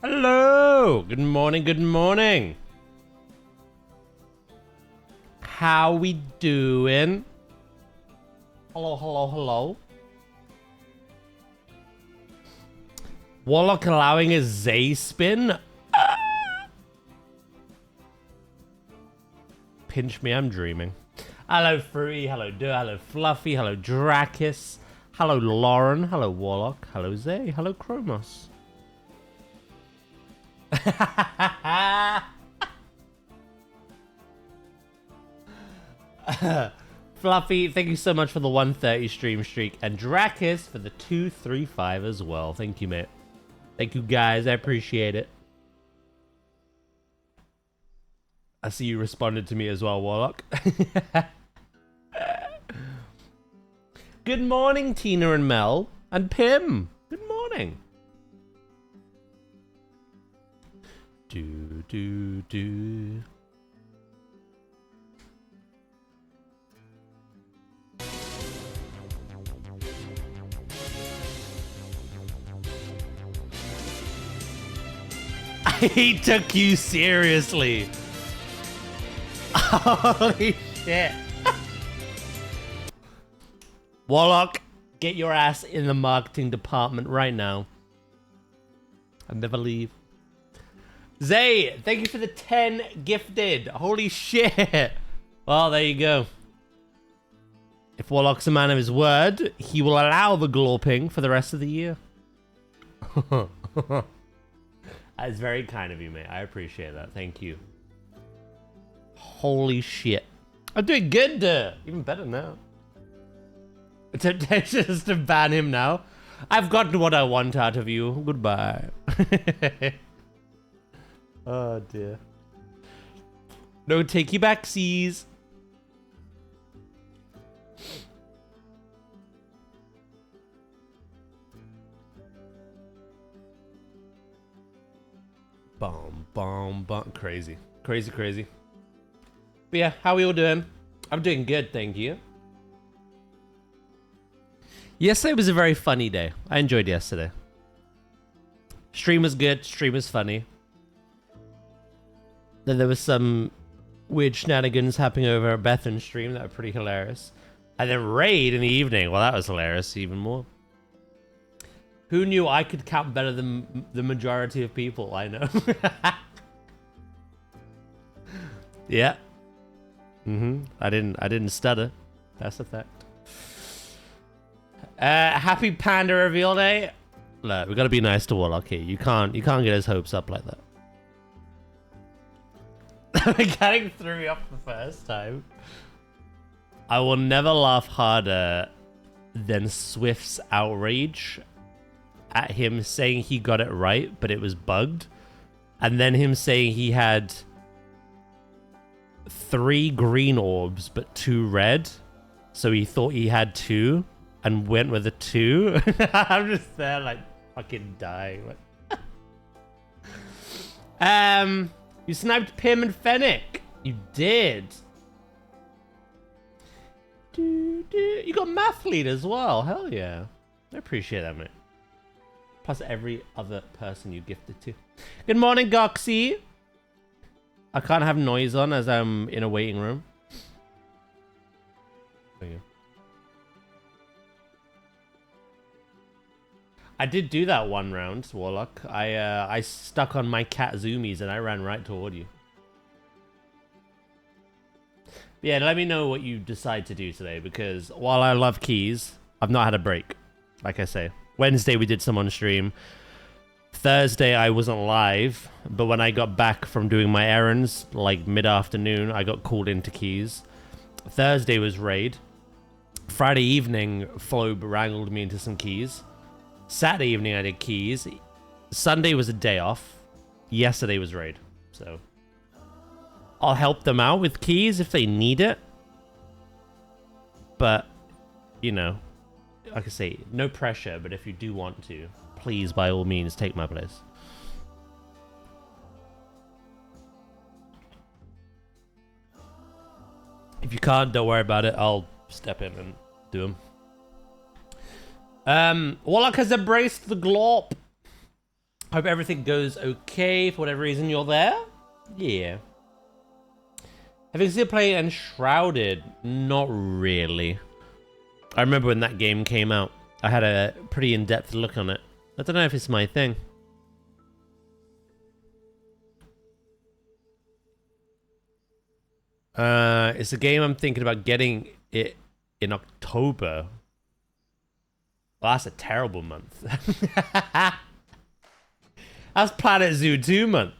Hello! Good morning, good morning. How we doing? Hello, hello, hello. Warlock allowing a Z spin? Pinch me, I'm dreaming. Hello, Fruity. Hello, Do. Hello, Fluffy. Hello, Drakis. Hello, Lauren. Hello, Warlock. Hello, Zay. Hello, Chromos. Fluffy, thank you so much for the 130 stream streak. And Drakis for the 235 as well. Thank you, mate. Thank you, guys. I appreciate it. I see you responded to me as well, Warlock. Good morning, Tina and Mel. And Pim. Good morning. Do. He took you seriously. Holy shit. Warlock, get your ass in the marketing department right now. I'll never leave. Zay, thank you for the 10 gifted. Holy shit. Well, there you go. If Warlock's a man of his word, he will allow the glorping for the rest of the year. That is very kind of you, mate. I appreciate that. Thank you. Holy shit. I'm doing good. Even better now. Temptation is to ban him now. I've gotten what I want out of you. Goodbye. Oh, dear. No takey backsies. Bomb. Crazy. Crazy. But yeah, how are we all doing? I'm doing good, thank you. Yesterday was a very funny day. I enjoyed yesterday. Stream was good, stream was funny. Then there was some weird shenanigans happening over at Bethan's stream that were pretty hilarious. And then raid in the evening. Well, that was hilarious even more. Who knew I could count better than the majority of people I know? Yeah. I didn't stutter. That's a fact. Happy Panda Reveal Day. Look, we gotta be nice to Warlock here. You can't get his hopes up like that. The mechanic threw me off the first time. I will never laugh harder than Swift's outrage at him saying he got it right, but it was bugged. And then him saying he had 3 green orbs, but 2 red. So he thought he had 2 and went with a 2. I'm just there like fucking dying. You sniped Pim and Fennec. You did. You got Math Lead as well. Hell yeah. I appreciate that, mate. Plus every other person you gifted to. Good morning, Goxie. I can't have noise on as I'm in a waiting room. There you go. I did do that one round, Warlock. I stuck on my cat zoomies and I ran right toward you. But yeah, let me know what you decide to do today, because while I love keys, I've not had a break. Like I say, Wednesday we did some on stream. Thursday I wasn't live, but when I got back from doing my errands, like mid-afternoon, I got called into keys. Thursday was raid. Friday evening, Flo wrangled me into some keys. Saturday evening I did keys. Sunday was a day off. Yesterday was raid. So I'll help them out with keys if they need it. But, you know, like I say, no pressure, but if you do want to, please, by all means, take my place. If you can't, don't worry about it. I'll step in and do them. Warlock has embraced the glorp. Hope everything goes okay. For whatever reason you're there. Yeah. Have you considered playing Enshrouded? Not really. I remember when that game came out. I had a pretty in-depth look on it. I don't know if it's my thing. It's a game I'm thinking about getting it in October. Well, that's a terrible month. That's planetzoo 2 month.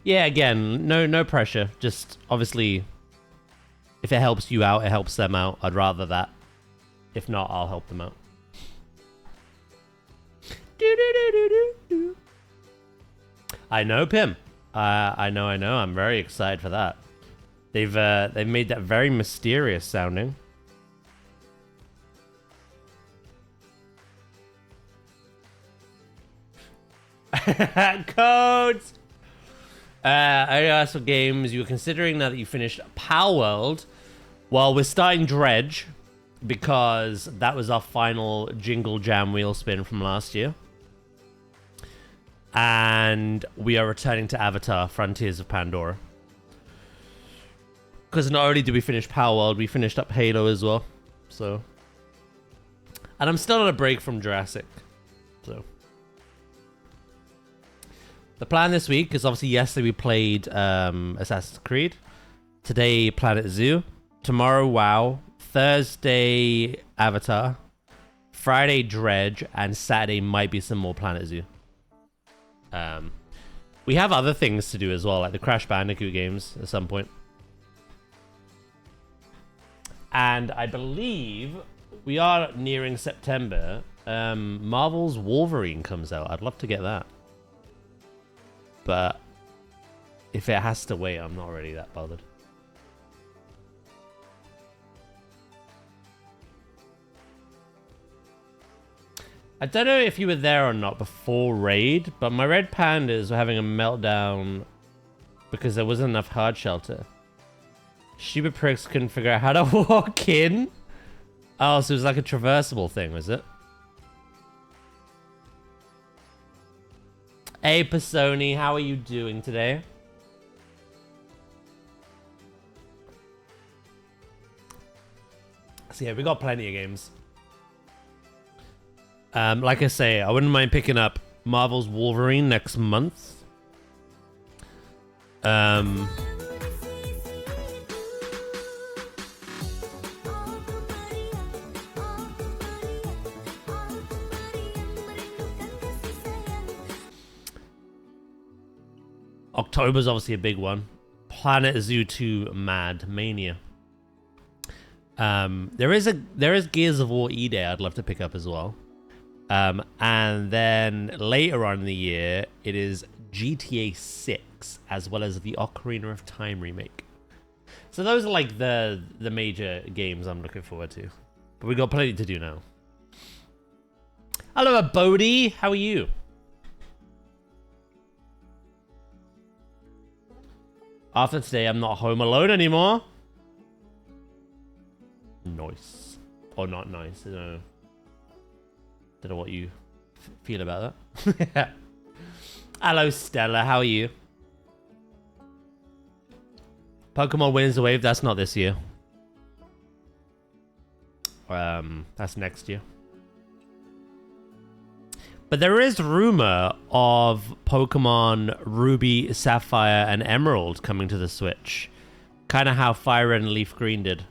Yeah, again, no pressure. Just obviously, if it helps you out, it helps them out. I'd rather that. If not, I'll help them out. I know, Pim. I know. I'm very excited for that. They've made that very mysterious sounding. Codes. I asked for games you were considering now that you finished Power World. Well, we're starting Dredge because that was our final Jingle Jam wheel spin from last year. And we are returning to Avatar, Frontiers of Pandora. Because not only did we finish Power World, we finished up Halo as well. So. And I'm still on a break from Jurassic. So. The plan this week is obviously yesterday we played Assassin's Creed. Today, planetzoo. Tomorrow, WoW. Thursday, Avatar. Friday, Dredge. And Saturday might be some more planetzoo. We have other things to do as well, like the Crash Bandicoot games at some point. And I believe we are nearing September. Marvel's Wolverine comes out. I'd love to get that. But if it has to wait, I'm not really that bothered. I don't know if you were there or not before Raid, but my red pandas were having a meltdown because there wasn't enough hard shelter. Stupid pricks couldn't figure out how to walk in. Oh, so it was like a traversable thing, was it? Hey, Pisoni, how are you doing today? So yeah, we got plenty of games. Like I say, I wouldn't mind picking up Marvel's Wolverine next month. October's obviously a big one. planetzoo 2 Mad Mania. There is Gears of War E-Day I'd love to pick up as well. And then later on in the year, it is GTA 6, as well as the Ocarina of Time remake. So those are like the major games I'm looking forward to. But we've got plenty to do now. Hello, Bodhi. How are you? After today, I'm not home alone anymore. Nice. Or not nice. I don't know what you feel about that. Hello, Stella. How are you? Pokemon Wins the Wave. That's not this year. That's next year. But there is rumor of Pokemon Ruby, Sapphire, and Emerald coming to the Switch. Kind of how Fire Red and Leaf Green did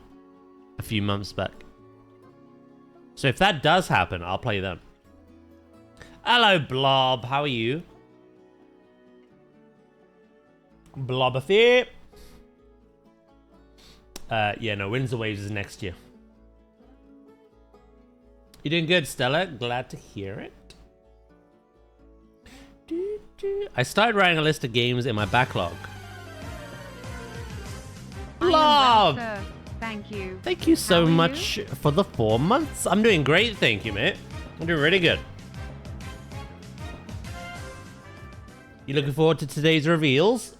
a few months back. So if that does happen, I'll play them. Hello, Blob. How are you? Blobothy. Yeah, no, Winds of Waves is next year. You doing good, Stella? Glad to hear it. I started writing a list of games in my backlog. Blob! Well, thank you. Thank you so much for the 4 months. I'm doing great, thank you, mate. I'm doing really good. You looking forward to today's reveals?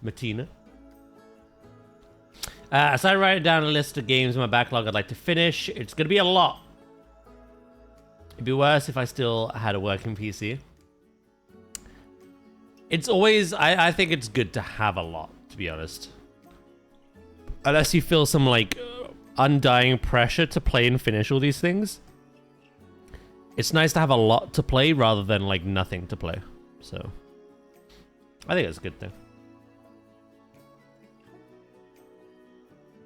Martina. So I write down a list of games in my backlog I'd like to finish. It's going to be a lot. It'd be worse if I still had a working PC. It's always... I think it's good to have a lot, to be honest. Unless you feel some, like, undying pressure to play and finish all these things. It's nice to have a lot to play rather than, like, nothing to play. So, I think it's a good thing.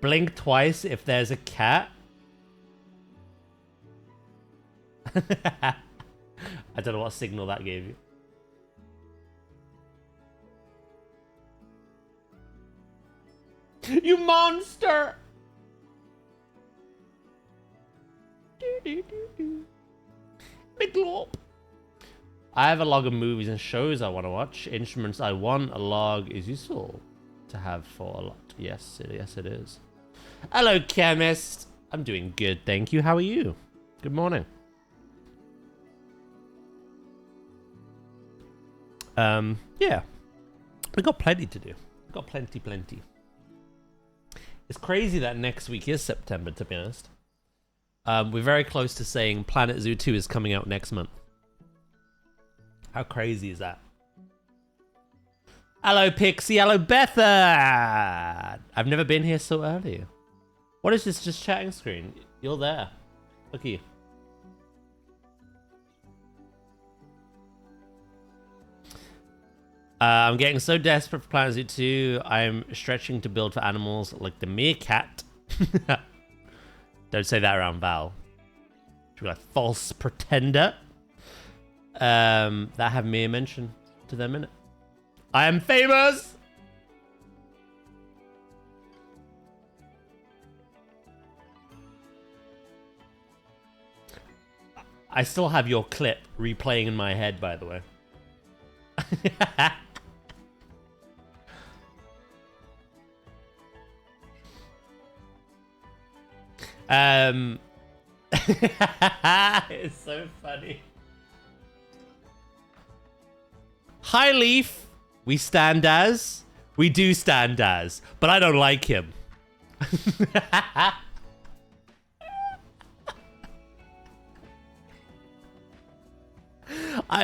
Blink twice if there's a cat. I don't know what signal that gave you. You monster! Big glop. I have a log of movies and shows I want to watch. Instruments I want. A log is useful to have for a lot. Yes, it is. Hello, chemist. I'm doing good, thank you. How are you? Good morning. Yeah. We got plenty to do. We got plenty. It's crazy that next week is September, to be honest. We're very close to saying PlanetZoo 2 is coming out next month. How crazy is that? Hello, Pixie. Hello, Betha. I've never been here so early. What is this just chatting screen? You're there. Look at you. I'm getting so desperate for PlanetZoo 2. I'm stretching to build for animals like the meerkat. Don't say that around Val. She'll be like, false pretender. That have me mention to them in it. I am famous! I still have your clip replaying in my head, by the way. It's so funny. Hi, Leaf. We stand as. We do stand as. But I don't like him.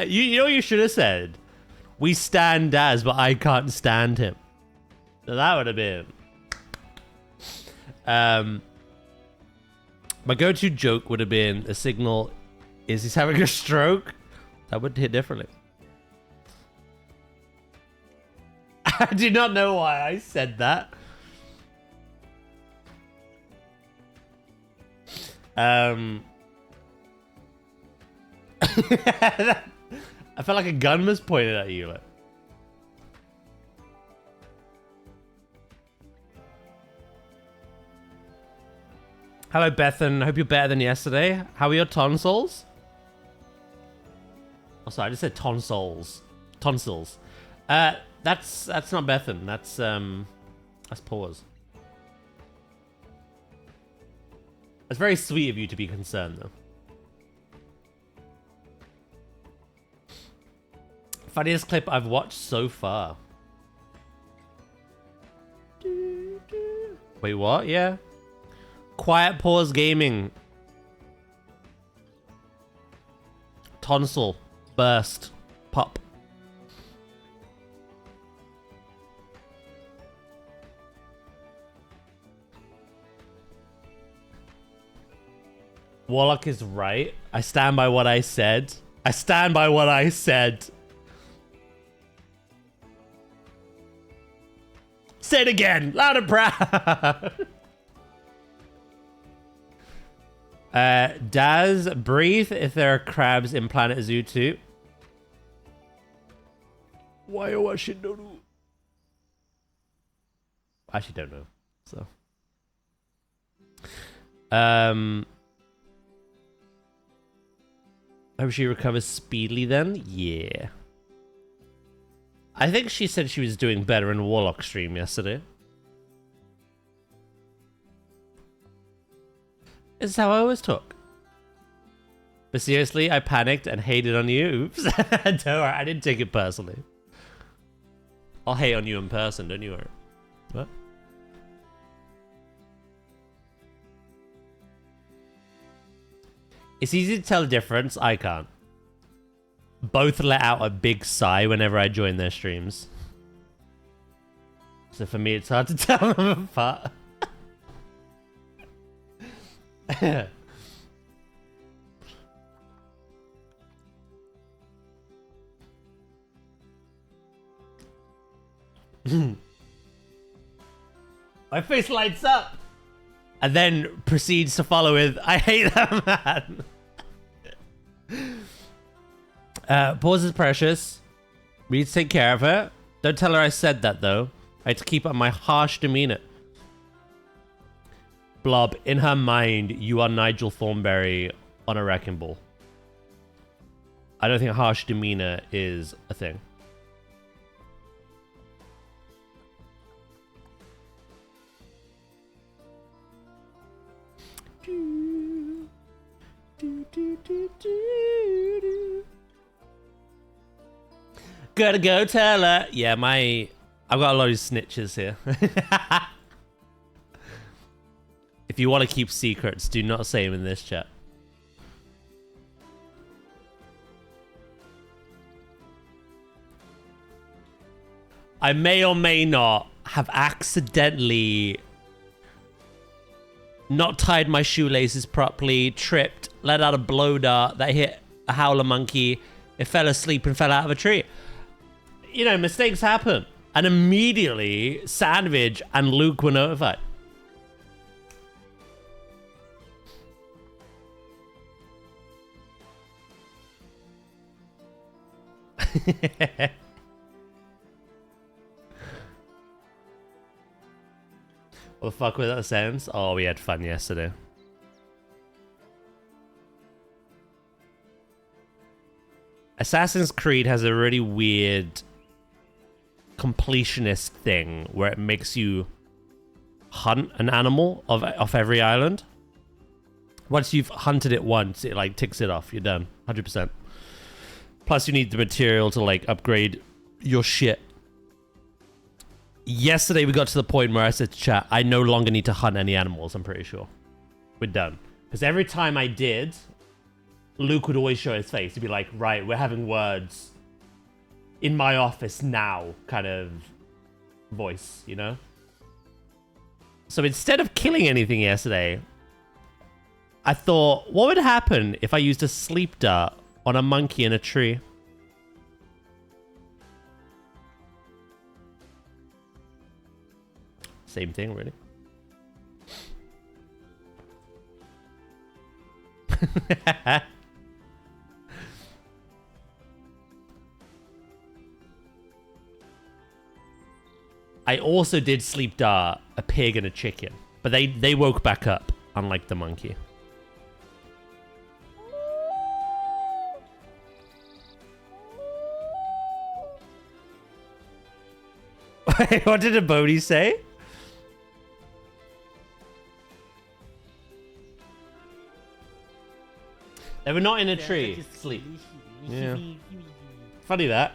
You know what you should have said? We stand as, but I can't stand him. So that would have been... my go-to joke would have been a signal, is he's having a stroke? That would hit differently. I do not know why I said that. I felt like a gun was pointed at you. Like. Hello, Bethan. Hope you're better than yesterday. How are your tonsils? Oh, sorry, I just said tonsils. Tonsils. That's not Bethan. That's Pause. It's very sweet of you to be concerned, though. Funniest clip I've watched so far. Wait, what? Yeah. Quiet Pause Gaming. Tonsil. Burst. Pop. Warlock is right. I stand by what I said. I stand by what I said. Say it again. Loud and proud. Daz, breathe if there are crabs in PlanetZoo 2. Why do I should know? I actually don't know. So. Hope she recovers speedily then? Yeah. I think she said she was doing better in Warlock stream yesterday. This is how I always talk. But seriously, I panicked and hated on you. Oops. Don't worry, I didn't take it personally. I'll hate on you in person, don't you worry. What? It's easy to tell the difference. I can't. Both let out a big sigh whenever I join their streams. So for me, it's hard to tell them apart. My face lights up. And then proceeds to follow with, I hate that man. Pause is precious. We need to take care of her. Don't tell her I said that, though. I had to keep up my harsh demeanor. Blob, in her mind, you are Nigel Thornberry on a wrecking ball. I don't think harsh demeanor is a thing. Gotta go tell her. Yeah, I've got a lot of snitches here. If you want to keep secrets, do not say them in this chat. I may or may not have accidentally not tied my shoelaces properly, tripped, let out a blow dart that hit a howler monkey. It fell asleep and fell out of a tree. You know, mistakes happen. And immediately, Sandwich and Luke were notified. What the fuck was that sounds? Oh, we had fun yesterday. Assassin's Creed has a really weird completionist thing where it makes you hunt an animal off every island. Once you've hunted it once, it like ticks it off. You're done. 100%. Plus, you need the material to like upgrade your shit. Yesterday, we got to the point where I said to chat, I no longer need to hunt any animals, I'm pretty sure. We're done. Because every time I did, Luke would always show his face. He'd be like, right, we're having words in my office now kind of voice, you know? So instead of killing anything yesterday, I thought, what would happen if I used a sleep dart on a monkey in a tree? Same thing, really. I also did sleep dart a pig and a chicken, but they woke back up, unlike the monkey. What did a Bodhi say? They were not in a tree. Sleep. Yeah. Funny that.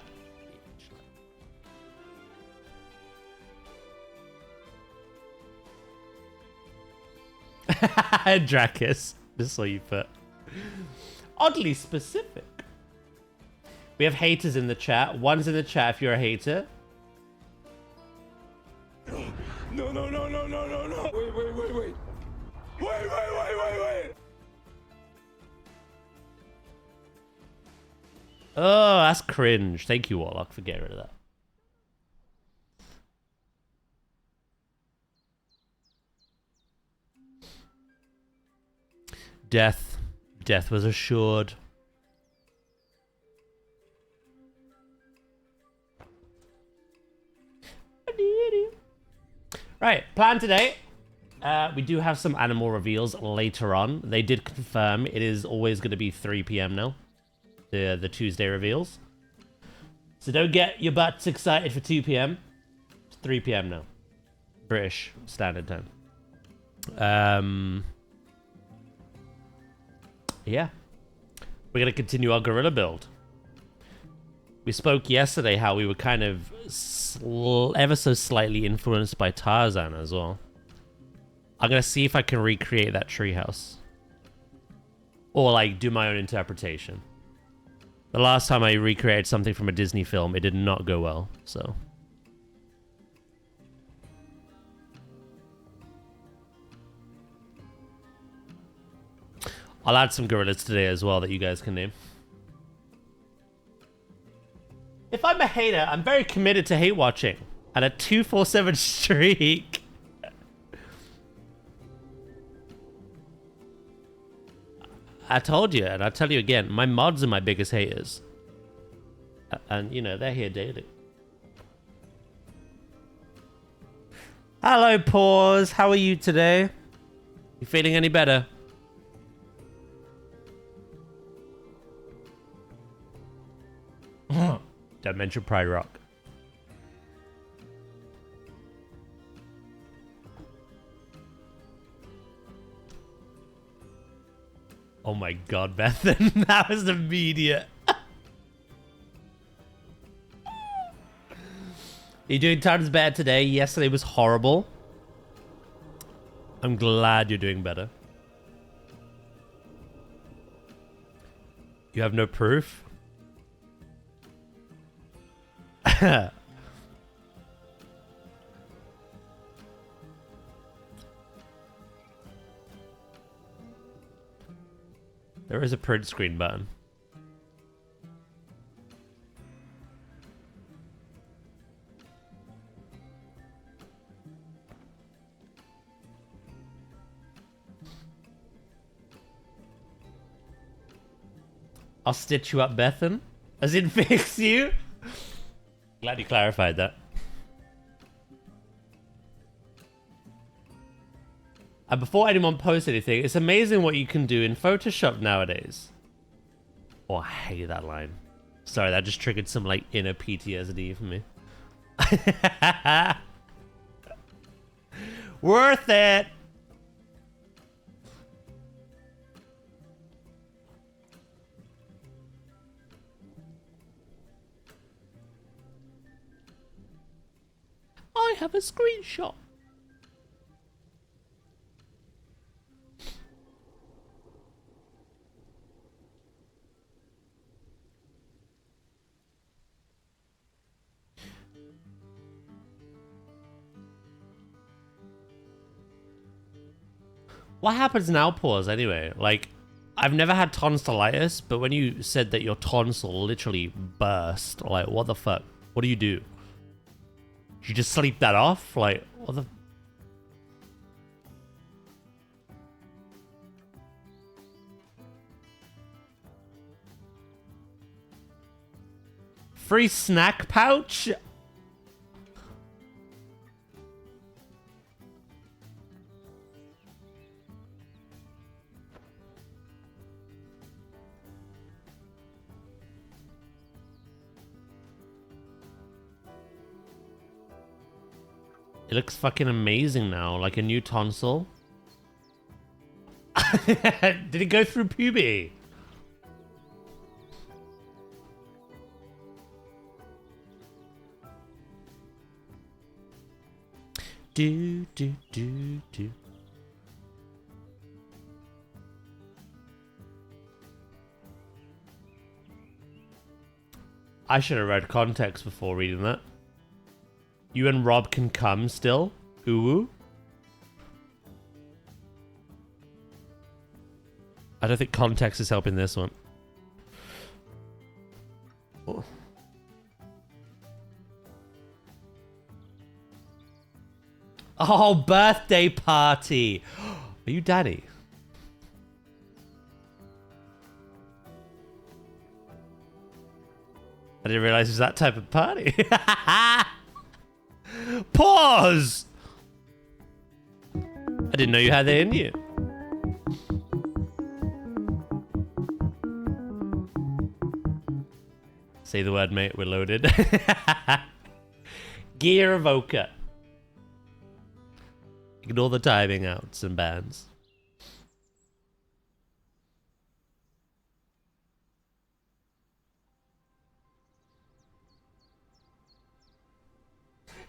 Dracus. This is what you put. Oddly specific. We have haters in the chat. One's in the chat if you're a hater. No, no, no, no, no, no, no. Wait. Wait. Oh, that's cringe. Thank you, Warlock, for getting rid of that. Death. Death was assured. Right, plan today. We do have some animal reveals later on. They did confirm it is always going to be 3 p.m. now. The Tuesday reveals. So don't get your butts excited for 2 p.m. It's 3 p.m. now. British Standard Time. Yeah. We're going to continue our gorilla build. We spoke yesterday how we were kind of ever so slightly influenced by Tarzan as well. I'm going to see if I can recreate that treehouse. or like do my own interpretation. The last time I recreated something from a Disney film, it did not go well, so. I'll add some gorillas today as well that you guys can name. If I'm a hater, I'm very committed to hate watching. At a 247 streak. I told you, and I'll tell you again, my mods are my biggest haters. And, you know, they're here daily. Hello, Paws. How are you today? You feeling any better? Dimension Pride Rock. Oh my god, Bethan. That was immediate. You're doing tons better today. Yesterday was horrible. I'm glad you're doing better. You have no proof? There is a print screen button. I'll stitch you up, Bethan. As in fix you? Glad you clarified that. And before anyone posts anything, it's amazing what you can do in Photoshop nowadays. Oh, I hate that line. Sorry, that just triggered some like inner PTSD for me. Worth it! I have a screenshot. What happens now, Pause, anyway? Like, I've never had tonsillitis, but when you said that your tonsil literally burst, like, what the fuck? What do? You just sleep that off? Like, what the... Free snack pouch? It looks fucking amazing now, like a new tonsil. Did it go through puberty? Do. I should have read context before reading that. You and Rob can come still? Ooh. I don't think context is helping this one. Oh. Oh, birthday party. Are you daddy? I didn't realize it was that type of party. Pause! I didn't know you had that in you. Say the word, mate. We're loaded. Gear Evoker. Ignore the timing outs and bans.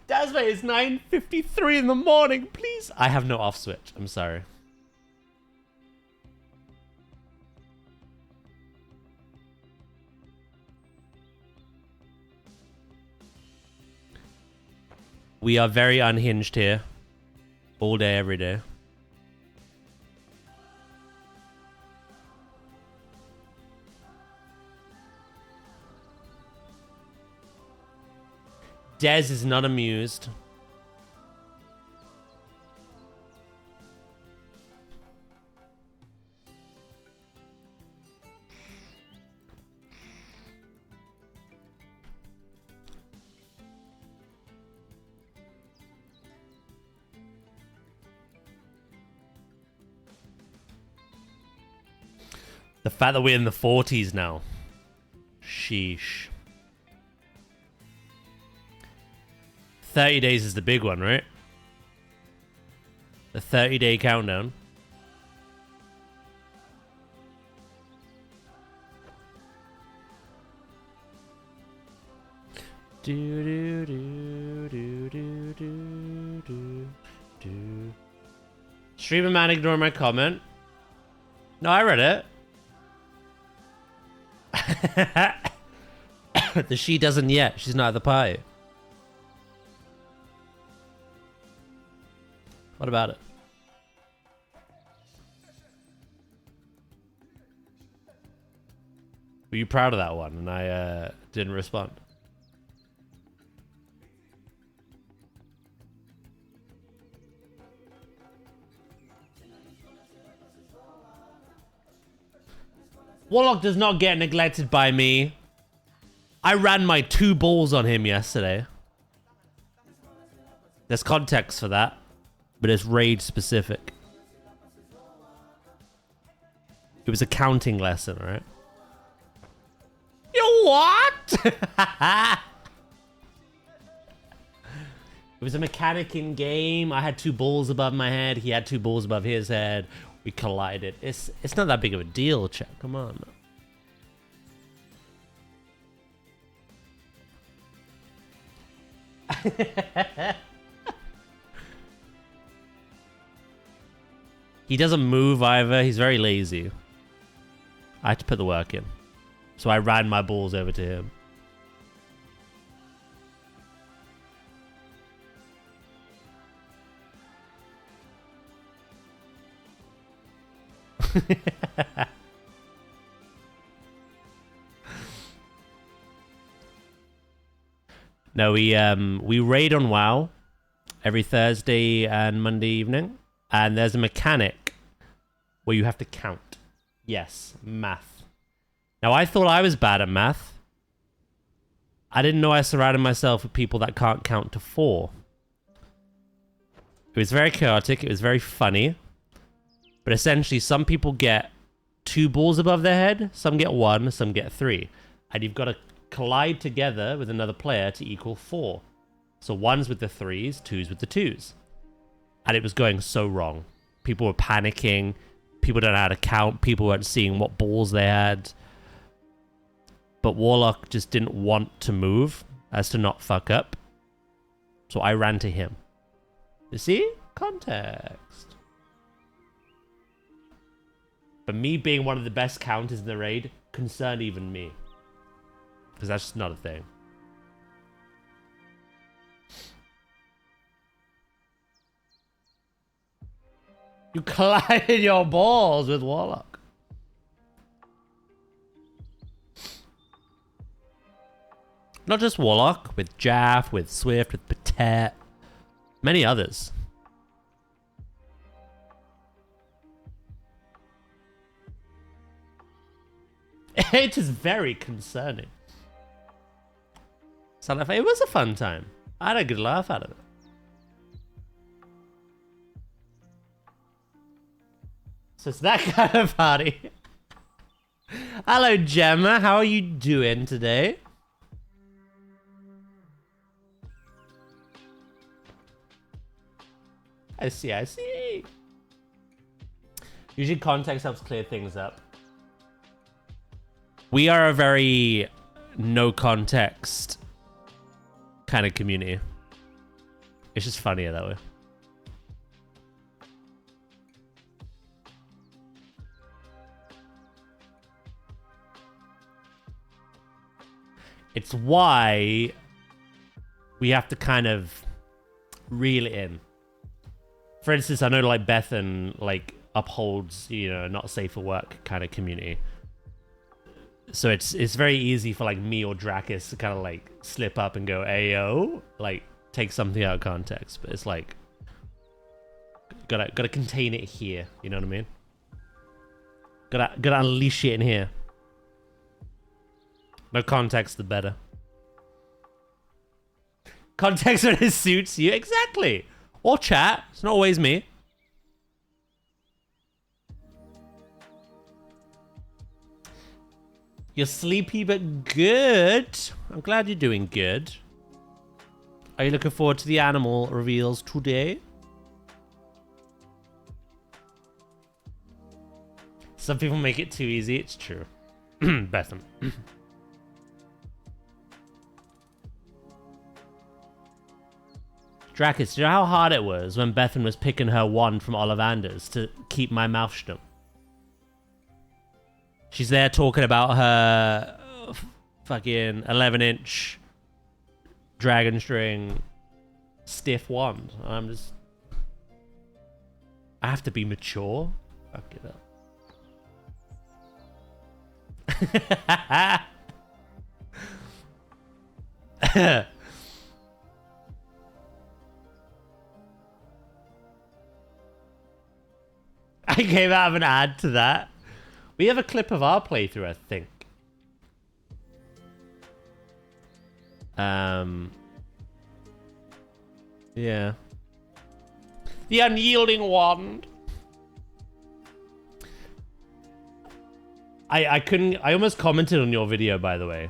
Dasmate, it's 9:53 in the morning, please. I have no off switch. I'm sorry. We are very unhinged here. All day, every day. Dez is not amused. The fact that we're in the 40s now. Sheesh. 30 days is the big one, right? The 30-day countdown. Do do do do do do do do. Streamer man, ignore my comment. No, I read it. The she doesn't yet. She's not at the party. What about it? Were you proud of that one? And I didn't respond. Warlock does not get neglected by me. I ran my 2 balls on him yesterday. There's context for that, but it's raid specific. It was a counting lesson, right? You what? It was a mechanic in game. I had 2 balls above my head. He had 2 balls above his head. We collided. It's not that big of a deal, chat. Come on. He doesn't move either. He's very lazy. I had to put the work in. So I ran my balls over to him. No, we raid on WoW every Thursday and Monday evening, and there's a mechanic where you have to count. Yes, math. Now I thought I was bad at math. I didn't know I surrounded myself with people that can't count to 4. It was very chaotic. It was very funny. But essentially, some people get 2 balls above their head, some get 1, some get 3. And you've got to collide together with another player to equal 4. So 1's with the 3s, 2's with the 2's. And it was going so wrong. People were panicking. People don't know how to count. People weren't seeing what balls they had. But Warlock just didn't want to move as to not fuck up. So I ran to him. You see? Context. But me being one of the best counters in the raid concerned even me. Because that's just not a thing. You collided your balls with Warlock. Not just Warlock, with Jaff, with Swift, with Patet. Many others. It is very concerning. So it was a fun time. I had a good laugh out of it. So it's that kind of party. Hello, Gemma. How are you doing today? I see, I see. Usually context helps clear things up. We are a very no context kind of community. It's just funnier that way. It's why we have to kind of reel it in. For instance, I know like Bethan like upholds, you know, not safe for work kind of community. So it's very easy for like me or Drakis to kind of like slip up and go, "Ayo," like take something out of context. But it's like gotta contain it here. You know what I mean? Gotta unleash it in here. No context, the better. Context when it suits you, exactly. Or chat. It's not always me. You're sleepy but good. I'm glad you're doing good. Are you looking forward to the animal reveals today? Some people make it too easy. It's true. Bethan. Drakis, do you know how hard it was when Bethan was picking her wand from Ollivander's to keep my mouth shut? She's there talking about her fucking 11-inch dragon string stiff wand. I'm just... I have to be mature? Fuck it up. I came out of an ad to that. We have a clip of our playthrough, I think. Yeah. The unyielding wand. I almost commented on your video, by the way.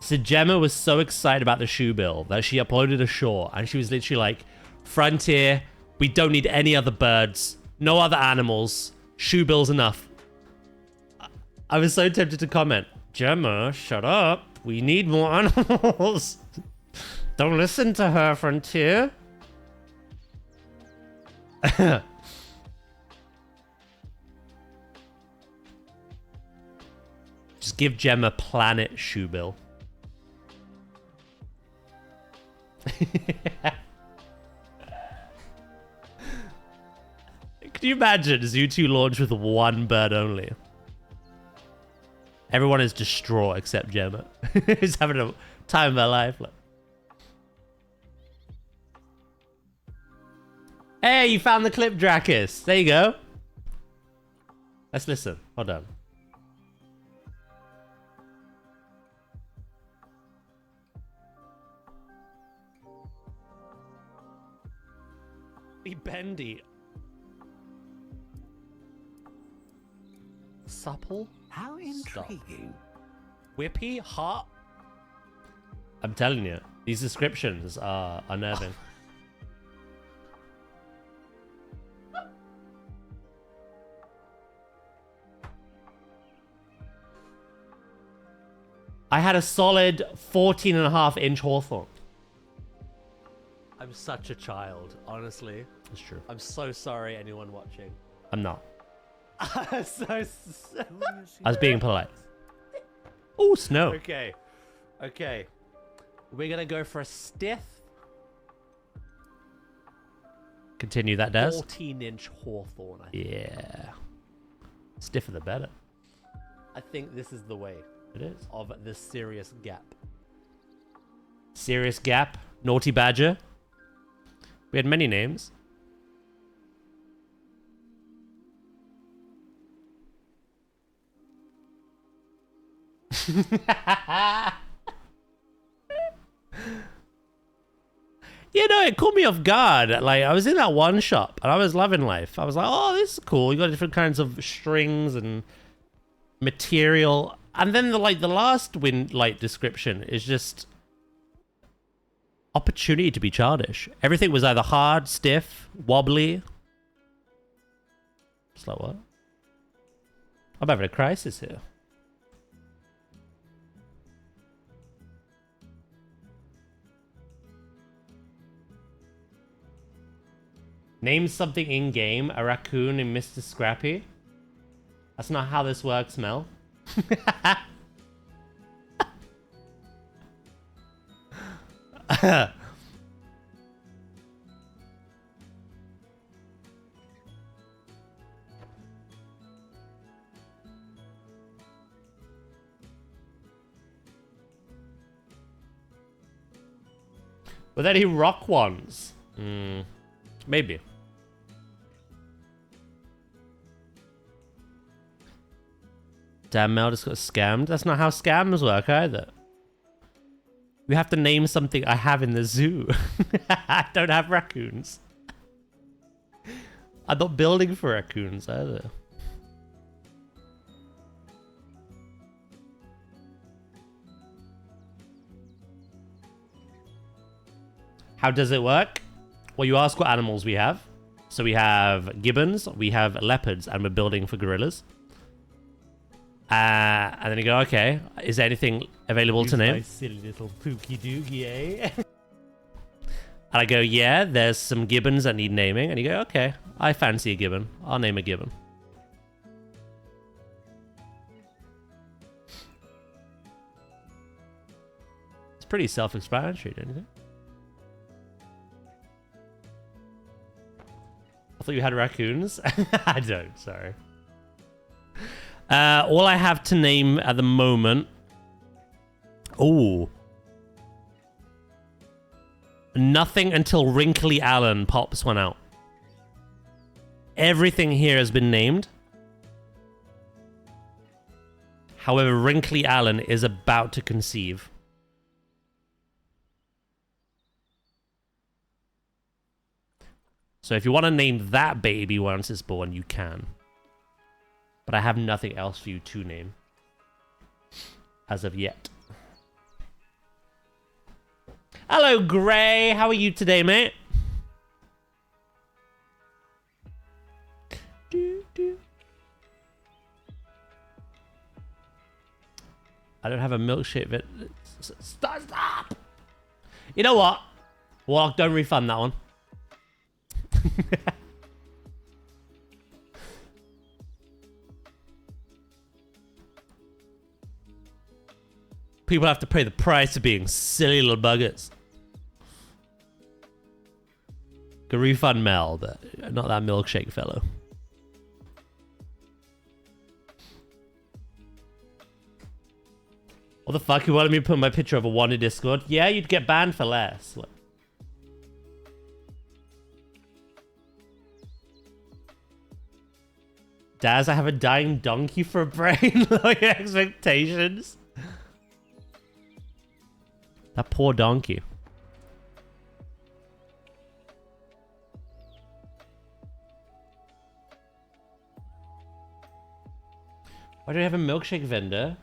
So Gemma was so excited about the shoe bill that she uploaded a short and she was literally like, Frontier, we don't need any other birds, no other animals, shoe bill's enough. I was so tempted to comment, Gemma, shut up. We need more animals. Don't listen to her, Frontier. Just give Gemma Planet Shoe Bill. Can you imagine Zoo 2 launch with one bird only? Everyone is distraught except Gemma. He's having a time of her life. Look. Hey, you found the clip, Drakis. There you go. Let's listen. Hold on. Be bendy. Supple. How intriguing. Stop. Whippy, hot. I'm telling you, these descriptions are unnerving. I had a solid 14.5-inch hawthorn. I'm such a child, honestly. It's true. I'm so sorry, anyone watching. I'm not. I was being polite. Oh, snow. Okay. Okay. We're going to go for a stiff. Continue that, Des. 14-inch hawthorn. Yeah. Stiffer the better. I think this is the way. It is. Of the Serious Gap. Serious Gap. Naughty Badger. We had many names. You know, it caught me off guard. Like, I was in that one shop and I was loving life. I was like, oh, this is cool. You got different kinds of strings and material. And then the last description is just opportunity to be childish. Everything was either hard, stiff, wobbly. It's like, what? I'm having a crisis here. Name something in-game, a raccoon in Mr. Scrappy. That's not how this works, Mel. Were there any rock ones? Maybe. Damn, Mel just got scammed. That's not how scams work either. We have to name something I have in the zoo. I don't have raccoons. I'm not building for raccoons either. How does it work? Well, you ask what animals we have. So we have gibbons, we have leopards, and we're building for gorillas. And then you go, okay, is there anything available to name? My silly little pookie doogie, eh? And I go, yeah, there's some gibbons that need naming. And you go, okay, I fancy a gibbon. I'll name a gibbon. It's pretty self-explanatory, don't you think? I thought you had raccoons. I don't, sorry. All I have to name at the moment... Ooh. Nothing until Wrinkly Allen pops one out. Everything here has been named. However, Wrinkly Allen is about to conceive. So if you want to name that baby once it's born, you can. But I have nothing else for you to name. As of yet. Hello, Gray. How are you today, mate? I don't have a milkshake that... Stop! You know what? Well, don't refund that one. People have to pay the price of being silly little buggers. Can refund Mel, but not that milkshake fellow. What the fuck? You wanted me to put my picture of a one in Discord? Yeah, you'd get banned for less. Look. Daz, I have a dying donkey for a brain. Lower your expectations. That poor donkey. Why do we have a milkshake vendor?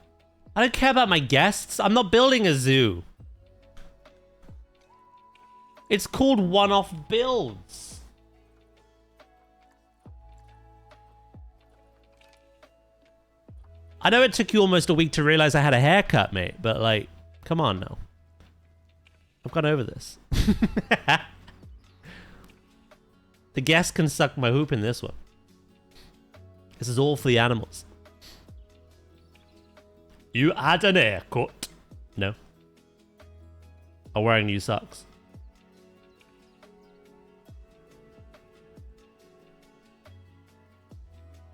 I don't care about my guests. I'm not building a zoo. It's called one-off builds. I know it took you almost a week to realize I had a haircut, mate, but like, come on now. I've gone over this. The guests can suck my hoop in this one. This is all for the animals. You had an haircut. No. I'm wearing new socks.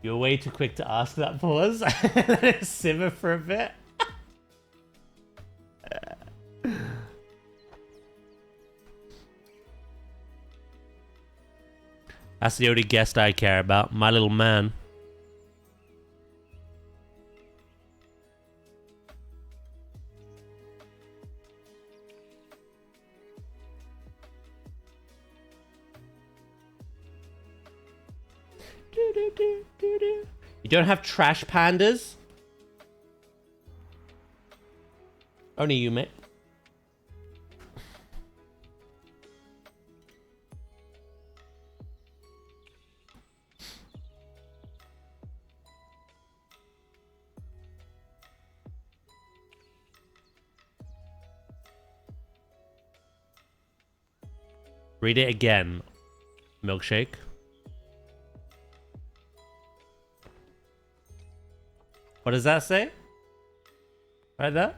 You're way too quick to ask that, pause. Let it simmer for a bit. That's the only guest I care about, my little man. You don't have trash pandas? Only you, mate. Read it again. Milkshake. What does that say? Right there?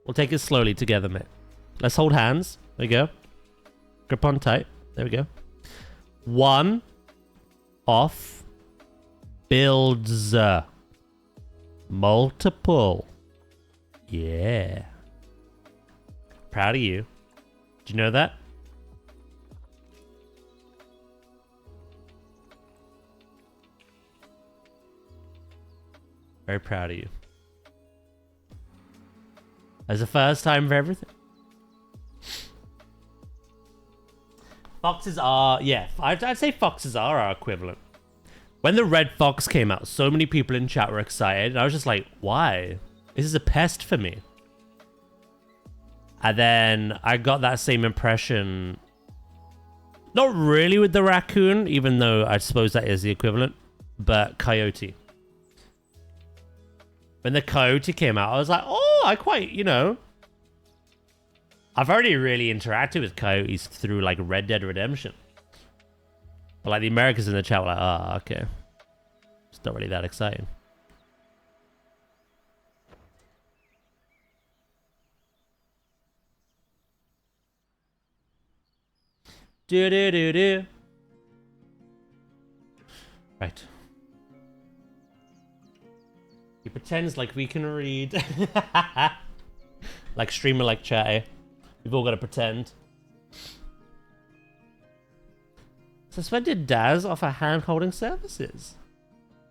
We'll take it slowly together, mate. Let's hold hands. There we go. Grip on tight. There we go. One off builds multiple. Yeah. Proud of you. Did you know that? Very proud of you. That's the first time for everything. Foxes are, yeah, I'd say foxes are our equivalent. When the red fox came out, so many people in chat were excited, and I was just like, why? This is a pest for me. And then I got that same impression, not really with the raccoon, even though I suppose that is the equivalent, but coyote. When the coyote came out, I was like, oh, I quite, you know. I've already really interacted with coyotes through, like, Red Dead Redemption. But, like, the Americans in the chat were like, oh, okay. It's not really that exciting. Do. Right. He pretends like we can read. Like streamer, like chat, eh? We've all got to pretend. Suspended Daz offer hand-holding services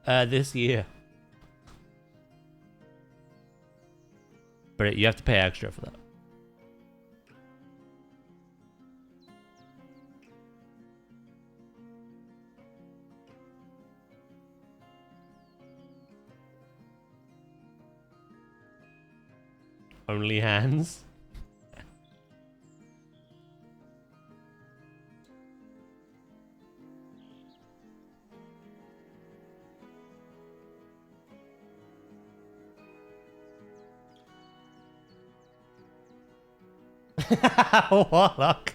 this year. But you have to pay extra for that. Only hands. Warlock.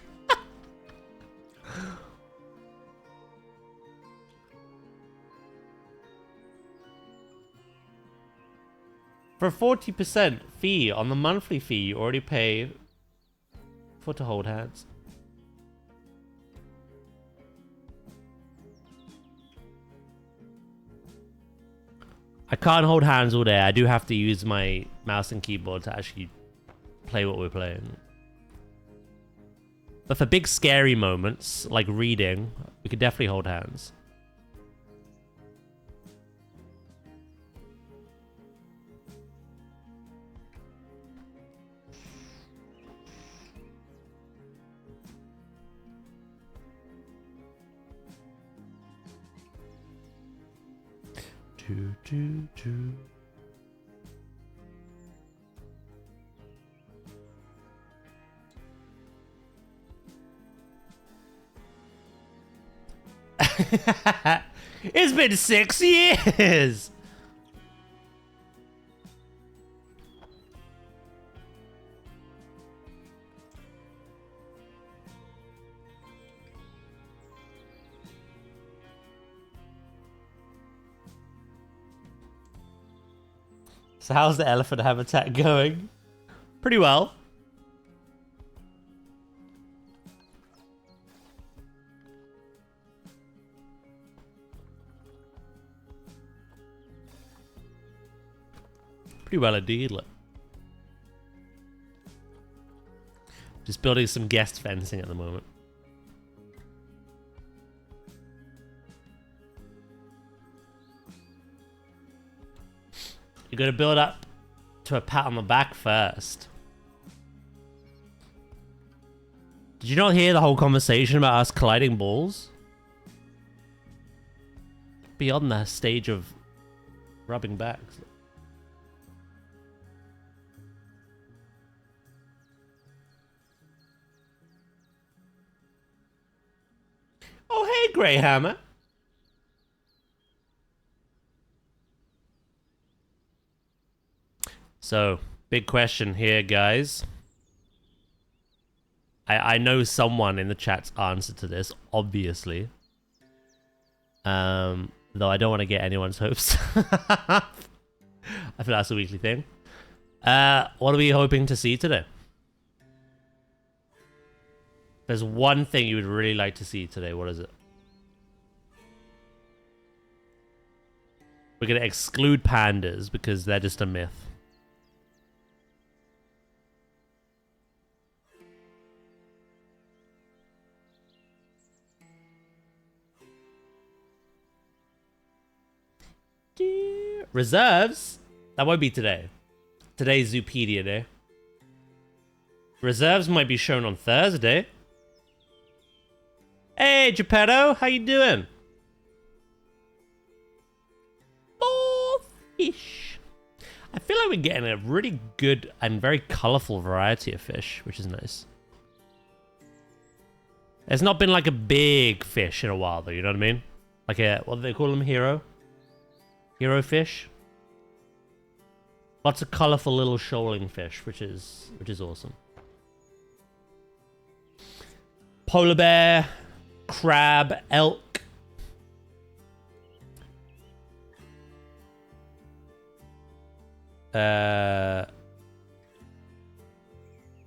For a 40% fee on the monthly fee, you already pay for to hold hands. I can't hold hands all day. I do have to use my mouse and keyboard to actually play what we're playing. But for big scary moments, like reading, we could definitely hold hands. Do. It's been 6 years. So how's the elephant habitat going? Pretty well. Pretty well indeed. Look. Just building some guest fencing at the moment. You're going to build up to a pat on the back first. Did you not hear the whole conversation about us colliding balls? Beyond the stage of rubbing backs. Oh, hey, Greyhammer. So, big question here, guys. I know someone in the chat's answer to this, obviously. Though I don't want to get anyone's hopes. I feel that's a weekly thing. What are we hoping to see today? There's one thing you would really like to see today. What is it? We're going to exclude pandas because they're just a myth. Reserves? That won't be today. Today's Zoopedia day. Reserves might be shown on Thursday. Hey, Geppetto, how you doing? More fish. I feel like we're getting a really good and very colorful variety of fish, which is nice. There's not been like a big fish in a while, though. You know what I mean? Like a, what do they call them? Hero fish. Lots of colorful little shoaling fish, which is awesome. Polar bear, crab, elk.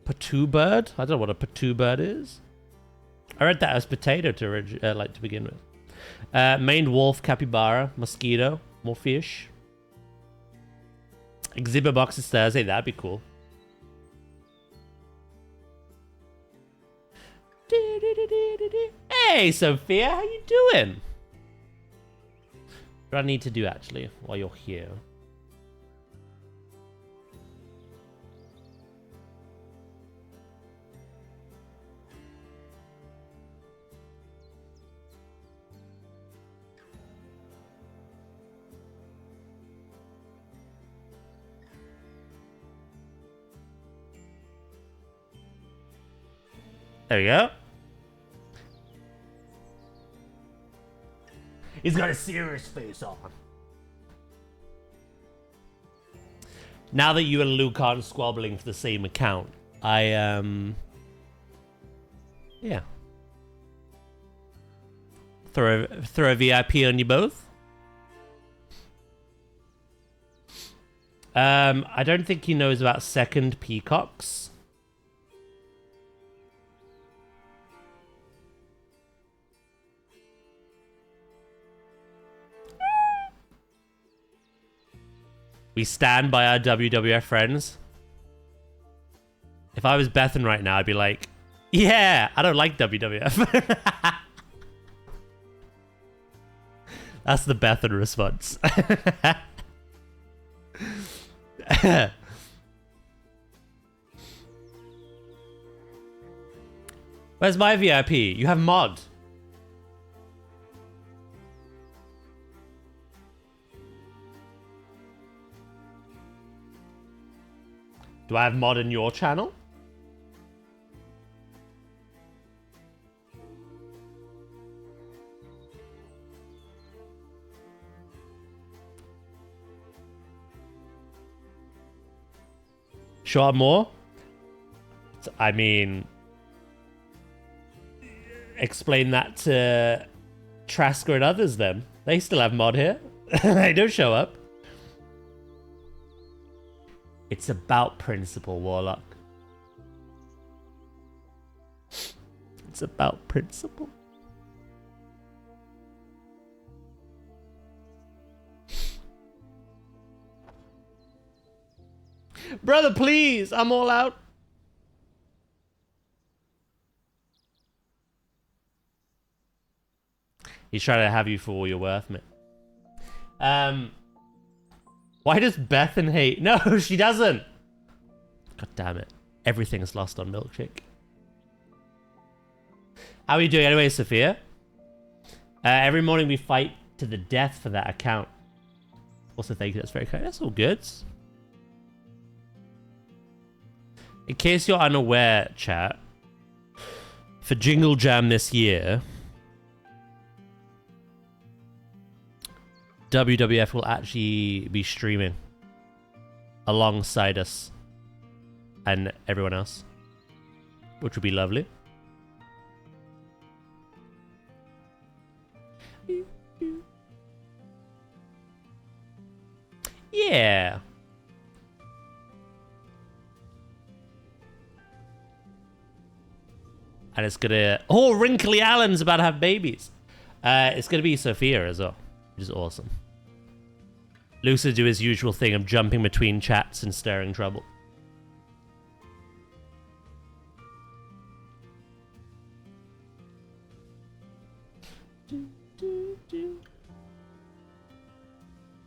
Patoo bird? I don't know what a patoo bird is. I read that as potato to like to begin with. Maned wolf, capybara, mosquito, more fish. Exhibit boxes Thursday, that'd be cool. Hey, Sophia, how you doing? What do I need to do actually while you're here? There we go. He's got a serious face on. Now that you and Luke aren't squabbling for the same account, yeah. Throw a VIP on you both. I don't think he knows about second peacocks. We stand by our WWF friends. If I was Bethan right now, I'd be like, yeah, I don't like WWF. That's the Bethan response. Where's my VIP? You have mod. Do I have mod in your channel? Sure, more? I mean, explain that to Trasker and others then. They still have mod here. They don't show up. It's about principle, Warlock. It's about principle. Brother, please, I'm all out. He's trying to have you for all you're worth, mate. Why does Bethan hate? No, she doesn't. God damn it. Everything's lost on Milkshake. How are you doing anyway, Sophia? Every morning we fight to the death for that account. Also, thank you. That's very kind. That's all good. In case you're unaware, chat, for Jingle Jam this year, WWF will actually be streaming alongside us and everyone else, which would be lovely. Yeah. And it's gonna... Oh, Wrinkly Allen's about to have babies. It's gonna be Sophia as well, which is awesome. Luke's gonna do his usual thing of jumping between chats and stirring trouble.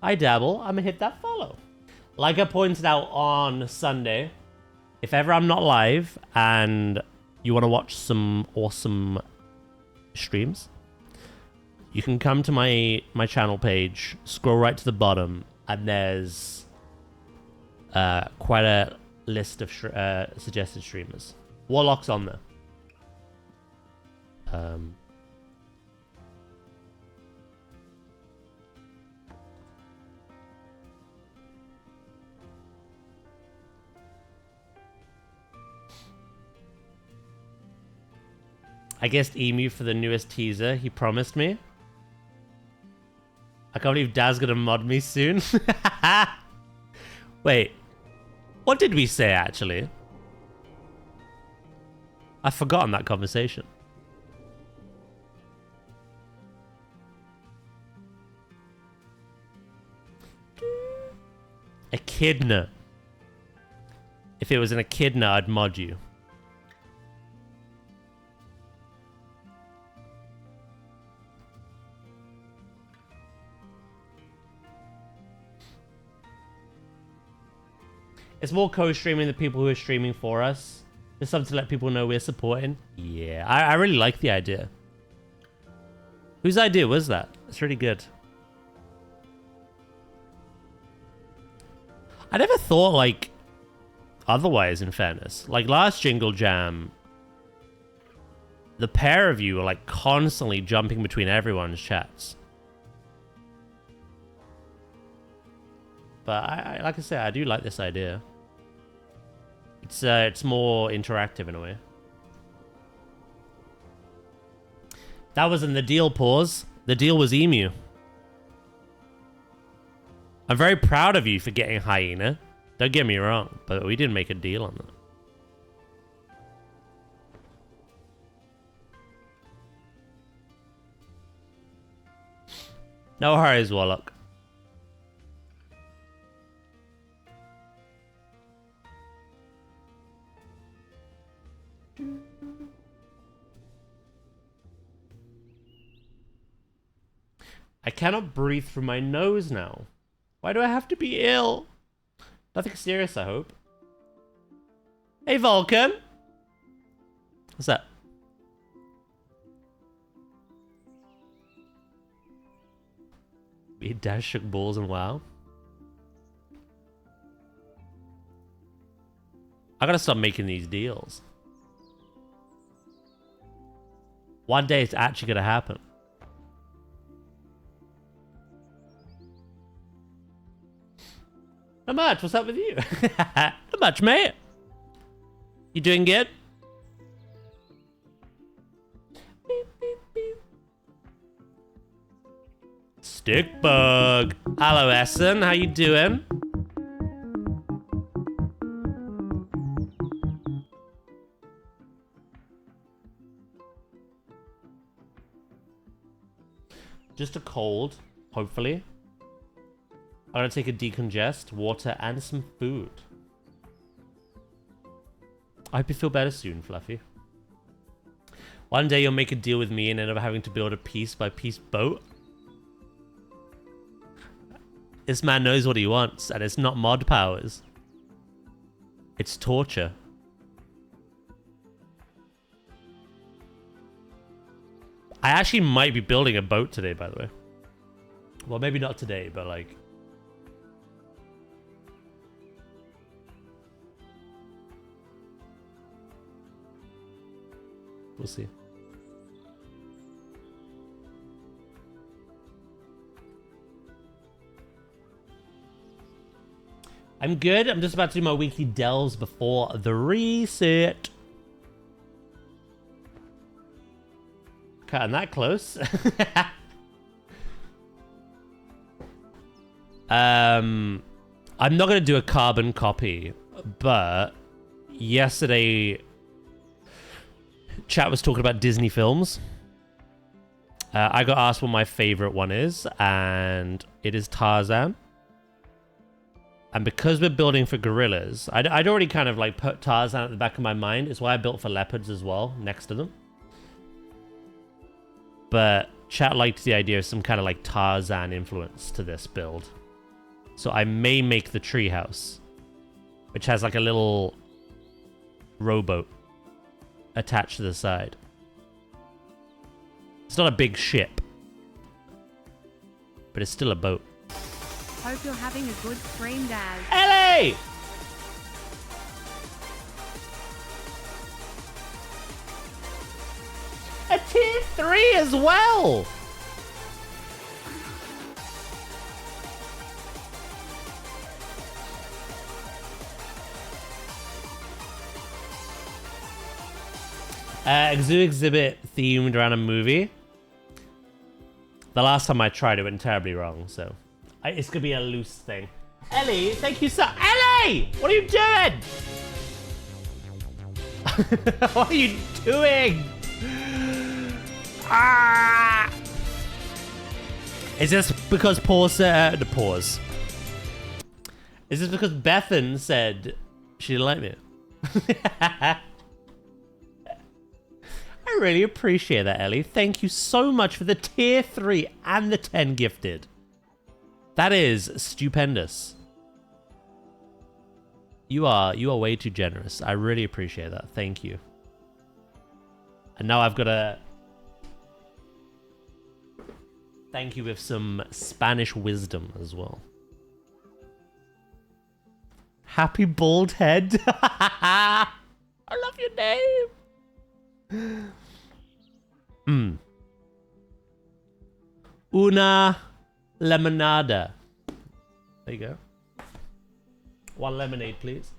I dabble. I'm gonna hit that follow. Like I pointed out on Sunday, if ever I'm not live and you want to watch some awesome streams, you can come to my channel page, scroll right to the bottom, and there's quite a list of suggested streamers. Warlock's on there. I guessed Emu for the newest teaser he promised me. I can't believe Dad's gonna mod me soon. Wait, what did we say actually? I've forgotten that conversation. Echidna. If it was an echidna, I'd mod you. It's more co-streaming the people who are streaming for us. Just something to let people know we're supporting. Yeah, I really like the idea. Whose idea was that? It's really good. I never thought, like, otherwise, in fairness. Like, last Jingle Jam, the pair of you were, like, constantly jumping between everyone's chats. But, like I said, I do like this idea. It's more interactive in a way. That wasn't the deal, Pause. The deal was Emu. I'm very proud of you for getting Hyena. Don't get me wrong, but we didn't make a deal on that. No worries, Warlock. I cannot breathe through my nose now. Why do I have to be ill? Nothing serious, I hope. Hey, Vulcan. What's that? Me Dash shook balls and wow. I gotta stop making these deals. One day it's actually gonna happen. Not much. What's up with you? Not much, mate. You doing good? Beep, beep, beep. Stickbug. Hello, Essen. How you doing? Just a cold, hopefully. I'm gonna take a decongest, water, and some food. I hope you feel better soon, Fluffy. One day you'll make a deal with me and end up having to build a piece-by-piece boat. This man knows what he wants, and it's not mod powers. It's torture. I actually might be building a boat today, by the way. Well, maybe not today, but like... we'll see. I'm good. I'm just about to do my weekly delves before the reset. Cutting that close. I'm not going to do a carbon copy, but yesterday chat was talking about Disney films. I got asked what my favorite one is, and it is Tarzan. And because we're building for gorillas, I'd already kind of like put Tarzan at the back of my mind. It's why I built for leopards as well, next to them. But chat liked the idea of some kind of like Tarzan influence to this build. So I may make the treehouse, which has like a little rowboat attached to the side. It's not a big ship, but it's still a boat. Hope you're having a good stream, Dad. Ellie! A tier 3 as well! Zoo exhibit themed around a movie. The last time I tried it went terribly wrong, so it's gonna be a loose thing. Ellie, thank you so. Ellie, what are you doing? What are you doing? Ah! Is this because the pause? Is this because Bethan said she didn't like me? I really appreciate that, Ellie. Thank you so much for the tier 3 and the 10 gifted. That is stupendous. You are way too generous. I really appreciate that. Thank you. And now I've got to thank you with some Spanish wisdom as well. Happy bald head. I love your name. Una lemonada. There you go. 1 lemonade, please.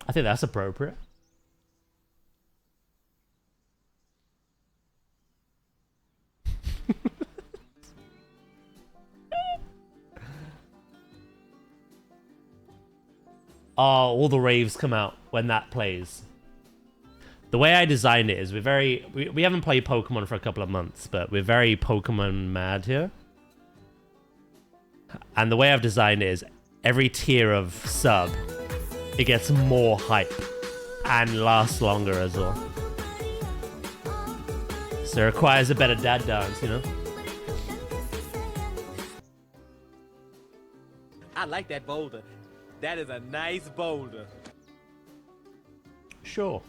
I think that's appropriate. Oh, all the raves come out when that plays. The way I designed it is we haven't played Pokemon for a couple of months, but we're very Pokemon mad here. And the way I've designed it is every tier of sub, it gets more hype and lasts longer as well. So it requires a better dad dance, you know? I like that boulder. That is a nice boulder. Sure.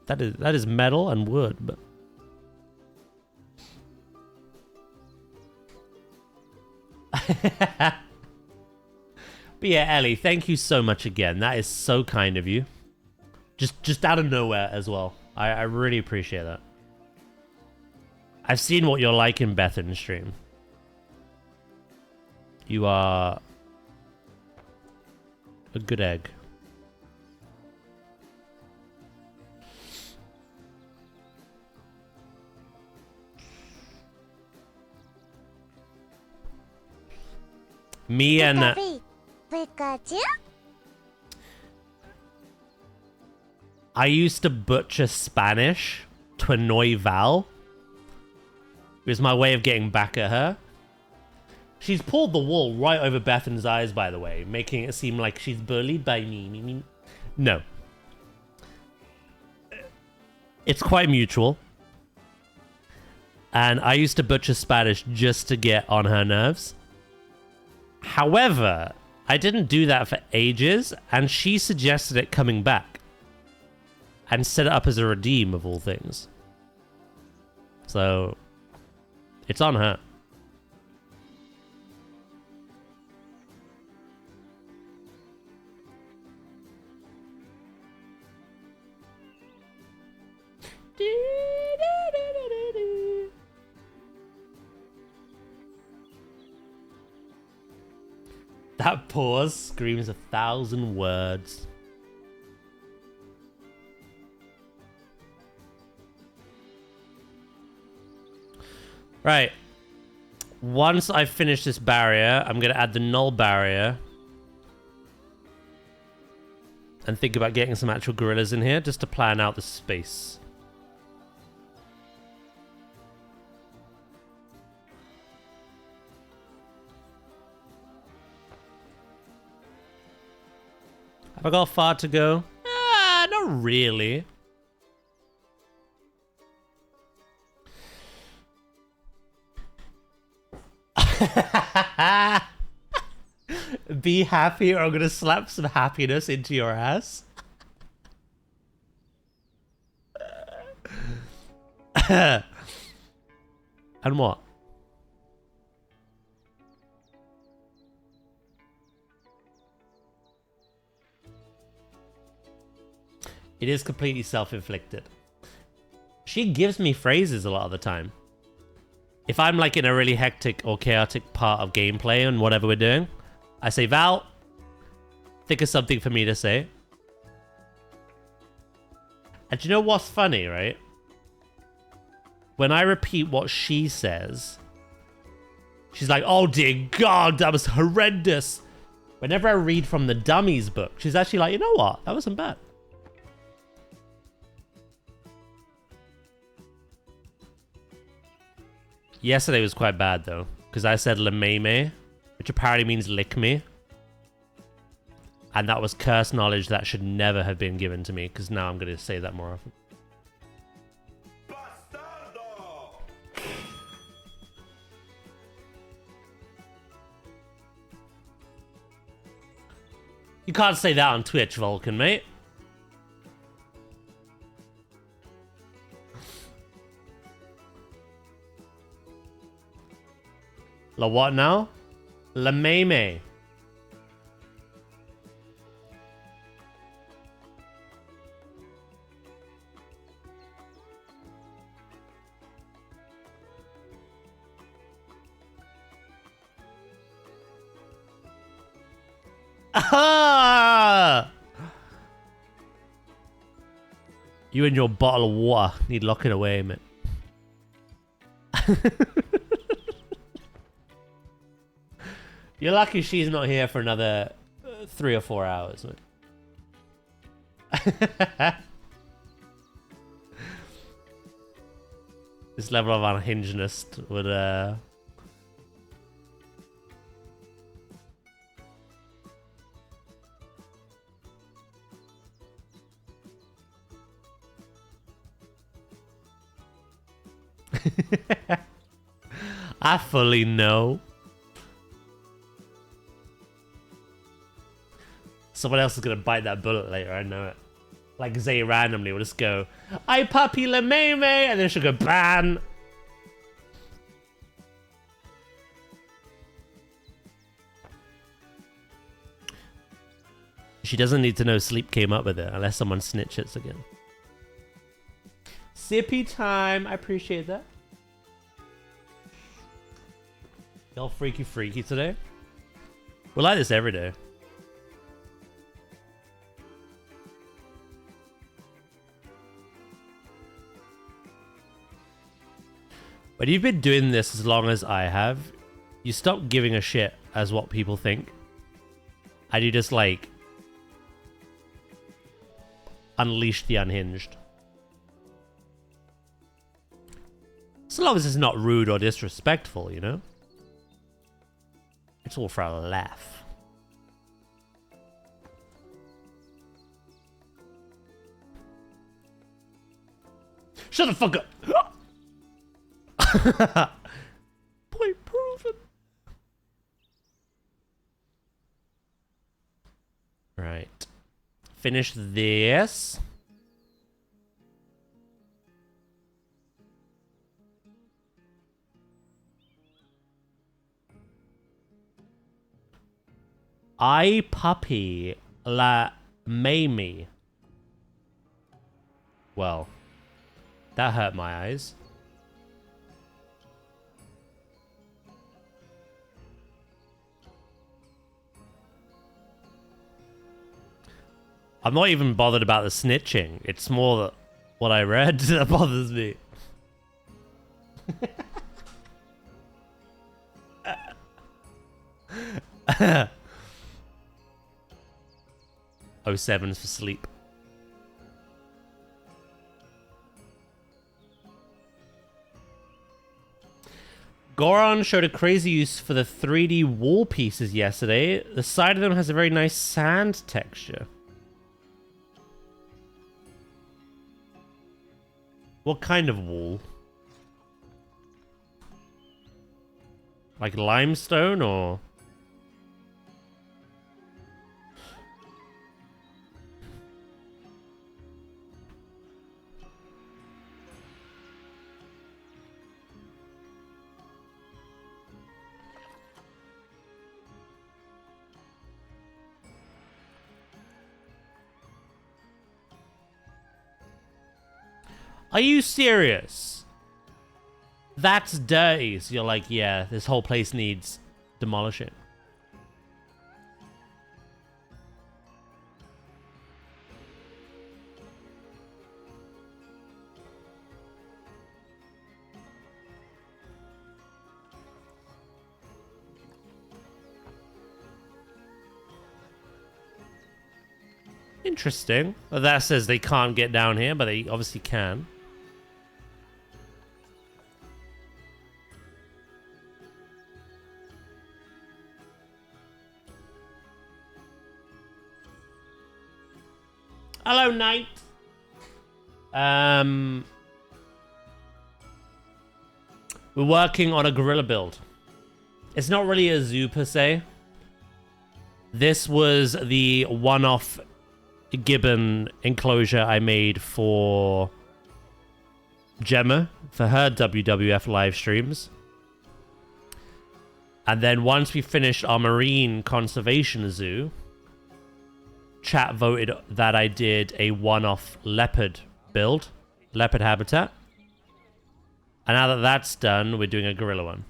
That is metal and wood, but but yeah, Ellie, thank you so much again. That is so kind of you. Just out of nowhere as well. I really appreciate that. I've seen what you're like in Bethan's stream. You are a good egg. Me and I used to butcher Spanish to annoy Val. It was my way of getting back at her. She's pulled the wool right over Bethan's eyes, by the way, making it seem like she's bullied by me. No. It's quite mutual. And I used to butcher Spanish just to get on her nerves. However, I didn't do that for ages, and she suggested it coming back. And set it up as a redeem of all things. So, it's on her. That pause screams 1,000 words. Right. Once I finish this barrier, I'm going to add the null barrier. And think about getting some actual gorillas in here just to plan out the space. Have I got far to go? Not really. Be happy or I'm gonna slap some happiness into your ass. And what? It is completely self-inflicted. She gives me phrases a lot of the time. If I'm like in a really hectic or chaotic part of gameplay and whatever we're doing, I say, Val, think of something for me to say. And do you know what's funny, right? When I repeat what she says, she's like, oh dear God, that was horrendous. Whenever I read from the Dummies book, she's actually like, you know what? That wasn't bad. Yesterday was quite bad though, because I said lememe, which apparently means lick me. And that was cursed knowledge that should never have been given to me, because now I'm going to say that more often. Bastardo! You can't say that on Twitch, Vulcan, mate. La what now? La meme. Ah! You and your bottle of water need locking away, mate. You're lucky she's not here for another 3 or 4 hours, mate. This level of unhingedness would I fully know. Someone else is gonna bite that bullet later, I know it. Like Zay randomly will just go, I puppy la meme, and then she'll go ban. She doesn't need to know Sleep came up with it unless someone snitches again. Sippy time, I appreciate that. Y'all freaky today. We're like this every day. When you've been doing this as long as I have, you stop giving a shit as what people think. And you just like unleash the unhinged. So long as it's not rude or disrespectful, you know? It's all for a laugh. Shut the fuck up! Point proven. Right. Finish this. I puppy la Mamie. Well, that hurt my eyes. I'm not even bothered about the snitching. It's more that what I read that bothers me. Oh, 7's for sleep. Goron showed a crazy use for the 3D wall pieces yesterday. The side of them has a very nice sand texture. What kind of wall? Like limestone or... Are you serious? That's dirty. So you're like, yeah, this whole place needs demolishing. Interesting. Well, that says they can't get down here, but they obviously can. Hello, Knight. We're working on a gorilla build. It's not really a zoo per se. This was the one-off gibbon enclosure I made for Gemma for her WWF live streams. And then once we finished our marine conservation zoo, chat voted that I did a one-off leopard build, leopard habitat. And now that that's done, we're doing a gorilla one.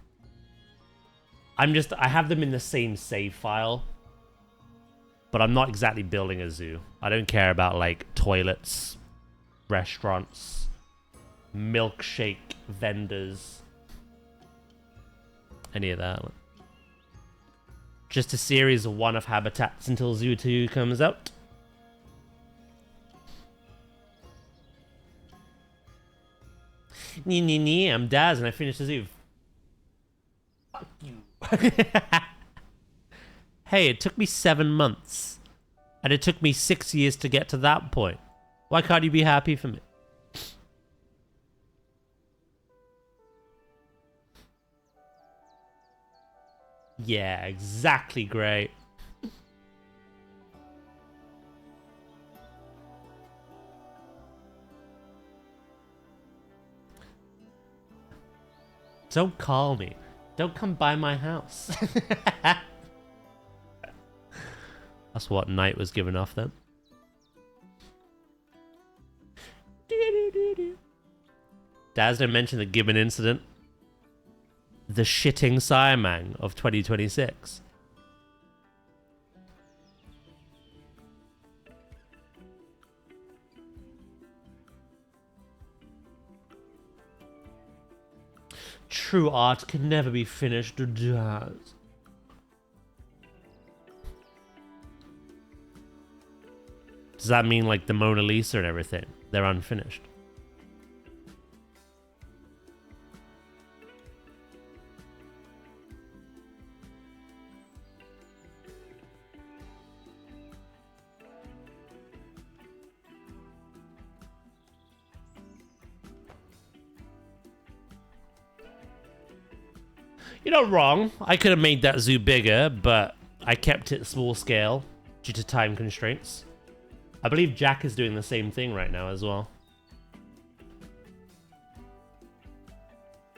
I have them in the same save file, but I'm not exactly building a zoo. I don't care about like toilets, restaurants, milkshake vendors, any of that. Just a series of one-off habitats until Zoo 2 comes out. I'm Daz and I finished the zoo. Fuck you. Hey, it took me 7 months. And it took me 6 years to get to that point. Why can't you be happy for me? Yeah, exactly, great. Don't call me. Don't come by my house. That's what Knight was giving off then. Daz didn't mention the Gibbon incident. The shitting Siamang of 2026. True art can never be finished, Daz. Does that mean like the Mona Lisa and everything? They're unfinished. You're not wrong. I could have made that zoo bigger, but I kept it small scale due to time constraints. I believe Jack is doing the same thing right now as well.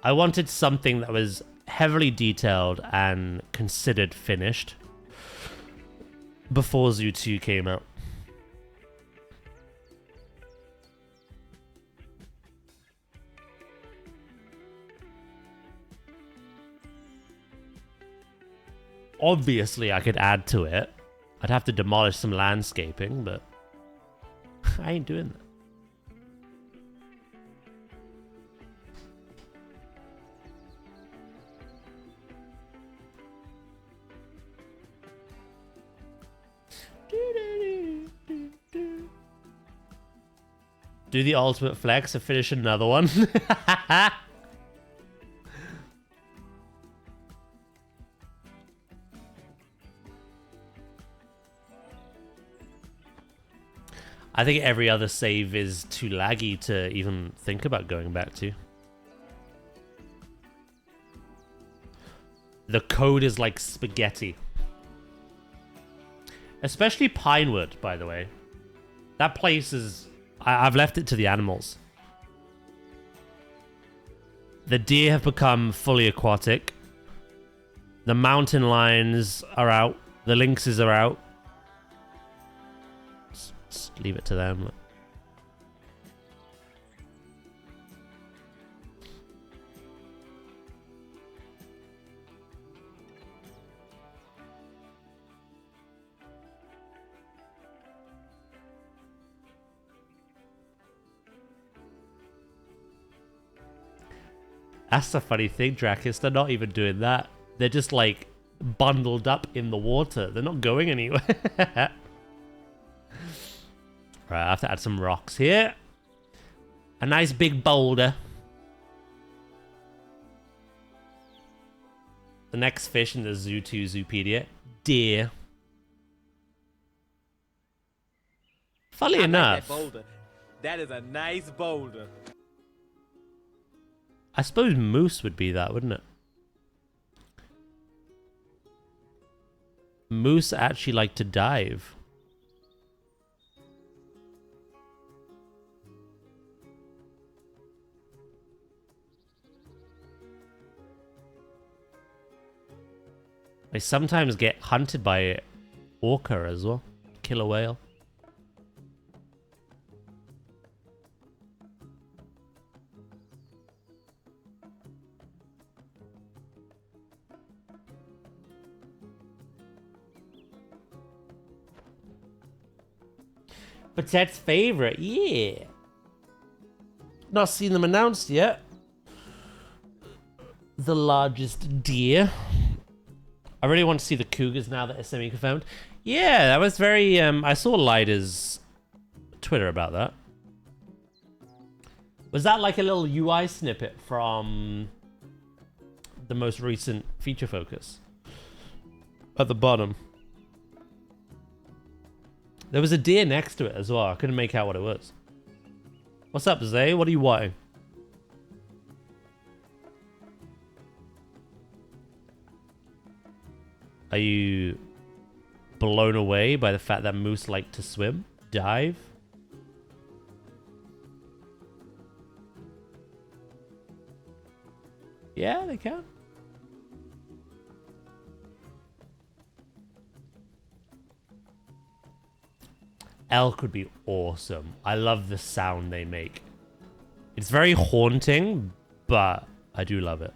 I wanted something that was heavily detailed and considered finished before Zoo 2 came out. Obviously, I could add to it. I'd have to demolish some landscaping, but I ain't doing that. Do the ultimate flex and finish another one. I think every other save is too laggy to even think about going back to. The code is like spaghetti. Especially Pinewood, by the way. That place is... I've left it to the animals. The deer have become fully aquatic. The mountain lions are out. The lynxes are out. Just leave it to them. That's the funny thing, Drakis. They're not even doing that. They're just like bundled up in the water. They're not going anywhere. Right, I have to add some rocks here. A nice big boulder. The next fish in the ZOOPEDIA. Deer. Funnily enough. That boulder. That is a nice boulder. I suppose moose would be that, wouldn't it? Moose actually like to dive. They sometimes get hunted by orca as well. Killer whale. Patette's favorite, yeah. Not seen them announced yet. The largest deer. I really want to see the cougars now that it's semi-confirmed. Yeah, that was very... I saw Lida's Twitter about that. Was that like a little UI snippet from the most recent feature focus? At the bottom. There was a deer next to it as well. I couldn't make out what it was. What's up, Zay? What are you wanting? Are you blown away by the fact that moose like to swim? Dive? Yeah, they can. Elk would be awesome. I love the sound they make. It's very haunting, but I do love it.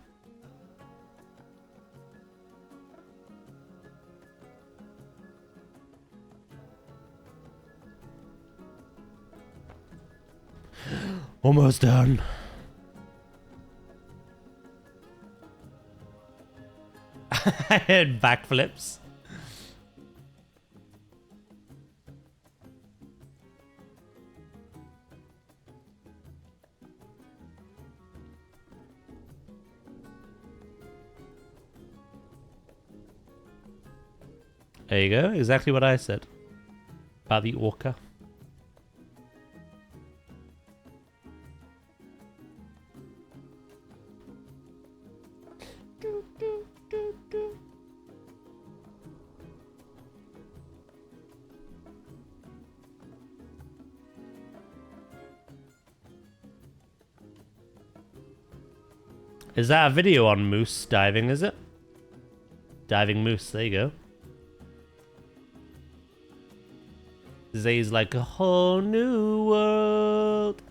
Almost done. I had backflips. There you go. Exactly what I said about the orca. Is that a video on moose diving, is it? Diving moose, there you go. Zay's like a whole new world.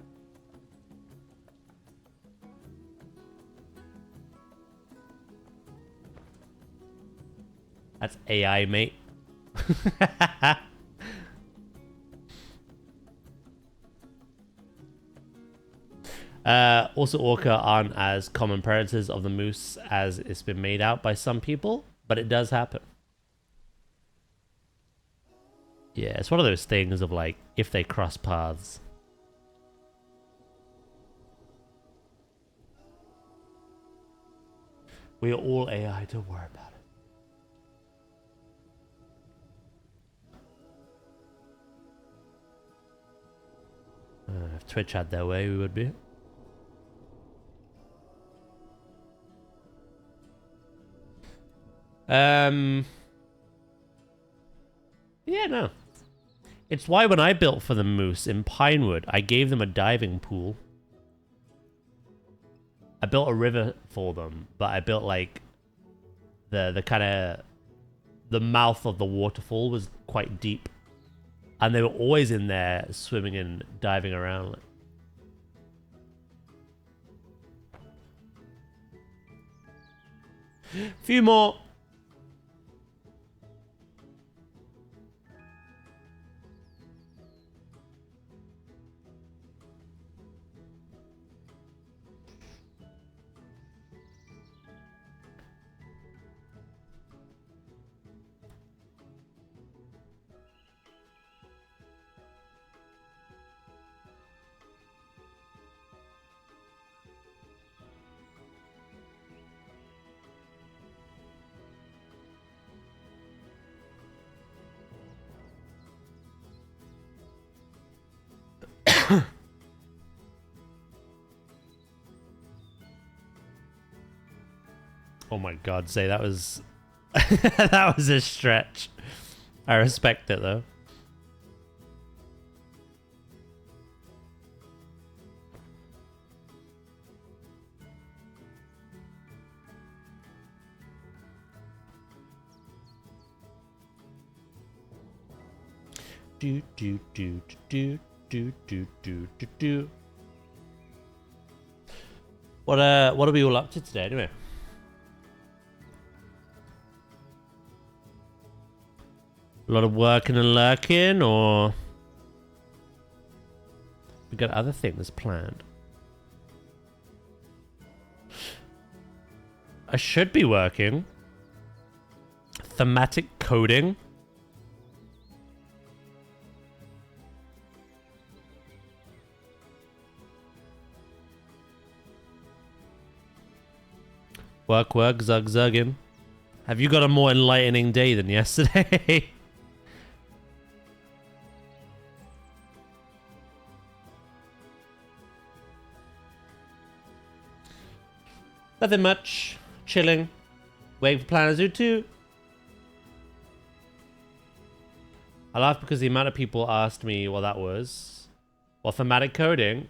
That's AI, mate. Also, orca aren't as common predators of the moose as it's been made out by some people, but it does happen. Yeah, it's one of those things of like, if they cross paths. We are all AI, don't worry about it. If Twitch had their way, we would be. Yeah, no. It's why when I built for the moose in Pinewood, I gave them a diving pool. I built a river for them, but I built like the kind of the mouth of the waterfall was quite deep, and they were always in there swimming and diving around. Like. Few more. Oh my god, Zay, that was that was a stretch. I respect it though. Do do do do do do do do do. What are we all up to today anyway? A lot of working and lurking, or we got other things planned? I should be working. Thematic coding. Work, zugging. Have you got a more enlightening day than yesterday? Nothing much. Chilling. Waiting for planetzoo 2. I laughed because the amount of people asked me what that was. Well, thematic coding?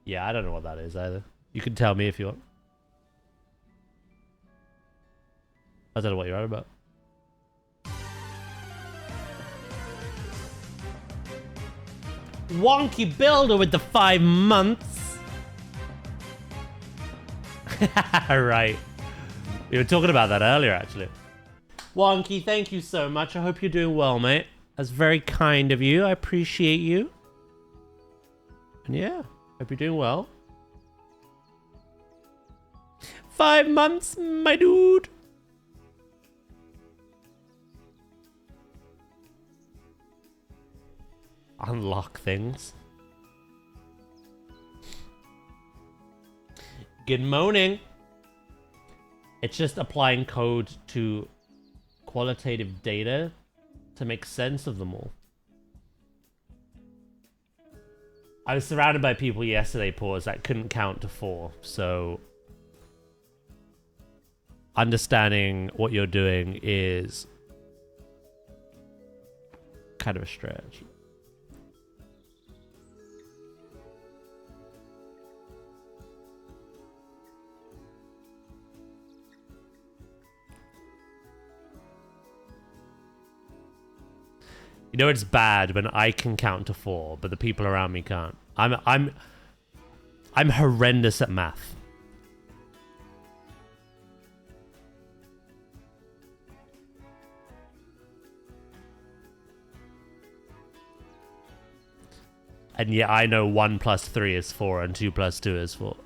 Yeah, I don't know what that is either. You can tell me if you want. I don't know what you're on about. Wonky builder with the 5 months. Right. We were talking about that earlier, actually. Wonky, thank you so much. I hope you're doing well, mate. That's very kind of you. I appreciate you. And yeah, hope you're doing well. 5 months, my dude. Unlock things. Good morning. It's just applying code to qualitative data to make sense of them all. I was surrounded by people yesterday, Pause, that couldn't count to 4, so understanding what you're doing is kind of a stretch. You know it's bad when I can count to 4, but the people around me can't. I'm horrendous at math. And yet I know 1 plus 3 is 4 and 2 plus 2 is 4.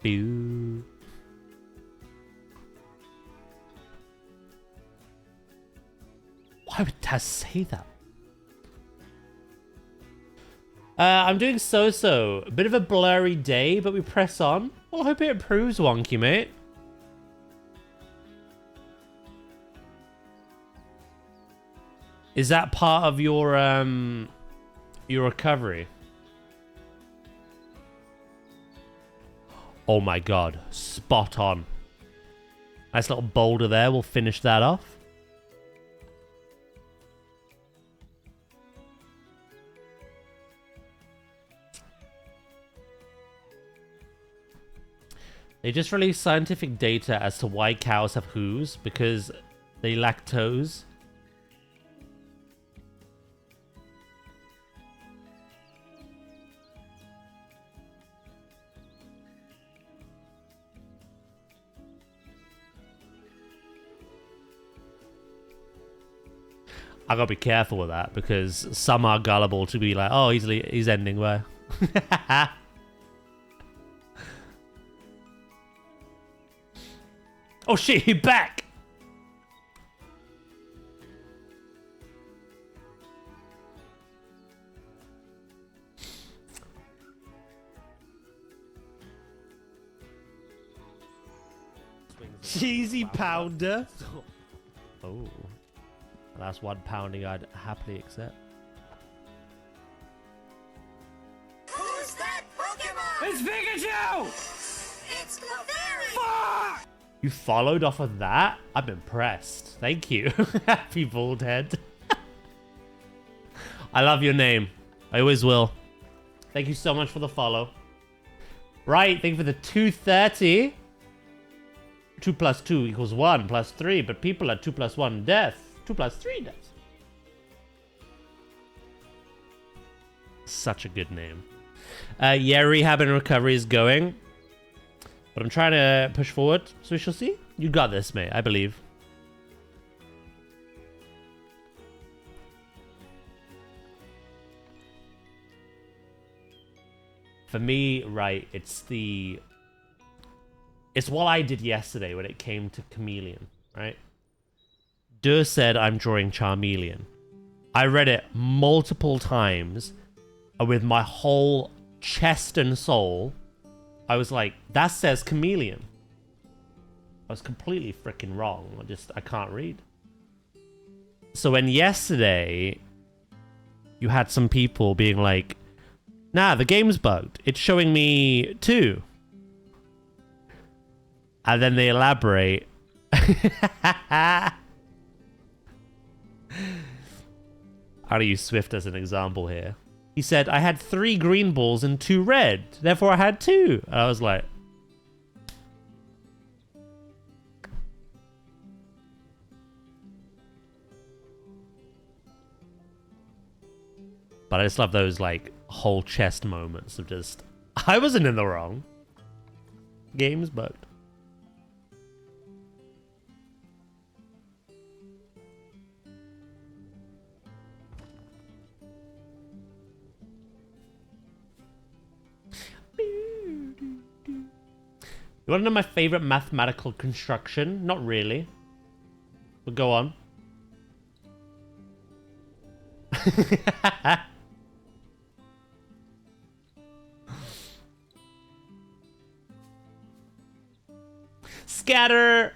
Boo. Why would Taz say that? I'm doing so-so. A bit of a blurry day, but we press on. Well, I hope it improves, Wonky, mate. Is that part of your recovery? Oh my god, spot on. Nice little boulder there, we'll finish that off. They just released scientific data as to why cows have hooves, because they lack toes. I gotta be careful with that because some are gullible to be like, oh, he's ending where. Oh shit, he back! Cheesy pounder. Oh. That's one pounding I'd happily accept. Who's that Pokemon? It's Pikachu! It's Clefairy! Fuck! You followed off of that? I'm impressed. Thank you. Happy bald head. I love your name. I always will. Thank you so much for the follow. Right, thank you for the 230. 2 plus 2 equals 1 plus 3, but people are 2 plus 1 death. 2 plus 3 death. Such a good name. Yeah, rehab and recovery is going. But I'm trying to push forward, so we shall see. You got this, mate. I believe. For me, right, it's what I did yesterday when it came to Chameleon, right? Durr said I'm drawing Charmeleon. I read it multiple times, and with my whole chest and soul, I was like, that says Chameleon. I was completely freaking wrong. I can't read. So when yesterday, you had some people being like, nah, the game's bugged. It's showing me 2. And then they elaborate. I'll use Swift as an example here. He said, I had 3 green balls and 2 red. Therefore, I had 2. And I was like... But I just love those, like, whole chest moments of just... I wasn't in the wrong. Game's bugged. You want to know my favorite mathematical construction? Not really. But go on. Scatter!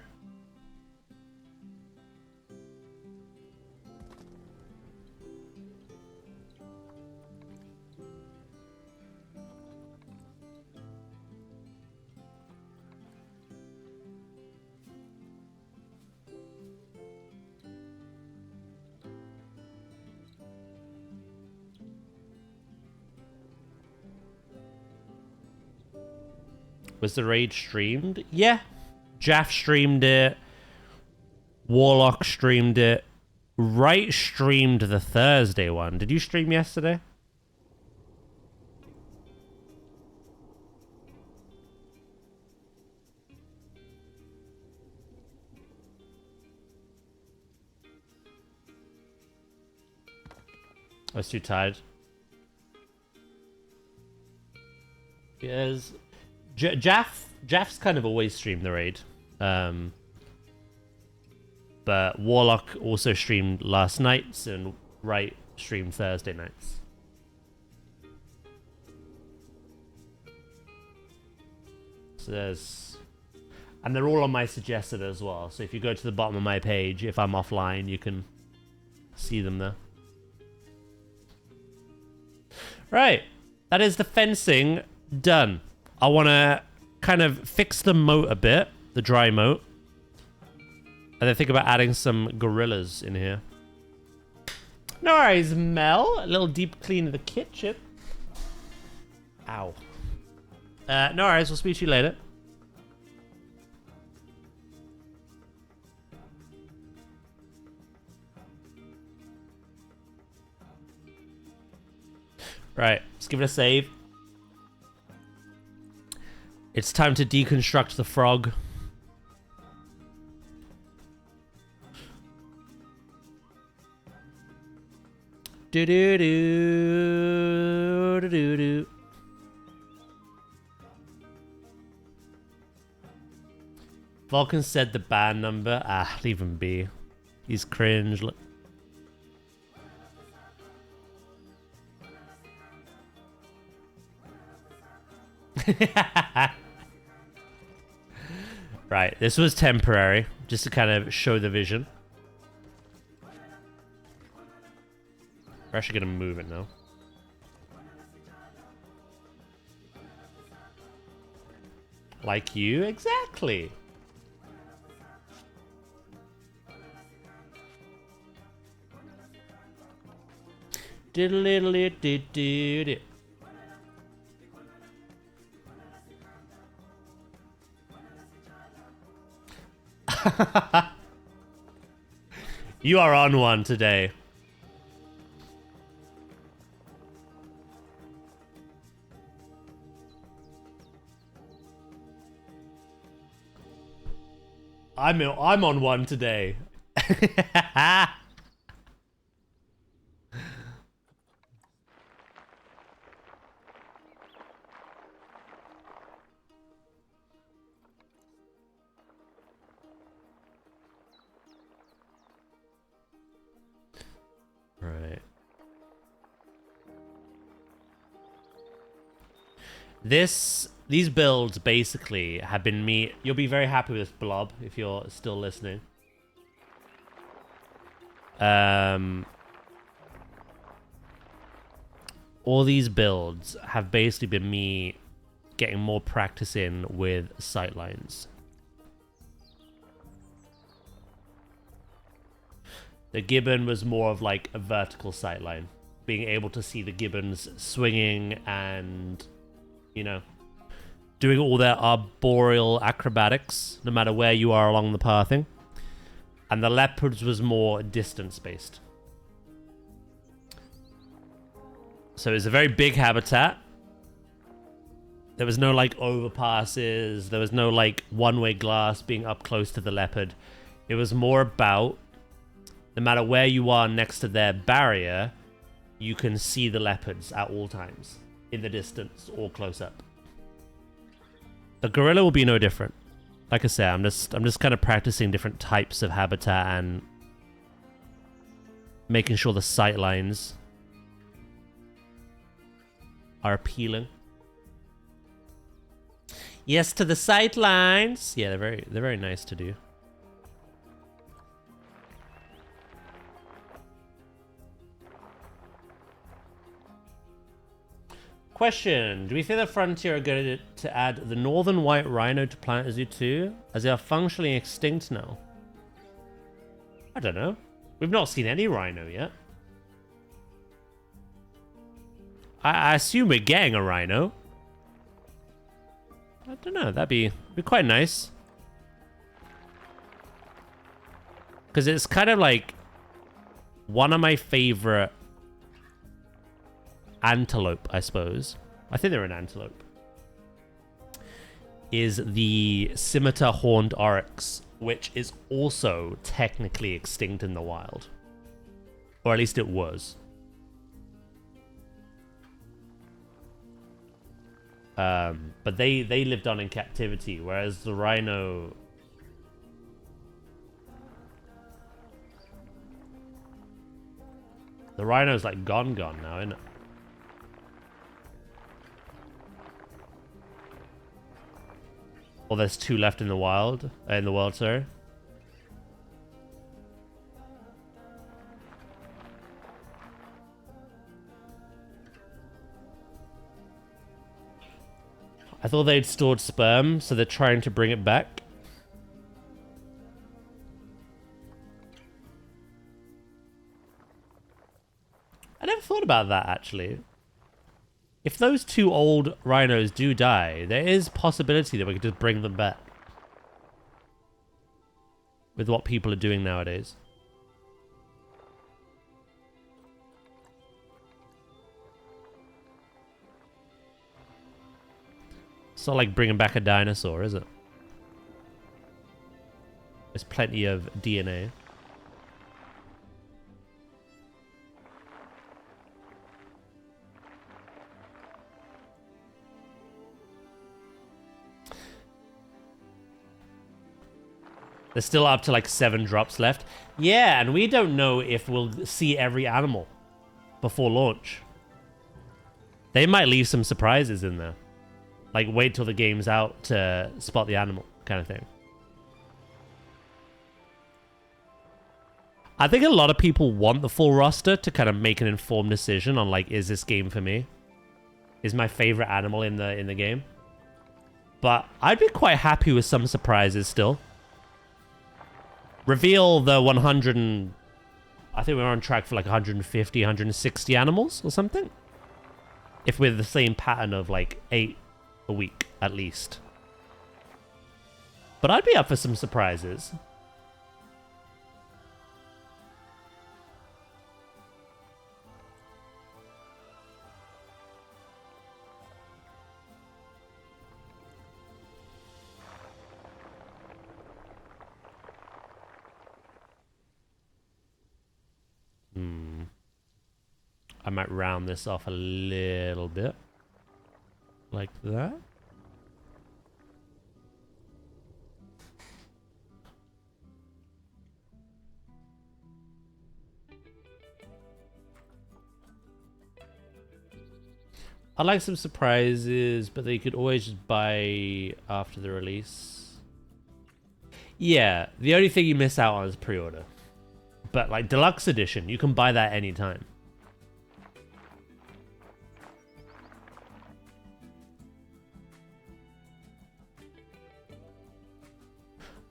Was the raid streamed? Yeah. Jaff streamed it. Warlock streamed it. Wright streamed the Thursday one. Did you stream yesterday? I was too tired. Yes. Jaff's kind of always streamed the raid. But Warlock also streamed last nights and Wright streamed Thursday nights. So there's... And they're all on my suggested as well. So if you go to the bottom of my page, if I'm offline, you can see them there. Right. That is the fencing done. I want to kind of fix the moat a bit, the dry moat. And then think about adding some gorillas in here. No worries, Mel. A little deep clean of the kitchen. Ow. No worries, we'll speak to you later. Right, let's give it a save. It's time to deconstruct the frog. Do do do do do do. Vulcan said the band number. Ah, leave him be. He's cringe. Look. Right, this was temporary, just to kind of show the vision. We're actually gonna move it now. Like you, exactly. Diddle-diddle-diddle-diddle. You are on one today. I'm on one today. Right. These builds basically have been me. You'll be very happy with this, Blob, if you're still listening. All these builds have basically been me getting more practice in with sightlines. The gibbon was more of like a vertical sightline, being able to see the gibbons swinging and, you know, doing all their arboreal acrobatics, no matter where you are along the pathing. And the leopards was more distance-based. So it's a very big habitat. There was no, like, overpasses. There was no, like, one-way glass being up close to the leopard. It was more about, no matter where you are next to their barrier, you can see the leopards at all times, in the distance or close up. The gorilla will be no different. Like I say, I'm just kind of practicing different types of habitat and making sure the sight lines are appealing. Yes, to the sight lines. Yeah, they're very nice to do. Question: do we think the Frontier are going to add the northern white rhino to Planet Zoo 2, as they are functionally extinct now? I don't know. We've not seen any rhino yet. I assume we're getting a rhino. I don't know. That'd be quite nice. Because it's kind of like one of my favorite antelope, I suppose. I think they're an antelope. Is the scimitar horned oryx, which is also technically extinct in the wild. Or at least it was. But they lived on in captivity, whereas the rhino... The rhino's like gone now, isn't it? Or there's two left in the wild, sorry. I thought they'd stored sperm, so they're trying to bring it back. I never thought about that, actually. If those 2 old rhinos do die, there is possibility that we could just bring them back. With what people are doing nowadays. It's not like bringing back a dinosaur, is it? There's plenty of DNA. There's still up to like 7 drops left. Yeah, and we don't know if we'll see every animal before launch. They might leave some surprises in there. Like, wait till the game's out to spot the animal, kind of thing. I think a lot of people want the full roster to kind of make an informed decision on, like, is this game for me? Is my favorite animal in the game? But I'd be quite happy with some surprises still. Reveal the 100 and... I think we're on track for like 150, 160 animals or something. If we're the same pattern of like 8 a week, at least. But I'd be up for some surprises. I might round this off a little bit. Like that. I like some surprises, but they could always just buy after the release. Yeah, the only thing you miss out on is pre-order. But like deluxe edition, you can buy that anytime.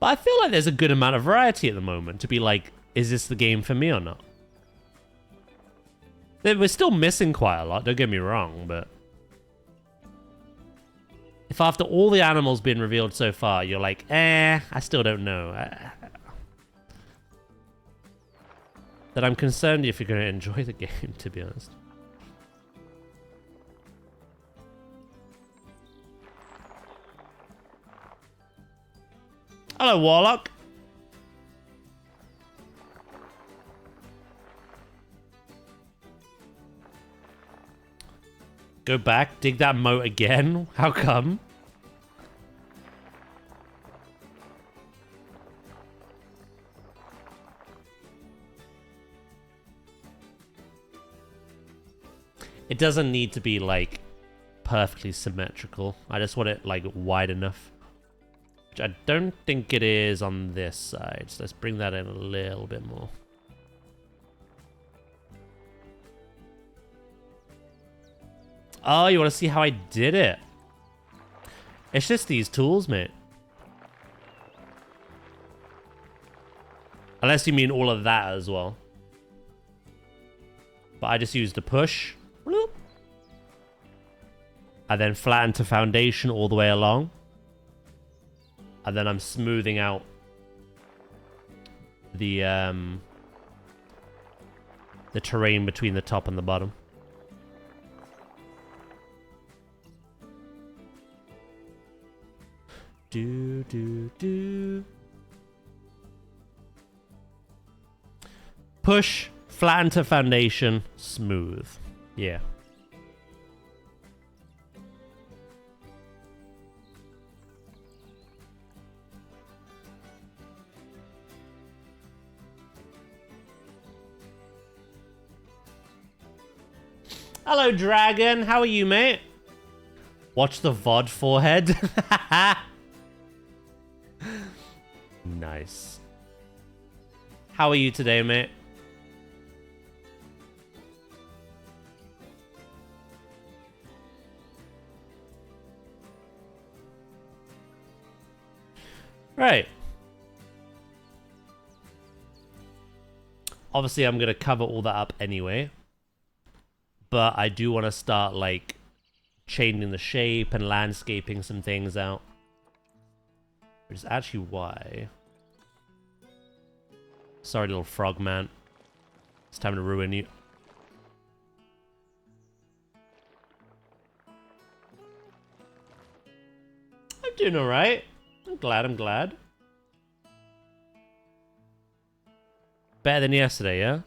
But I feel like there's a good amount of variety at the moment to be like, is this the game for me or not? We're still missing quite a lot, don't get me wrong, but... if after all the animals been revealed so far, you're like, I still don't know. Then I'm concerned if you're going to enjoy the game, to be honest. Hello, Warlock. Go back, dig that moat again? How come? It doesn't need to be, like, perfectly symmetrical. I just want it, like, wide enough. Which I don't think it is on this side. So let's bring that in a little bit more. Oh, you want to see how I did it? It's just these tools, mate. Unless you mean all of that as well. But I just used the push. And then flatten to foundation all the way along. And then I'm smoothing out the terrain between the top and the bottom. Do, do, do. Push, flatten to foundation, smooth. Yeah. Hello, Dragon. How are you, mate? Watch the VOD forehead. Nice. How are you today, mate? Right. Obviously, I'm going to cover all that up anyway. But I do want to start, like, changing the shape and landscaping some things out. Which is actually why... Sorry, little frog man. It's time to ruin you. I'm doing alright. I'm glad. Better than yesterday, yeah?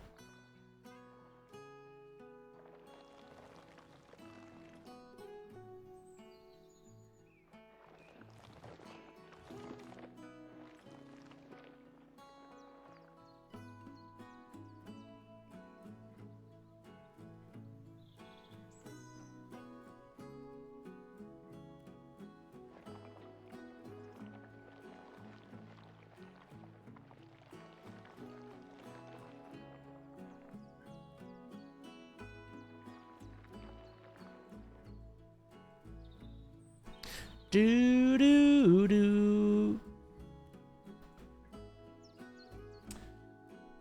Do do do.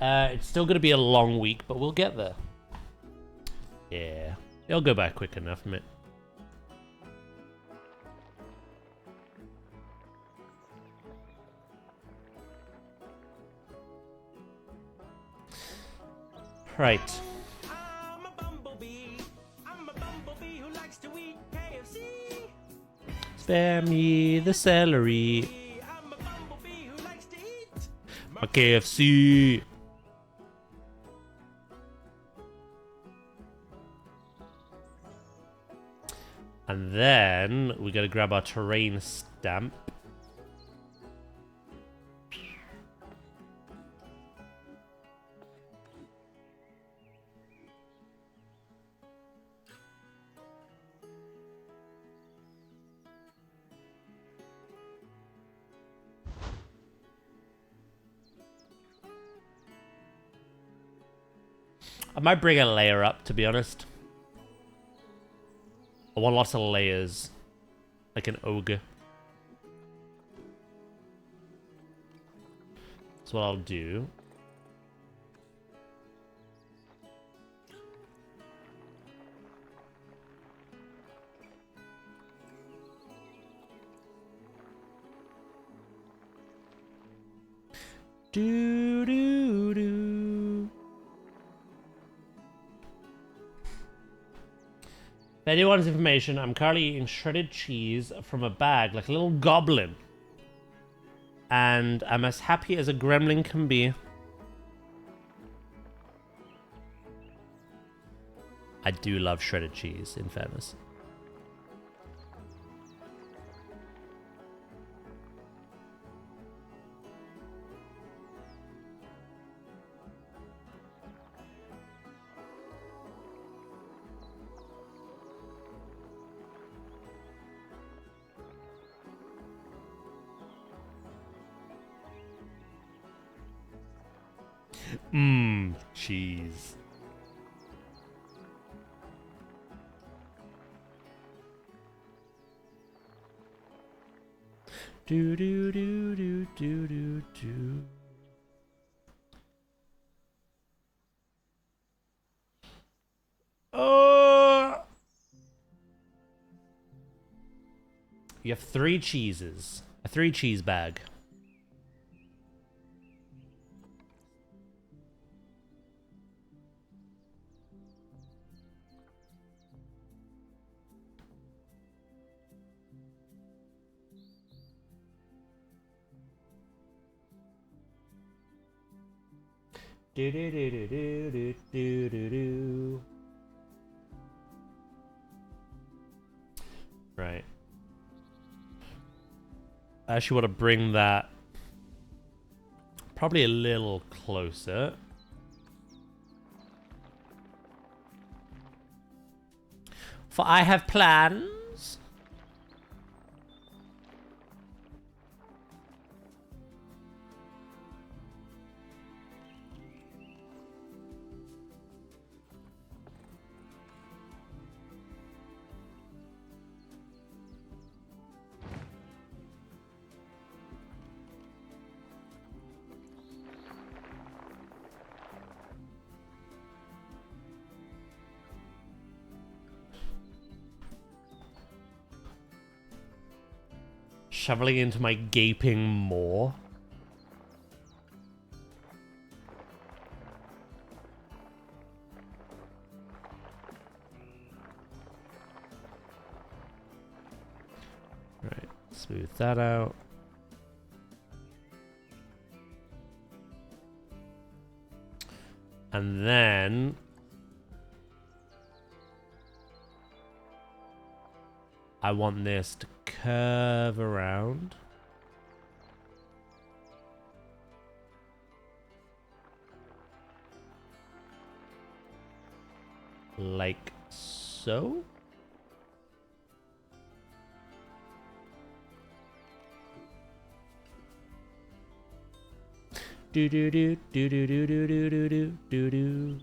It's still gonna be a long week, but we'll get there. Yeah, it'll go by quick enough, mate. Right. I'm a bumblebee. I'm a bumblebee who likes to eat KFC. Spare me the celery. I'm a bumblebee who likes to eat. My KFC. And then we gotta grab our terrain stamp. I might bring a layer up, to be honest. I want lots of layers. Like an ogre. That's what I'll do. Do do do. For anyone's information, I'm currently eating shredded cheese from a bag like a little goblin. And I'm as happy as a gremlin can be. I do love shredded cheese, in fairness. Mmm, cheese. Do do do do do do do. Oh! You have 3 cheeses. A 3 cheese bag. Do do do do do do do do do. Right. I actually want to bring that probably a little closer. For I have plans. Shoveling into my gaping maw. Right, smooth that out. And then I want this to curve around. Like so. Do do do do do do do do do do do do.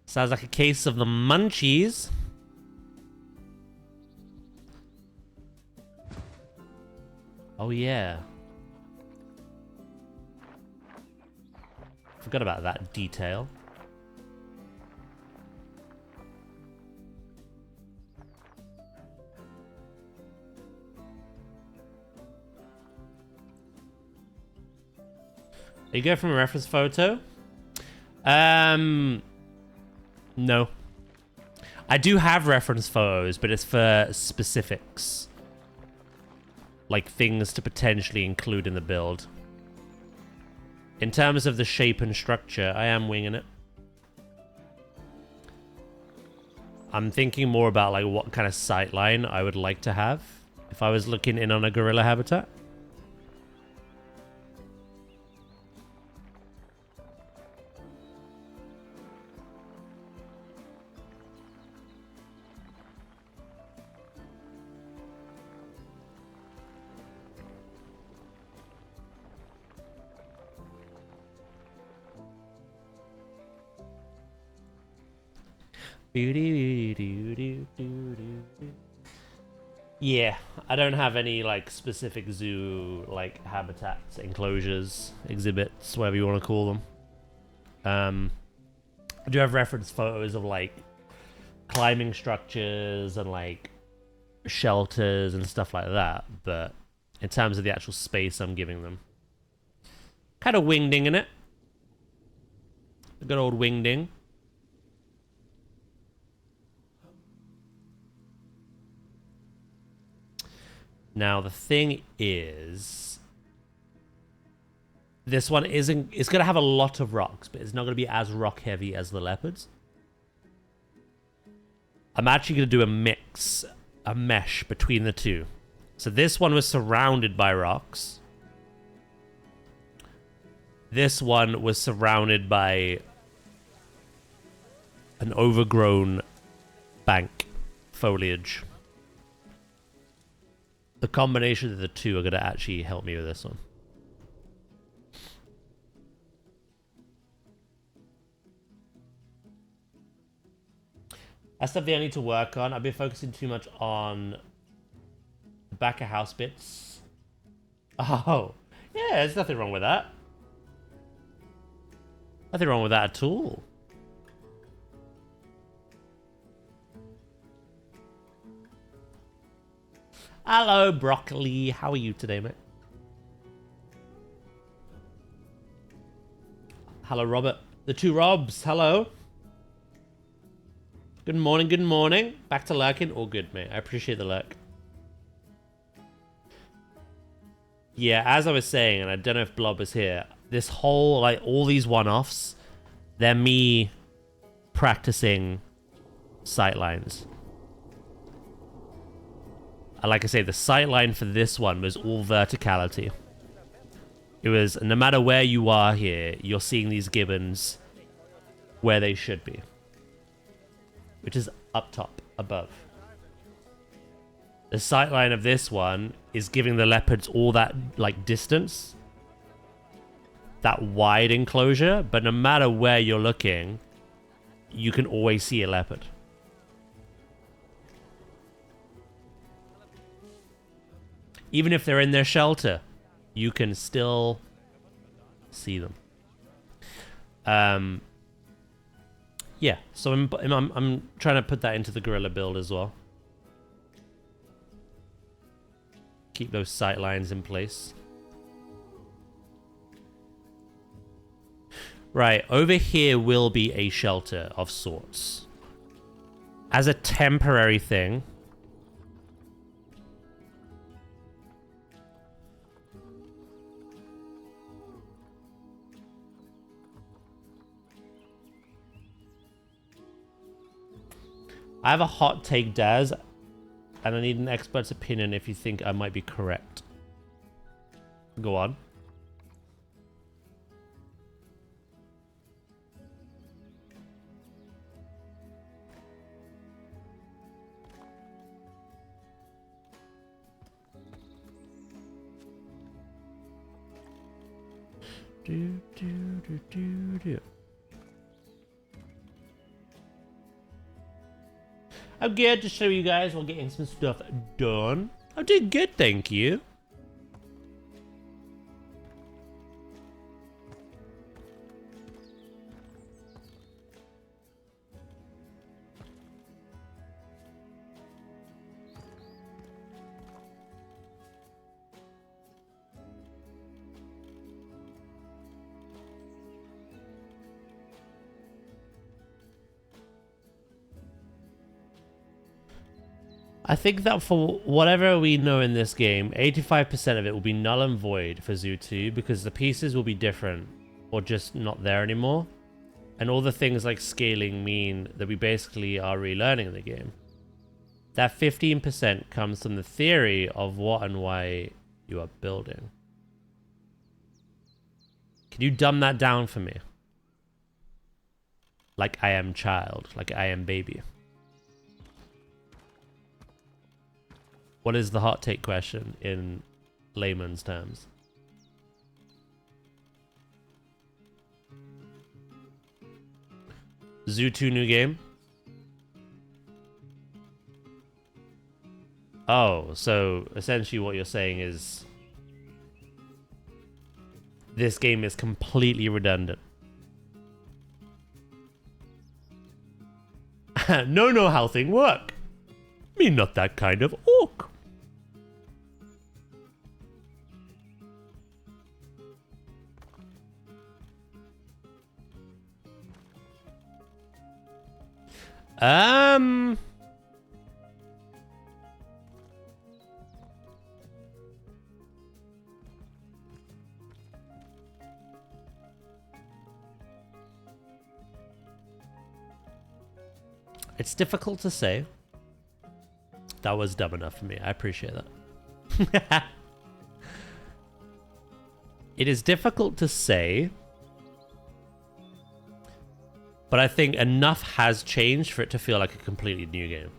Sounds like a case of the munchies. Oh yeah. Forgot about that detail. You go from a reference photo? No. I do have reference photos, but it's for specifics. Like things to potentially include in the build. In terms of the shape and structure, I am winging it. I'm thinking more about like what kind of sightline I would like to have if I was looking in on a gorilla habitat. Yeah, I don't have any like specific zoo like habitats, enclosures, exhibits, whatever you want to call them. I do have reference photos of like climbing structures and like shelters and stuff like that, but in terms of the actual space I'm giving them, kind of wingdinging it. A good old wingding. Now the thing is, this one isn't. It's gonna have a lot of rocks, but it's not gonna be as rock heavy as the leopards. I'm actually gonna do a mix, a mesh between the two. So this one was surrounded by rocks. This one was surrounded by an overgrown bank foliage. The combination of the two are going to actually help me with this one. That's something I need to work on. I've been focusing too much on the back of house bits. Oh, yeah, there's nothing wrong with that. Nothing wrong with that at all. Hello, Broccoli. How are you today, mate? Hello, Robert. The two Robs. Hello. Good morning, good morning. Back to lurking. All good, mate. I appreciate the lurk. Yeah, as I was saying, and I don't know if Blob is here, this whole, like, all these one-offs, they're me practicing sightlines. Like I say, the sightline for this one was all verticality. It was, no matter where you are here, you're seeing these gibbons where they should be. Which is up top, above. The sightline of this one is giving the leopards all that, like, distance. That wide enclosure, but no matter where you're looking, you can always see a leopard. Even if they're in their shelter, you can still see them. Yeah, so I'm trying to put that into the gorilla build as well. keep those sight lines in place. Right, over here will be a shelter of sorts. As a temporary thing. I have a hot take, Daz, and I need an expert's opinion if you think I might be correct. Go on. I'm good to show you guys while getting some stuff done. I'm doing good, thank you. I think that for whatever we know in this game, 85% of it will be null and void for Zoo 2 because the pieces will be different or just not there anymore. And all the things like scaling mean that we basically are relearning the game. That 15% comes from the theory of what and why you are building. Can you dumb that down for me? Like I am child, like I am baby. What is the hot take question in layman's terms? Zoo 2 new game? Oh, so essentially what you're saying is this game is completely redundant. No, how thing work. Me not that kind of orc. It's difficult to say. That was dumb enough for me. I appreciate that. It is difficult to say, but I think enough has changed for it to feel like a completely new game.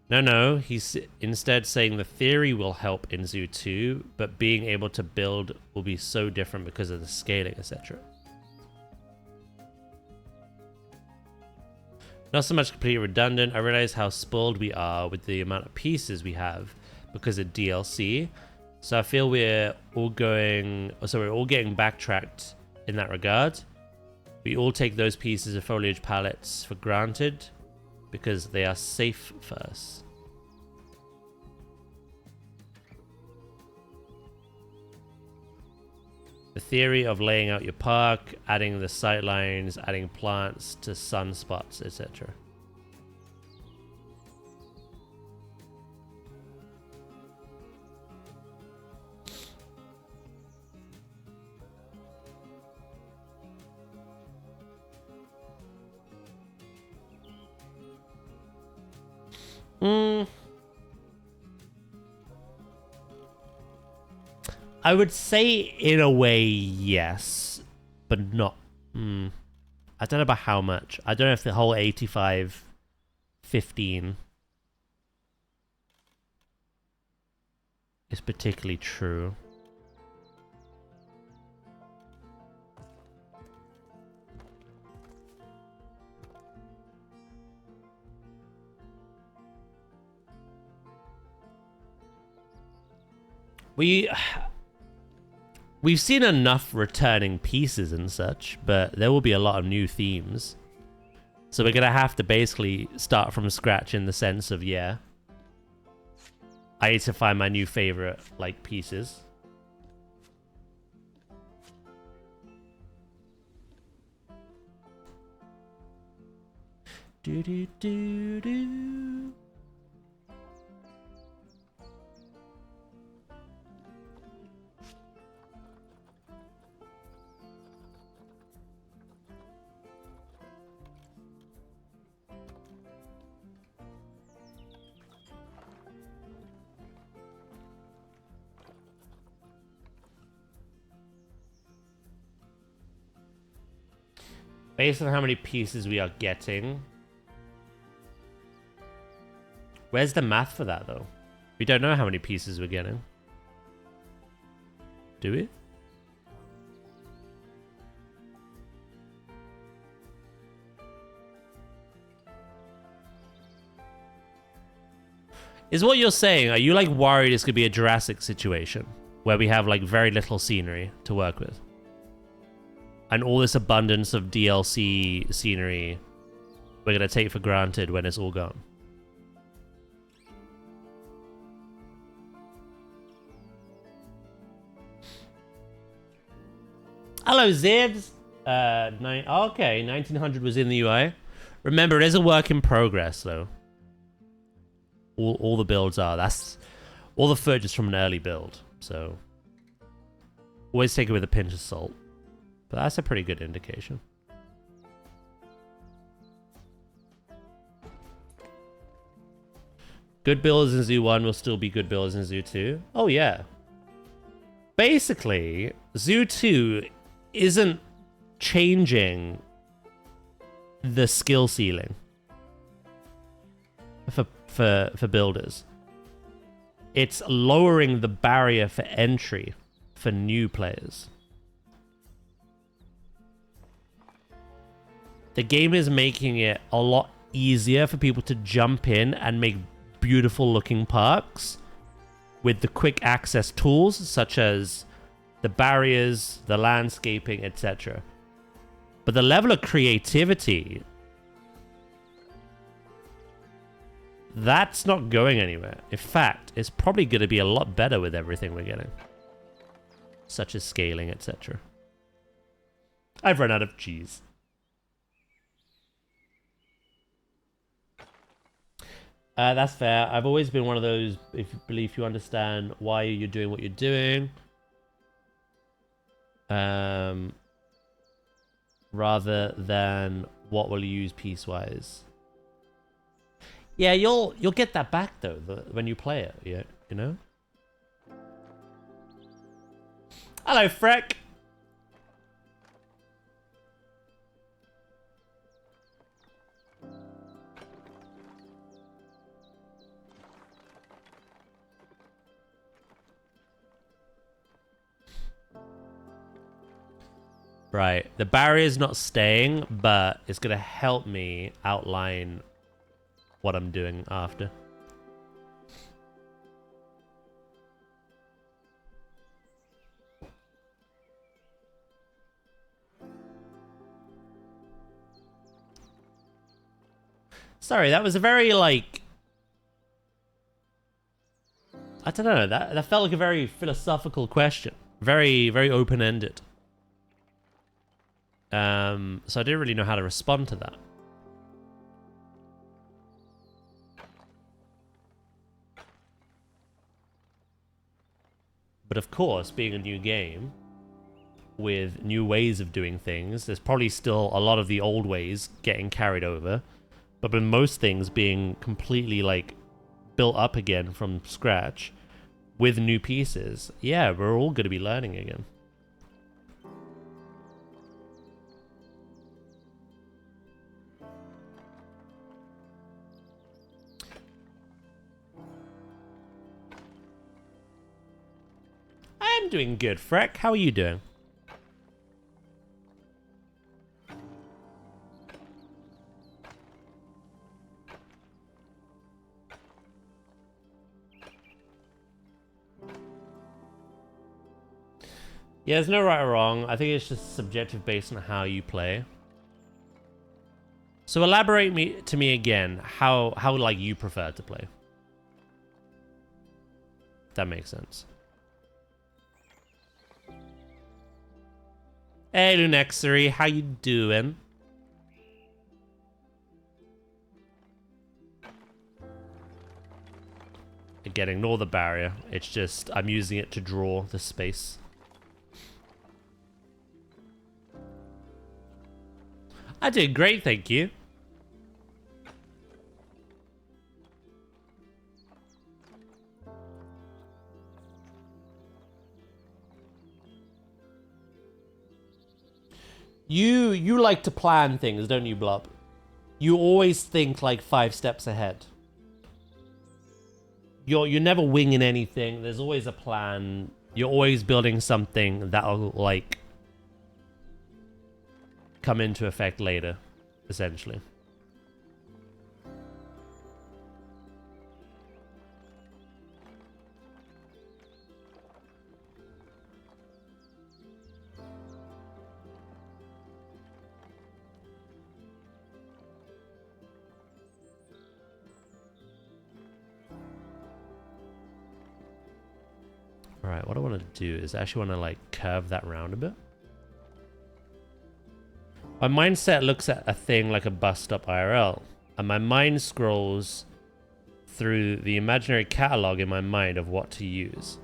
No, he's instead saying the theory will help in Zoo 2, but being able to build will be so different because of the scaling, etc. Not so much completely redundant. I realize how spoiled we are with the amount of pieces we have because of DLC. So I feel we're all getting backtracked in that regard. We all take those pieces of foliage palettes for granted because they are safe for us. The theory of laying out your park, adding the sightlines, adding plants to sunspots, etc. I would say in a way yes, but not. I don't know about how much. I don't know if the whole 85-15 is particularly true. We've seen enough returning pieces and such, but there will be a lot of new themes. So we're going to have to basically start from scratch in the sense of, yeah, I need to find my new favorite, like, pieces. Do do do do. Based on how many pieces we are getting. Where's the math for that, though? We don't know how many pieces we're getting. Do we? Is what you're saying, are you like worried it's gonna be a Jurassic situation? Where we have like very little scenery to work with? And all this abundance of DLC scenery we're gonna take for granted when it's all gone. Hello, Zibs. Okay, 1900 was in the UI. Remember, it is a work in progress, though. All the builds are. That's all the footage is from an early build, so always take it with a pinch of salt. But that's a pretty good indication. Good builds in Zoo 1 will still be good builds in Zoo 2. Oh, yeah. Basically, Zoo 2 isn't changing the skill ceiling for builders. It's lowering the barrier for entry for new players. The game is making it a lot easier for people to jump in and make beautiful looking parks with the quick access tools such as the barriers, the landscaping, etc. But the level of creativity, that's not going anywhere. In fact, it's probably going to be a lot better with everything we're getting, such as scaling, etc. I've run out of cheese. That's fair. I've always been one of those, if you believe you understand why you're doing what you're doing. Rather than what will you use piecewise. Yeah, you'll get that back though when you play it. Yeah, you know. Hello, Freck. Right, the barrier's not staying, but it's gonna help me outline what I'm doing after. Sorry, that was a very, like... I don't know, that felt like a very philosophical question. Very, very open-ended. So I didn't really know how to respond to that. But of course, being a new game with new ways of doing things, there's probably still a lot of the old ways getting carried over. But with most things being completely like built up again from scratch with new pieces, yeah, we're all going to be learning again. I'm doing good, Freck. How are you doing? Yeah, there's no right or wrong. I think it's just subjective based on how you play. So elaborate to me again how like you prefer to play. If that makes sense. Hey Lunexary, how you doing? Again, ignore the barrier. It's just I'm using it to draw the space. I did great, thank you. You like to plan things, don't you, Blub? You always think like 5 steps ahead. You're never winging anything. There's always a plan. You're always building something that'll like come into effect later, essentially. Alright, what I want to do is I actually want to like curve that round a bit. My mindset looks at a thing like a bus stop IRL, and my mind scrolls through the imaginary catalog in my mind of what to use.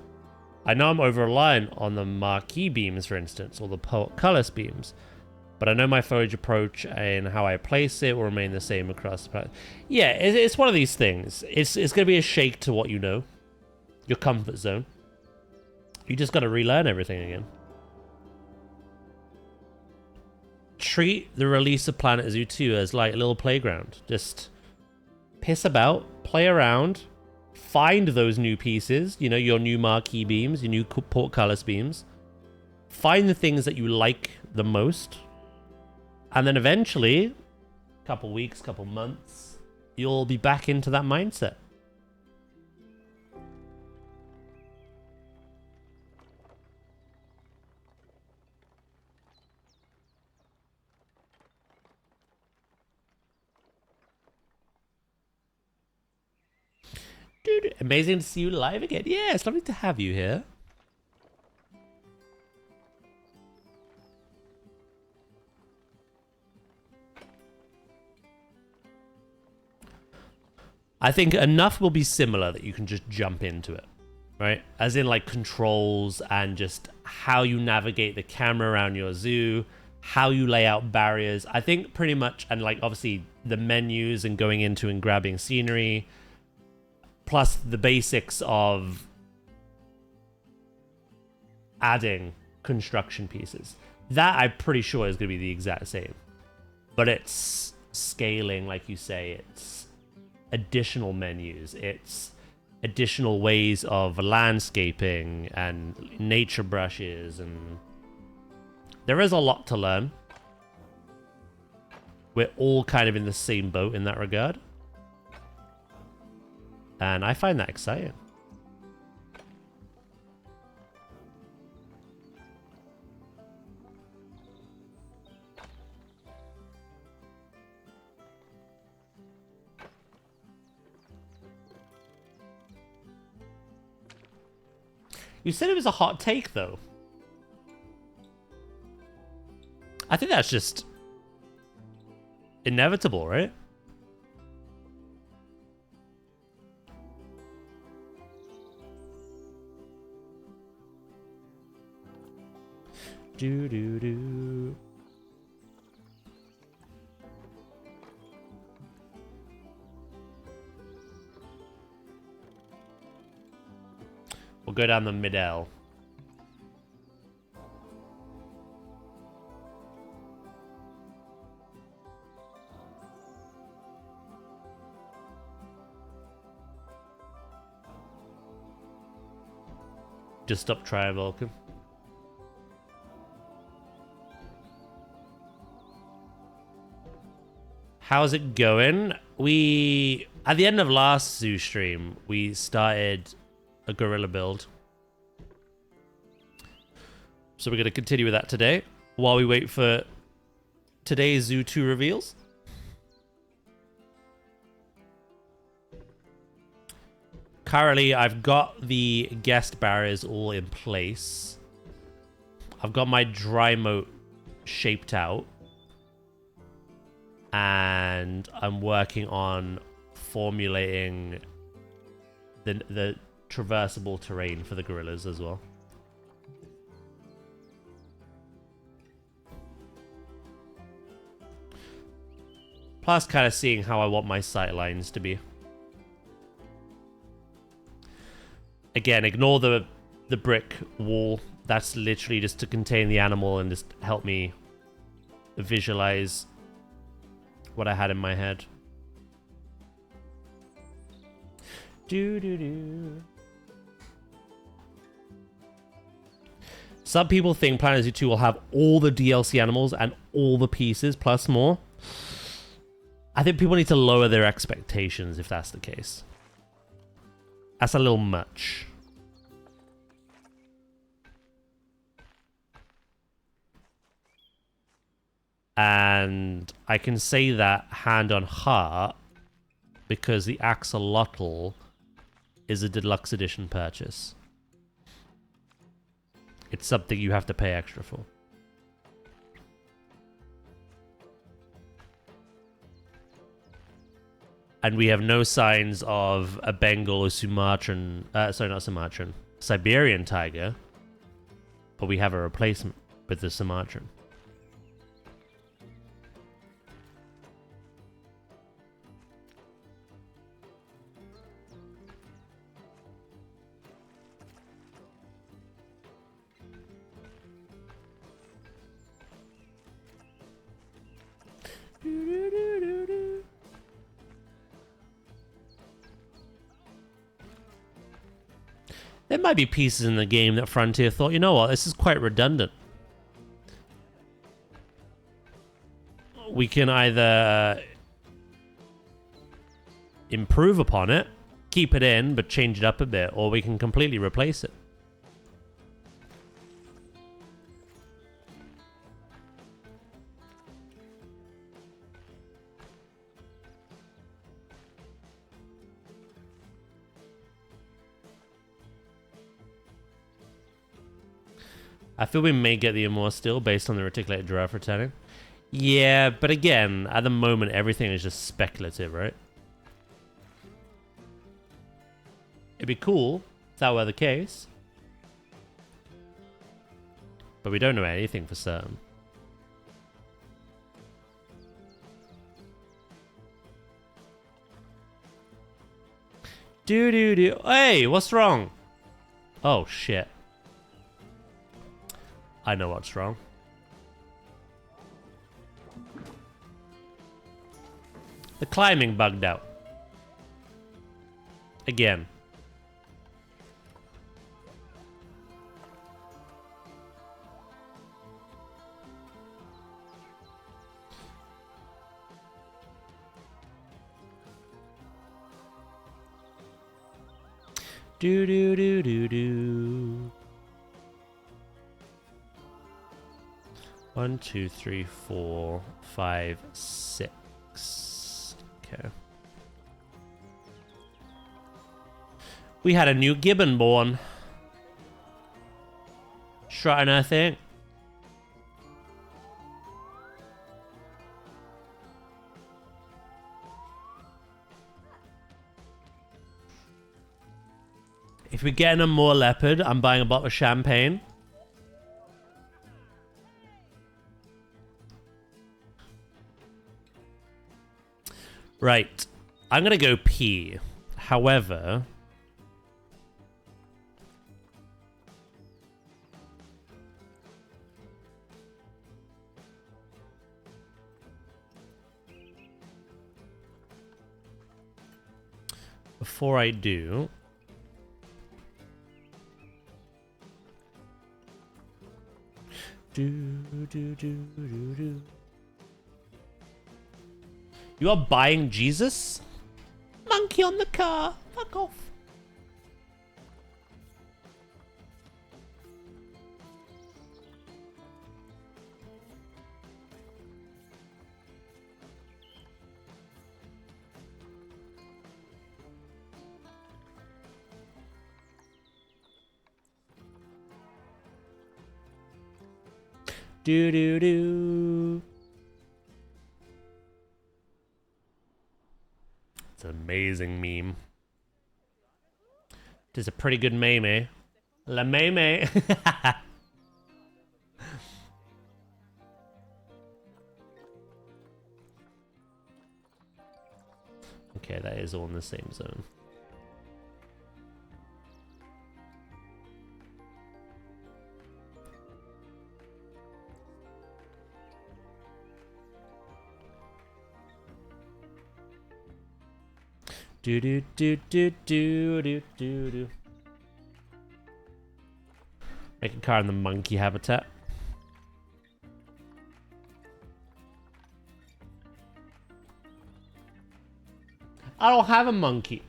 I know I'm over-reliant on the marquee beams, for instance, or the colorless beams, but I know my foliage approach and how I place it will remain the same across the planet. Yeah, it's one of these things. It's going to be a shake to what you know, your comfort zone. You just got to relearn everything again. Treat the release of planetzoo 2 as like a little playground. Just piss about, play around, find those new pieces, you know, your new marquee beams, your new portcullis beams. Find the things that you like the most. And then eventually, couple weeks, couple months, you'll be back into that mindset. Dude, amazing to see you live again. Yeah, it's lovely to have you here. I think enough will be similar that you can just jump into it, right? As in like controls and just how you navigate the camera around your zoo, how you lay out barriers. I think pretty much, and like obviously the menus and going into and grabbing scenery, plus the basics of adding construction pieces. That I'm pretty sure is going to be the exact same. But it's scaling, like you say, it's additional menus, it's additional ways of landscaping and nature brushes, and there is a lot to learn. We're all kind of in the same boat in that regard. And I find that exciting. You said it was a hot take, though. I think that's just inevitable, right? Do do do. We'll go down the mid-L. Just stop trying, Vulcan. How's it going? We, at the end of last zoo stream, we started a gorilla build. So we're going to continue with that today while we wait for today's Zoo 2 reveals. Currently, I've got the guest barriers all in place. I've got my dry moat shaped out. And I'm working on formulating the traversable terrain for the gorillas as well. Plus kind of seeing how I want my sight lines to be. Again, ignore the brick wall. That's literally just to contain the animal and just help me visualize what I had in my head. Some people think Planet Zoo 2 will have all the DLC animals and all the pieces plus more. I think people need to lower their expectations if that's the case. That's a little much. And I can say that hand on heart because the axolotl is a deluxe edition purchase. It's something you have to pay extra for. And we have no signs of a Bengal or Sumatran, sorry, not Sumatran, Siberian tiger, but we have a replacement with the Sumatran. There might be pieces in the game that Frontier thought, you know what, this is quite redundant. We can either improve upon it, keep it in, but change it up a bit, or we can completely replace it. I feel we may get the Amor still based on the reticulated giraffe returning. Yeah, but again, at the moment, everything is just speculative, right? It'd be cool if that were the case. But we don't know anything for certain. Do. Hey, what's wrong? Oh, shit. I know what's wrong. The climbing bugged out. Again. Do. 1, 2, 3, 4, 5, 6. Okay. We had a new gibbon born. Strutting, I think. If we're getting a more leopard, I'm buying a bottle of champagne. Right. I'm going to go pee. However... before I do... Do. You are buying Jesus? Monkey on the car. Fuck off. Do do do. It's an amazing meme. It is a pretty good meme, eh? La meme. Okay, that is all in the same zone. Do do do do do do do do. Make a car in the monkey habitat. I don't have a monkey.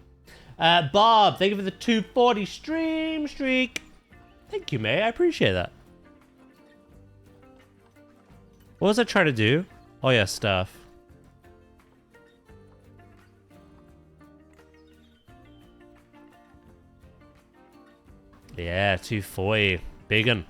Bob, thank you for the 240 stream streak. Thank you, mate. I appreciate that. What was I trying to do? Oh yeah, stuff. Yeah, 240. Big un.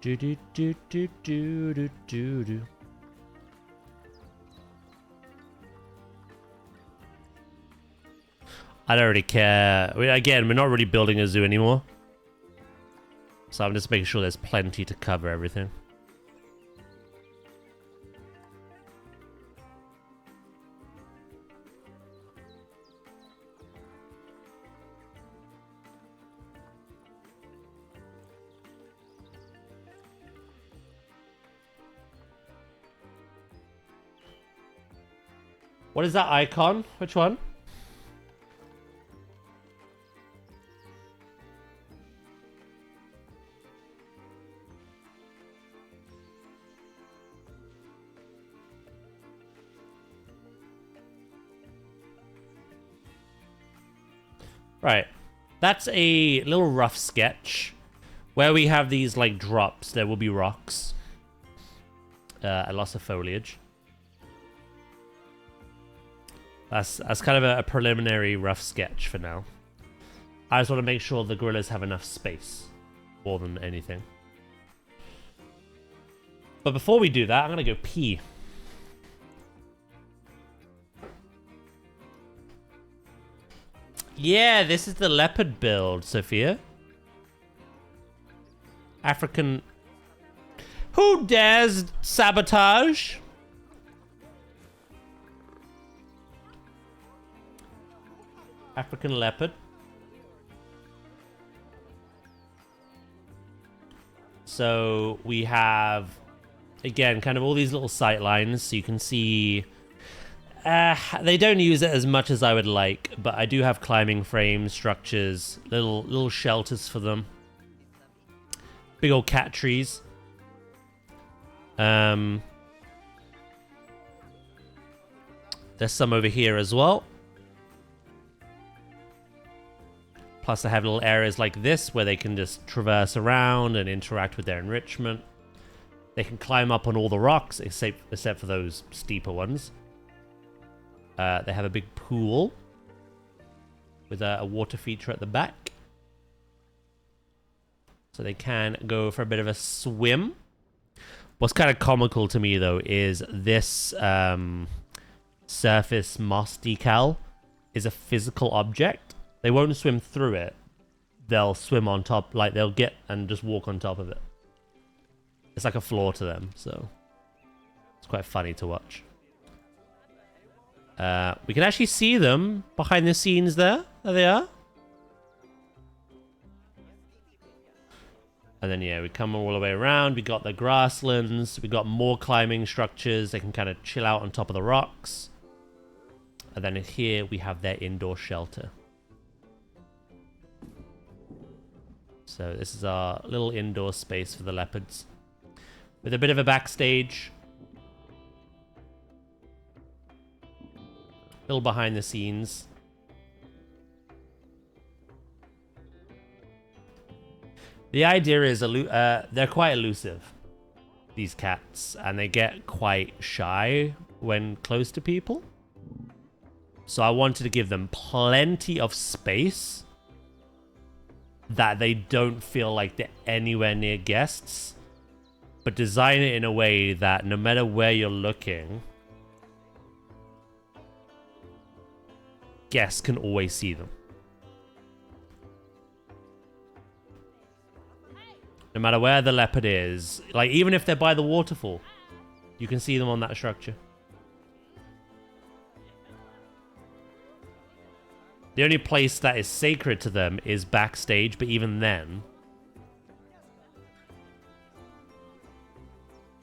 Do do do do do do do do. I don't really care. Again, we're not really building a zoo anymore. So I'm just making sure there's plenty to cover everything. What is that icon? Which one? Right. That's a little rough sketch where we have these like drops. There will be rocks. A loss of foliage. That's kind of a preliminary rough sketch for now. I just want to make sure the gorillas have enough space more than anything. But before we do that, I'm going to go pee. Yeah, this is the leopard build, Sophia. African... Who dares sabotage? African leopard. So we have, again, kind of all these little sight lines, so you can see... they don't use it as much as I would like, but I do have climbing frame structures, little shelters for them. Big old cat trees. There's some over here as well. Plus I have little areas like this where they can just traverse around and interact with their enrichment. They can climb up on all the rocks, except for those steeper ones. They have a big pool with a water feature at the back. So they can go for a bit of a swim. What's kind of comical to me, though, is this surface moss decal is a physical object. They won't swim through it. They'll swim on top, like they'll get and just walk on top of it. It's like a floor to them, so it's quite funny to watch. We can actually see them behind the scenes there. There they are. And then, yeah, we come all the way around. We got the grasslands. We got more climbing structures. They can kind of chill out on top of the rocks. And then here we have their indoor shelter. So this is our little indoor space for the leopards. With a bit of a backstage. Little behind the scenes. The idea is they're quite elusive, these cats, and they get quite shy when close to people. So I wanted to give them plenty of space that they don't feel like they're anywhere near guests, but design it in a way that no matter where you're looking, guests can always see them. No matter where the leopard is, like even if they're by the waterfall, you can see them on that structure. The only place that is sacred to them is backstage, but even then...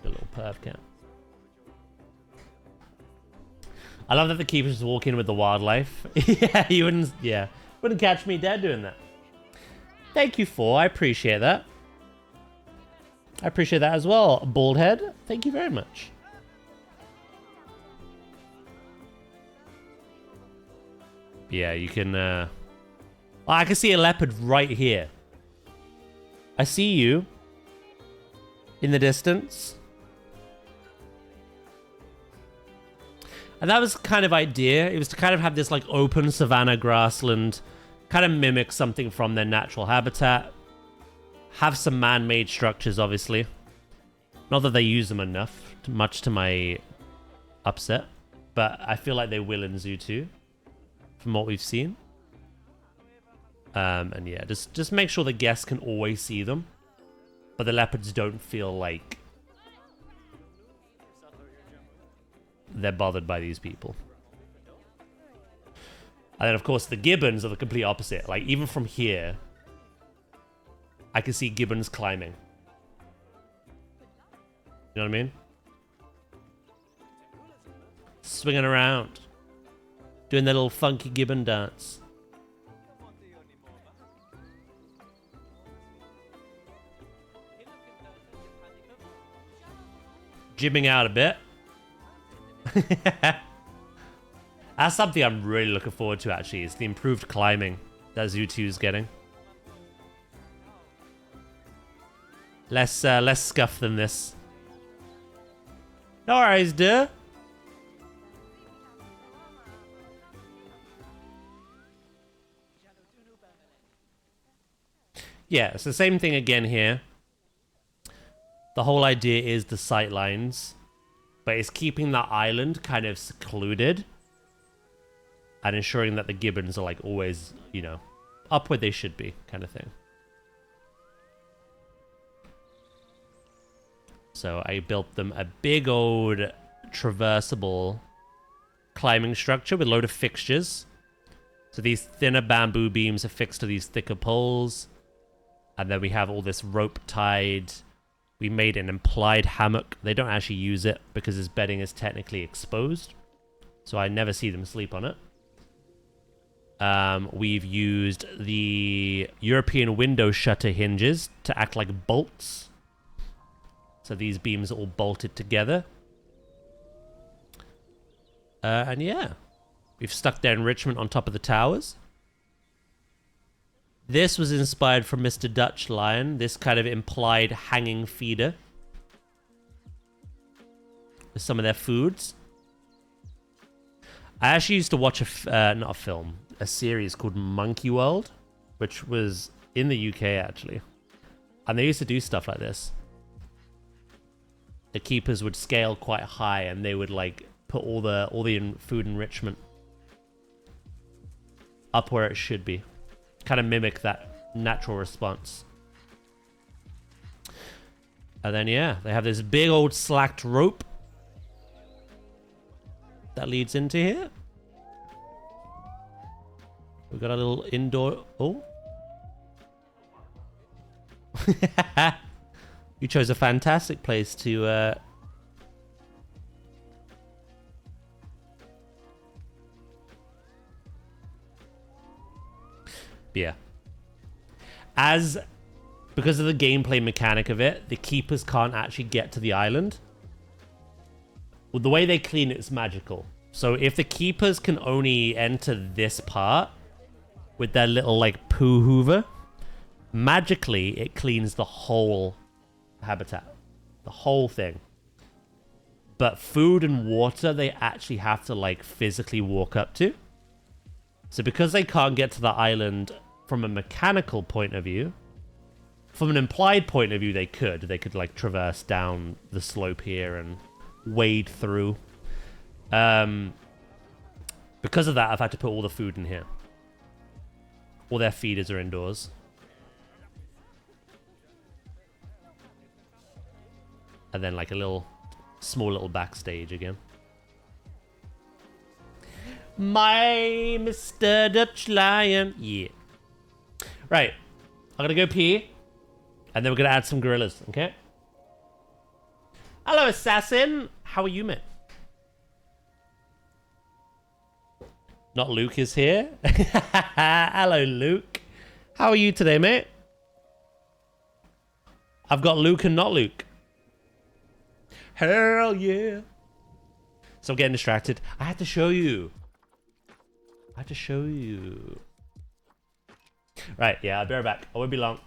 A little perv cat. I love that the keepers walk in with the wildlife. Yeah, you wouldn't catch me dead doing that. Thank you, I appreciate that. I appreciate that as well, Bald Head. Thank you very much. Yeah, you can... Well, I can see a leopard right here. I see you. In the distance. And that was kind of idea. It was to kind of have this like open savanna grassland. Kind of mimic something from their natural habitat. Have some man-made structures, obviously. Not that they use them enough, much to my upset. But I feel like they will in Zoo 2. From what we've seen. And yeah, just make sure the guests can always see them. But the leopards don't feel like they're bothered by these people. And then of course the gibbons are the complete opposite. Like even from here, I can see gibbons climbing. You know what I mean? Swinging around. Doing their little funky gibbon dance. Jibbing out a bit. That's something I'm really looking forward to, actually, is the improved climbing that Zoo 2 is getting. Less scuff than this. No worries, dude. Yeah, it's the same thing again here. The whole idea is the sight lines, but it's keeping that island kind of secluded and ensuring that the gibbons are like always, you know, up where they should be, kind of thing. So I built them a big old traversable climbing structure with a load of fixtures. So these thinner bamboo beams are fixed to these thicker poles. And then we have all this rope tied. We made an implied hammock. They don't actually use it because this bedding is technically exposed. So I never see them sleep on it. We've used the European window shutter hinges to act like bolts. So these beams are all bolted together. And yeah, we've stuck their enrichment on top of the towers. This was inspired from Mr. Dutch Lion, this kind of implied hanging feeder. With some of their foods. I actually used to watch a series called Monkey World, which was in the UK actually. And they used to do stuff like this. The keepers would scale quite high and they would like put all the food enrichment up where it should be. Kind of mimic that natural response. And then yeah, they have this big old slacked rope that leads into here. We've got a little indoor... Oh. You chose a fantastic place to... Yeah. Because of the gameplay mechanic of it, the keepers can't actually get to the island. Well, the way they clean it is magical. So if the keepers can only enter this part with their little like poo hoover, magically it cleans the whole habitat, the whole thing. But food and water, they actually have to like physically walk up to. So because they can't get to the island from a mechanical point of view, from an implied point of view, they could like traverse down the slope here and wade through. Because of that, I've had to put all the food in here. All their feeders are indoors. And then like a small little backstage again. My Mr. Dutch Lion. Yeah. Right. I'm gonna go pee. And then we're gonna add some gorillas, okay? Hello, assassin. How are you, mate? Not Luke is here. Hello, Luke. How are you today, mate? I've got Luke and not Luke. Hell yeah. So I'm getting distracted. I had to show you. Right, yeah, I'll be right back. I won't be long.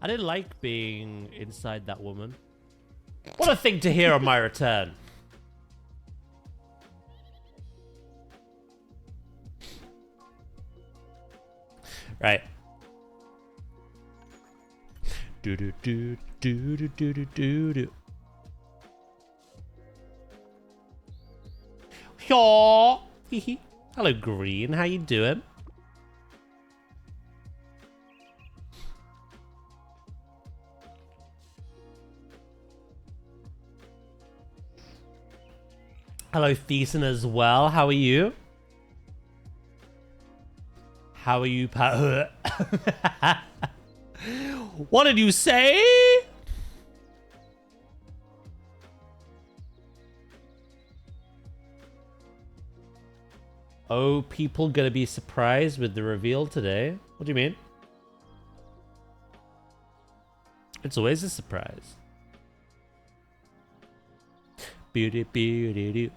I didn't like being inside that woman. What a thing to hear on my return. Right. Do do do do do do do do do. Yaw. Hello, Green. How you doing? Hello, Thiessen as well. How are you? How are you, What did you say? Oh, people gonna be surprised with the reveal today? What do you mean? It's always a surprise. Beauty, beauty, beauty.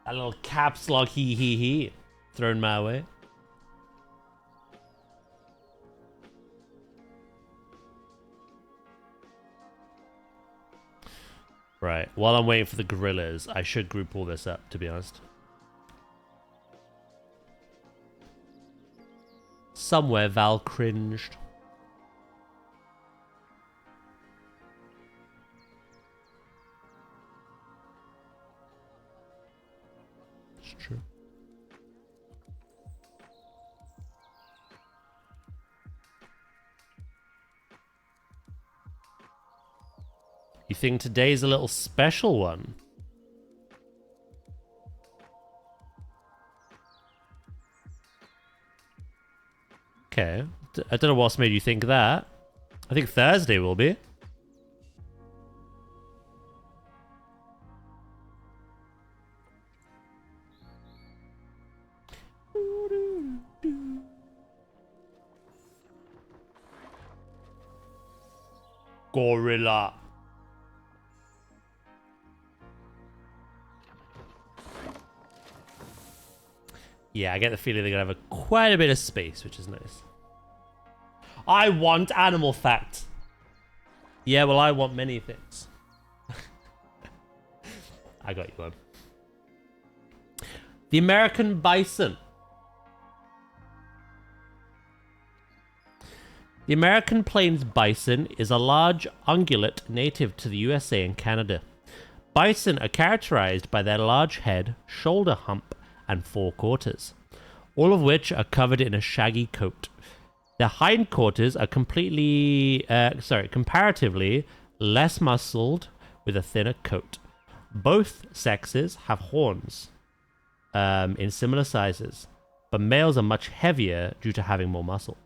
A little caps lock he thrown my way. Right, while I'm waiting for the gorillas, I should group all this up, to be honest. Somewhere Val cringed. It's true. You think today's a little special one? Okay. I don't know what's made you think that. I think Thursday will be. Gorilla. Yeah, I get the feeling they're gonna have quite a bit of space, which is nice. I want animal fact. Yeah, well, I want many things. I got you one. The American bison. The American plains bison is a large ungulate native to the USA and Canada. Bison are characterized by their large head, shoulder hump, and forequarters, all of which are covered in a shaggy coat. Their hindquarters are comparatively less muscled with a thinner coat. Both sexes have horns in similar sizes, but males are much heavier due to having more muscle.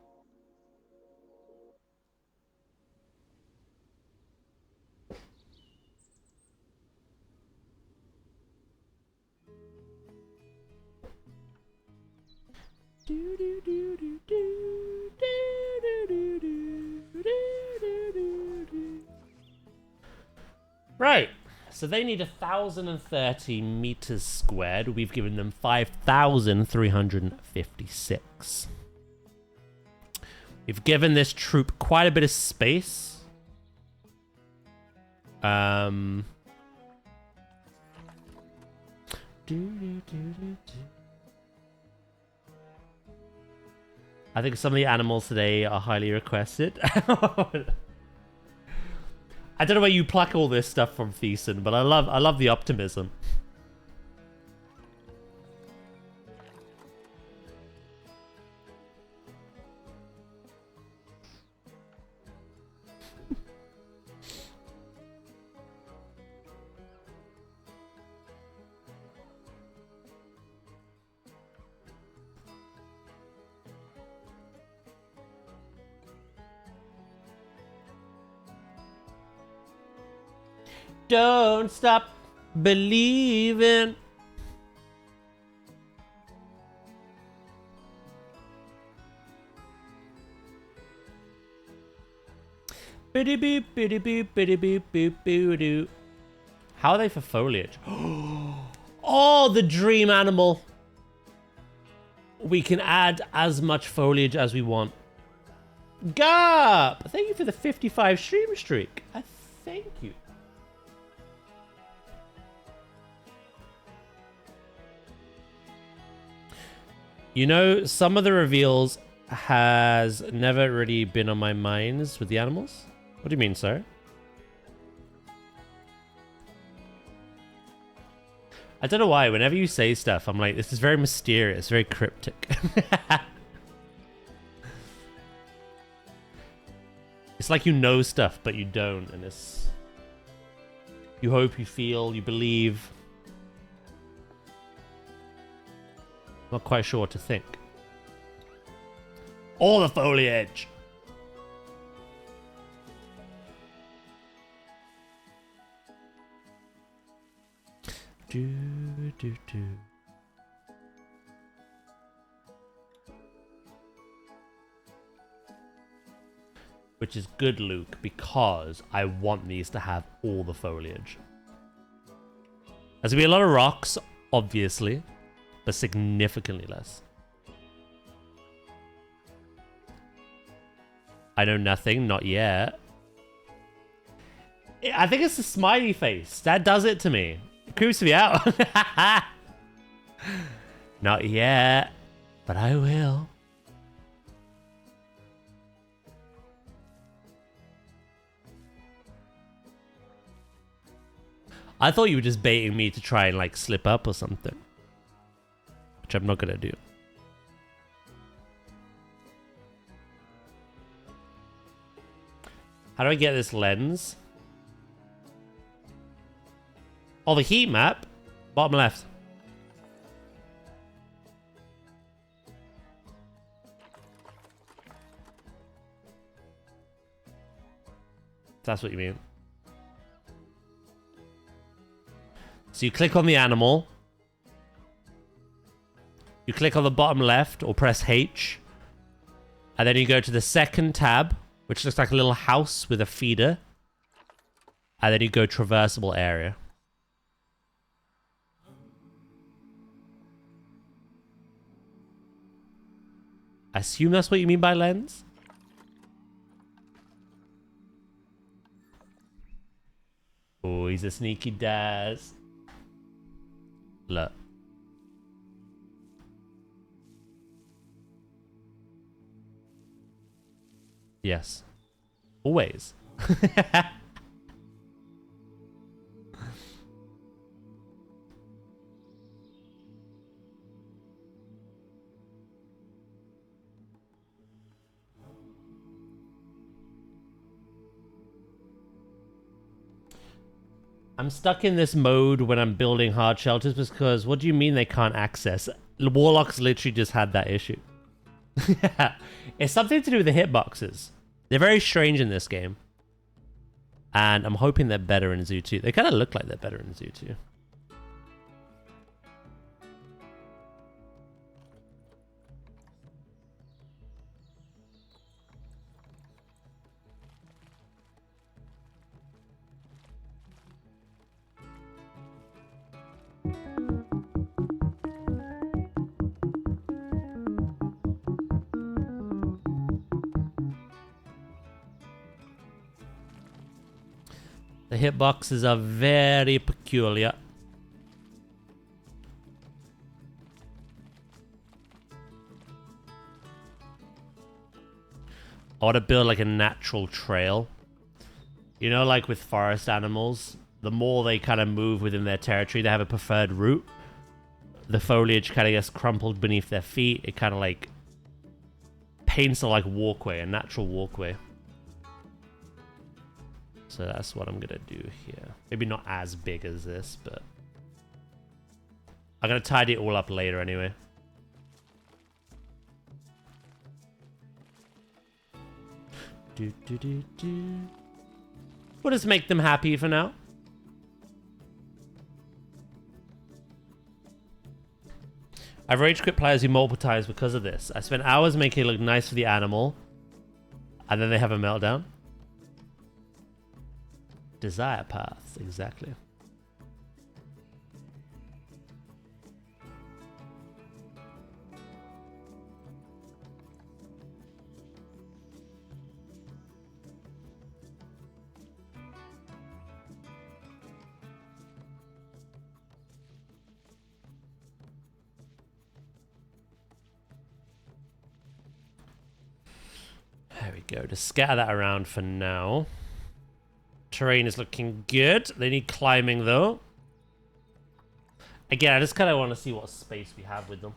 Right, so they need 1,030 meters squared. We've given them 5,356. We've given this troop quite a bit of space. I think some of the animals today are highly requested. I don't know where you pluck all this stuff from, Thiessen, but I love the optimism. Don't stop believing. Biddy beep, biddy beep, biddy beep, beep, boo doo. How are they for foliage? Oh, the dream animal. We can add as much foliage as we want. Garp! Thank you for the 55 stream streak. Thank you. You know, some of the reveals has never really been on my minds with the animals. What do you mean, sir? I don't know why. Whenever you say stuff, I'm like, this is very mysterious, very cryptic. It's like you know stuff, but you don't, and it's... You hope, you feel, you believe. Not quite sure what to think. All the foliage! Do, do, do. Which is good, Luke, because I want these to have all the foliage. There's gonna be a lot of rocks, obviously, but significantly less. I know nothing, not yet. I think it's the smiley face. That does it to me. It creeps me out. Not yet, but I will. I thought you were just baiting me to try and like slip up or something. Which I'm not gonna do. How do I get this lens? Oh, the heat map? Bottom left. That's what you mean. So you click on the animal. You click on the bottom left or press H. And then you go to the second tab, which looks like a little house with a feeder. And then you go traversable area. I assume that's what you mean by lens? Oh, he's a sneaky Daz. Look. Yes. Always. I'm stuck in this mode when I'm building hard shelters because what do you mean they can't access? Warlocks literally just had that issue. It's something to do with the hitboxes. They're very strange in this game. And I'm hoping they're better in Zoo 2. They kind of look like they're better in Zoo 2. The hitboxes are very peculiar. I want to build like a natural trail. You know, like with forest animals, the more they kind of move within their territory, they have a preferred route. The foliage kind of gets crumpled beneath their feet. It kind of like paints a like walkway, a natural walkway. So that's what I'm gonna do here. Maybe not as big as this, but I'm gonna tidy it all up later anyway. We'll just make them happy for now. I've rage quit players who multiple times because of this. I spent hours making it look nice for the animal, and then they have a meltdown. Desire paths, exactly. go. Just scatter that around for now. Terrain is looking good. They need climbing, though. Again, I just kind of want to see what space we have with them.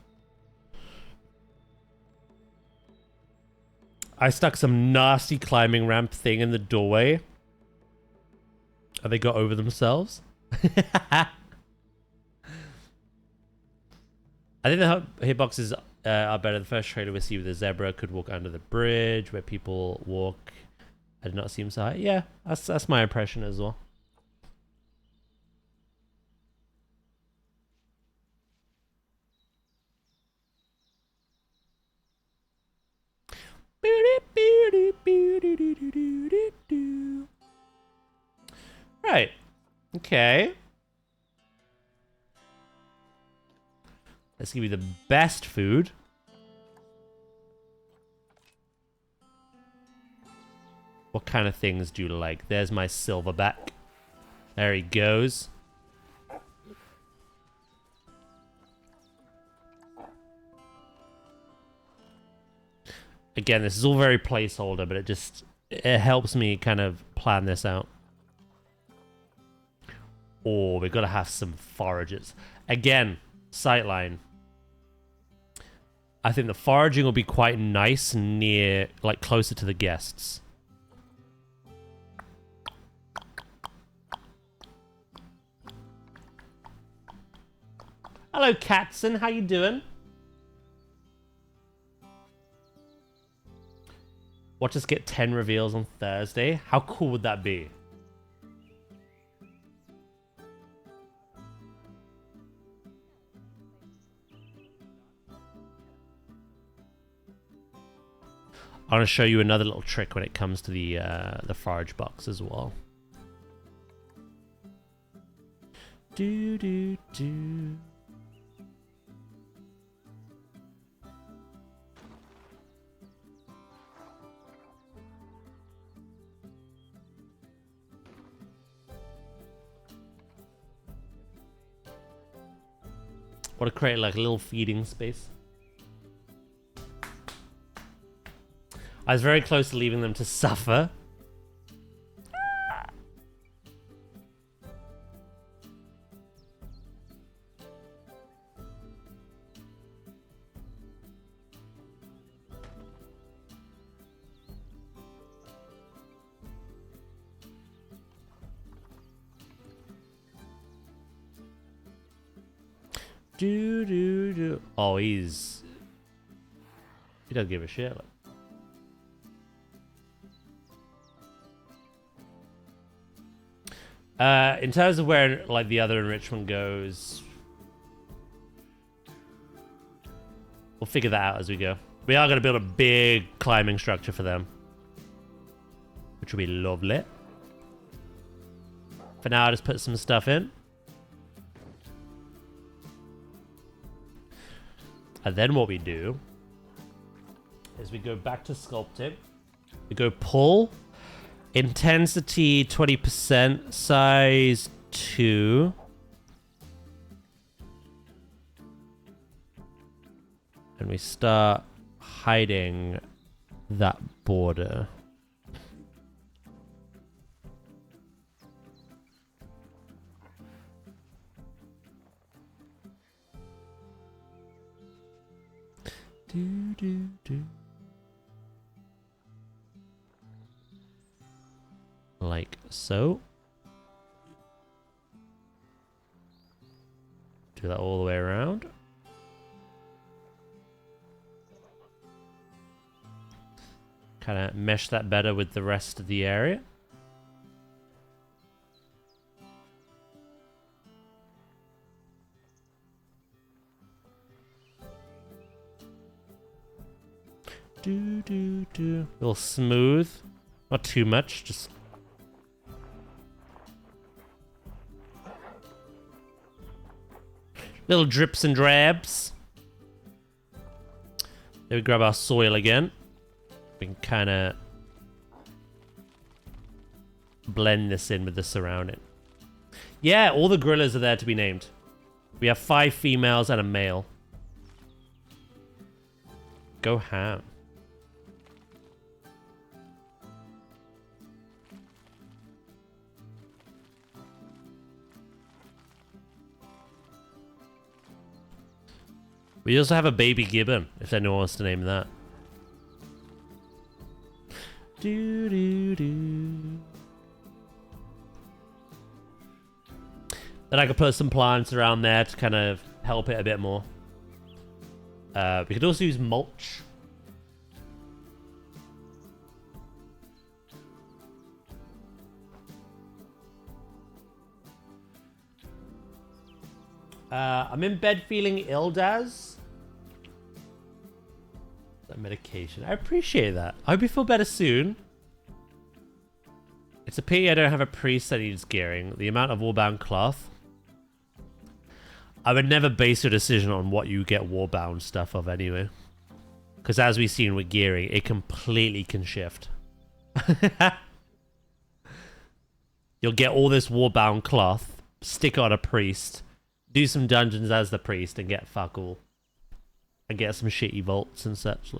I stuck some nasty climbing ramp thing in the doorway. Have they got over themselves? I think the hitboxes are better. The first trailer we see with the zebra could walk under the bridge where people walk. I did not see him so high. Yeah, that's my impression as well. Right. Okay. Let's give you the best food. What kind of things do you like? There's my silverback. There he goes. Again, this is all very placeholder, but it helps me kind of plan this out. Oh, we've got to have some foragers. Again, sightline. I think the foraging will be quite nice near, like, closer to the guests. Hello, Katzen. How you doing? Watch us get 10 reveals on Thursday. How cool would that be? I want to show you another little trick when it comes to the forage box as well. Do do do. Want to create like a little feeding space. I was very close to leaving them to suffer. Do do do. Oh, he doesn't give a shit. In terms of where like the other enrichment goes, we'll figure that out as we go. We are going to build a big climbing structure for them, which will be lovely. For now, I'll just put some stuff in. And then what we do is we go back to sculpting. We go pull. Intensity 20%, size 2. And we start hiding that border. Do do do. Like so. Do that all the way around. Kind of mesh that better with the rest of the area. Do do do. A little smooth. Not too much, just little drips and drabs. Then we grab our soil again. We can kind of blend this in with the surrounding. Yeah, all the gorillas are there to be named. We have 5 females and a male. Go ham. We also have a baby gibbon, if anyone wants to name that. Do do do. Then I could put some plants around there to kind of help it a bit more. We could also use mulch. I'm in bed feeling ill, Daz. That medication. I appreciate that. I hope you feel better soon. It's a pity I don't have a priest that needs gearing. The amount of warbound cloth. I would never base your decision on what you get warbound stuff of anyway. Because as we've seen with gearing, it completely can shift. You'll get all this warbound cloth, stick on a priest, do some dungeons as the priest, and get fuck all. And get some shitty vaults and such.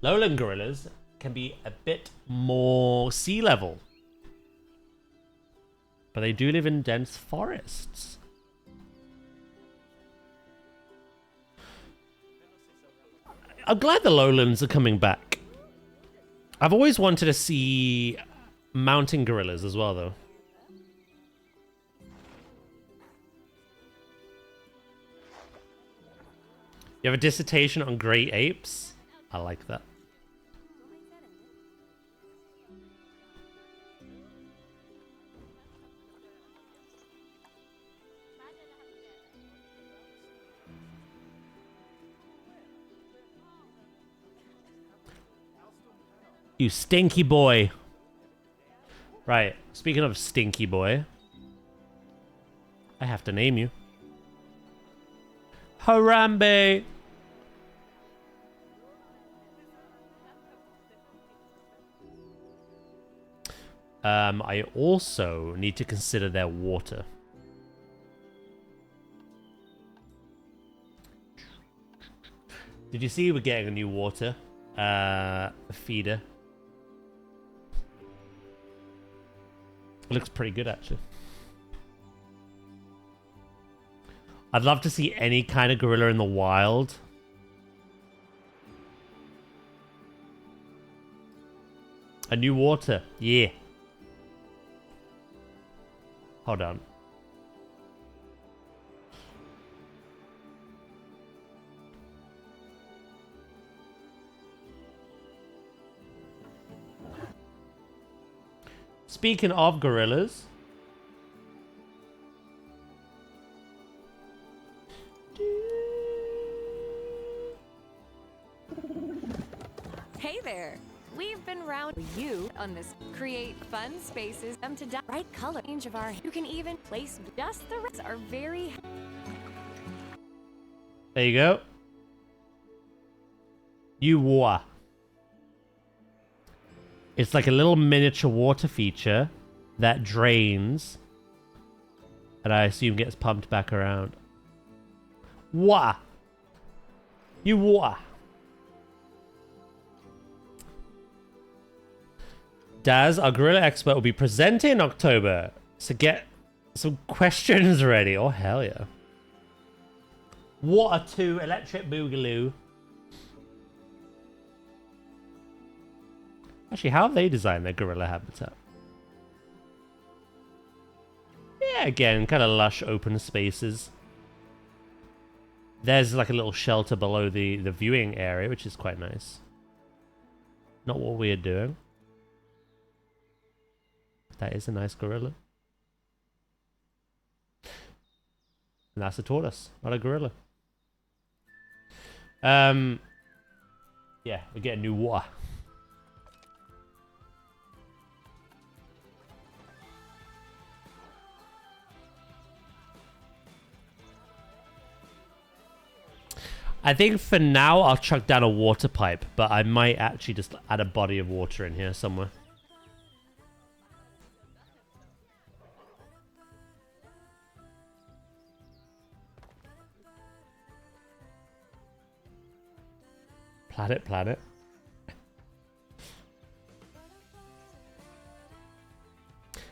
Lowland gorillas can be a bit more sea level. But they do live in dense forests. I'm glad the lowlands are coming back. I've always wanted to see mountain gorillas as well, though. You have a dissertation on great apes? I like that. You stinky boy. Right, speaking of stinky boy, I have to name you. Harambe. I also need to consider their water. Did you see we're getting a new water feeder? It looks pretty good, actually. I'd love to see any kind of gorilla in the wild. A new water. Yeah. Hold on. Speaking of gorillas. Hey there! We've been round you on this create fun spaces them to bright color range of our you can even place just the rest are very There you go. Yuwa. It's like a little miniature water feature that drains and I assume gets pumped back around. Wah. Yuwa. Daz, our gorilla expert, will be presenting in October. So get some questions ready. Oh, hell yeah. Water 2, Electric Boogaloo. Actually, how have they designed their gorilla habitat? Yeah, again, kind of lush open spaces. There's like a little shelter below the viewing area, which is quite nice. Not what we're doing. That is a nice gorilla. And that's a tortoise, not a gorilla. Yeah, we're getting new water. I think for now I'll chuck down a water pipe, but I might actually just add a body of water in here somewhere. Planet.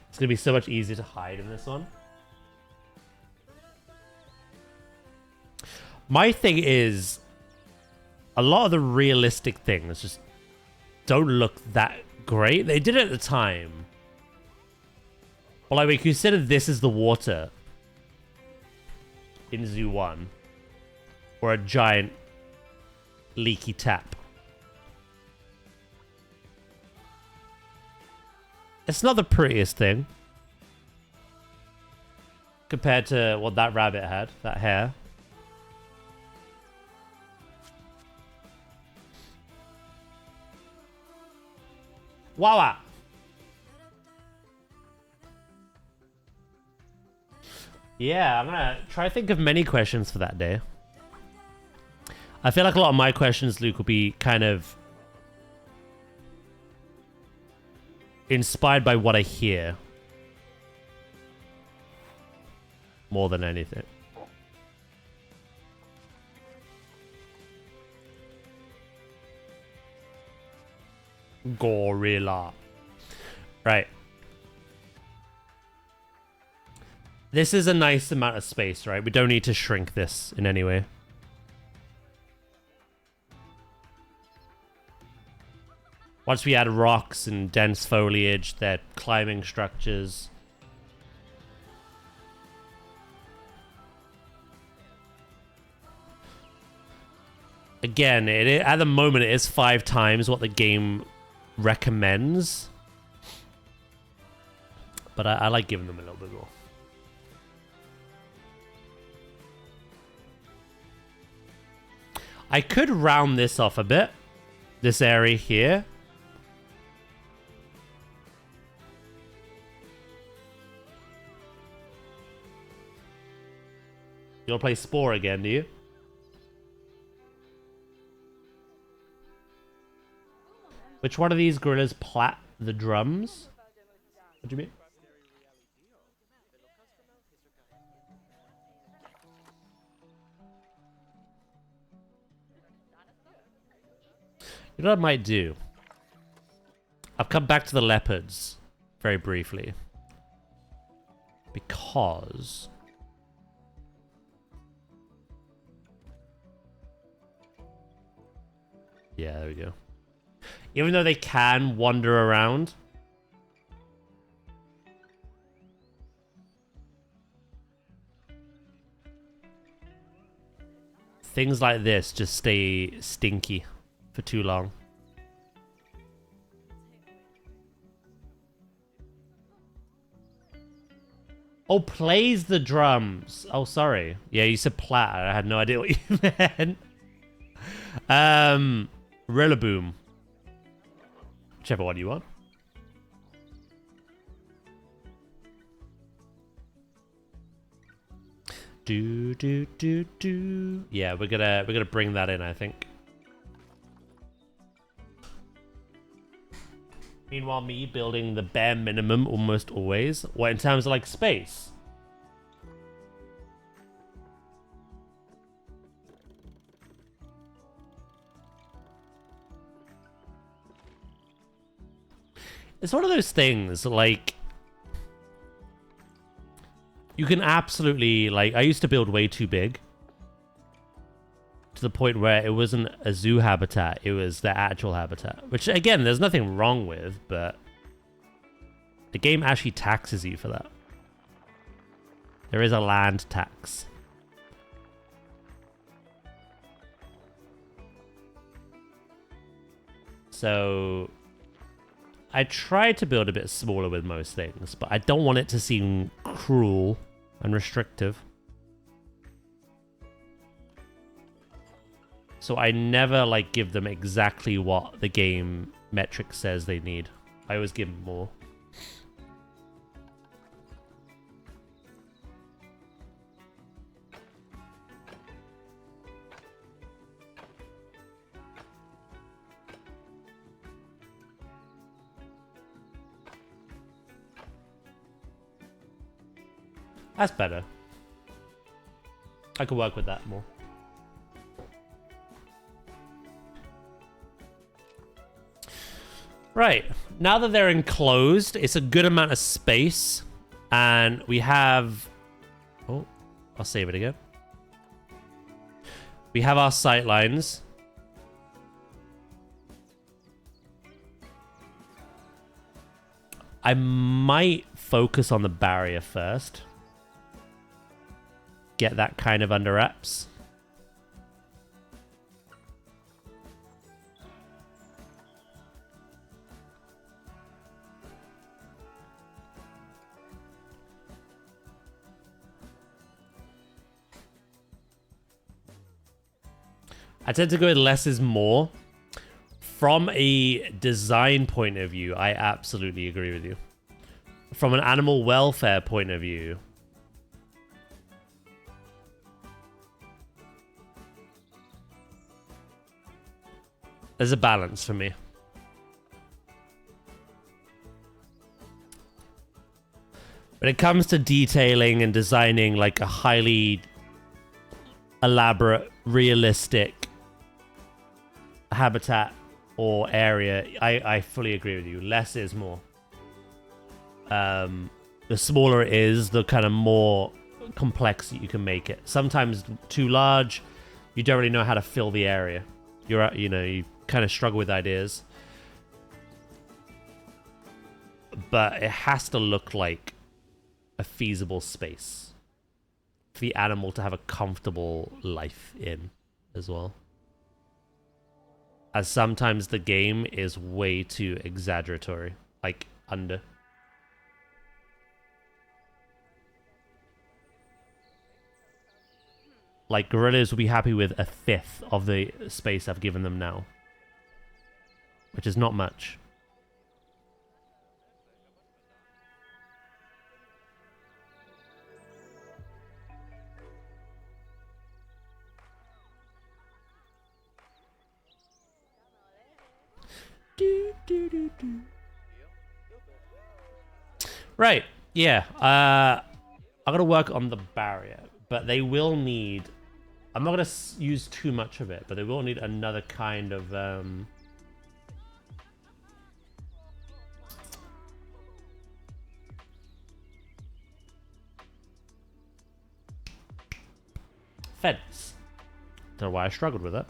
It's going to be so much easier to hide in this one. My thing is, a lot of the realistic things just don't look that great. They did it at the time. But like, we consider this is the water in Zoo 1. Or a giant leaky tap. It's not the prettiest thing. Compared to what that rabbit had, that hair. Wawa! Yeah, I'm gonna try to think of many questions for that day. I feel like a lot of my questions, Luke, will be kind of inspired by what I hear. More than anything. Gorilla. Right. This is a nice amount of space, right? We don't need to shrink this in any way. Once we add rocks and dense foliage, they're climbing structures. Again, at the moment, it is 5 times what the game recommends. But I like giving them a little bit more. I could round this off a bit. This area here. You'll play Spore again, do you? Which one of these gorillas plat the drums? What do you mean? You know what I might do? I've come back to the leopards very briefly. Because... yeah, there we go. Even though they can wander around. Things like this just stay stinky for too long. Oh, plays the drums. Oh, sorry. Yeah, you said plat. I had no idea what you meant. Rillaboom. Whichever one you want. Do. Yeah, we're gonna bring that in, I think. Meanwhile, me building the bare minimum almost always. What, in terms of like space? It's one of those things, like, you can absolutely, like, I used to build way too big. To the point where it wasn't a zoo habitat, it was the actual habitat. Which, again, there's nothing wrong with, but the game actually taxes you for that. There is a land tax. So... I try to build a bit smaller with most things, but I don't want it to seem cruel and restrictive. So I never like give them exactly what the game metric says they need. I always give them more. That's better. I could work with that more. Right. Now that they're enclosed, it's a good amount of space. And we have... oh, I'll save it again. We have our sight lines. I might focus on the barrier first. Get that kind of under wraps. I tend to go with less is more. From a design point of view, I absolutely agree with you. From an animal welfare point of view, there's a balance for me. When it comes to detailing and designing like a highly elaborate, realistic habitat or area, I fully agree with you. Less is more. The smaller it is, the kind of more complex you can make it. Sometimes too large, you don't really know how to fill the area. You kind of struggle with ideas. But it has to look like a feasible space for the animal to have a comfortable life in as well. As sometimes the game is way too exaggeratory, like under. Like gorillas will be happy with a fifth of the space I've given them now, which is not much. Right, yeah. I'm gonna work on the barrier, but they will need. I'm not gonna use too much of it, but they will need another kind of. Fence. Don't know why I struggled with it.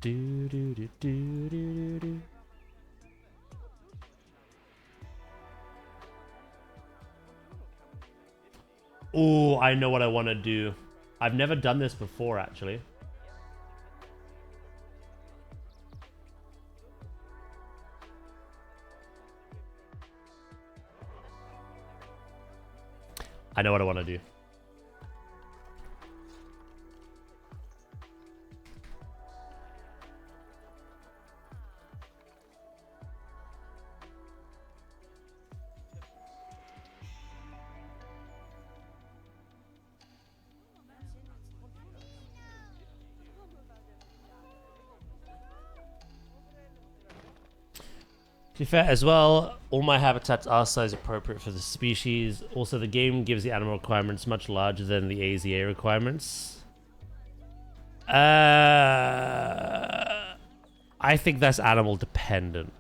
Do do do do do do. Oh, I know what I want to do. I've never done this before, actually. I know what I want to do. To be fair as well, all my habitats are size appropriate for the species. Also, the game gives the animal requirements much larger than the AZA requirements. I think that's animal dependent.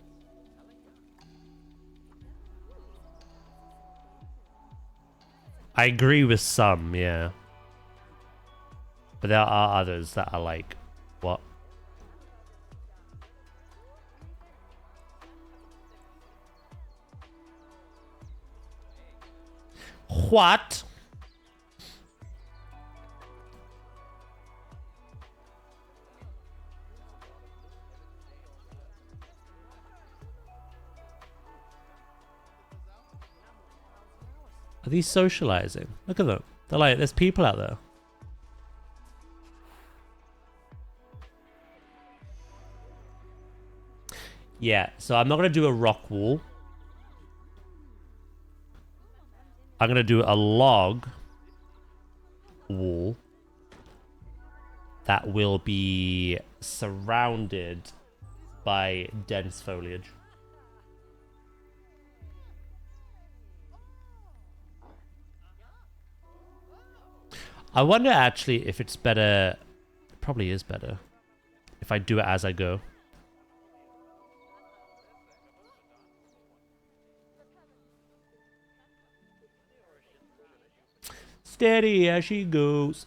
I agree with some, yeah. But there are others that are like, what? What? Are these socializing? Look at them. They're like, there's people out there. Yeah, so I'm not going to do a rock wall. I'm going to do a log wall that will be surrounded by dense foliage. I wonder actually if it's better, it probably is better, if I do it as I go. Steady as she goes.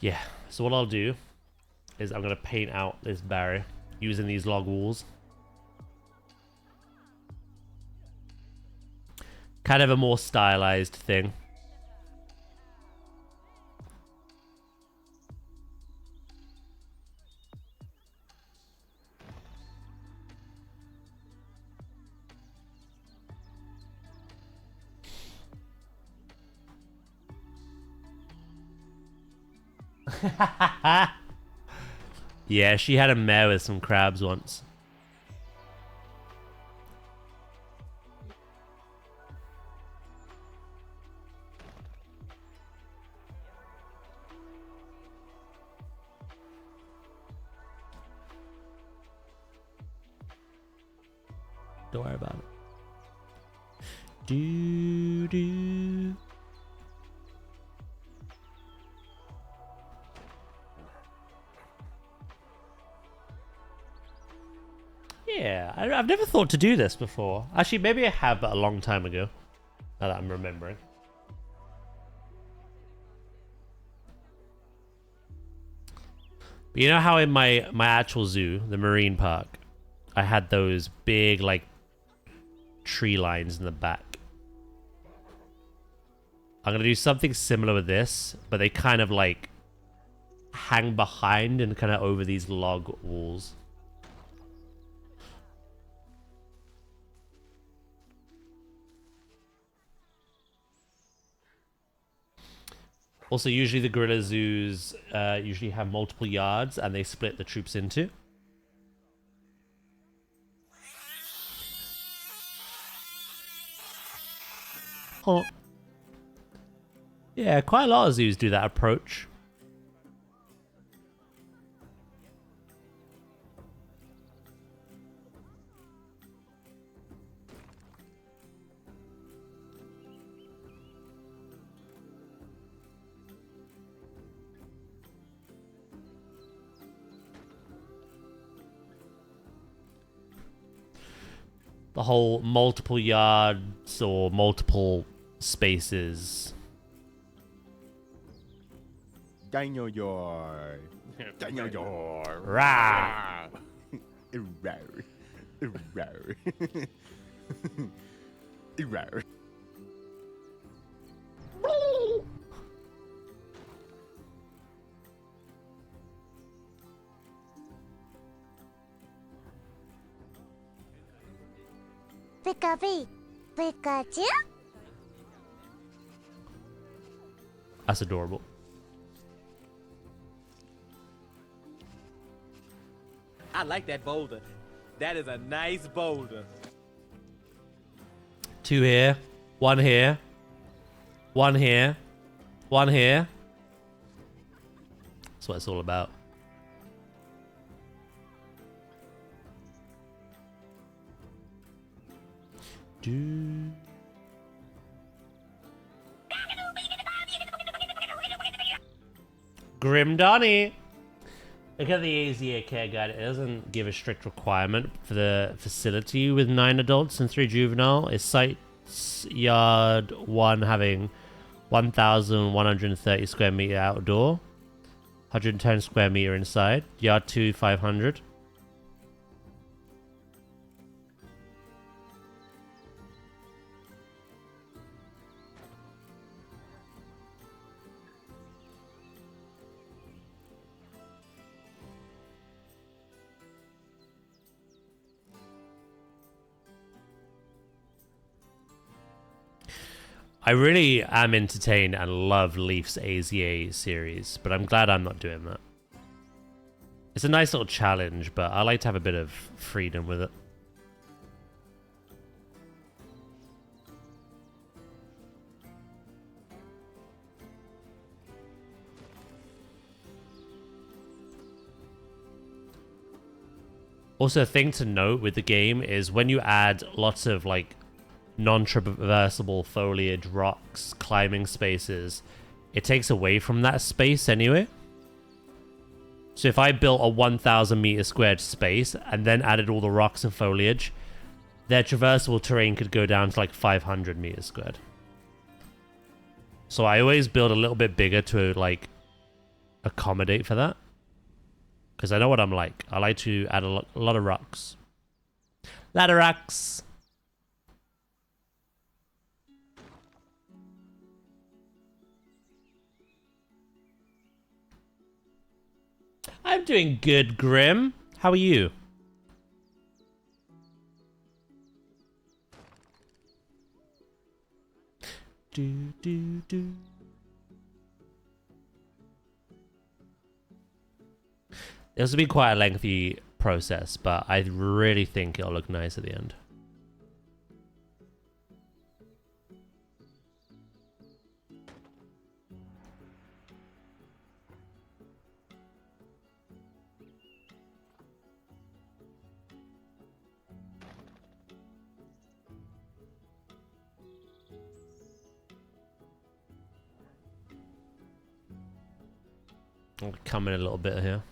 Yeah, so what I'll do is I'm going to paint out this barrier using these log walls. Kind of a more stylized thing. Yeah, she had a mare with some crabs once. Don't worry about it. Do do. Yeah, I've never thought to do this before. Actually, maybe I have, but a long time ago. Now that I'm remembering. But you know how in my actual zoo, the marine park, I had those big, like, tree lines in the back. I'm going to do something similar with this, but they kind of, like, hang behind and kind of over these log walls. Also, usually the gorilla zoos usually have multiple yards and they split the troops into. Oh. Yeah, quite a lot of zoos do that approach. The whole multiple yards or multiple spaces. Daniel Yard. Daniel Yard. Rah! Rawr. Rawr. Rawr. Pika-pee. Pikachu? That's adorable. I like that boulder. That is a nice boulder. 2 here, 1 here, 1 here, 1 here. That's what it's all about. Do. Grim Donnie. Look at the AZA care guide. It doesn't give a strict requirement for the facility with 9 adults and 3 juvenile. It cites yard 1 having 1,130 square meter outdoor, 110 square meter inside. Yard 2, 500. I really am entertained and love Leaf's AZA series, but I'm glad I'm not doing that. It's a nice little challenge, but I like to have a bit of freedom with it. Also, a thing to note with the game is when you add lots of like non-traversable foliage, rocks, climbing spaces, it takes away from that space anyway. So if I built a 1,000 meter squared space and then added all the rocks and foliage, their traversable terrain could go down to like 500 meters squared. So I always build a little bit bigger to like accommodate for that. Because I know what I'm like. I like to add a lot of rocks. Lot of rocks. I'm doing good, Grim. How are you? Do. This will be quite a lengthy process, but I really think it'll look nice at the end. I'll come in a little bit here.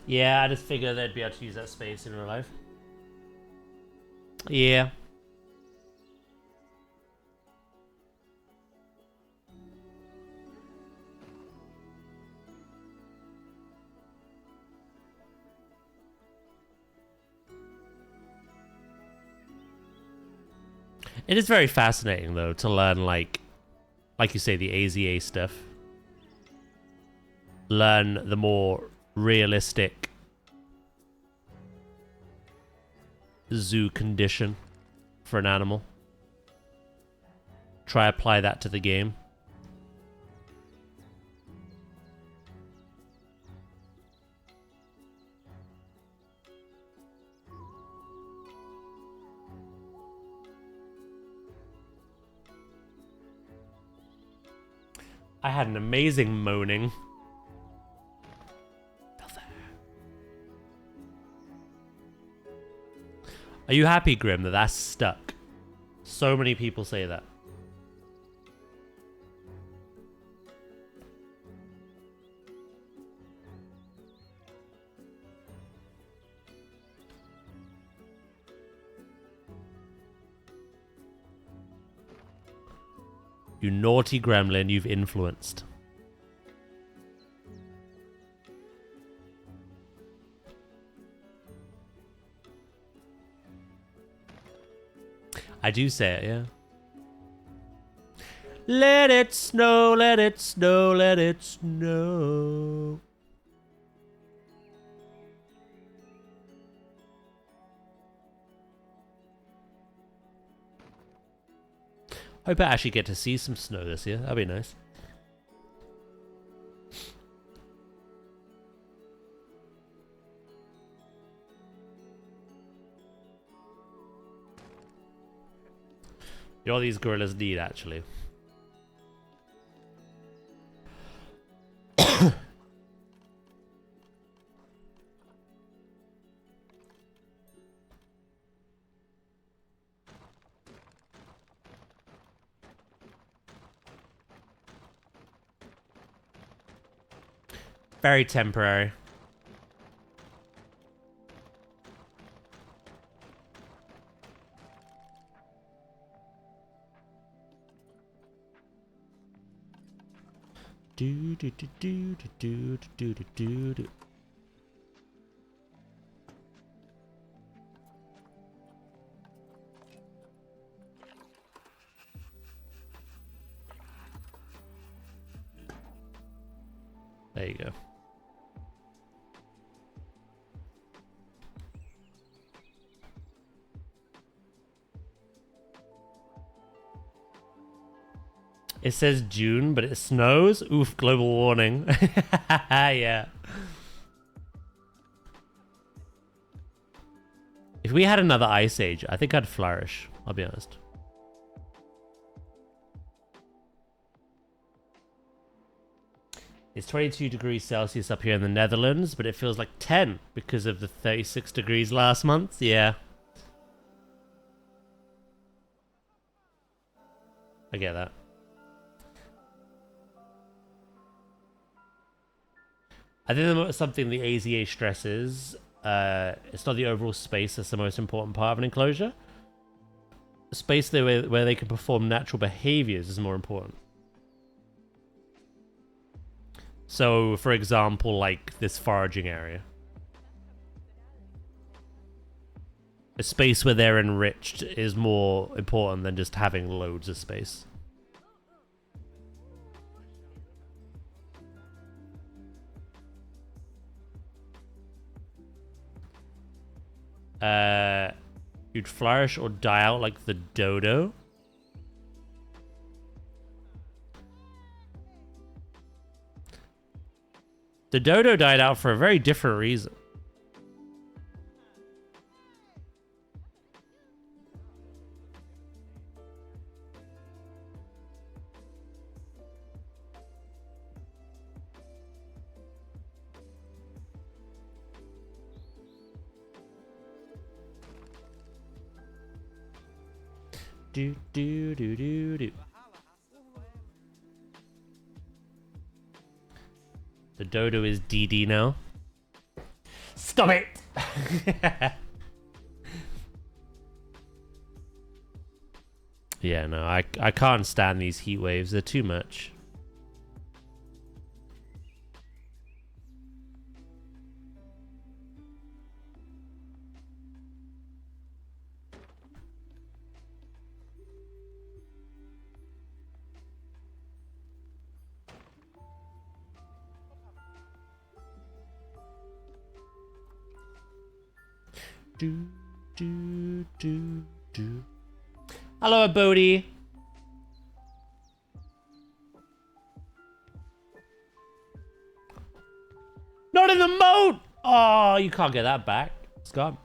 Yeah, I just figured they'd be able to use that space in real life. Yeah. It is very fascinating, though, to learn, like you say, the AZA stuff. Learn the more realistic zoo condition for an animal. Try apply that to the game. I had an amazing moaning. Are you happy, Grim, that that's stuck? So many people say that. You naughty gremlin, you've influenced. I do say it, yeah. Let it snow, let it snow, let it snow. Hope I actually get to see some snow this year. That'd be nice. All these gorillas need, actually. Very temporary. Do do do do do do do do do. There you go. It says June, but it snows. Oof, global warning. Yeah. if we had another ice age, I think I'd flourish. I'll be honest. It's 22 degrees Celsius up here in the Netherlands, but it feels like 10 because of the 36 degrees last month. Yeah. I get that. I think something the AZA stresses, it's not the overall space that's the most important part of an enclosure. The space where they can perform natural behaviors is more important. So, for example, like this foraging area. A space where they're enriched is more important than just having loads of space. You'd flourish or die out like the dodo. The dodo died out for a very different reason. Do do do do do. The dodo is DD now. Stop it! Yeah, no, I can't stand these heat waves. They're too much. Do, do, do, do. Hello, Bodhi. Not in the mode! Oh, you can't get that back. It's gone.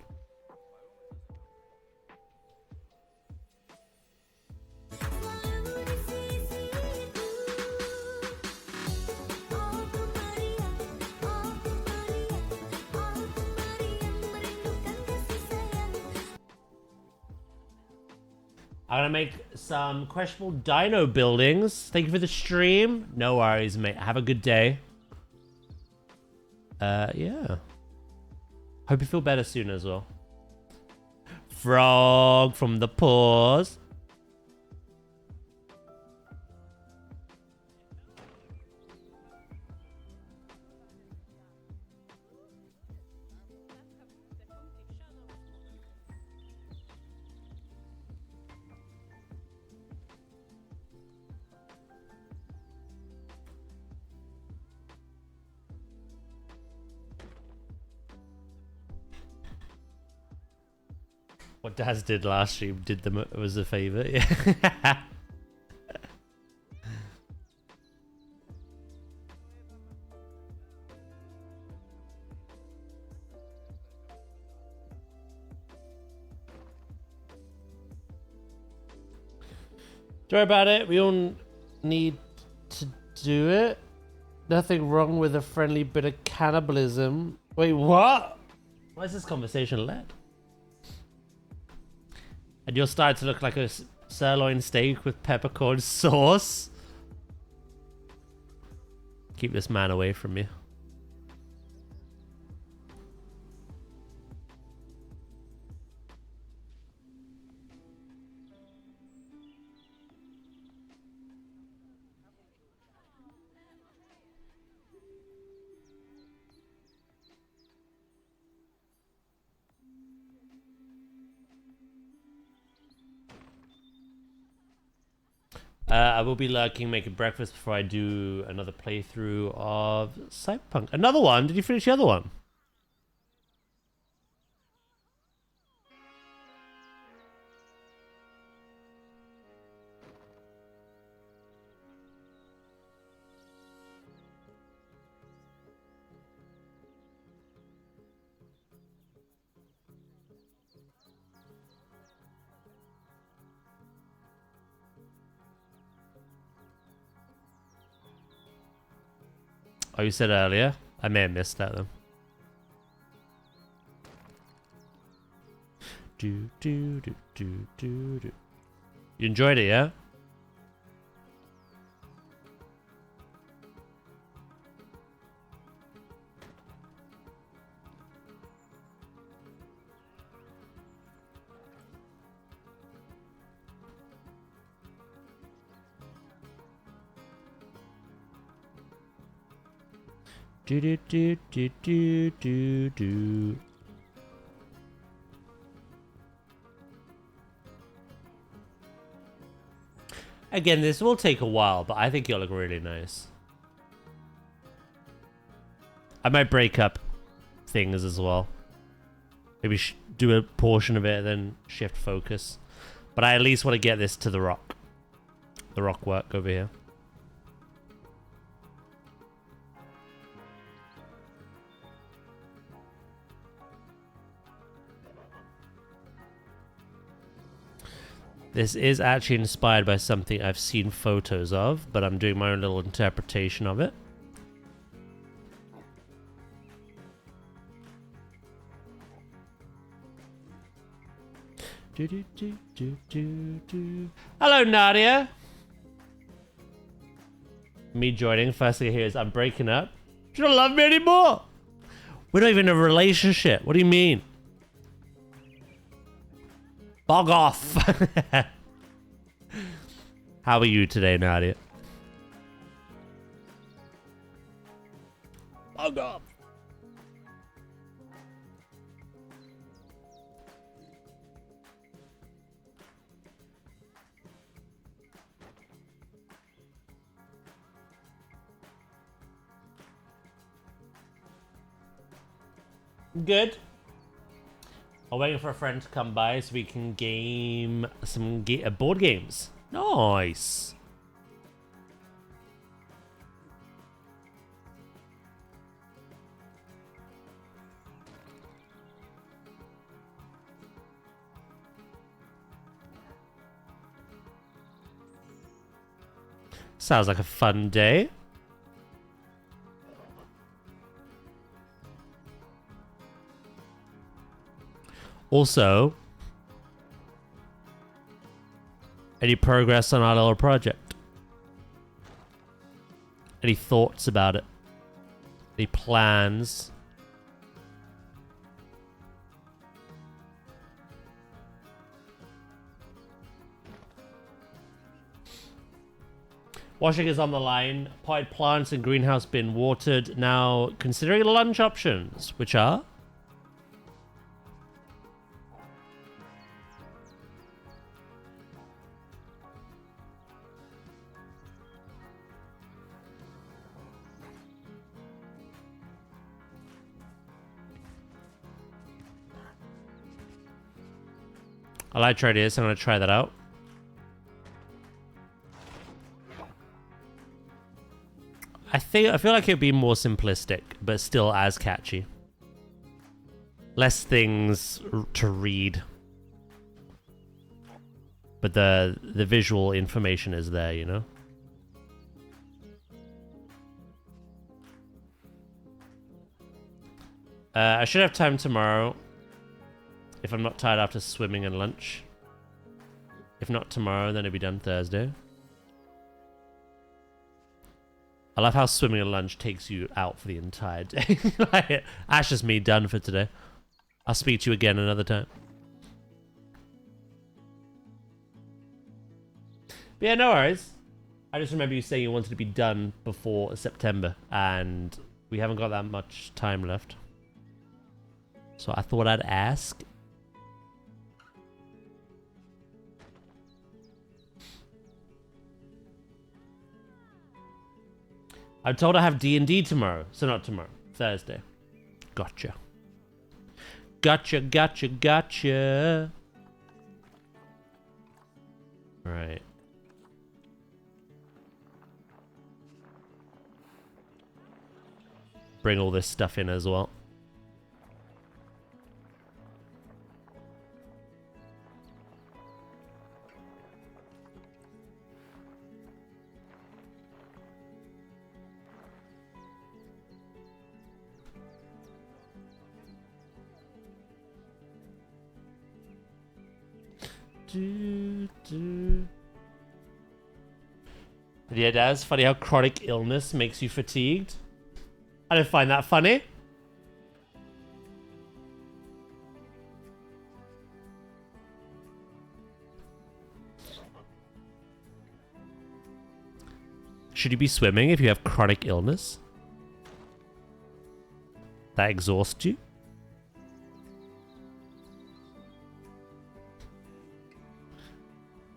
I'm gonna make some questionable dino buildings. Thank you for the stream. No worries, mate. Have a good day. Yeah. Hope you feel better soon as well. Frog from the paws. What Daz did last stream did them was a favor. Yeah. Don't worry about it. We all need to do it. Nothing wrong with a friendly bit of cannibalism. Wait, what? Why is this conversation led? And you're starting to look like a sirloin steak with peppercorn sauce. Keep this man away from me. I will be lurking, making breakfast before I do another playthrough of Cyberpunk. Another one? Did you finish the other one? Oh, you said earlier? I may have missed that then. Do, do, do, do, do, do. You enjoyed it, yeah? Do do do do do do do. Again, this will take a while, but I think it'll look really nice. I might break up things as well. Maybe do a portion of it and then shift focus. But I at least want to get this to the rock. The rock work over here. This is actually inspired by something I've seen photos of, but I'm doing my own little interpretation of it. Do, do, do, do, do, do. Hello, Nadia. Me joining. First thing I hear is I'm breaking up. You don't love me anymore. We're not even in a relationship. What do you mean? Bog off. How are you today, Nadia? Bog off. Good. I'm waiting for a friend to come by so we can game some board games. Nice. Sounds like a fun day. Also, any progress on our little project? Any thoughts about it? Any plans? Washing is on the line. Potted plants and greenhouse bin watered. Now considering lunch options, which are? I like try this. I'm gonna try that out. I feel like it'd be more simplistic, but still as catchy. Less things to read, but the visual information is there, you know. I should have time tomorrow. If I'm not tired after swimming and lunch. If not tomorrow, then it'll be done Thursday. I love how swimming and lunch takes you out for the entire day. Like, that's just me done for today. I'll speak to you again another time. But yeah, no worries. I just remember you saying you wanted to be done before September, and we haven't got that much time left. So I thought I'd ask. I'm told I have D&D tomorrow. So not tomorrow. Thursday. Gotcha. Gotcha, gotcha, gotcha. Right. Bring all this stuff in as well. Yeah, that's funny how chronic illness makes you fatigued. I don't find that funny. Should you be swimming if you have chronic illness? That exhausts you?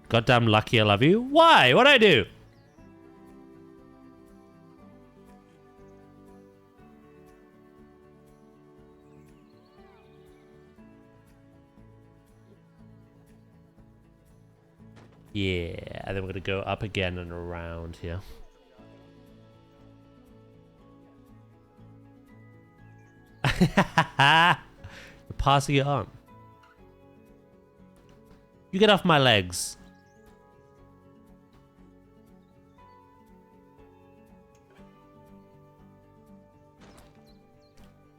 Goddamn lucky I love you. Why? What'd I do? Yeah, and then we're gonna go up again and around here. You're passing it on. You get off my legs.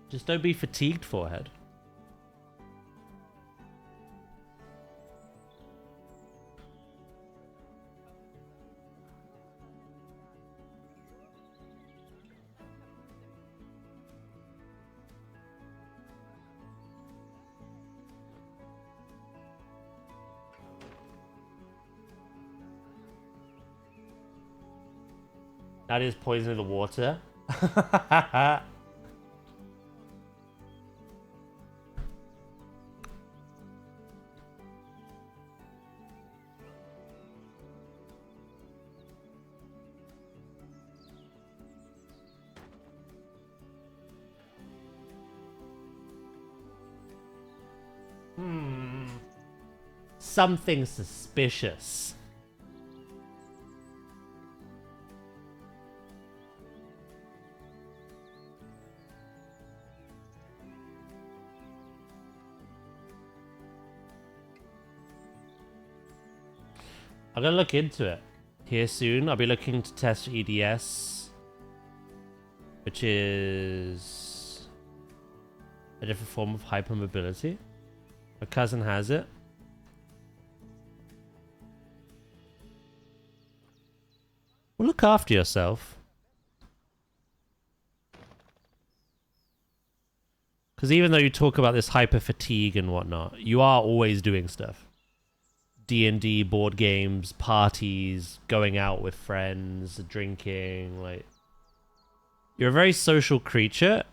Just don't be fatigued, forehead. That is poisoning the water. Something suspicious. I'm gonna look into it here soon. I'll be looking to test EDS, which is a different form of hypermobility. My cousin has it. Well, look after yourself. Because even though you talk about this hyper fatigue and whatnot, you are always doing stuff. D&D, board games, parties, going out with friends, drinking, like... You're a very social creature.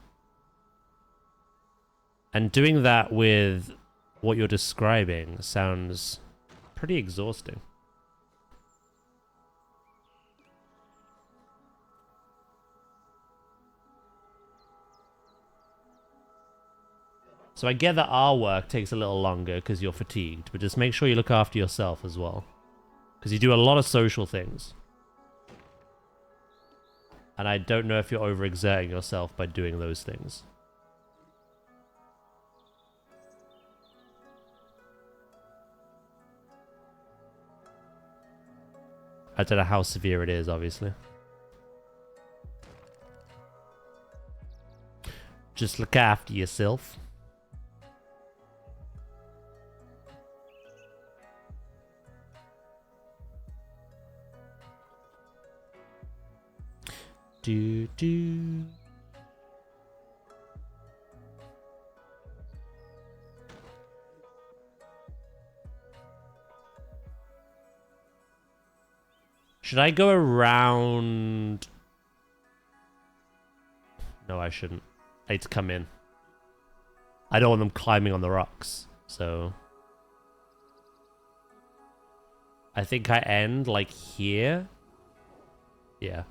And doing that with what you're describing sounds pretty exhausting. So I get that our work takes a little longer because you're fatigued, but just make sure you look after yourself as well. Because you do a lot of social things. And I don't know if you're overexerting yourself by doing those things. I don't know how severe it is, obviously. Just look after yourself. Do. Should I go around? No, I shouldn't. I need to come in. I don't want them climbing on the rocks, so... I think I end, like, here? Yeah.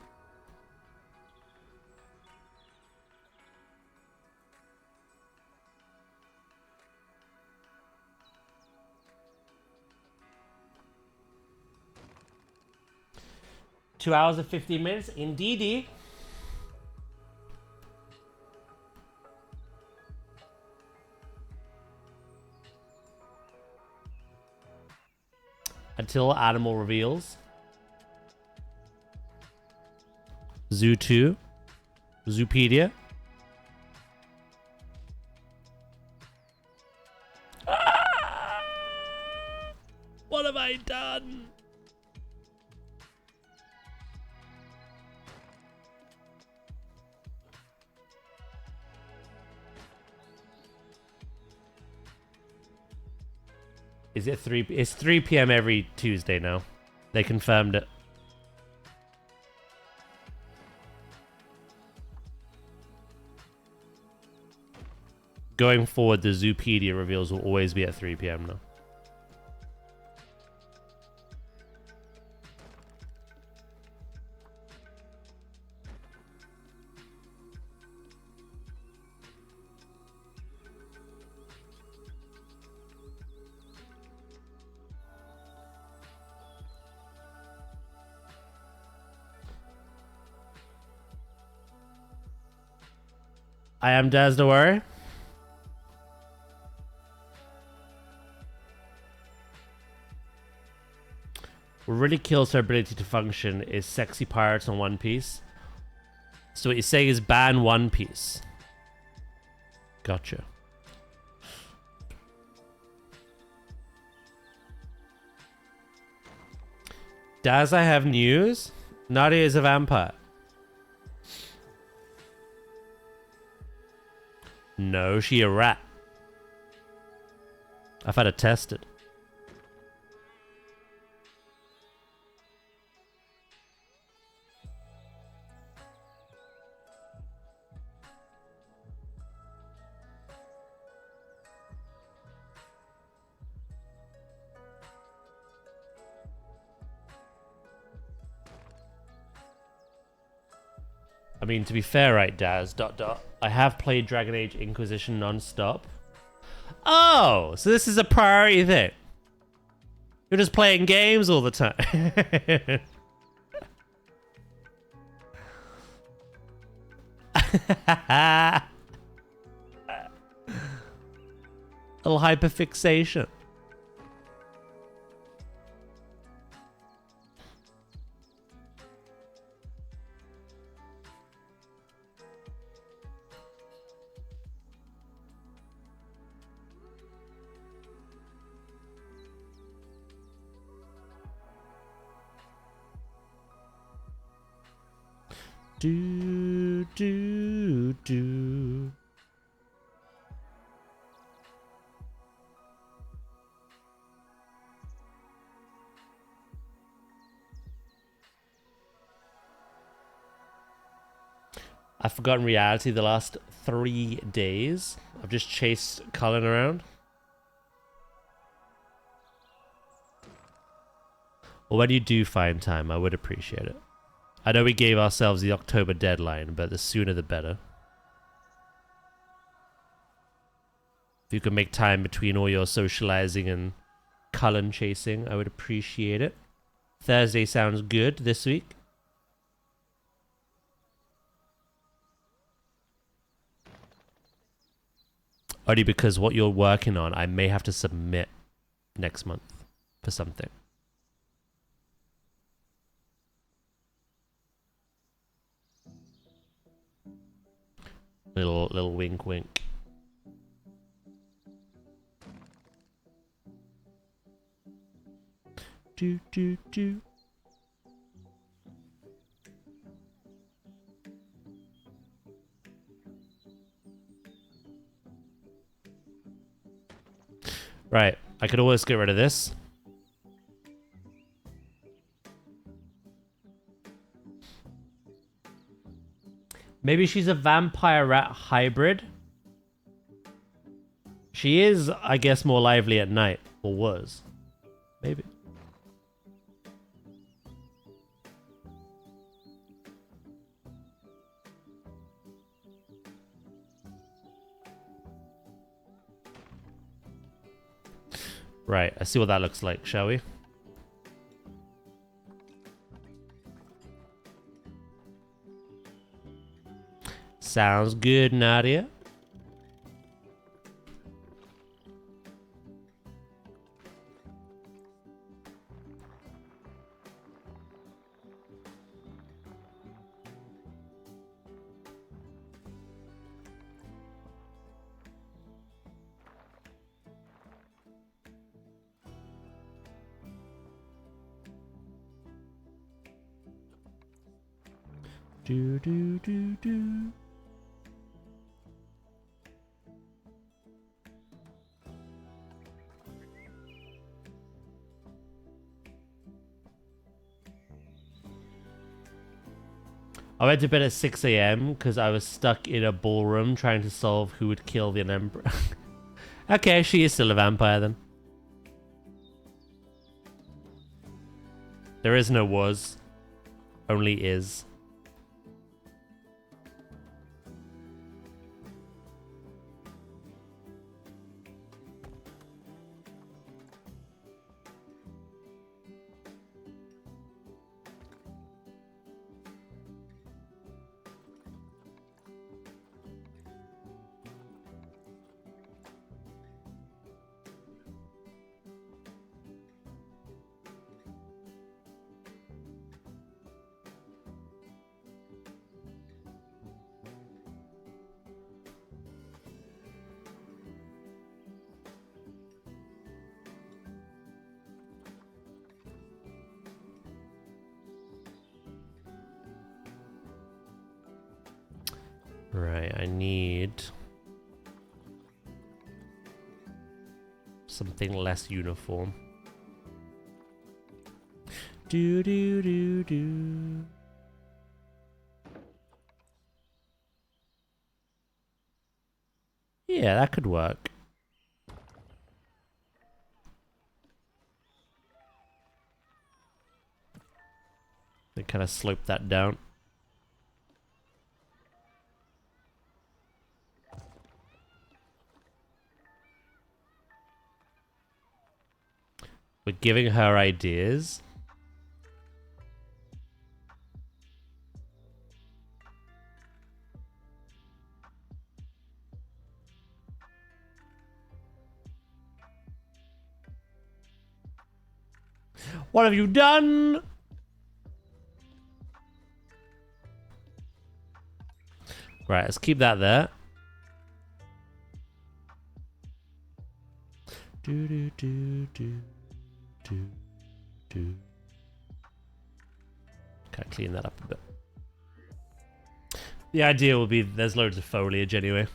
Two hours and 15 minutes, indeedy. Until animal reveals. Zoo 2. Zoopedia. What have I done? Is it 3? It's 3 p.m. every Tuesday now. They confirmed it. Going forward, the Zoopedia reveals will always be at 3 p.m. now. I am Daz, don't worry. What really kills her ability to function is sexy pirates on One Piece. So what you're saying is ban One Piece. Gotcha. Daz, I have news. Nadia is a vampire. No, she a rat. I've had it tested. I mean, to be fair, right, Daz, ... I have played Dragon Age Inquisition non-stop. Oh, so this is a priority thing. You're just playing games all the time. Little hyperfixation. Do, do, do. I've forgotten reality the last 3 days. I've just chased Cullen around. Well, when you do find time, I would appreciate it. I know we gave ourselves the October deadline, but the sooner the better. If you could make time between all your socializing and Cullen chasing, I would appreciate it. Thursday sounds good this week. Only because what you're working on, I may have to submit next month for something. Little wink wink. Do do do. Right, I could always get rid of this. Maybe she's a vampire rat hybrid. She is, I guess, more lively at night. Or was. Maybe. Right, I see what that looks like, shall we? Sounds good, Nadia. Do do do do. I went to bed at 6 a.m. because I was stuck in a ballroom trying to solve who would kill the emperor. Okay, she is still a vampire then. There is no was, only is. Right, I need something less uniform. Do do do do. Yeah, that could work. They kind of slope that down. We're giving her ideas. What have you done? Right, let's keep that there. Do do do do do do. Kind of clean that up a bit. The idea will be there's loads of foliage anyway.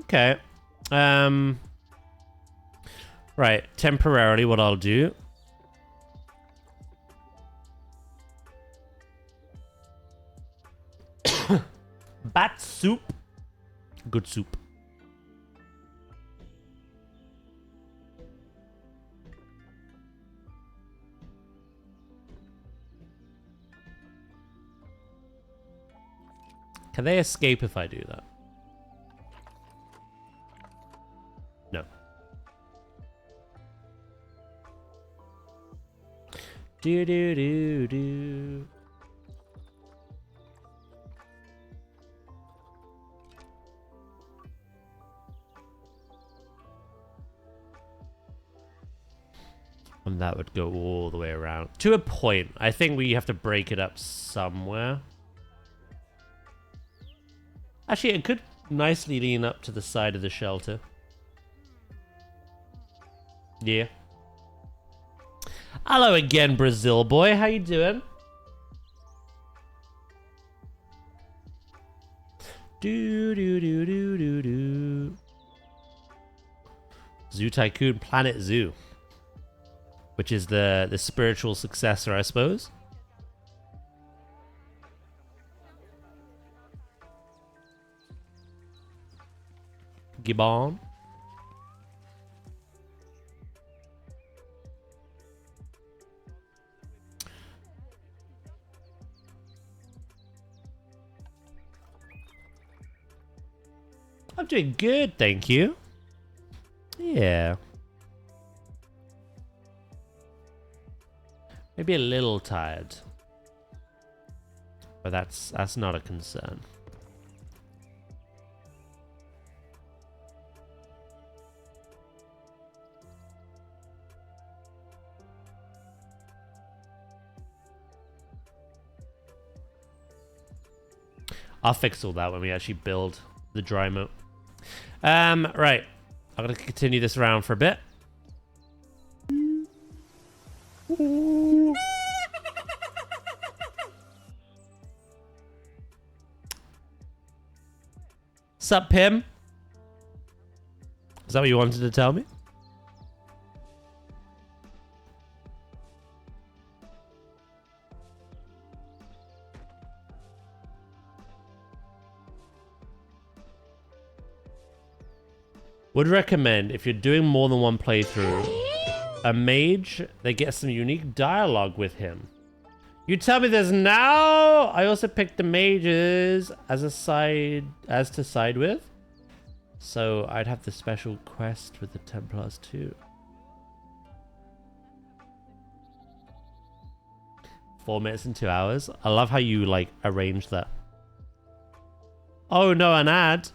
Okay. Right, temporarily what I'll do. Bat soup. Good soup. Can they escape if I do that? No. Do do do do. And that would go all the way around. To a point. I think we have to break it up somewhere. Actually, it could nicely lean up to the side of the shelter. Yeah. Hello again, Brazil boy. How you doing? Do do do do do do. Zoo Tycoon Planet Zoo, which is the spiritual successor, I suppose. Gibbon. I'm doing good, thank you. Yeah. Maybe a little tired. But that's not a concern. I'll fix all that when we actually build the dry moat. Right. I'm going to continue this round for a bit. Sup, Pim? Is that what you wanted to tell me? Would recommend, if you're doing more than one playthrough, a mage that gets some unique dialogue with him. You tell me this now! I also picked the mages as to side with. So I'd have the special quest with the Templars too. 4 minutes and 2 hours. I love how you like arrange that. Oh no, an ad.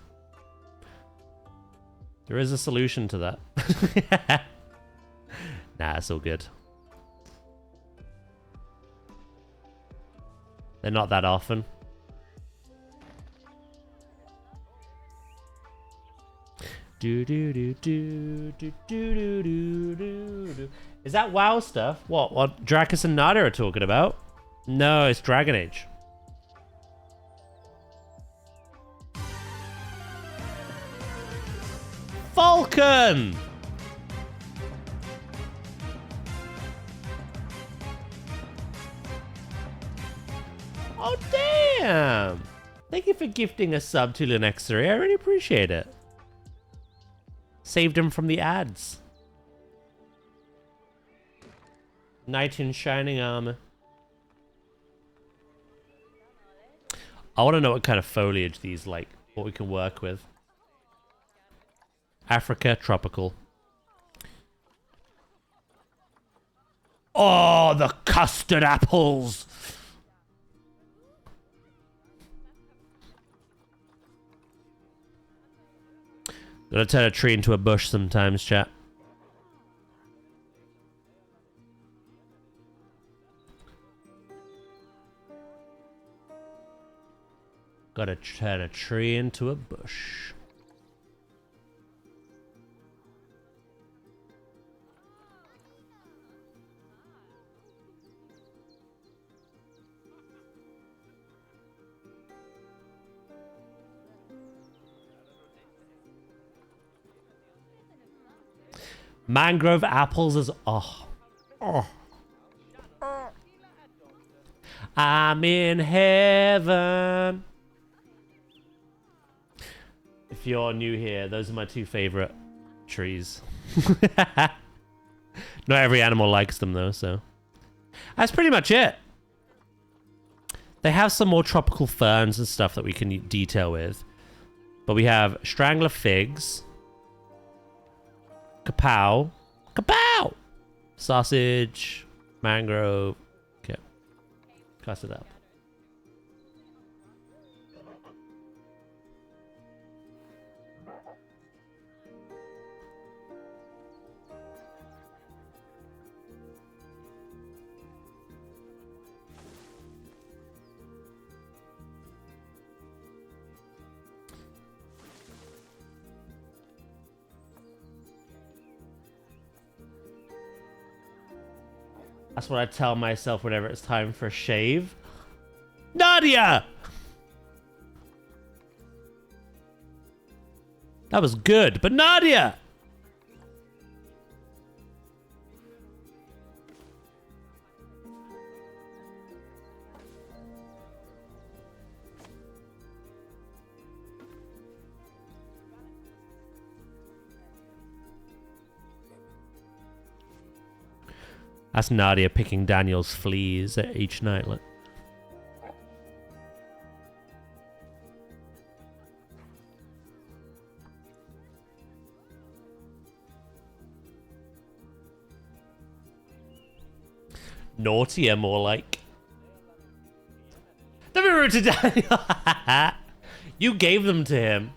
There is a solution to that. Nah, it's all good. They're not that often. Do do do do do do do do do. Is that WoW stuff? What Dracus and Nada are talking about? No, it's Dragon Age. Falcon! Oh, damn! Thank you for gifting a sub to Linexary. I really appreciate it. Saved him from the ads. Knight in shining armor. I want to know what kind of foliage these like, what we can work with. Africa, tropical. Oh, the custard apples! Gonna turn a tree into a bush sometimes, chat. Gotta turn a tree into a bush. Mangrove apples is oh. I'm in heaven. If you're new here, those are my two favorite trees. Not every animal likes them though, so that's pretty much it. They have some more tropical ferns and stuff that we can detail with, but we have strangler figs. Kapow. Kapow! Sausage. Mangrove. Okay. Cuss it up. That's what I tell myself whenever it's time for a shave. Nadia! That was good, but Nadia! That's Nadia picking Daniel's fleas at each night. Look. Naughtier, more like. Don't be rude to Daniel. You gave them to him.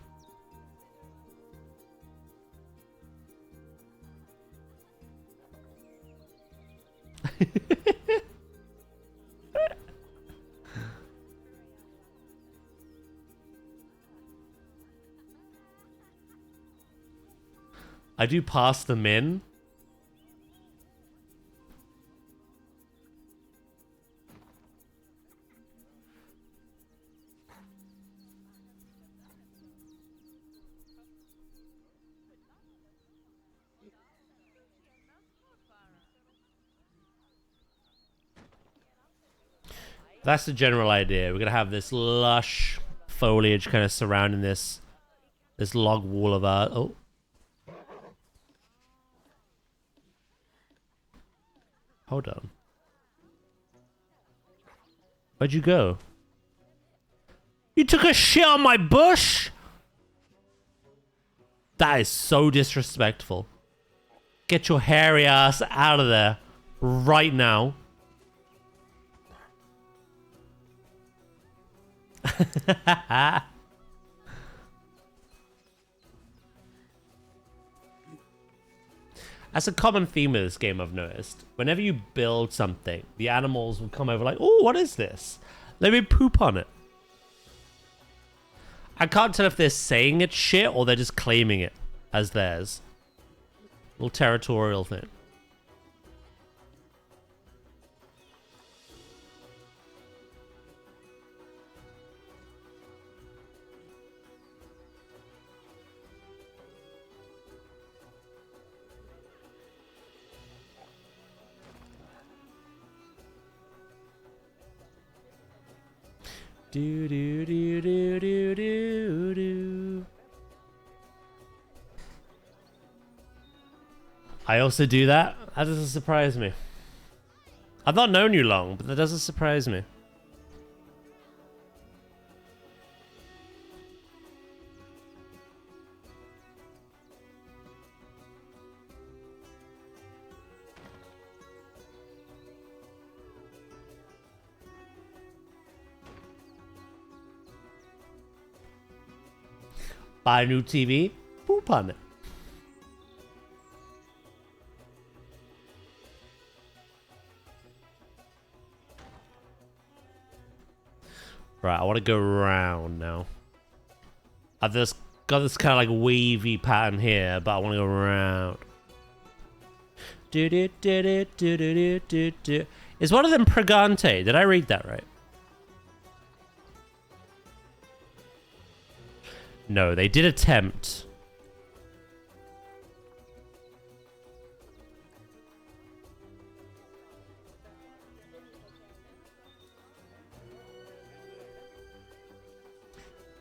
I do pass them in. That's the general idea. We're gonna have this lush foliage kind of surrounding this log wall of art. Oh. Hold on. Where'd you go? You took a shit on my bush? That is so disrespectful. Get your hairy ass out of there right now. That's a common theme of this game, I've noticed. Whenever you build something, the animals will come over like, oh, what is this? Let me poop on it. I can't tell if they're saying it's shit or they're just claiming it as theirs. Little territorial thing. Do do do do do do do. I also do that. That doesn't surprise me. I've not known you long, but that doesn't surprise me. Buy a new TV, poop on it. Right, I want to go around now. I've just got this kind of like wavy pattern here, but I want to go around. Is one of them Pregante? Did I read that right? No, they did attempt.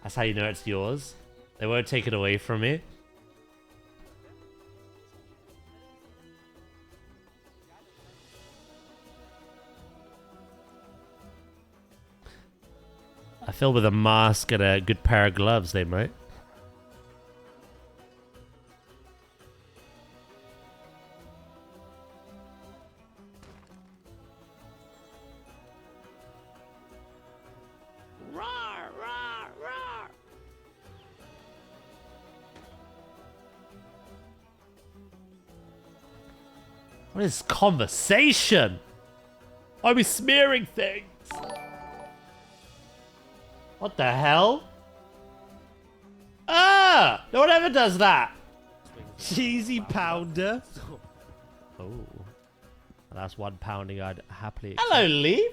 That's how you know it's yours. They won't take it away from me. I feel with a mask and a good pair of gloves, they might. What is conversation? I'll be smearing things. What the hell? Ah! No one ever does that. Cheesy pounder. Oh. That's one pounding I'd happily accept. Hello, Leaf.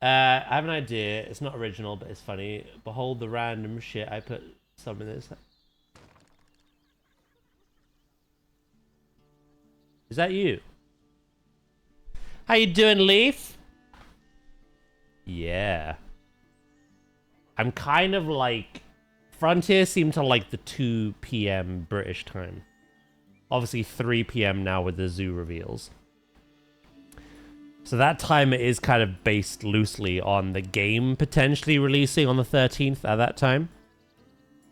I have an idea. It's not original, but it's funny. Behold the random shit. I put some in this. Is that you? How you doing, Leaf? Yeah. I'm kind of like... Frontier seem to like the 2 p.m. British time. Obviously 3 p.m. now with the zoo reveals. So that time is kind of based loosely on the game potentially releasing on the 13th at that time.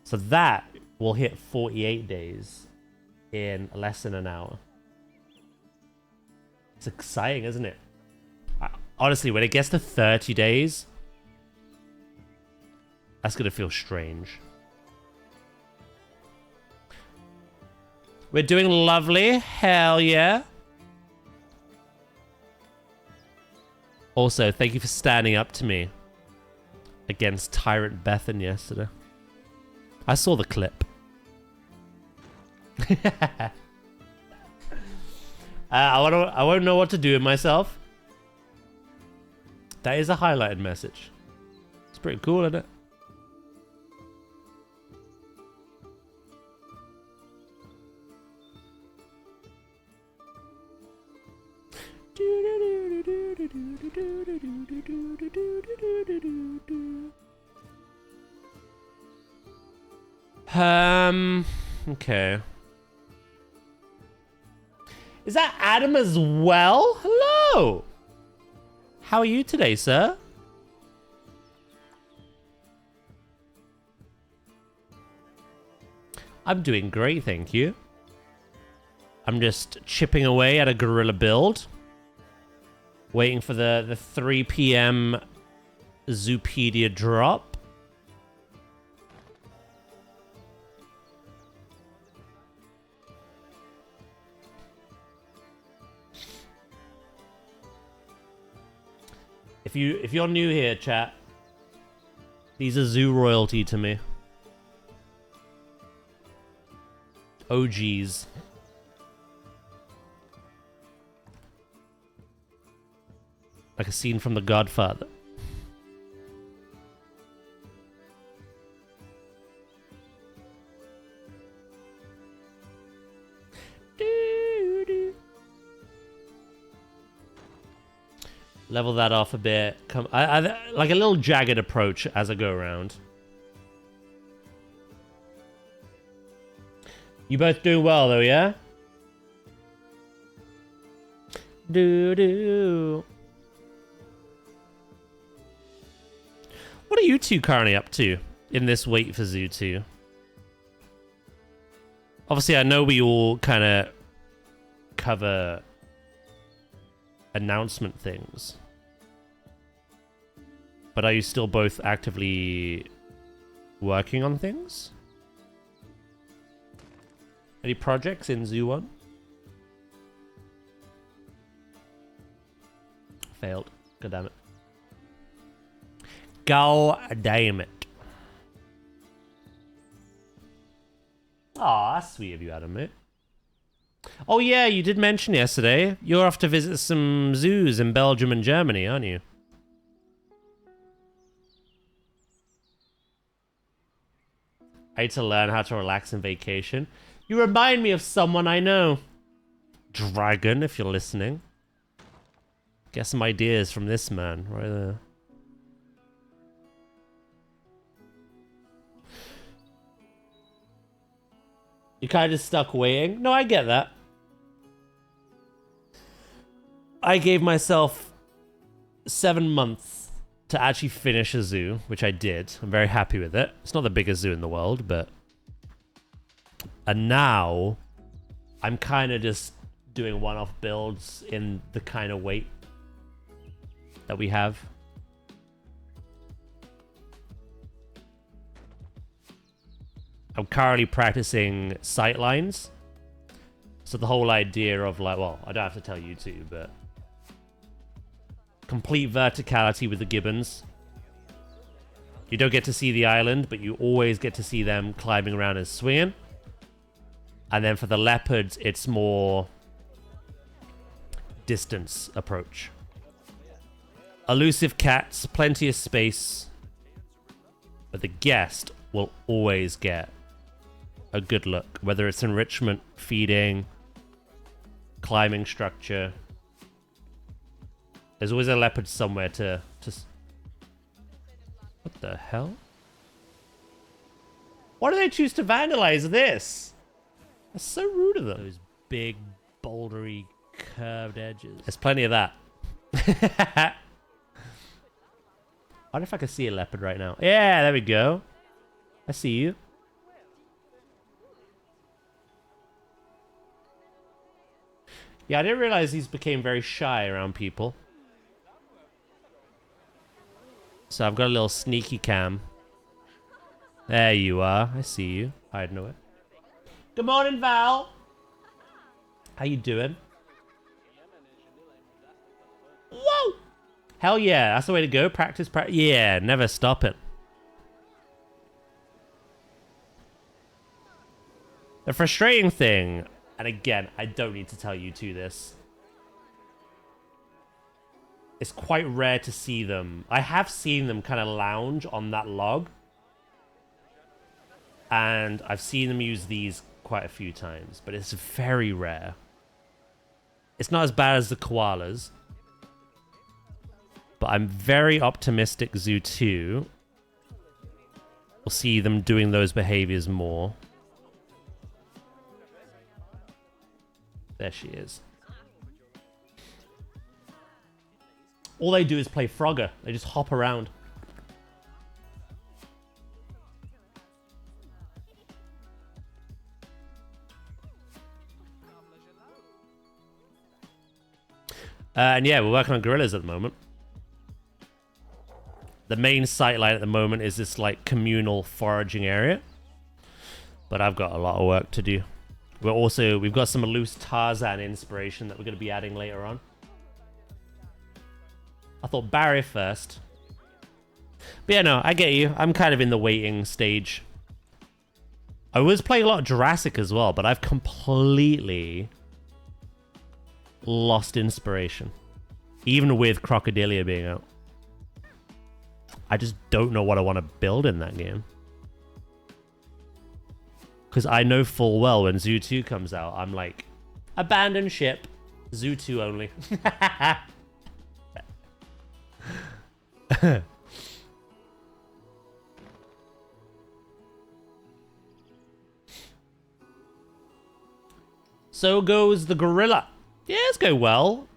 So that will hit 48 days in less than an hour. It's exciting, isn't it? Honestly, when it gets to 30 days, that's going to feel strange. We're doing lovely. Hell yeah. Also, thank you for standing up to me against Tyrant Bethan yesterday. I saw the clip. I won't know what to do with myself. That is a highlighted message. It's pretty cool, isn't it? Okay. Is that Adam as well? Hello. How are you today, sir? I'm doing great, thank you. I'm just chipping away at a gorilla build. Waiting for the 3 p.m. Zoopedia drop. If you're new here, chat, these are zoo royalty to me. OGs. Like a scene from The Godfather. Level that off a bit. I like a little jagged approach as I go around. You both doing well though, yeah? Do. What are you two currently up to in this wait for Zoo 2? Obviously, I know we all kind of cover announcement things. But are you still both actively working on things? Any projects in Zoo 1? Failed. God damn it. God damn it. Aw, that's sweet of you, Adam, mate. Oh yeah, you did mention yesterday. You're off to visit some zoos in Belgium and Germany, aren't you? I need to learn how to relax in vacation. You remind me of someone I know. Dragon, if you're listening. Get some ideas from this man right there. You kind of stuck waiting. No, I get that. I gave myself 7 months to actually finish a zoo, which I did. I'm very happy with it. It's not the biggest zoo in the world, but... And now, I'm kind of just doing one-off builds in the kind of weight that we have. I'm currently practicing sightlines. So the whole idea of like, well, I don't have to tell you two, but complete verticality with the gibbons. You don't get to see the island, but you always get to see them climbing around and swinging. And then for the leopards, it's more distance approach. Elusive cats, plenty of space, but the guest will always get a good look, whether it's enrichment, feeding, climbing structure. There's always a leopard somewhere to... What the hell? Why do they choose to vandalize this? That's so rude of them. Those big, bouldery, curved edges. There's plenty of that. I wonder if I can see a leopard right now. Yeah, there we go. I see you. Yeah, I didn't realize these became very shy around people. So I've got a little sneaky cam. There you are. I see you. Hiding away. Good morning, Val. How you doing? Whoa! Hell yeah, that's the way to go. Practice, practice. Yeah, never stop it. The frustrating thing, and again, I don't need to tell you two this. It's quite rare to see them. I have seen them kind of lounge on that log. And I've seen them use these quite a few times, but it's very rare. It's not as bad as the koalas. But I'm very optimistic Zoo 2 will see them doing those behaviors more. There she is. All they do is play Frogger. They just hop around. And yeah, we're working on gorillas at the moment. The main sightline at the moment is this like communal foraging area. But I've got a lot of work to do. We've got some loose Tarzan inspiration that we're going to be adding later on. I thought barrier first. But yeah, no, I get you. I'm kind of in the waiting stage. I was playing a lot of Jurassic as well, but I've completely lost inspiration. Even with Crocodilia being out. I just don't know what I want to build in that game. Because I know full well when Zoo 2 comes out, I'm like, abandon ship. Zoo 2 only. So goes the gorilla. Yeah, it's going well.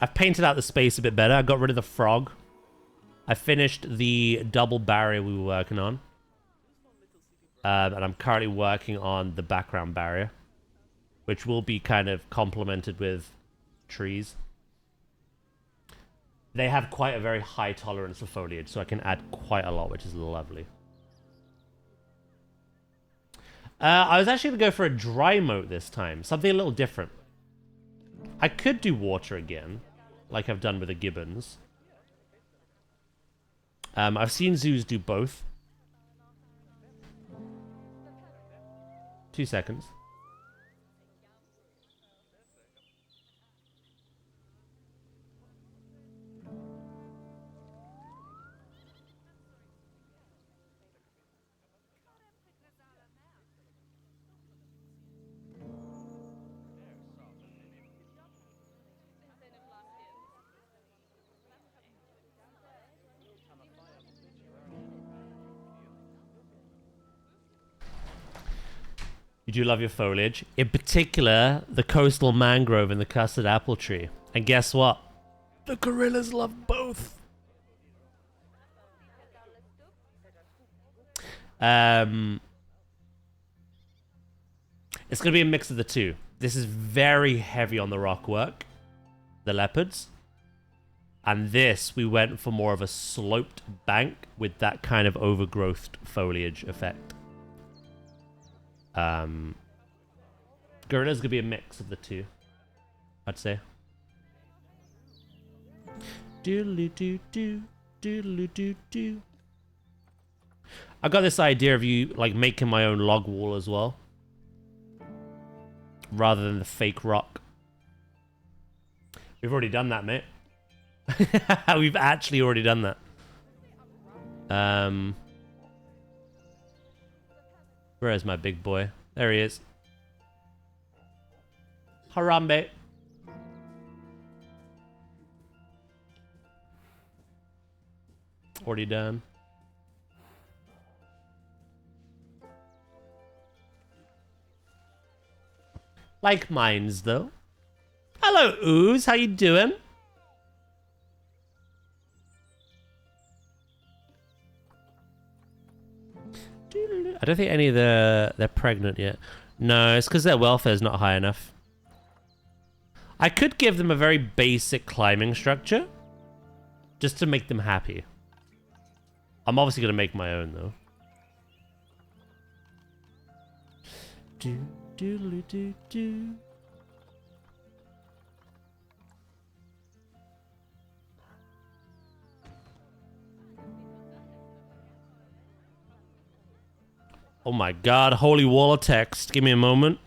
I've painted out the space a bit better. I got rid of the frog. I finished the double barrier we were working on. And I'm currently working on the background barrier, which will be kind of complemented with trees. They have quite a very high tolerance for foliage, so I can add quite a lot, which is lovely. I was actually going to go for a dry moat this time, something a little different. I could do water again, like I've done with the gibbons. I've seen zoos do both. 2 seconds. You do love your foliage. In particular, the coastal mangrove and the custard apple tree. And guess what? The gorillas love both. It's going to be a mix of the two. This is very heavy on the rock work. The leopards. And this, we went for more of a sloped bank with that kind of overgrowth foliage effect. Gorilla's gonna be a mix of the two, I'd say. Doodly doo doo, doodly doo doo. I got this idea of you like making my own log wall as well, rather than the fake rock. We've already done that, mate. We've actually already done that. Where is my big boy? There he is. Harambe. Already done. Like mines, though. Hello, Ooze. How you doing? I don't think any of they're pregnant yet. No, it's because their welfare is not high enough. I could give them a very basic climbing structure, just to make them happy. I'm obviously gonna make my own though. Do do do do. Oh my god, holy wall of text. Give me a moment.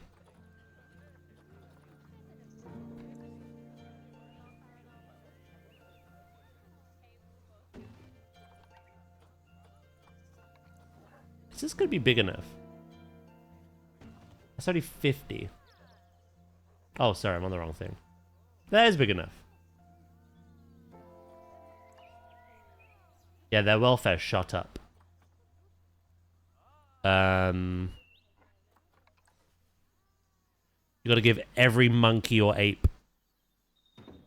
Is this gonna be big enough? That's only 50. Oh, sorry, I'm on the wrong thing. That is big enough. Yeah, their welfare shot up. You gotta give every monkey or ape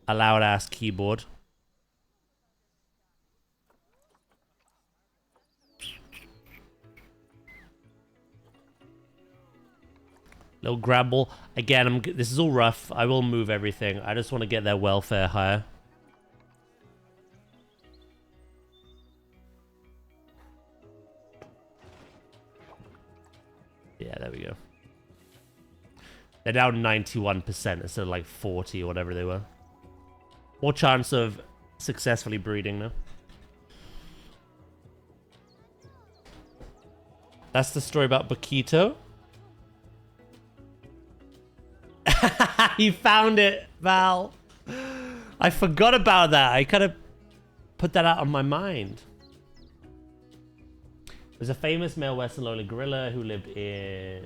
a loud ass keyboard. Little grabble. Again, this is all rough. I will move everything. I just want to get their welfare higher. Yeah, there we go. They're down 91% instead of like 40 or whatever they were. More chance of successfully breeding now. That's the story about Bakito. You found it, Val. I forgot about that. I kind of put that out on my mind. There's a famous male western lonely gorilla who lived in...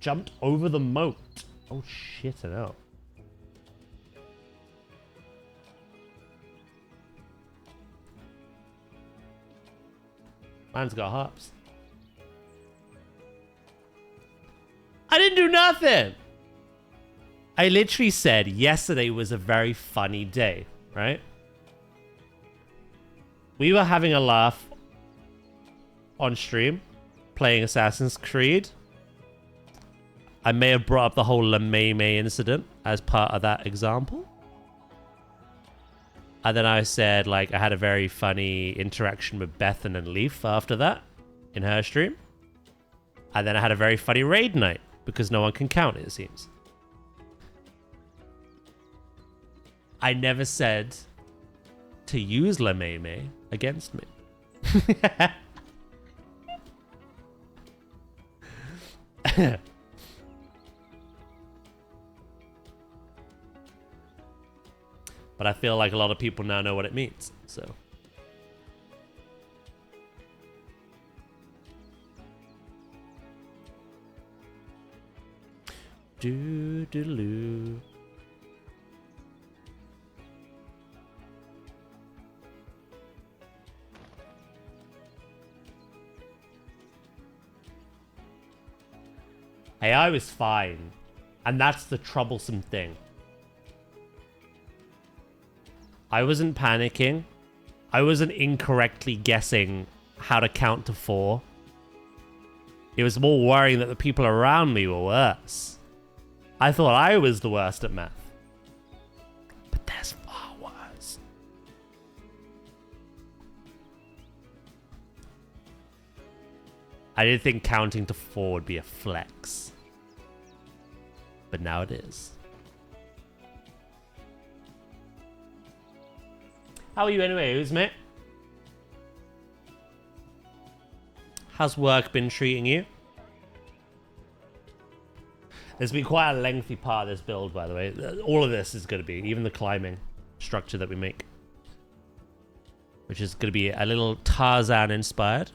Jumped over the moat. Oh shit, I know. Man's got hops. I didn't do nothing. I literally said yesterday was a very funny day, right? We were having a laugh on stream, playing Assassin's Creed. I may have brought up the whole Lememe incident as part of that example. And then I said, like, I had a very funny interaction with Bethan and Leaf after that in her stream. And then I had a very funny raid night because no one can count, it seems. I never said to use Lememe against me. But I feel like a lot of people now know what it means, so. Do-do-loo. Hey, I was fine. And that's the troublesome thing. I wasn't panicking. I wasn't incorrectly guessing how to count to 4. It was more worrying that the people around me were worse. I thought I was the worst at math. But there's far worse. I didn't think counting to 4 would be a flex. But now it is. How are you anyways, mate? How's work been treating you? There's been quite a lengthy part of this build, by the way. All of this is going to be, even the climbing structure that we make. Which is going to be a little Tarzan inspired.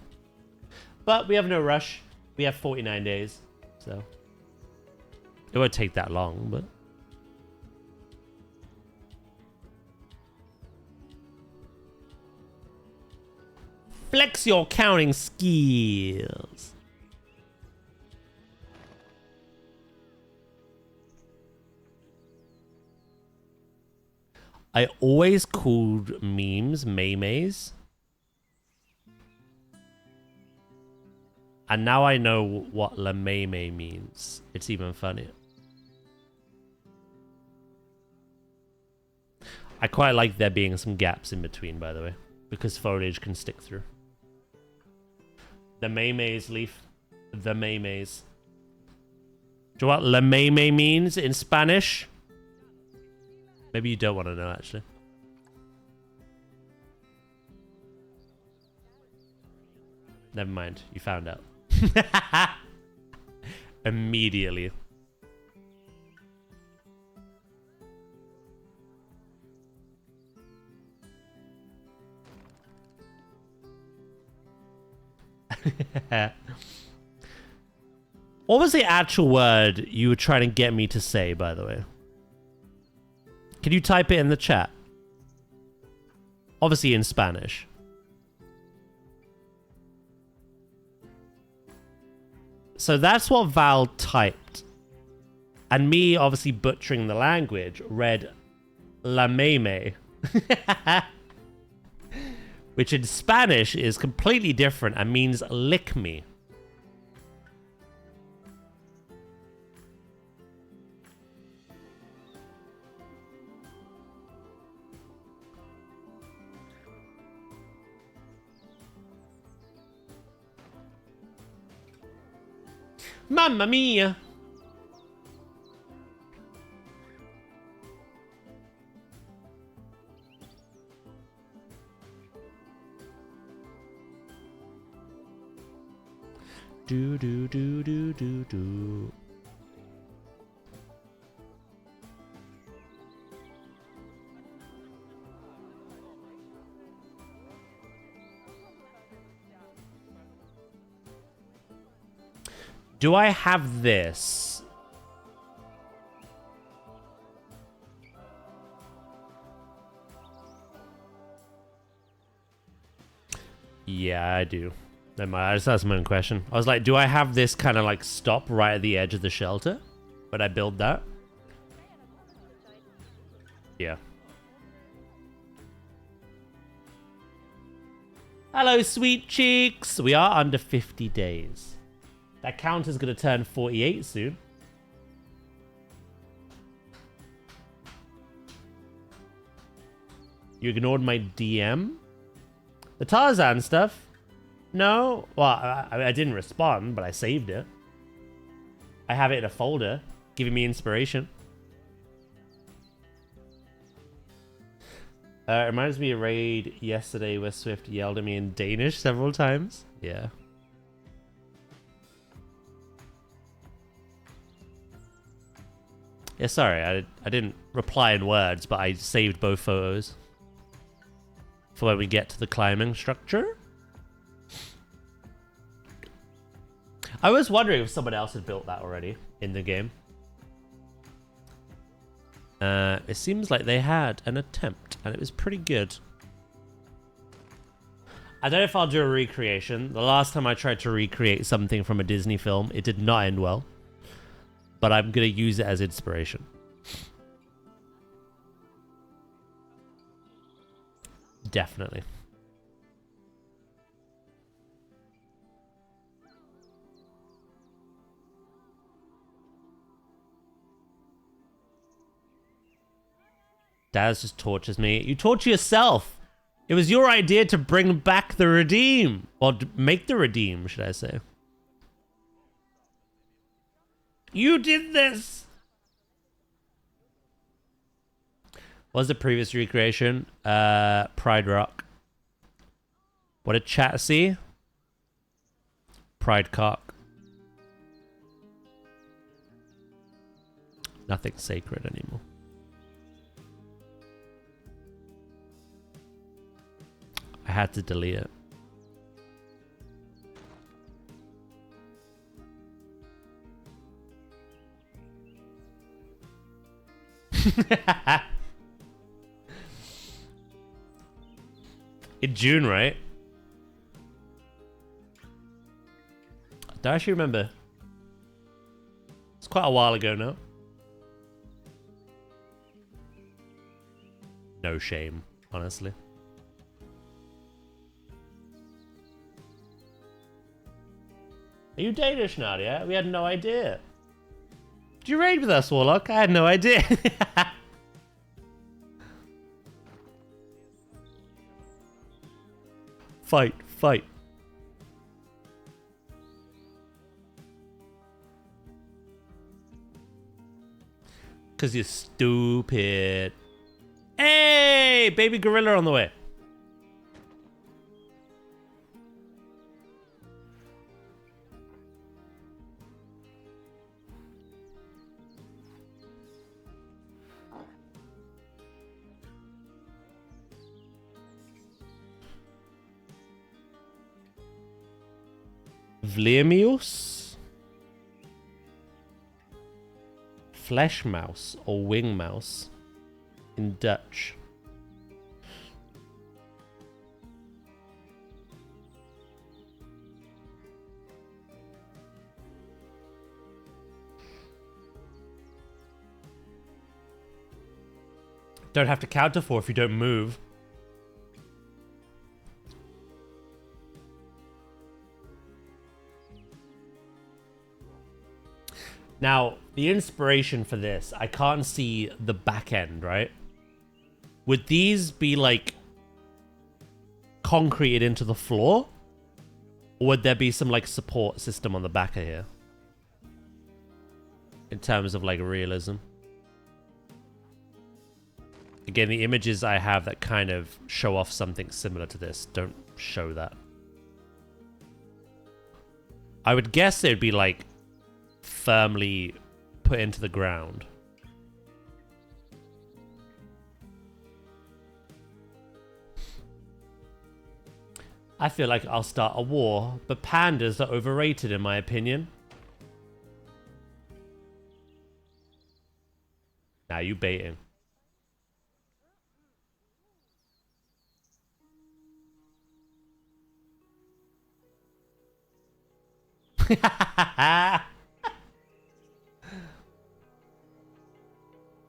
But we have no rush. We have 49 days, so it won't take that long, but... Flex your counting skills. I always called memes memes. And now I know what Lememe means. It's even funnier. I quite like there being some gaps in between, by the way, because foliage can stick through. The memes, Leaf. The memes. Do you know what la meme means in Spanish? Maybe you don't want to know, actually. Never mind. You found out. Immediately. What was the actual word you were trying to get me to say, by the way? Can you type it in the chat? Obviously in Spanish. So that's what Val typed. And me, obviously butchering the language, read la meme. Which in Spanish is completely different and means lick me. Mamma mia! Do do do do do do. Do I have this? Yeah, I do. Never mind, I just asked my own question. I was like, do I have this kind of like stop right at the edge of the shelter? Would I build that? Yeah. Hello, sweet cheeks. We are under 50 days. That counter's going to turn 48 soon. You ignored my DM? The Tarzan stuff? No. Well, I didn't respond, but I saved it. I have it in a folder, giving me inspiration. It reminds me of a raid yesterday where Swift yelled at me in Danish several times. Yeah. Yeah, sorry, I didn't reply in words, but I saved both photos for when we get to the climbing structure. I was wondering if someone else had built that already in the game. It seems like they had an attempt, and it was pretty good. I don't know if I'll do a recreation. The last time I tried to recreate something from a Disney film, it did not end well. But I'm going to use it as inspiration. Definitely. Daz just tortures me. You torture yourself. It was your idea to bring back the redeem. Or make the redeem, should I say. You did this! What was the previous recreation? Pride Rock. What did chat see? Pride Cock. Nothing sacred anymore. I had to delete it. In June, right? Do I actually remember? It's quite a while ago now. No shame, honestly. Are you Danish, Nadia? We had no idea. Did you raid with us, Warlock? I had no idea. Fight, fight. Because you're stupid. Hey! Baby gorilla on the way. Vleamius? Flesh mouse or wing mouse in Dutch. Don't have to counter for if you don't move. Now, the inspiration for this, I can't see the back end, right? Would these be like concreted into the floor? Or would there be some like support system on the back of here? In terms of like realism. Again, the images I have that kind of show off something similar to this don't show that. I would guess they'd be like firmly put into the ground. I feel like I'll start a war, but pandas are overrated in my opinion. Now you baiting.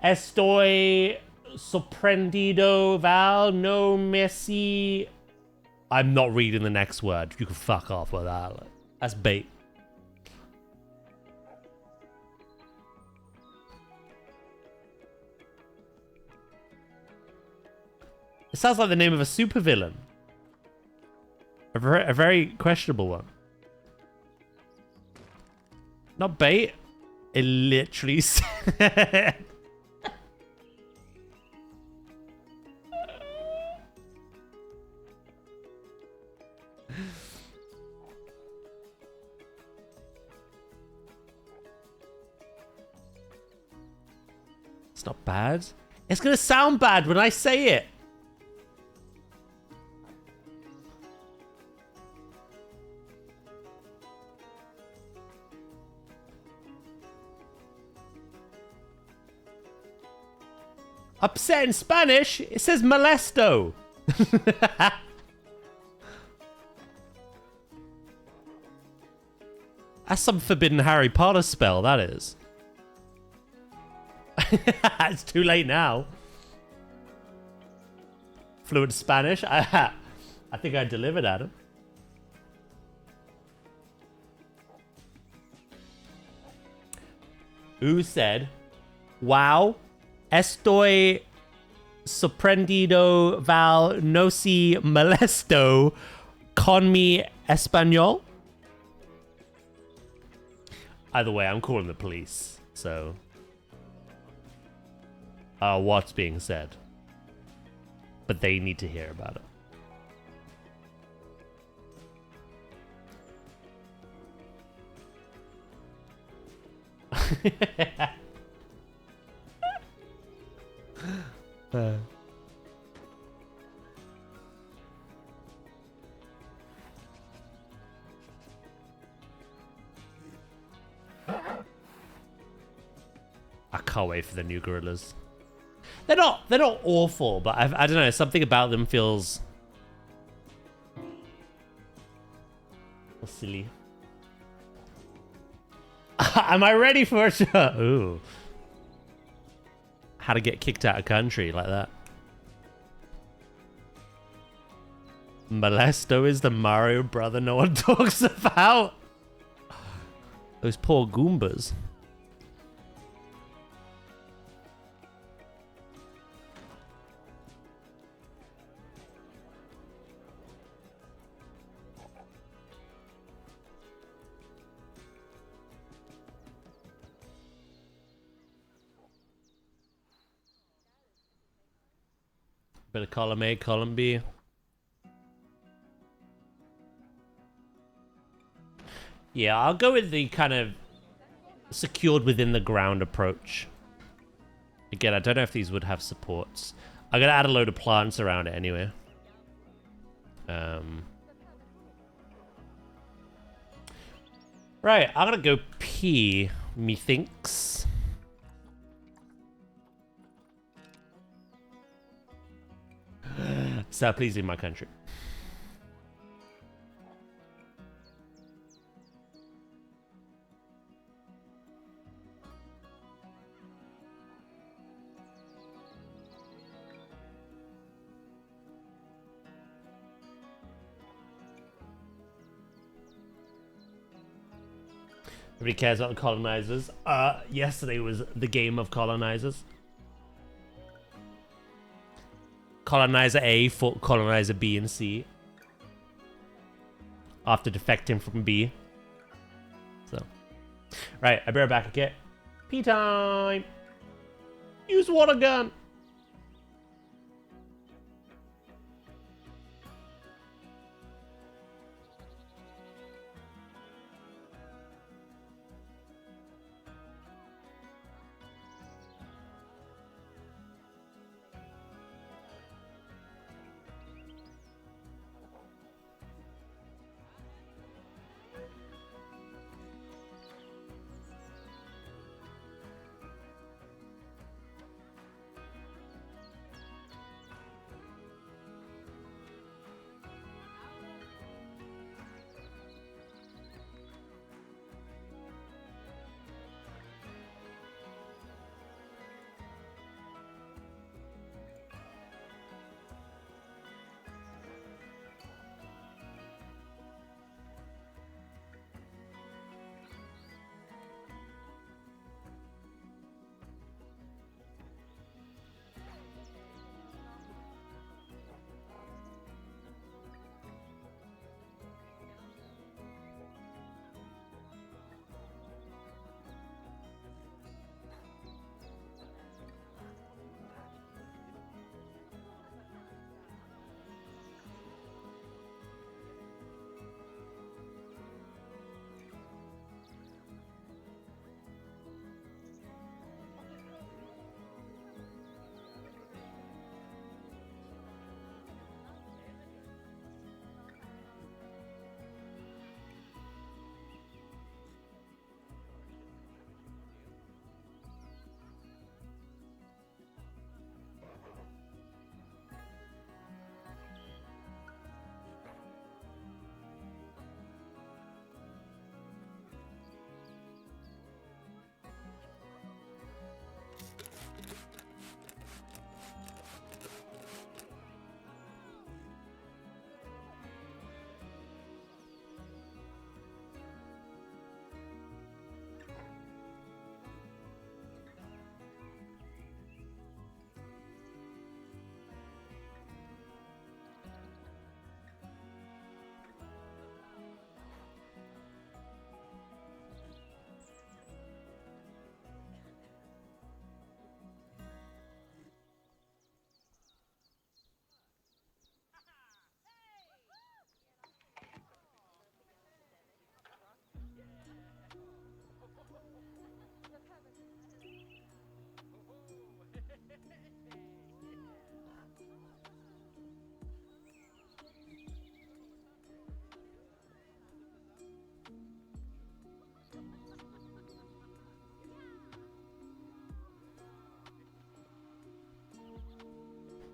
Estoy sorprendido, Val. No Messi. I'm not reading the next word. You can fuck off with that. That's bait. It sounds like the name of a supervillain. A very questionable one. Not bait. It literally said... It's not bad. It's gonna sound bad when I say it. Upset in Spanish, it says molesto. That's some forbidden Harry Potter spell, that is. It's too late now. Fluent Spanish? I think I delivered, Adam. Who said, wow, estoy sorprendido Val no si molesto con mi español? Either way, I'm calling the police, so... what's being said. But they need to hear about it. I can't wait for the new gorillas. They're not awful, but I don't know, something about them feels silly. Am I ready for a show? Ooh. How to get kicked out of country like that. Molesto is the Mario brother no one talks about. Those poor Goombas. Bit of column A, column B. Yeah, I'll go with the kind of secured within the ground approach. Again, I don't know if these would have supports. I'm gonna add a load of plants around it anyway. Right, I'm gonna go pee, methinks. Start pleasing my country. Everybody cares about the colonizers. Yesterday was the game of colonizers. Colonizer A fought colonizer B and C after defecting from B. So, right, I'll be right back, okay? Pee time! Use water gun!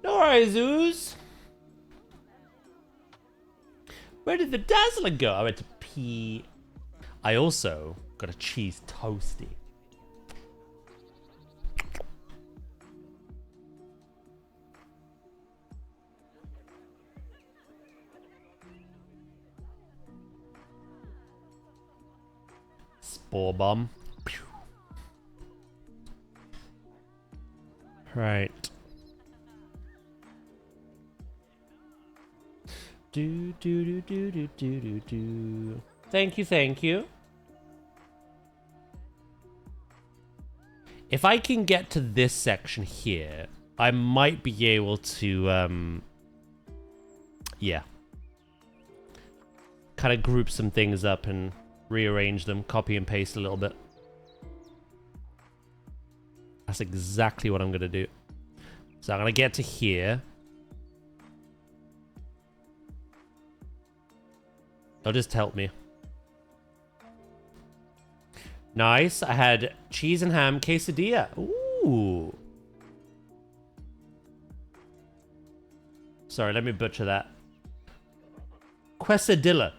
No worries, Zoos. Where did the Dazzler go? I went to pee. I also got a cheese toasty. Spore bomb. Pew. Right. Do do do do do do do do. Thank you, thank you. If I can get to this section here, I might be able to, yeah. Kind of group some things up and rearrange them, copy and paste a little bit. That's exactly what I'm going to do. So I'm going to get to here. It'll just help me. Nice. I had cheese and ham quesadilla. Ooh. Sorry, let me butcher that. Quesadilla.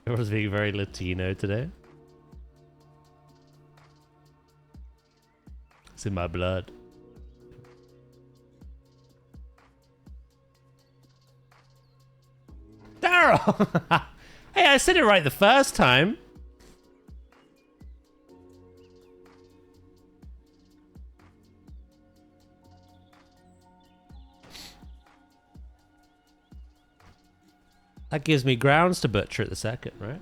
Everyone's being very Latino today. It's in my blood. Daryl! Hey, I said it right the first time. That gives me grounds to butcher it the second, right?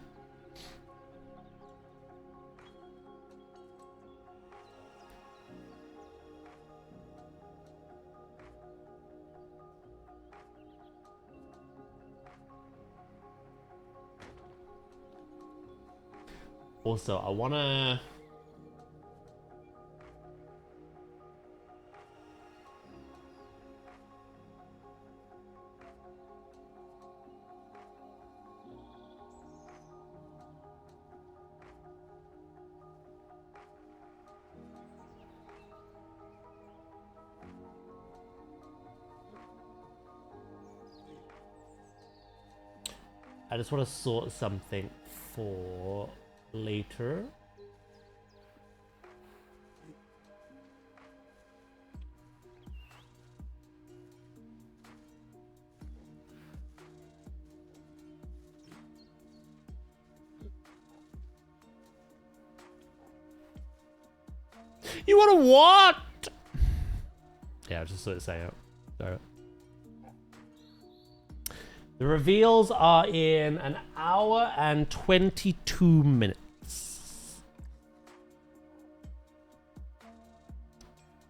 Also, I wanna... I just want to sort something for later. You want to what? Yeah, I'll just sort of say it. Sorry. The reveals are in an hour and 22 minutes.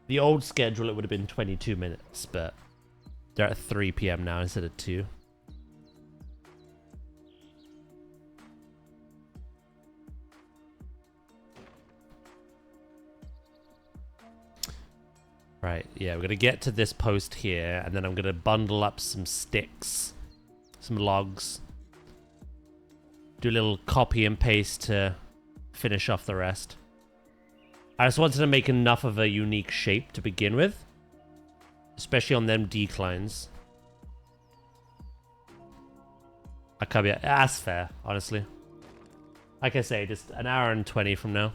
The old schedule, it would have been 22 minutes, but they're at 3 p.m. now instead of 2. Right, yeah, we're going to get to this post here, and then I'm going to bundle up some sticks. Some logs. Do a little copy and paste to finish off the rest. I just wanted to make enough of a unique shape to begin with. Especially on them declines. I can't be... That's fair, honestly. Like I say, just an hour and 20 from now.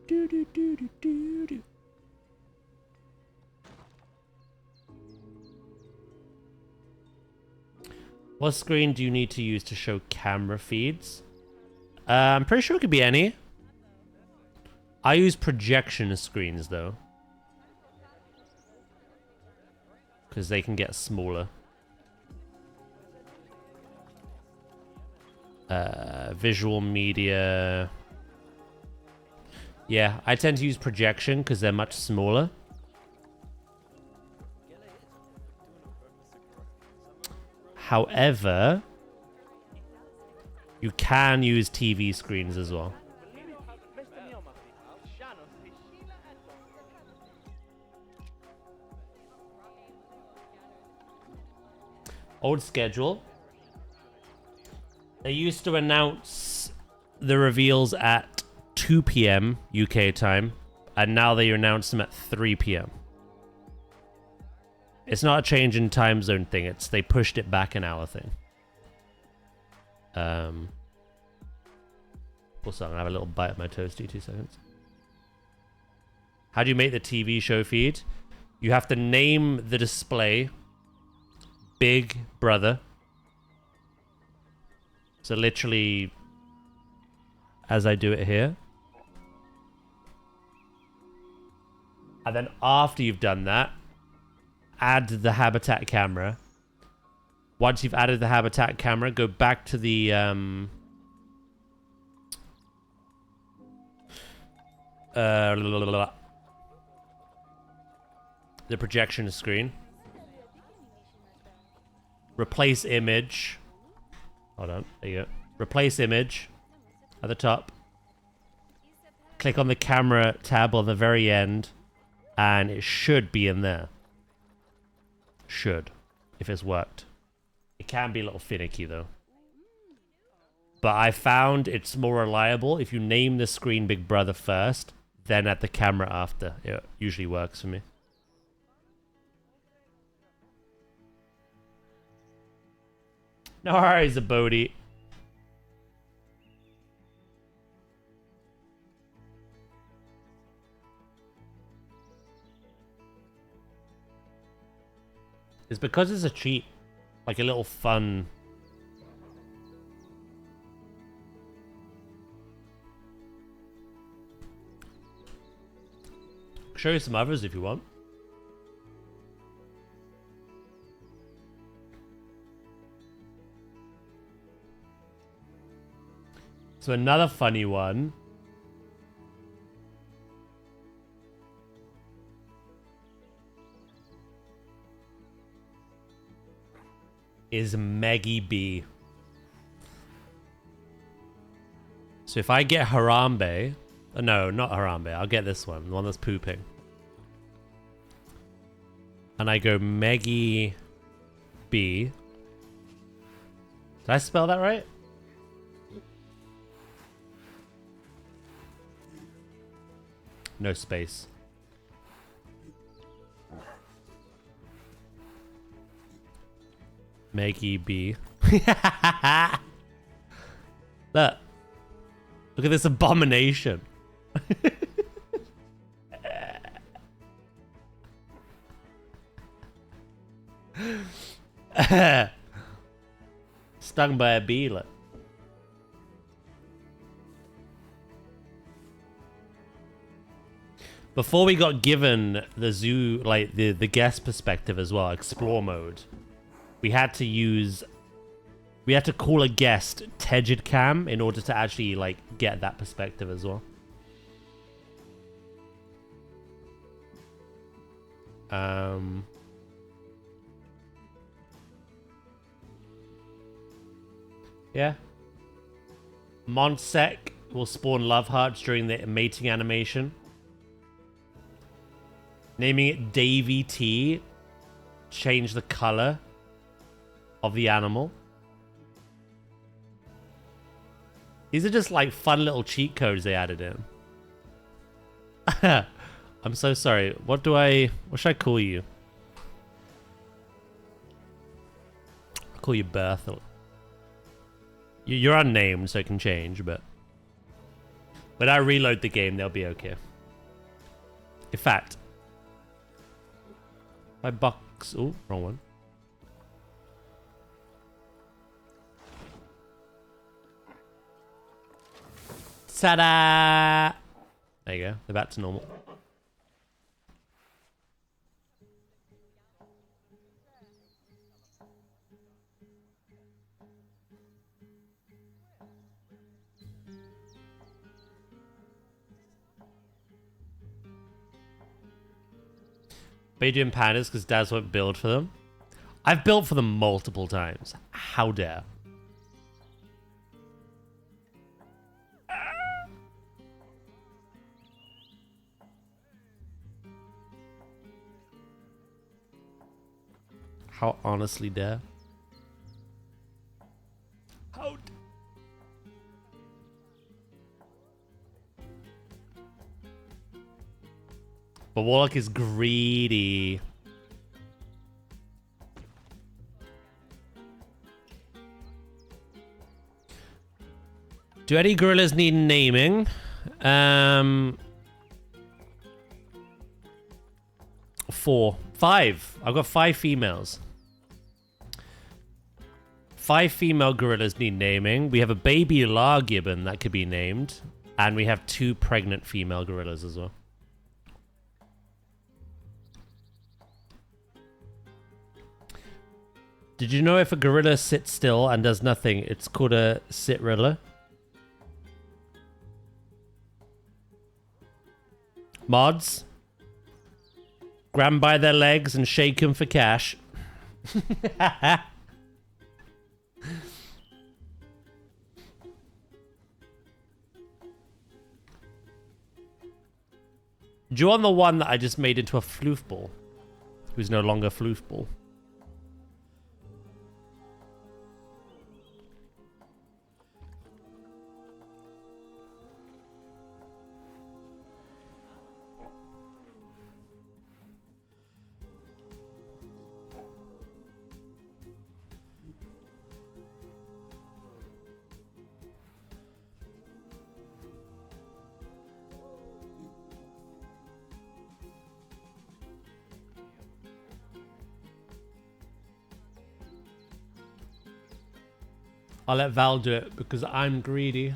Do. What screen do you need to use to show camera feeds? I'm pretty sure it could be any. I use projection screens though, because they can get smaller. Visual media. Yeah, I tend to use projection because they're much smaller. However, you can use TV screens as well. Old schedule. They used to announce the reveals at 2 p.m. UK time, and now they announce them at 3 p.m. It's not a change in time zone thing, it's they pushed it back an hour thing. Also, I'm gonna have a little bite of my toasty, 2 seconds. How do you make the TV show feed? You have to name the display Big Brother. So literally, as I do it here. And then after you've done that, add the habitat camera. Once you've added the habitat camera, go back to the projection screen. Replace image. Hold on, there you go. Replace image at the top. Click on the camera tab on the very end, and it should be in there. Should, if it's worked. It can be a little finicky though. But I found it's more reliable if you name the screen Big Brother first, then add the camera after. It usually works for me. No worries, Bodhi. It's because it's a cheat. Like a little fun. Show you some others if you want. So another funny one is Maggie B. So if I get Harambe, no, not Harambe, I'll get this one, the one that's pooping. And I go Maggie B. Did I spell that right? No space. Maggie B. Look. Look at this abomination. Stung by a bee, look. Before we got given the zoo, like the guest perspective as well, explore mode, we had to call a guest Tegid Cam in order to actually like get that perspective as well. Yeah. Monsec will spawn love hearts during the mating animation. Naming it Davy T. Change the color of the animal. These are just like fun little cheat codes they added in. I'm so sorry. What should I call you? I'll call you Berthel. You're unnamed, so it can change, but when I reload the game, they'll be okay. In fact, my box. Oh, wrong one. Ta-da! There you go. They're back to normal. But you doing pandas because Daz won't build for them? I've built for them multiple times. How dare. How honestly dare. How But Warlock is greedy. Do any gorillas need naming? 4. 5. I've got 5 females. 5 female gorillas need naming. We have a baby lar gibbon that could be named. And we have 2 pregnant female gorillas as well. Did you know if a gorilla sits still and does nothing, it's called a sitrilla? Mods? Grab 'em by their legs and shake them for cash. Do you want the one that I just made into a floofball? Who's no longer floofball? I'll let Val do it because I'm greedy.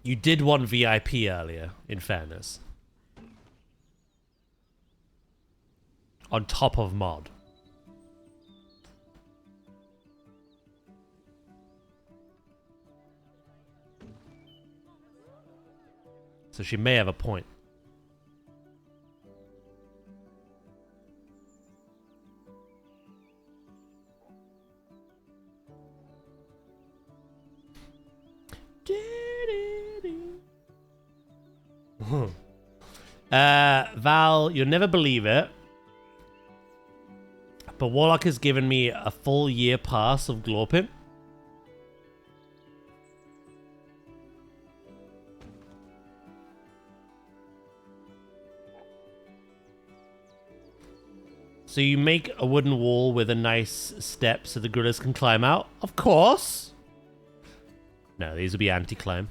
You did want VIP earlier, in fairness. On top of mod. So she may have a point. Val, you'll never believe it, but Warlock has given me a full year pass of Glorpin. So you make a wooden wall with a nice step so the gorillas can climb out? Of course! No, these will be anti-climb.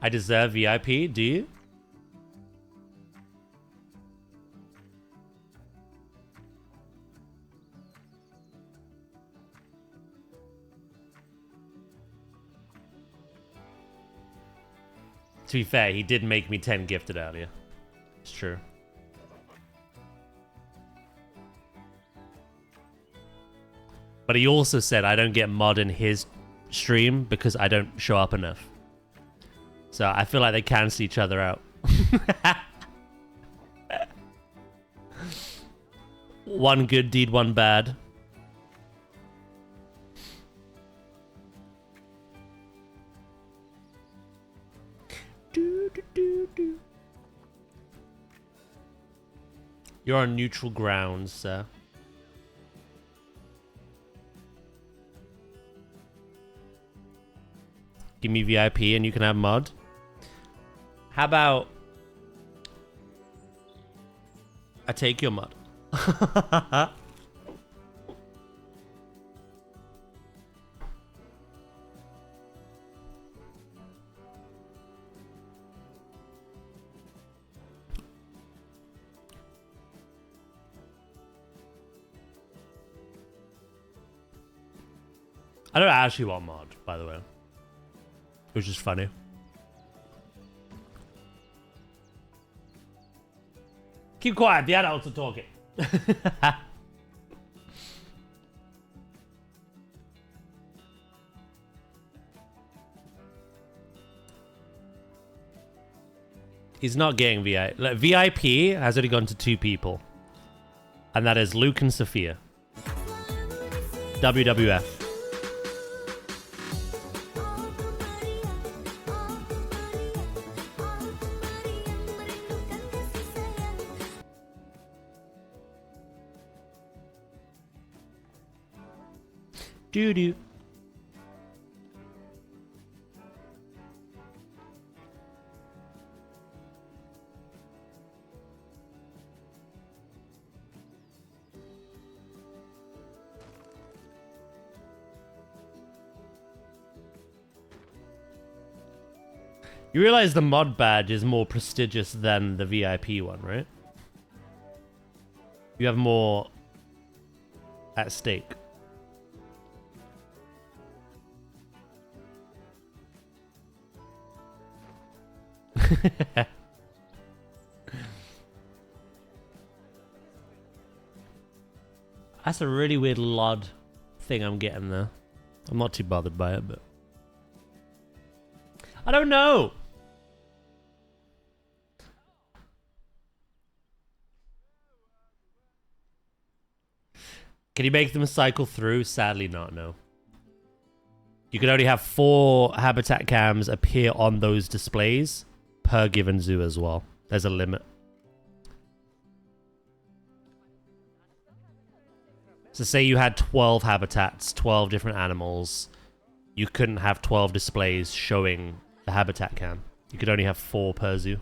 I deserve VIP, do you? To be fair, he did make me 10 gifted earlier. It's true. But he also said I don't get mod in his stream because I don't show up enough. So I feel like they cancel each other out. One good deed, one bad. You're on neutral grounds, sir. Give me VIP and you can have mod. How about I take your mod? I don't actually want mod, by the way. It was just funny. Keep quiet, the adults are talking. He's not getting VIP. Like, VIP has already gone to 2 people. And that is Luke and Sophia. WWF. Doo doo. You realize the mod badge is more prestigious than the VIP one, right? You have more at stake. That's a really weird LOD thing I'm getting there. I'm not too bothered by it, but I don't know. Can you make them cycle through? Sadly not, no. You can only have 4 habitat cams appear on those displays per given zoo as well. There's a limit. So say you had 12 habitats, 12 different animals. You couldn't have 12 displays showing the habitat cam. You could only have 4 per zoo.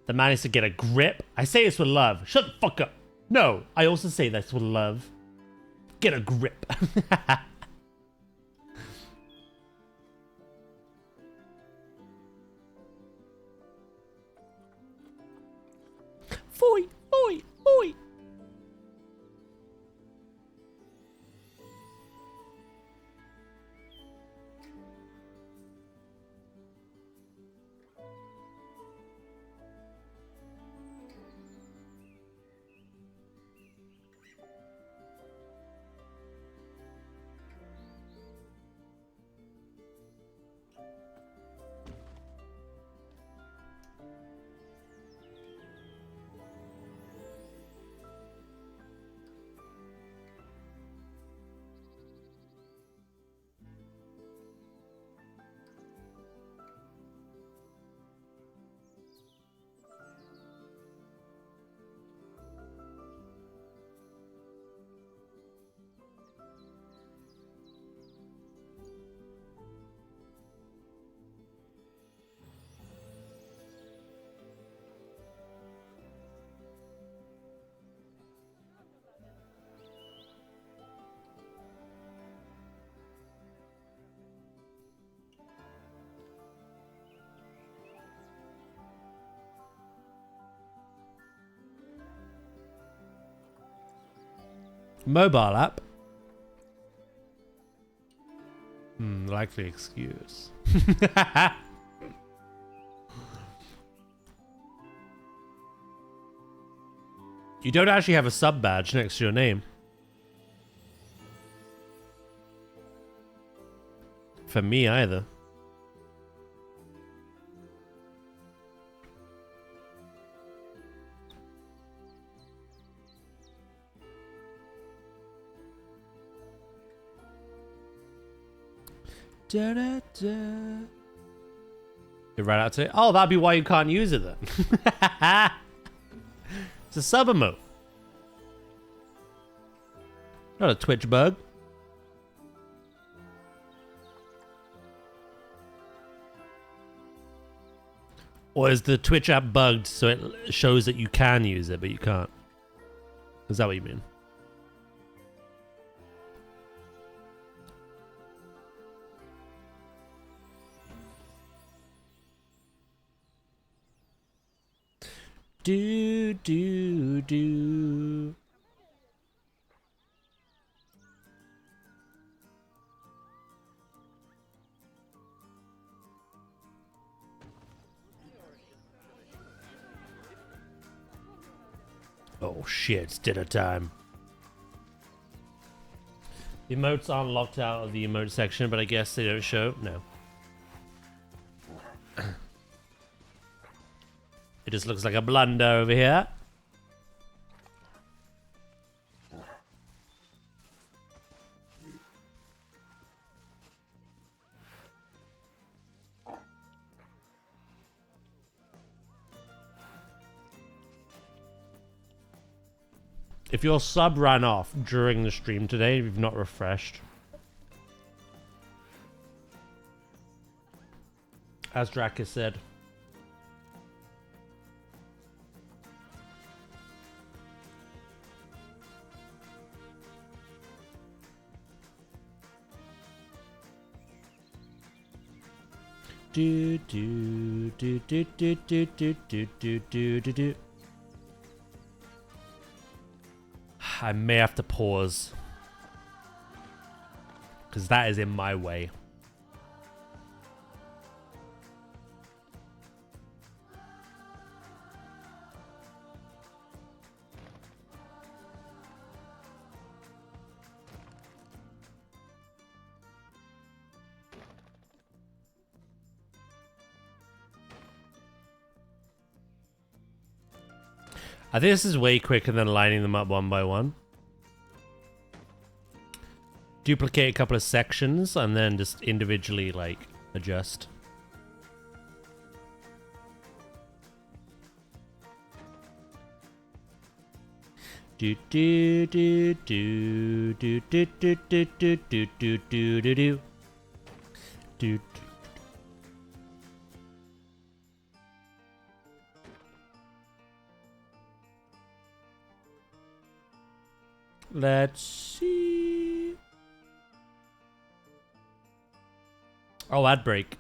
The man is to get a grip. I say this with love. Shut the fuck up. No, I also say this with love. Get a grip. Foy, foy, foy. Mobile app. Likely excuse. You don't actually have a sub badge next to your name. For me either. Da, da, da. You ran out to it? Oh, that'd be why you can't use it then. It's a sub emote. Not a Twitch bug. Or is the Twitch app bugged so it shows that you can use it but you can't? Is that what you mean? Do, do, do. Oh shit, it's dinner time. The emotes aren't locked out of the emote section, but I guess they don't show. No. It just looks like a blunder over here. If your sub ran off during the stream today, you've not refreshed. As Drakus said. Do do do do do do do do do do do do. I may have to pause because that is in my way. I think this is way quicker than lining them up one by one. Duplicate a couple of sections and then just individually, like, adjust. Do do do do do do do do do do do do do do. Let's see. Oh, ad break.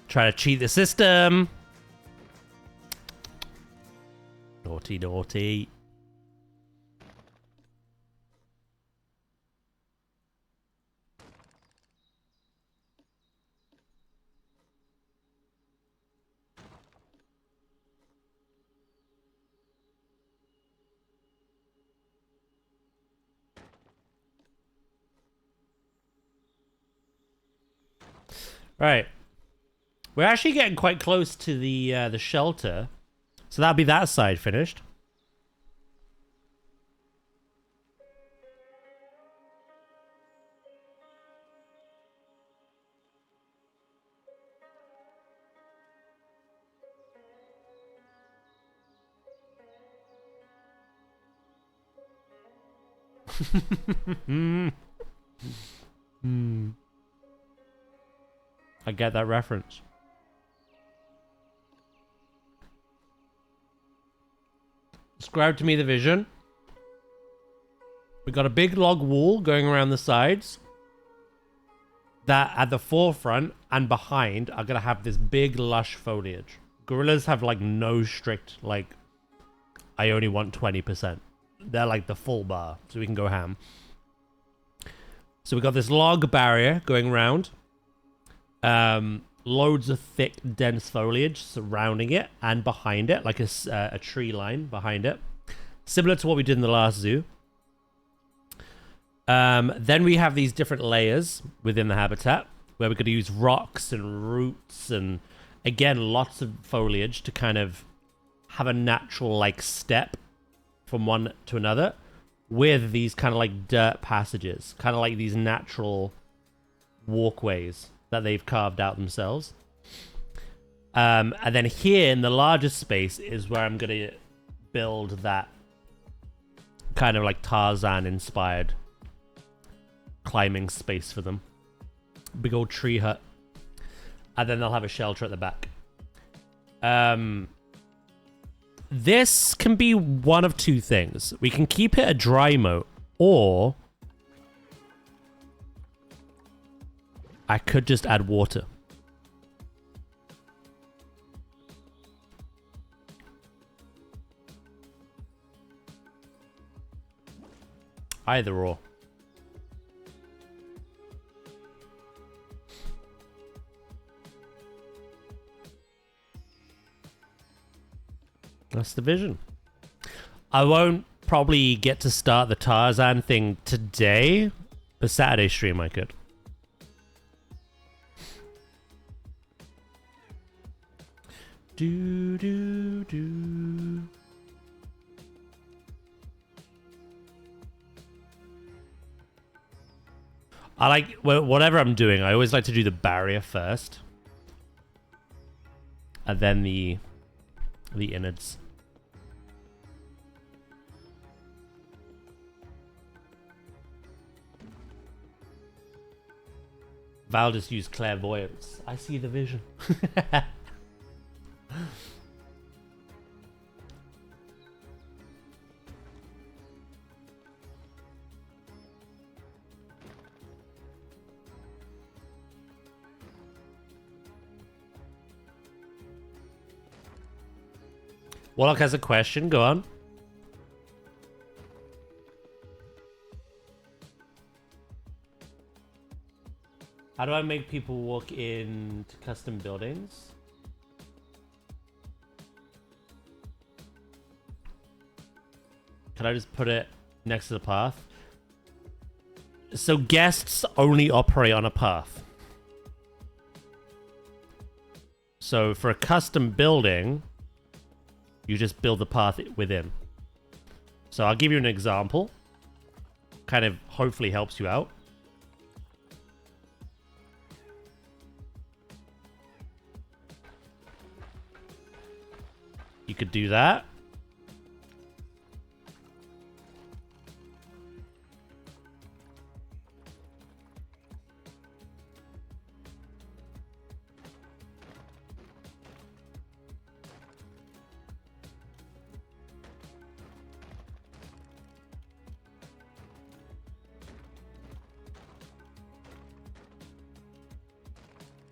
Try to cheat the system. Naughty, naughty. Right. We're actually getting quite close to the shelter, so that'll be that side finished. I get that reference. Describe to me the vision. We got a big log wall going around the sides. That at the forefront and behind are gonna have this big lush foliage. Gorillas have like no strict like I only want 20%. They're like the full bar, so we can go ham. So we got this log barrier going around. Loads of thick, dense foliage surrounding it and behind it, like a tree line behind it. Similar to what we did in the last zoo. Then we have these different layers within the habitat, where we're going to use rocks and roots and, again, lots of foliage to kind of have a natural, like, step from one to another, with these kind of, like, dirt passages, kind of like these natural walkways that they've carved out themselves. And then here in the largest space is where I'm going to build that kind of like Tarzan inspired climbing space for them. Big old tree hut. And then they'll have a shelter at the back. This can be one of two things. We can keep it a dry moat, or I could just add water. Either or. That's the vision. I won't probably get to start the Tarzan thing today, but Saturday stream I could. Do do do. I like whatever I'm doing. I always like to do the barrier first, and then the innards. Val just used clairvoyance. I see the vision. Warlock has a question. Go on. How do I make people walk into custom buildings? Can I just put it next to the path? So guests only operate on a path. So for a custom building, you just build the path within. So I'll give you an example. Kind of hopefully helps you out. You could do that.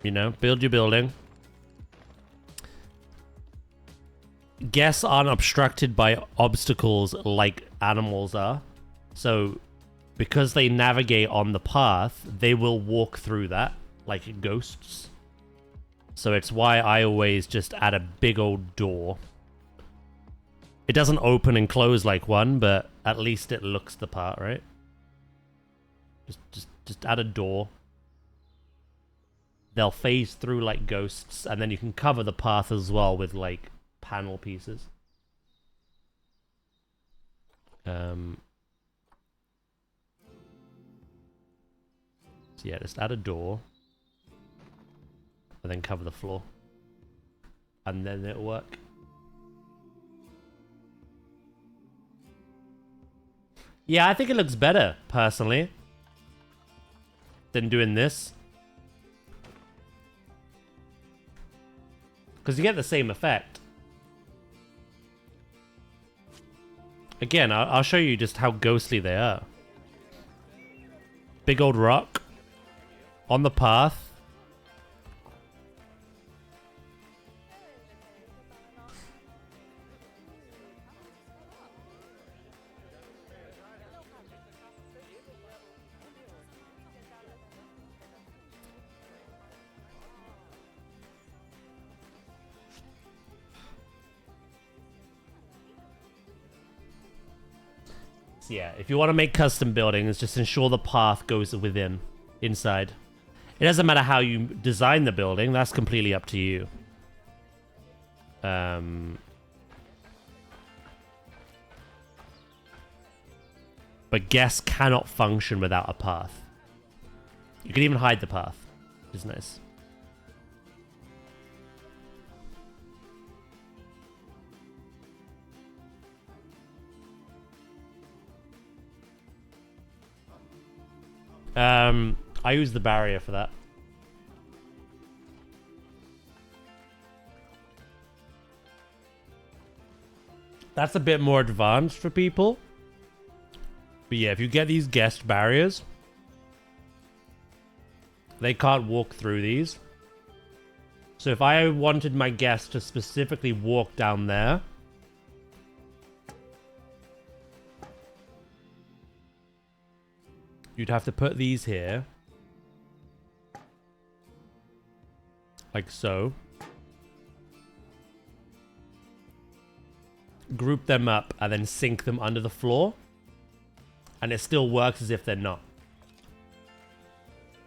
You know, build your building. Guests aren't obstructed by obstacles like animals are. So, because they navigate on the path, they will walk through that like ghosts. So it's why I always just add a big old door. It doesn't open and close like one, but at least it looks the part, right? Just add a door. They'll phase through like ghosts, and then you can cover the path as well with like panel pieces. So yeah, just add a door and then cover the floor, and then it'll work. Yeah, I think it looks better personally than doing this. Because you get the same effect. Again, I'll show you just how ghostly they are. Big old rock on the path. Yeah, if you want to make custom buildings, just ensure the path goes within, inside. It doesn't matter how you design the building, that's completely up to you. But guests cannot function without a path. You can even hide the path, which is nice. I use the barrier for that. That's a bit more advanced for people. But yeah, if you get these guest barriers, they can't walk through these. So if I wanted my guests to specifically walk down there, you'd have to put these here. Like so. group them up, and then sink them under the floor. And it still works as if they're not.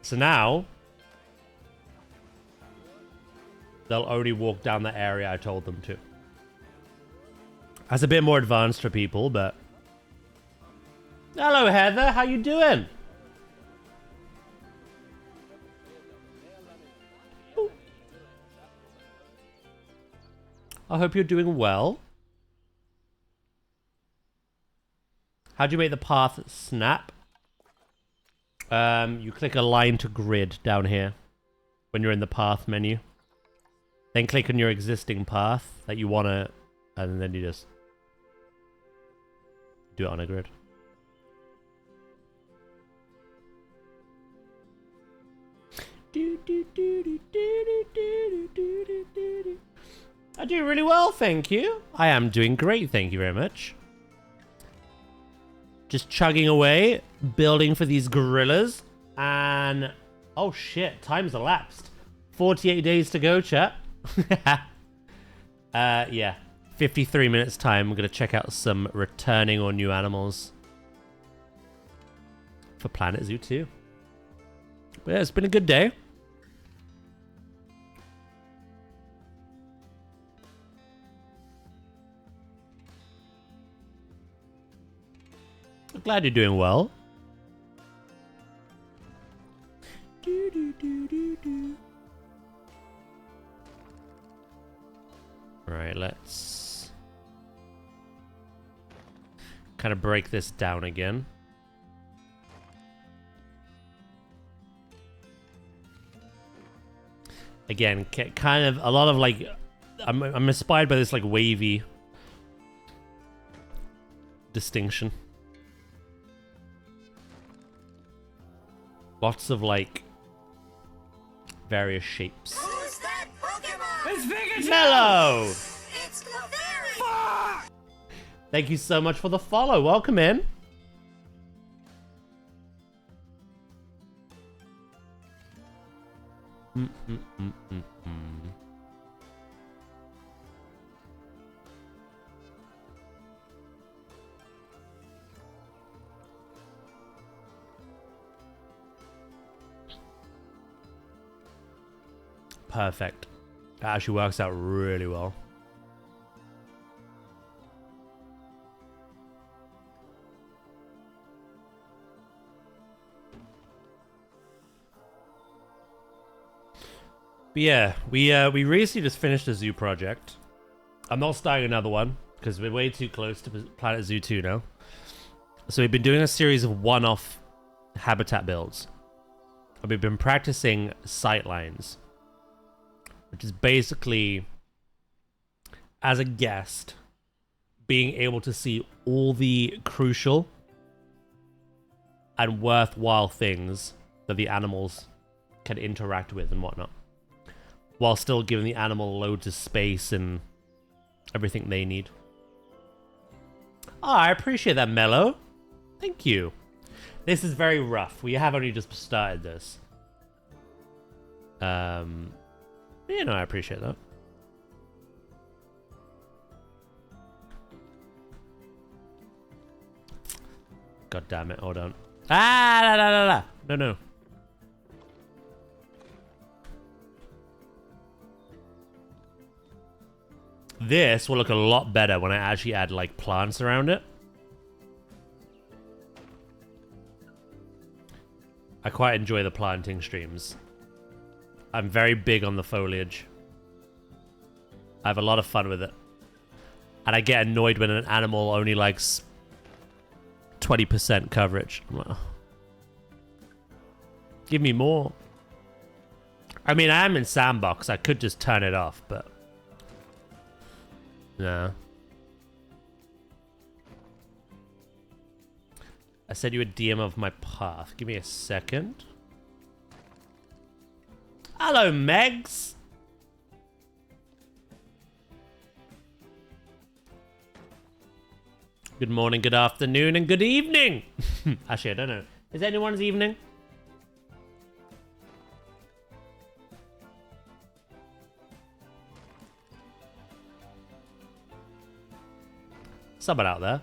So now, they'll only walk down the area I told them to. That's a bit more advanced for people, but... Hello, Heather. How you doing? Ooh. I hope you're doing well. How do you make the path snap? You click align to grid down here when you're in the path menu. Then click on your existing path that you want to, and then you just do it on a grid. I do really well, thank you. I am doing great, thank you very much. Just chugging away, building for these gorillas, and oh shit, time's elapsed. 48 days to go, chat. Yeah, 53 minutes time. We're gonna check out some returning or new animals for Planet Zoo 2. But yeah, it's been a good day. I'm glad you're doing well. Right, let's kind of break this down again. Again, kind of a lot of like, I'm inspired by this like wavy distinction. Lots of like various shapes. Who's that Pokemon? It's Pikachu! Mellow! It's Clefairy! Thank you so much for the follow. Welcome in. Perfect. That actually works out really well. But yeah, we recently just finished a zoo project. I'm not starting another one because we're way too close to Planet Zoo 2 now. So we've been doing a series of one-off habitat builds. And we've been practicing sightlines, which is basically, as a guest, being able to see all the crucial and worthwhile things that the animals can interact with and whatnot, while still giving the animal loads of space and everything they need. Oh, I appreciate that, Mello. Thank you. This is very rough. We have only just started this. You know, I appreciate that. God damn it, hold on. Ah, la, la, la, la. No, no. This will look a lot better when I actually add, like, plants around it. I quite enjoy the planting streams. I'm very big on the foliage. I have a lot of fun with it. And I get annoyed when an animal only likes 20% coverage. I'm like, oh, give me more. I mean, I am in sandbox. I could just turn it off, but no. I sent you a DM of my path. Give me a second. Hello, Megs. Good morning, good afternoon, and good evening. Actually, I don't know. Is anyone's evening? Someone out there.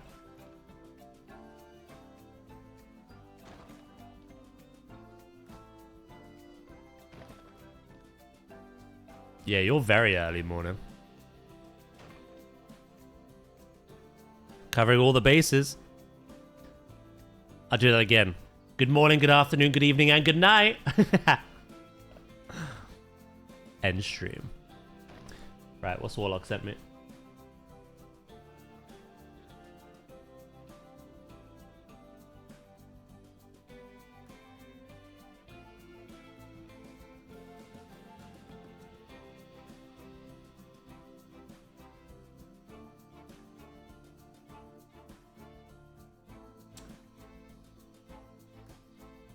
Yeah, you're very early morning. Covering all the bases. I'll do that again. Good morning, good afternoon, good evening, and good night. End stream. Right, what's Warlock sent me?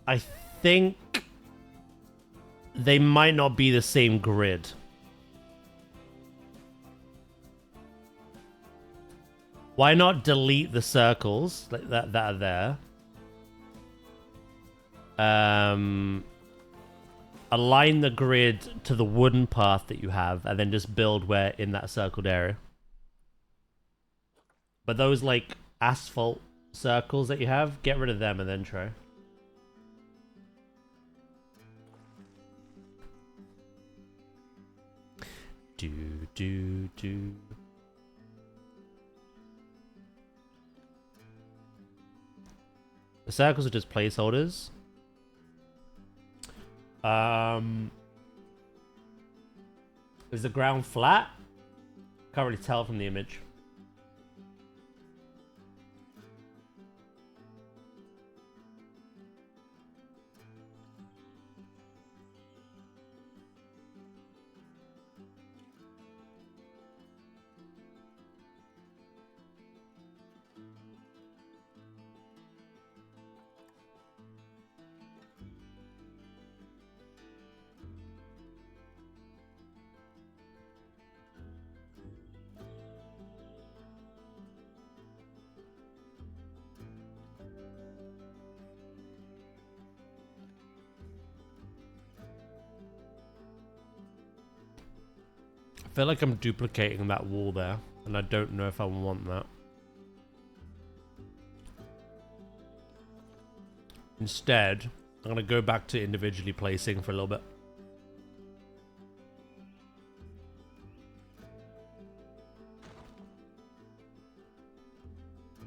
I think they might not be the same grid. Why not delete the circles that are there? Align the grid to the wooden path that you have, and then just build where in that circled area. But those like asphalt circles that you have, get rid of them and then try. Do. The circles are just placeholders. Is the ground flat? Can't really tell from the image. I feel like I'm duplicating that wall there, and I don't know if I want that. Instead, I'm going to go back to individually placing for a little bit.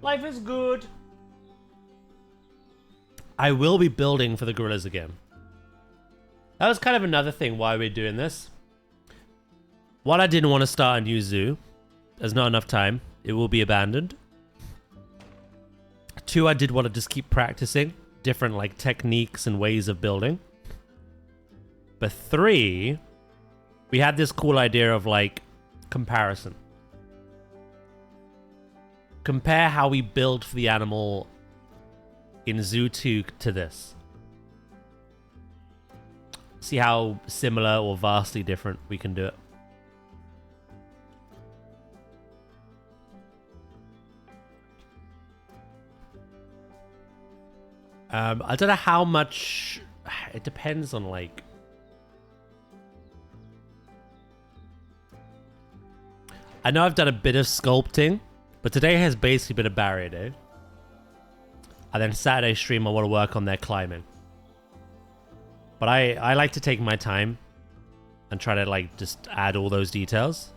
Life is good. I will be building for the gorillas again. That was kind of another thing why we're doing this. One, I didn't want to start a new zoo. There's not enough time. It will be abandoned. Two, I did want to just keep practicing different like techniques and ways of building. But three, we had this cool idea of like comparison. Compare how we build for the animal in Zoo 2 to this. See how similar or vastly different we can do it. I don't know how much. It depends on like. I know I've done a bit of sculpting, but today has basically been a barrier day. And then Saturday stream, I want to work on their climbing. But I like to take my time and try to like just add all those details.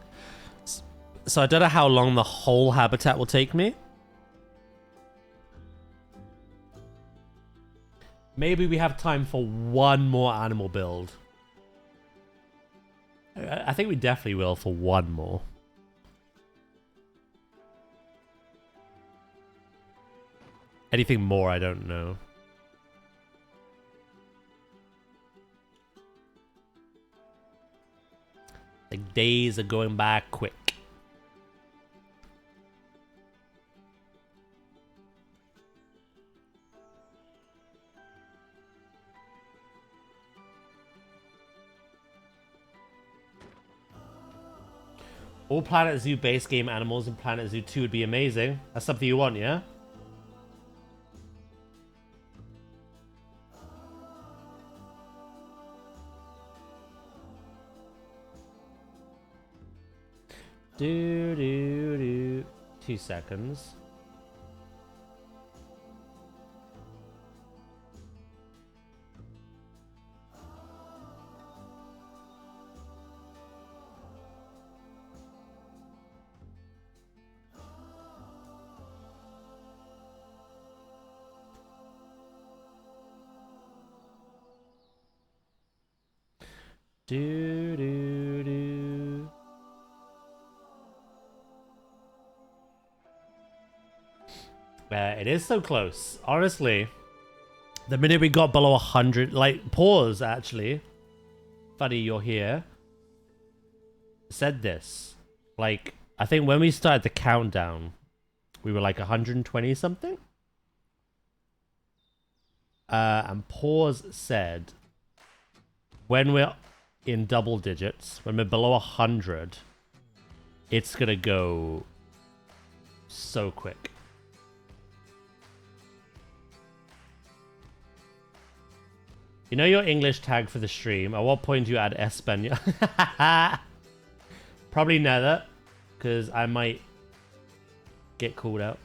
So I don't know how long the whole habitat will take me. Maybe we have time for one more animal build. I think we definitely will for one more. Anything more, I don't know. Like, days are going by quick. All Planet Zoo base game animals in Planet Zoo 2 would be amazing. That's something you want, yeah? 2 seconds. Do do do. It is so close. Honestly, the minute we got below 100, like, pause actually. Funny you're here. Said this. Like, I think when we started the countdown, we were like 120 something. And pause said, when we're in double digits, when we're below 100, it's gonna go so quick. You know your English tag for the stream? At what point do you add Espanol? Probably never, because I might get called out.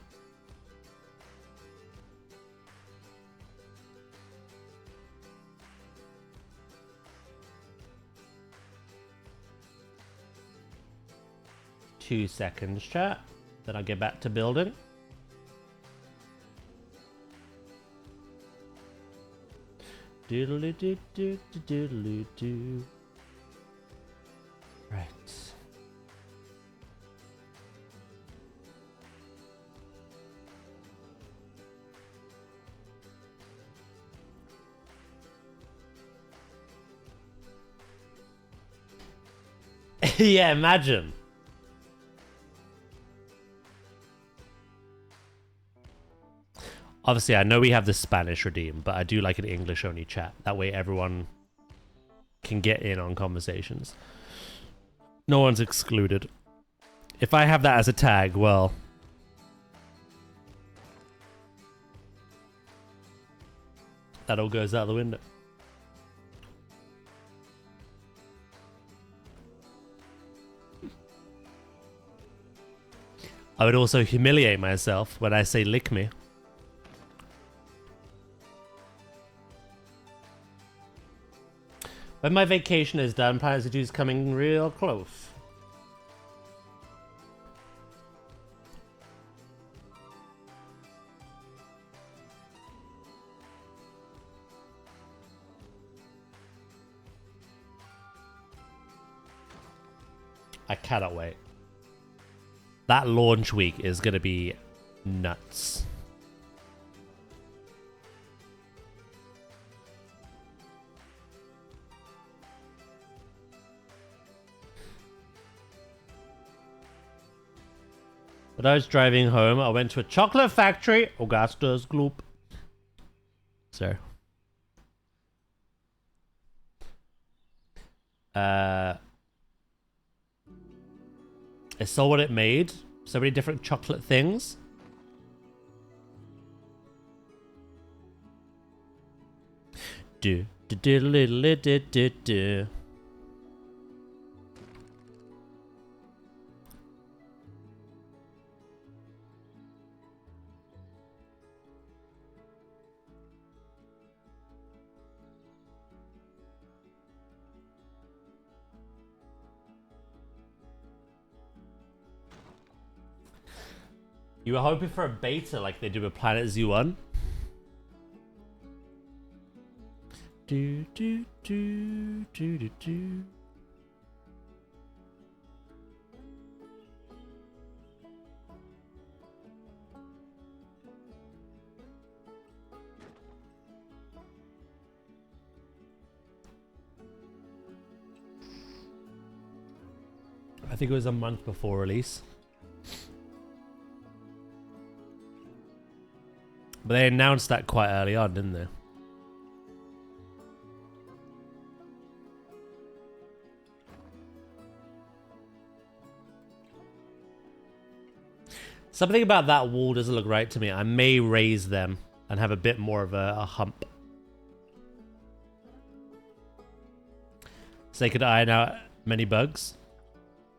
Two seconds, chat. Then I'll get back to building. Doodly doo doo doo doodly doo. Right. Yeah, imagine. Obviously, I know we have the Spanish redeem, but I do like an English-only chat. That way everyone can get in on conversations. No one's excluded. If I have that as a tag, well... that all goes out the window. I would also humiliate myself when I say lick me. When my vacation is done, Planet ZOO is coming real close. I cannot wait. That launch week is going to be nuts. When I was driving home, I went to a chocolate factory. Augustus Gloop. So. I saw what it made. So many different chocolate things. Do do do do do do do. You were hoping for a beta like they do with Planet Zoo 1? Do do do do do do. I think it was a month before release. But they announced that quite early on, didn't they? Something about that wall doesn't look right to me. I may raise them and have a bit more of a hump. So they could iron out many bugs.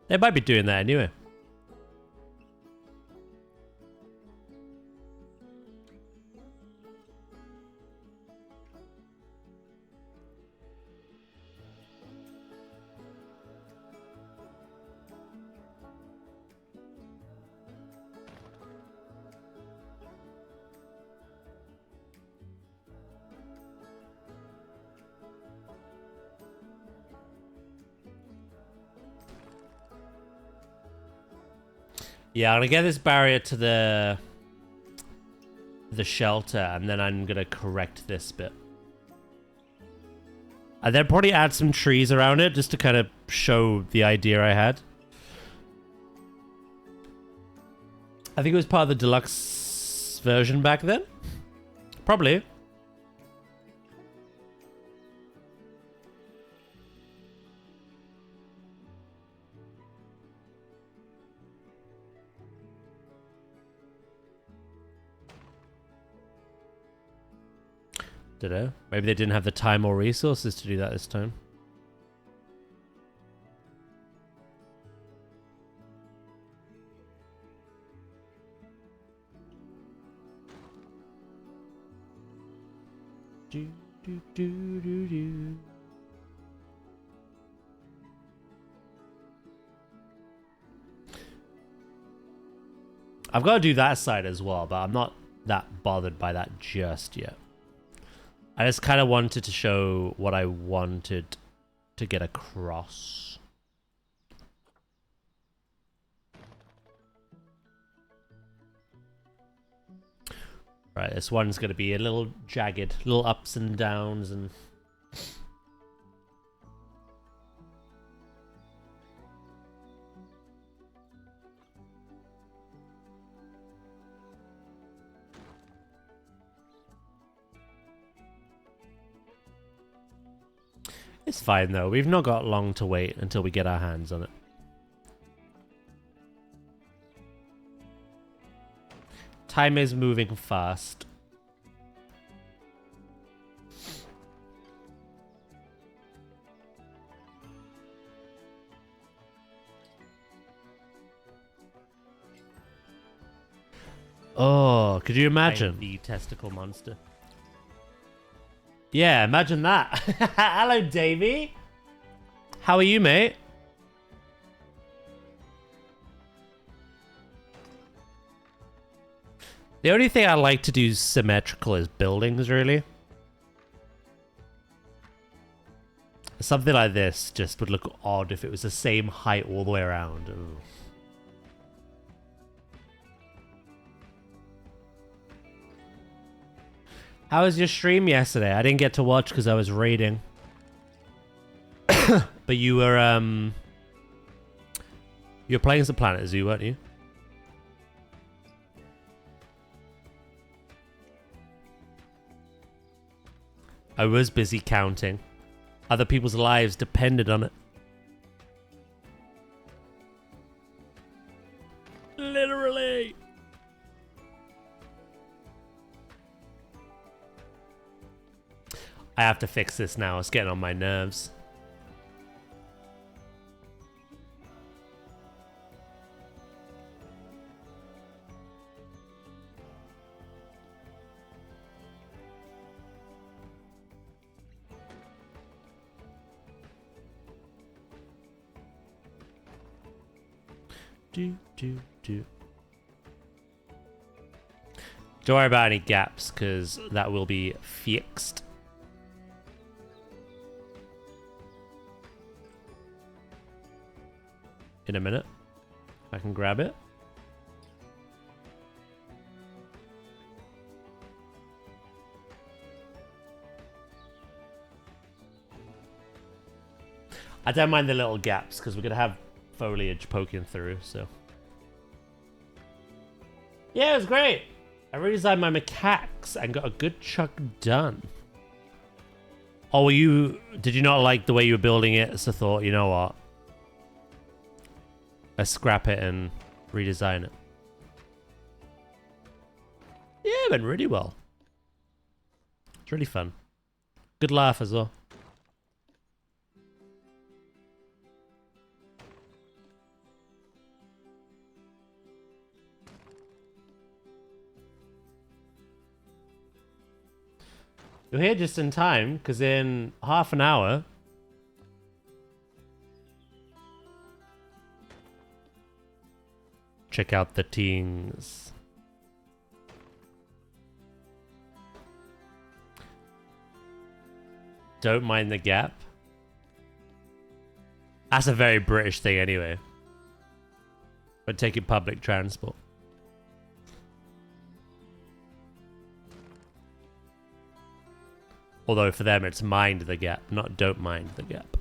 They might be doing that anyway. Yeah, I'm gonna get this barrier to the shelter, and then I'm gonna correct this bit. And then probably add some trees around it just to kind of show the idea I had. I think it was part of the deluxe version back then. Probably. Dunno. Maybe they didn't have the time or resources to do that this time. Do, do, do, do, do. I've got to do that side as well, but I'm not that bothered by that just yet. I just kind of wanted to show what I wanted to get across. Right, this one's going to be a little jagged, little ups and downs and... It's fine though, we've not got long to wait until we get our hands on it. Time is moving fast. Oh, could you imagine? The testicle monster. Yeah, imagine that. Hello, Davey. How are you, mate? The only thing I like to do symmetrical is buildings, really. Something like this just would look odd if it was the same height all the way around. Ooh. How was your stream yesterday? I didn't get to watch because I was raiding. But you were playing some planetzoo, weren't you? I was busy counting. Other people's lives depended on it. Literally. I have to fix this now. It's getting on my nerves. Don't worry about any gaps, because that will be fixed. In a minute. I can grab it. I don't mind the little gaps, because we're going to have foliage poking through, so. Yeah, it was great. I redesigned my macaques and got a good chunk done. Oh, did you not like the way you were building it? So thought, you know what? Let's scrap it and redesign it. Yeah, it went really well. It's really fun. Good laugh as well. You're here just in time, because in half an hour... Check out the things. Don't mind the gap. That's a very British thing anyway. We're taking public transport. Although for them it's mind the gap, not don't mind the gap.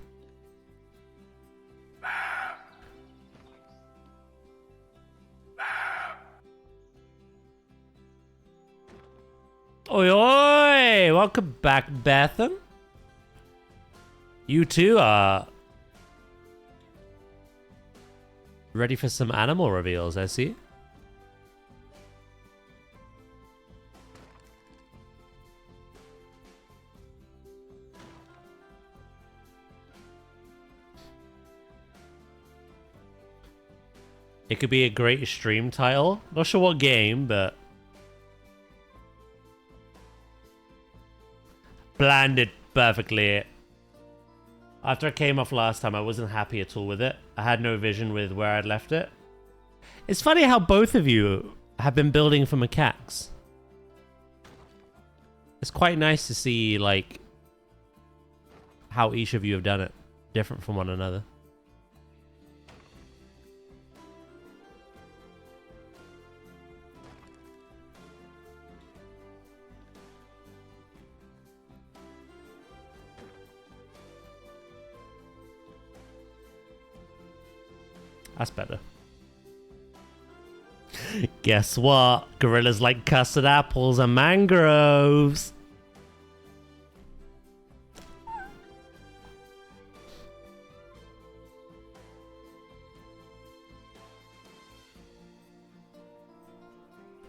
Oi oi! Welcome back, Bethan. You too are ready for some animal reveals, I see. It could be a great stream title. Not sure what game, but planned it perfectly. After I came off last time, I wasn't happy at all with it. I had no vision with where I'd left it. It's funny how both of you have been building for macaques. It's quite nice to see, like, how each of you have done it different from one another. That's better. Guess what? Gorillas like custard apples and mangroves.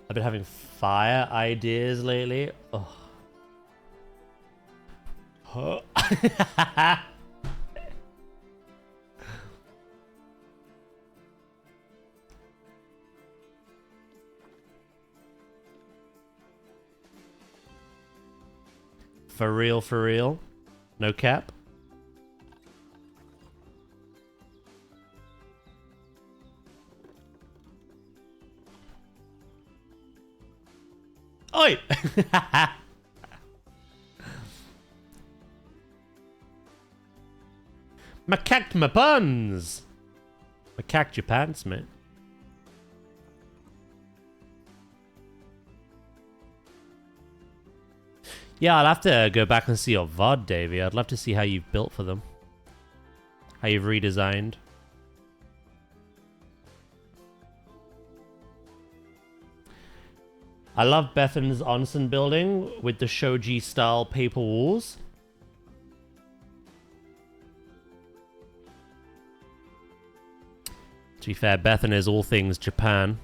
I've been having fire ideas lately. Oh. For real, for real. No cap. Oi! Macacked my puns! Macacked your pants, mate. Yeah, I'll have to go back and see your VOD, Davey. I'd love to see how you've built for them. How you've redesigned. I love Bethan's onsen building with the shoji style paper walls. To be fair, Bethan is all things Japan.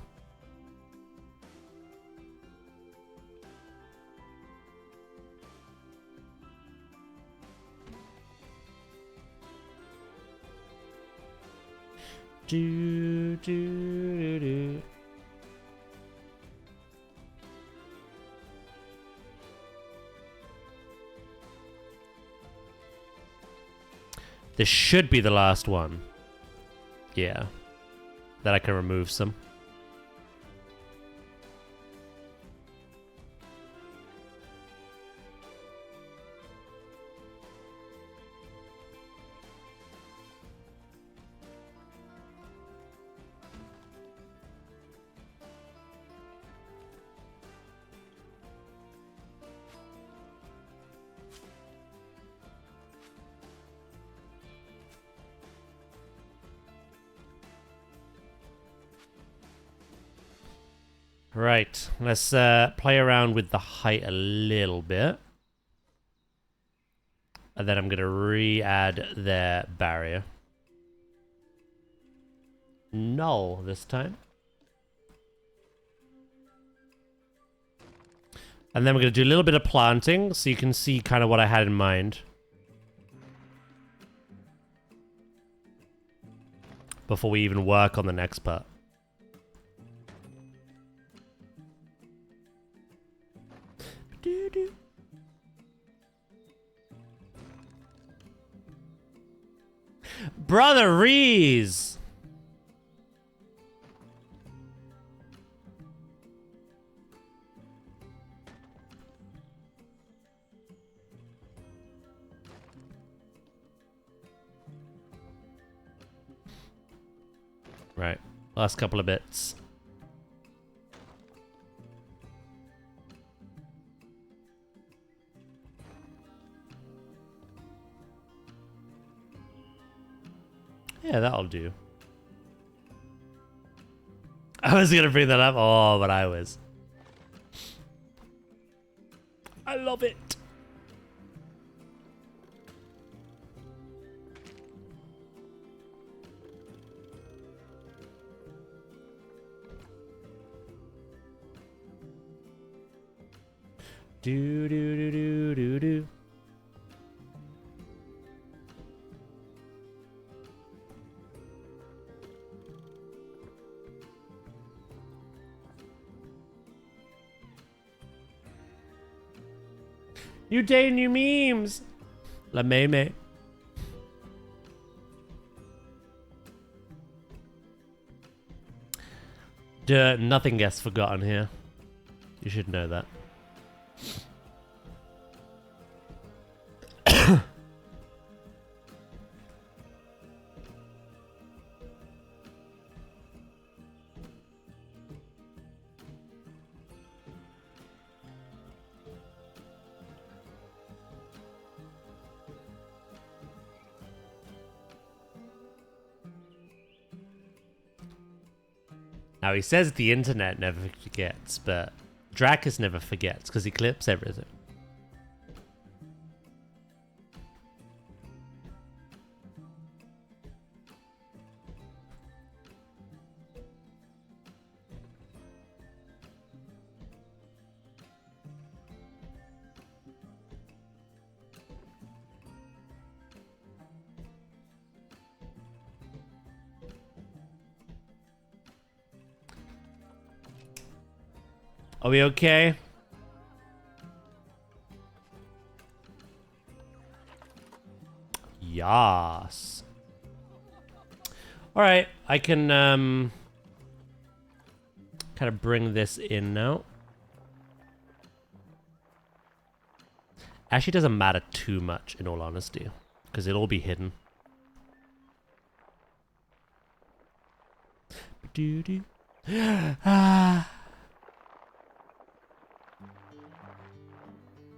Do, do, do, do. This should be the last one. Yeah. That I can remove some. Right, let's play around with the height a little bit. And then I'm going to re-add their barrier. Null this time. And then we're going to do a little bit of planting so you can see kind of what I had in mind. Before we even work on the next part. Brother Rees! Right. Last couple of bits. Yeah, that'll do. I was gonna bring that up. Oh, but I was. I love it. Do do do do do do. New day, new memes. La meme. Nothing gets forgotten here. You should know that. Now he says the internet never forgets, but Dracus never forgets because he clips everything. Are we okay? Yas. All right, I can kind of bring this in now. Actually, doesn't matter too much, in all honesty, because it'll all be hidden. Do-do. Ah.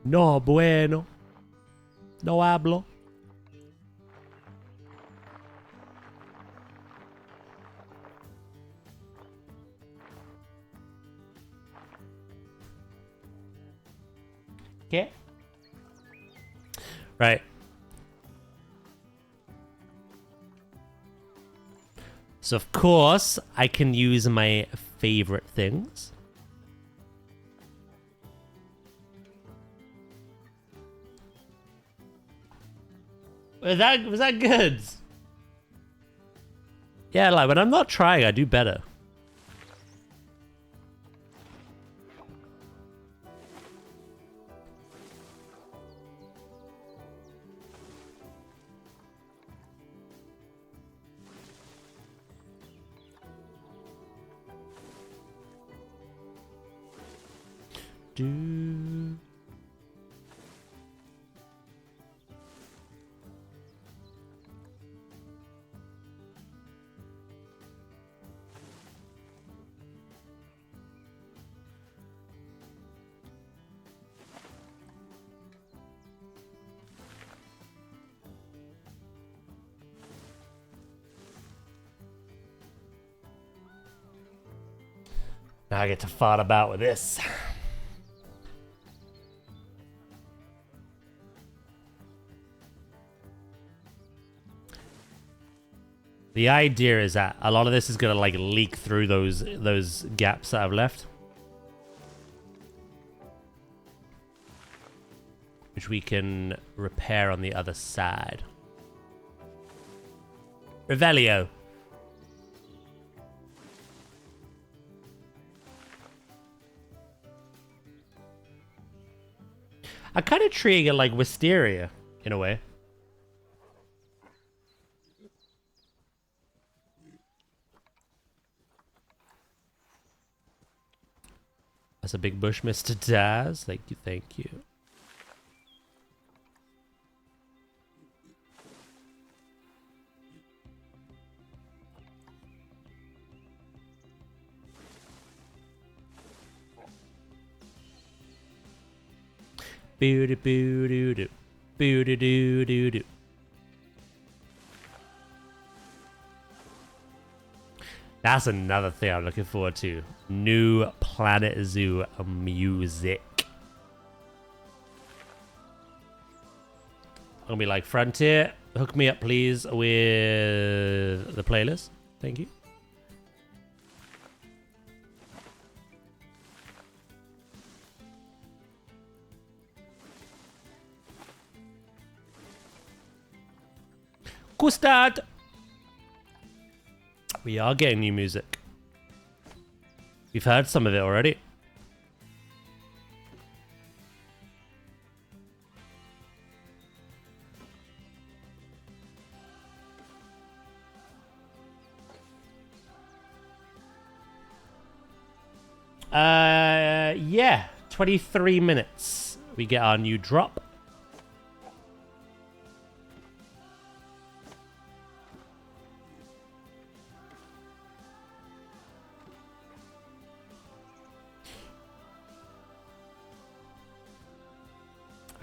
No bueno. No hablo. Okay. Right. So of course I can use my favorite things. Was that good? Yeah, like when I'm not trying, I do better. Do. Now I get to fart about with this. The idea is that a lot of this is gonna like leak through those gaps that I've left, which we can repair on the other side. Revelio. I'm kind of treating it like Wisteria in a way. That's a big bush, Mr. Daz. Thank you, thank you. Boo doo boo doo doo. Boo doo doo doo doo. That's another thing I'm looking forward to. New Planet Zoo music. I'm gonna be like, Frontier, hook me up please with the playlist. Thank you. Custard! We are getting new music. We've heard some of it already. Yeah, 23 minutes. We get our new drop.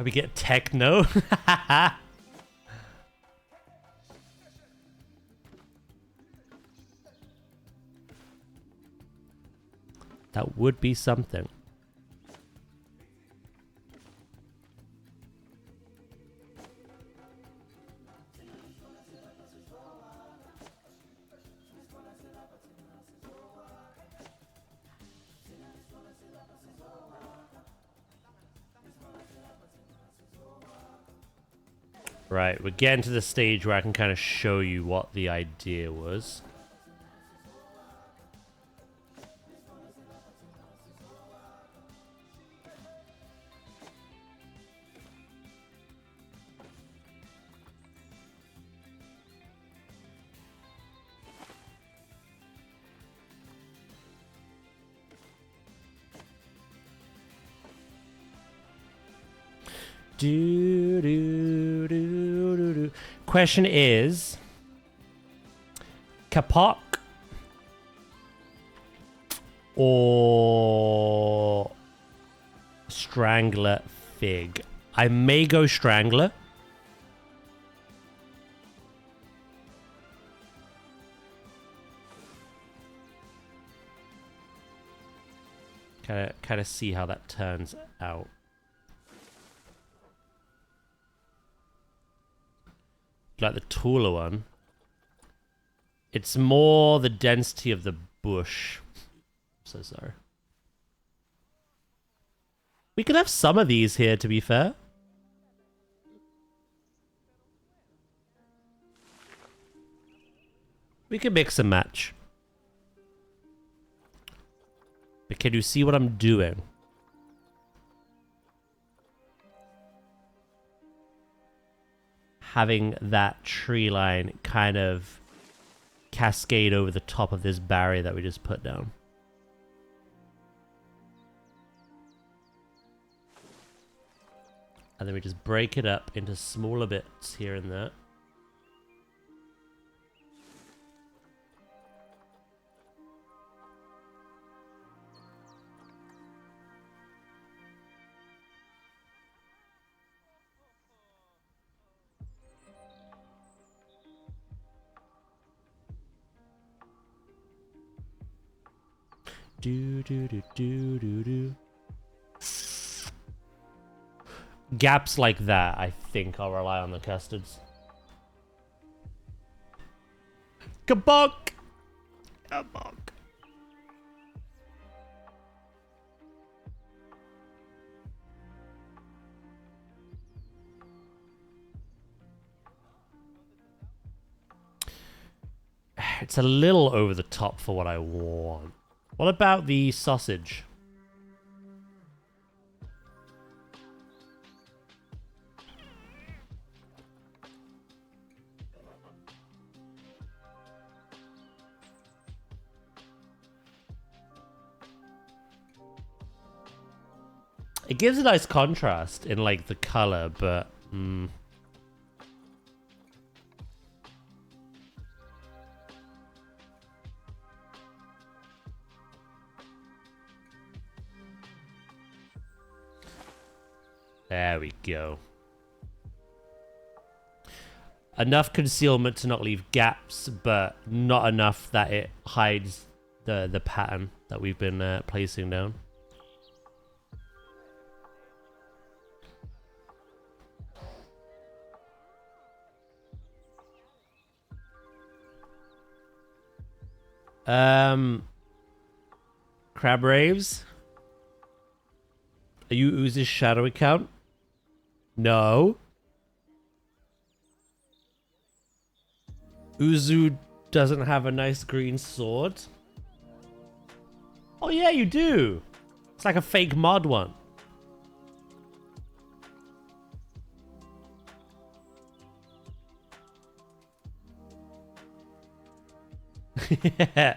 We get techno. That would be something. Right, we're getting to the stage where I can kind of show you what the idea was. Do, do, do, do, do. Question is, Kapok or Strangler Fig? I may go Strangler. Kind of see how that turns out. Like the taller one. It's more the density of the bush. I'm so sorry. We could have some of these here, to be fair. We can mix and match. But can you see what I'm doing? Having that tree line kind of cascade over the top of this barrier that we just put down. And then we just break it up into smaller bits here and there. Do do do do do do. Gaps like that, I think I'll rely on the custards. Kabok! Kabok. It's a little over the top for what I want. What about the sausage? It gives a nice contrast in like the color, but There we go. Enough concealment to not leave gaps, but not enough that it hides the pattern that we've been placing down. Crab Raves? Are you Ooze's shadow account? No. Uzu doesn't have a nice green sword? Oh yeah, you do. It's like a fake mod one. Yeah.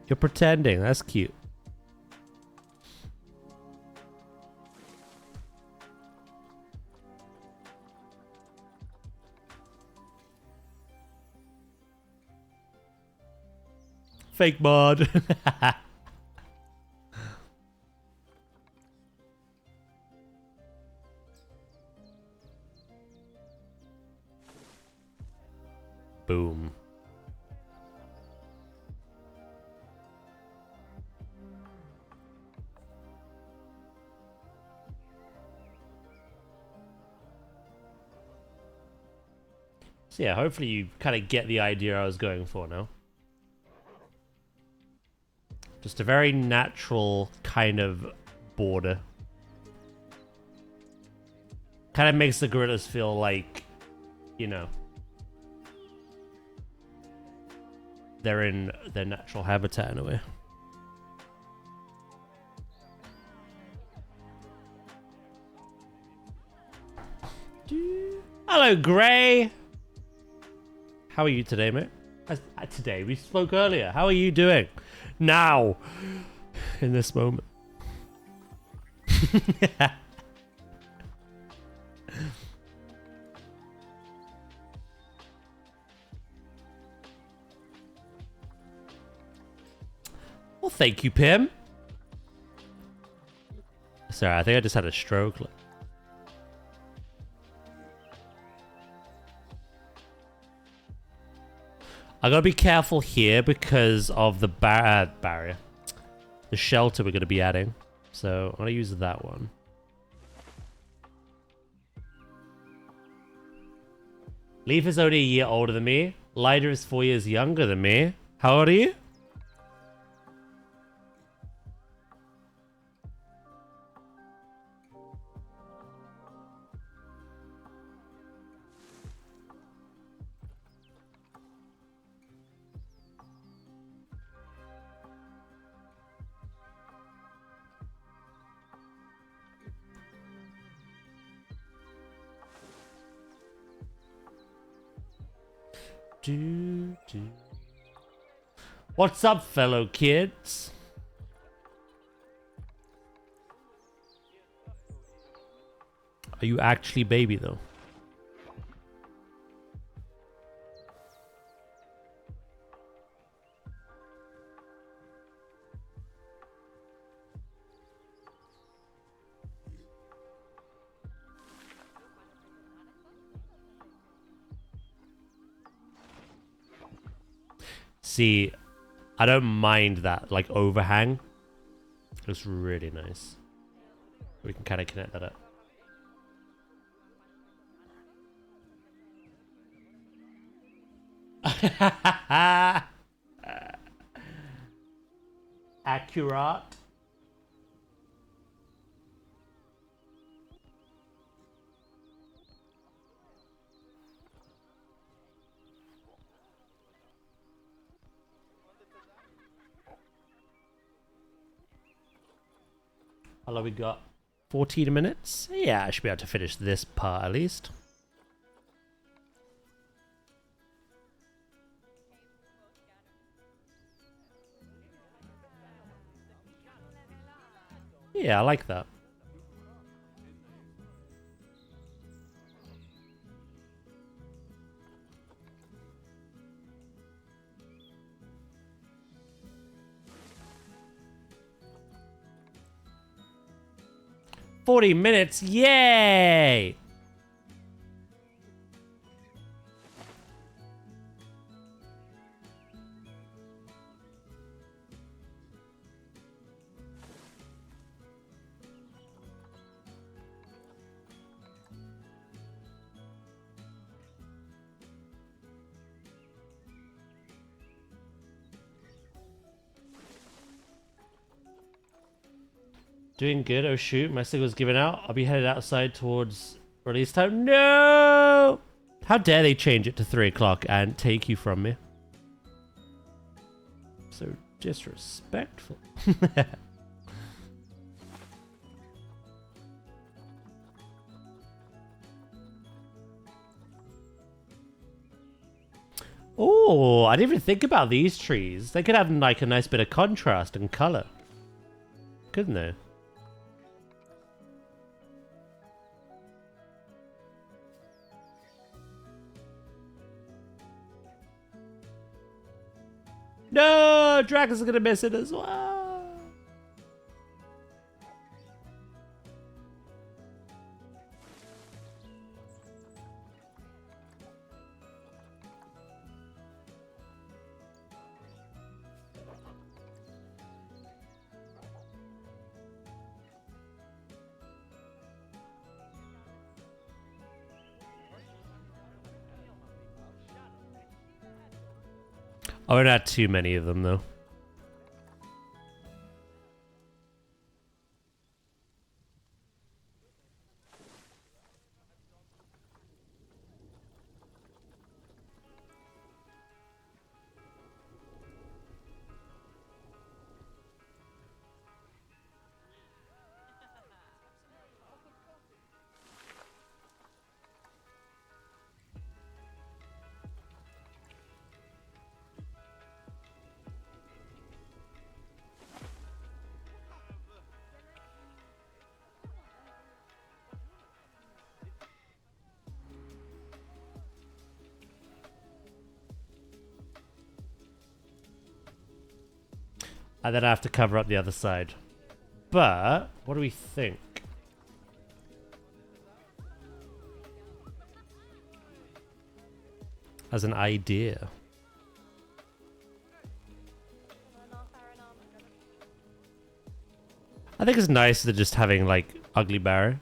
You're pretending. That's cute. Fake mod. Boom. So yeah, hopefully you kind of get the idea I was going for now. Just a very natural kind of border. Kind of makes the gorillas feel like, you know, they're in their natural habitat in a way. Hello, Gray. How are you today, mate? Today, we spoke earlier. How are you doing? Now, in this moment. Well, thank you, Pim. Sorry, I think I just had a stroke. I gotta be careful here because of the barrier. The shelter we're gonna be adding. So I'm gonna use that one. Leaf is only a year older than me. Lighter is 4 years younger than me. How old are you? What's up, fellow kids? Are you actually baby though? See, I don't mind that, like, overhang. Looks really nice. We can kind of connect that up. Accurate. How long we got? 14 minutes? Yeah, I should be able to finish this part at least. Yeah, I like that. 40 minutes. Yay! Doing good. Oh shoot, my signal's giving out. I'll be headed outside towards release time. No! How dare they change it to 3 o'clock and take you from me? So disrespectful. Oh, I didn't even think about these trees. They could have like a nice bit of contrast and color. Couldn't they? No, Dragons are gonna miss it as well. I won't add too many of them though. And then I have to cover up the other side. But, what do we think? As an idea. I think it's nicer than just having, like, ugly barrow.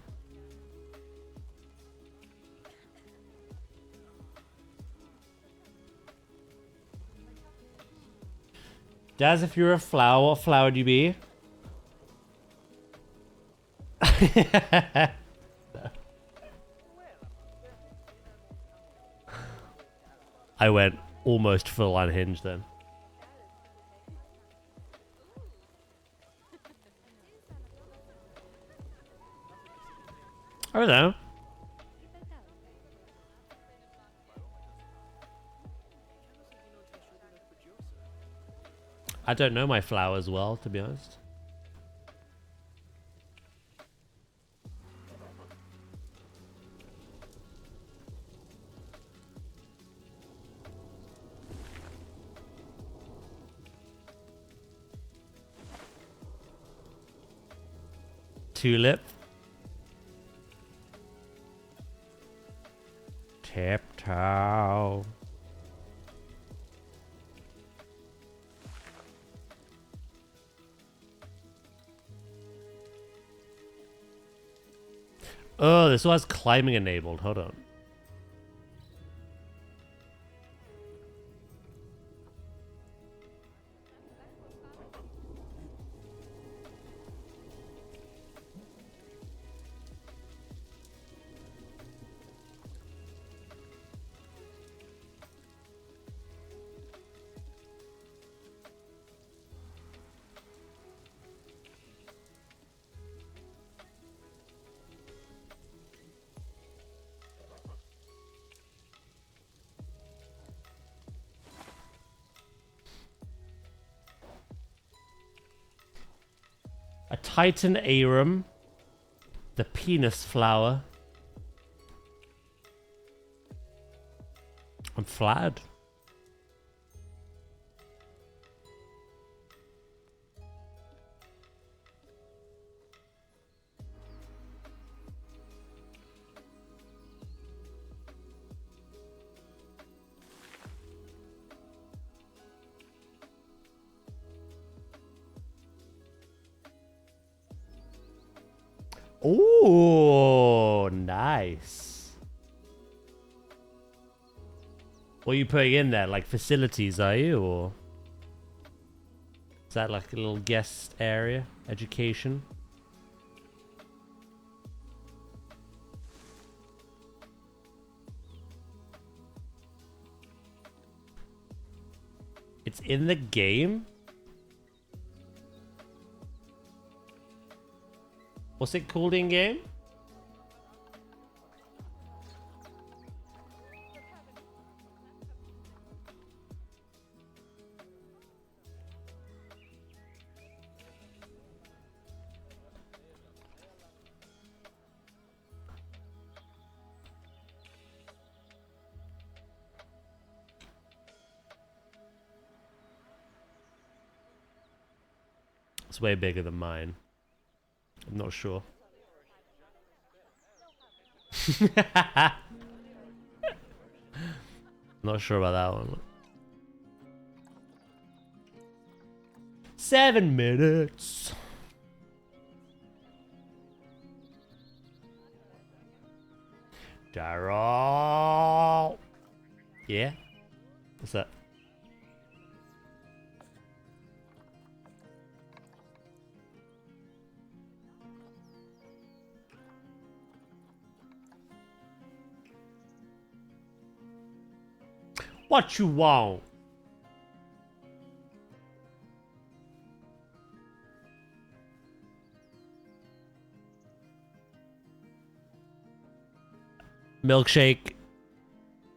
Daz, if you're a flower, what flower would you be? I went almost full unhinged then. I don't know. I don't know my flowers well, to be honest. Tulip. Tiptoe. Oh, this was climbing enabled. Hold on. A Titan arum. The penis flower. I'm flattered. Oh, nice. What are you putting in there? Like facilities, are you? Or is that like a little guest area? Education? It's in the game? What's it called in game? It's way bigger than mine. I'm not sure. Not sure about that one. 7 minutes. Daryl. Yeah? What's that? What you want? Milkshake.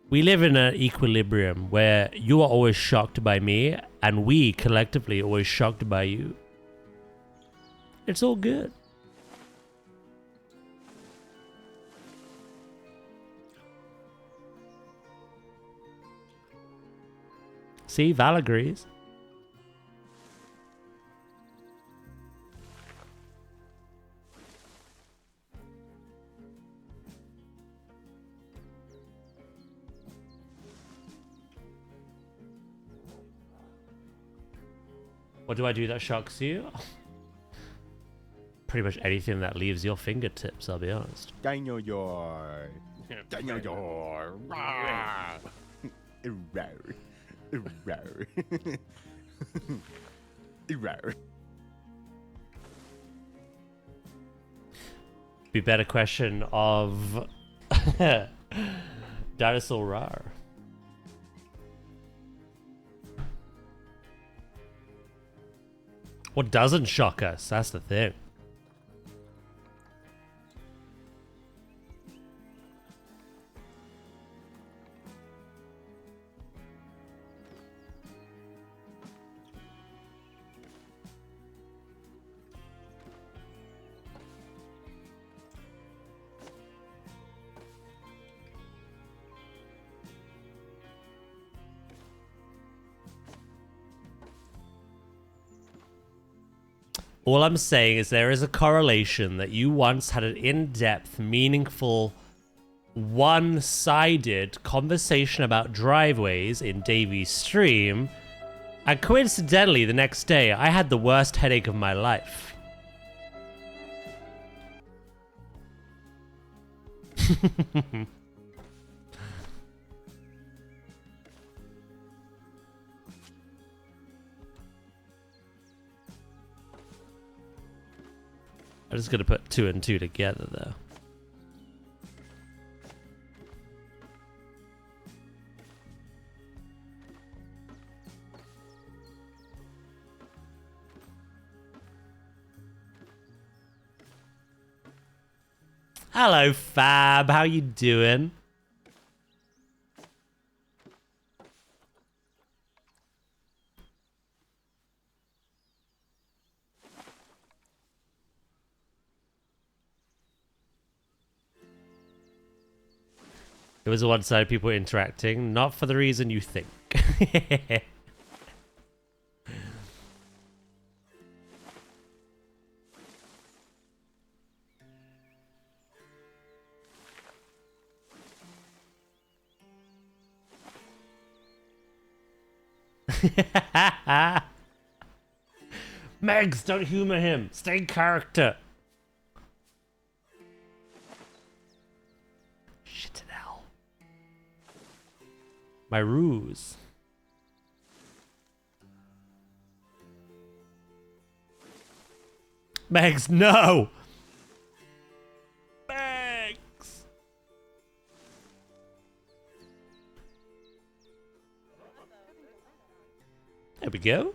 We live in an equilibrium where you are always shocked by me and we collectively always shocked by you. It's all good. See, Val agrees. What do I do that shocks you? Pretty much anything that leaves your fingertips, I'll be honest. Daniel your. Daniel your. Rawr. Rawr. Rawr. Rawr. Be better question of Dinosaur Rar. What doesn't shock us? That's the thing. All I'm saying is there is a correlation that you once had an in-depth, meaningful, one-sided conversation about driveways in Davy's stream, and coincidentally, the next day, I had the worst headache of my life. I'm just gonna put 2 and 2 together though. Hello Fab, how you doing? It was a one-sided people interacting, not for the reason you think. Megs, don't humor him. Stay in character. My ruse. Megs, no! Megs! There we go.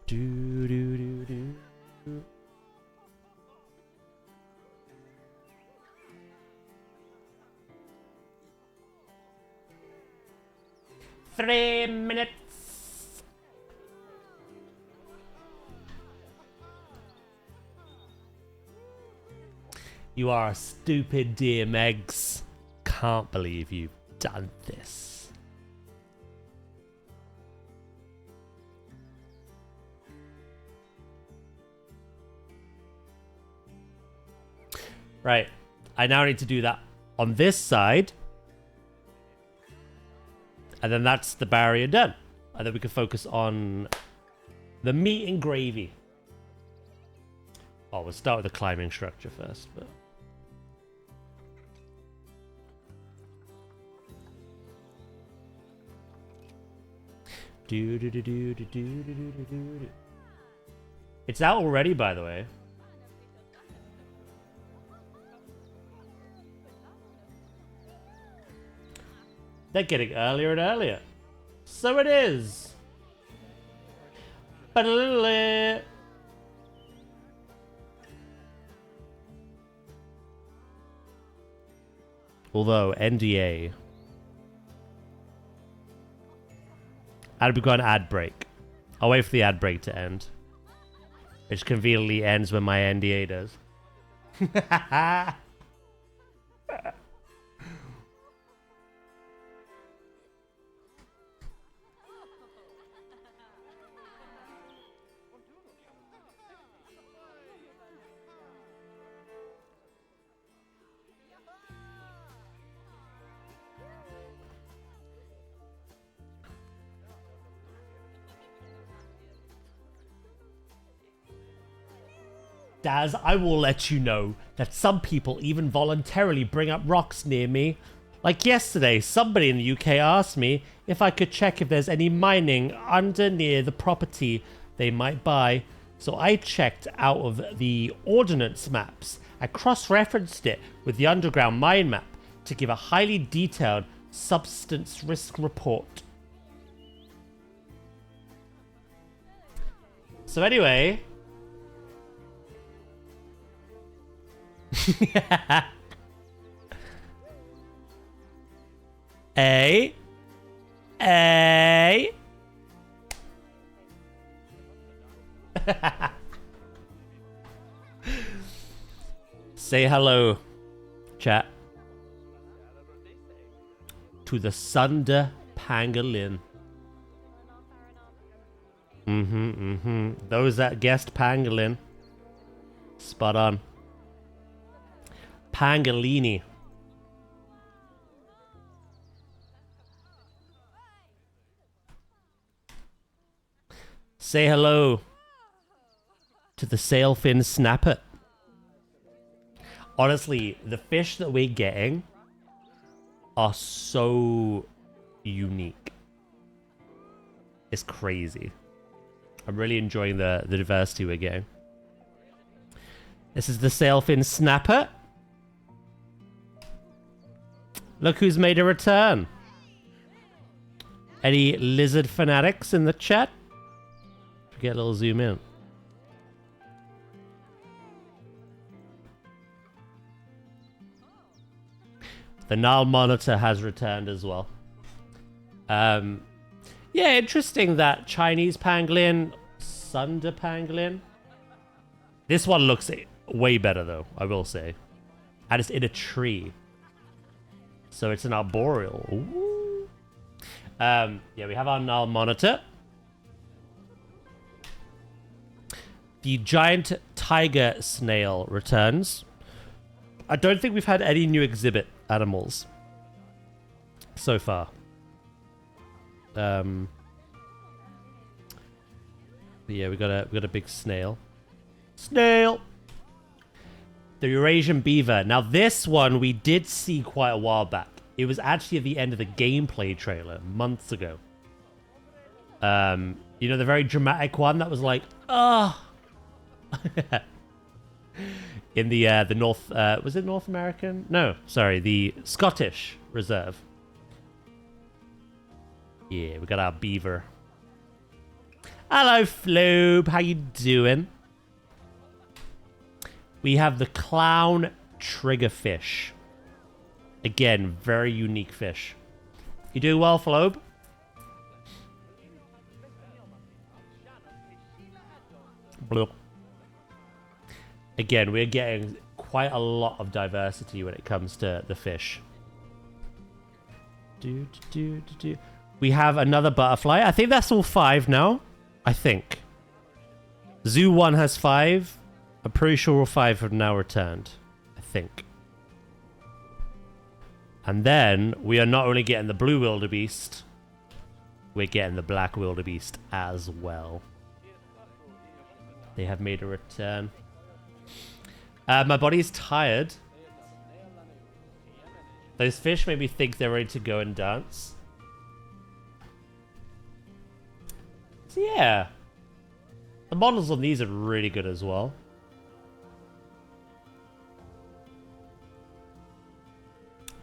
Do do do do. 3 minutes. You are a stupid dear Megs. Can't believe you've done this. Right. I now need to do that on this side. And then that's the barrier done. And then we can focus on the meat and gravy. Oh, we'll start with the climbing structure first. But do do do do do do do do do. It's out already, by the way. They're getting earlier and earlier. So it is. Although, NDA. And we've got an ad break. I'll wait for the ad break to end. Which conveniently ends when my NDA does. Daz, I will let you know that some people even voluntarily bring up rocks near me. Like yesterday, somebody in the UK asked me if I could check if there's any mining under near the property they might buy. So I checked out of the ordnance maps. I cross-referenced it with the underground mine map to give a highly detailed substance risk report. So anyway... A. Say hello, chat, to the Sunder Pangolin. Those that guessed pangolin, spot on. Pangolini. Say hello to the sailfin snapper. Honestly, the fish that we're getting are so unique. It's crazy. I'm really enjoying the diversity we're getting. This is the sailfin snapper. Look who's made a return. Any lizard fanatics in the chat? Get a little zoom in. The Nile monitor has returned as well. Yeah, interesting that Chinese pangolin, Sunder pangolin. This one looks way better though, I will say. And it's in a tree. So it's an arboreal. Ooh. Yeah, we have our Nile monitor. The giant tiger snail returns. I don't think we've had any new exhibit animals so far. But yeah, we got a big snail. Snail. The Eurasian beaver. Now this one we did see quite a while back. It was actually at the end of the gameplay trailer months ago. You know, the very dramatic one that was like, oh. In the North, was it North American? No, sorry, the Scottish Reserve. Yeah, we got our beaver. Hello, Floob. How you doing? We have the clown triggerfish. Again, very unique fish. You doing well, Floob? Blue. Again, we're getting quite a lot of diversity when it comes to the fish. We have another butterfly. I think that's all 5 now. I think. Zoo 1 has 5. I'm pretty sure all 5 have now returned. I think. And then we are not only getting the blue wildebeest, we're getting the black wildebeest as well. They have made a return. My body is tired. Those fish made me think they're ready to go and dance. So yeah. The models on these are really good as well.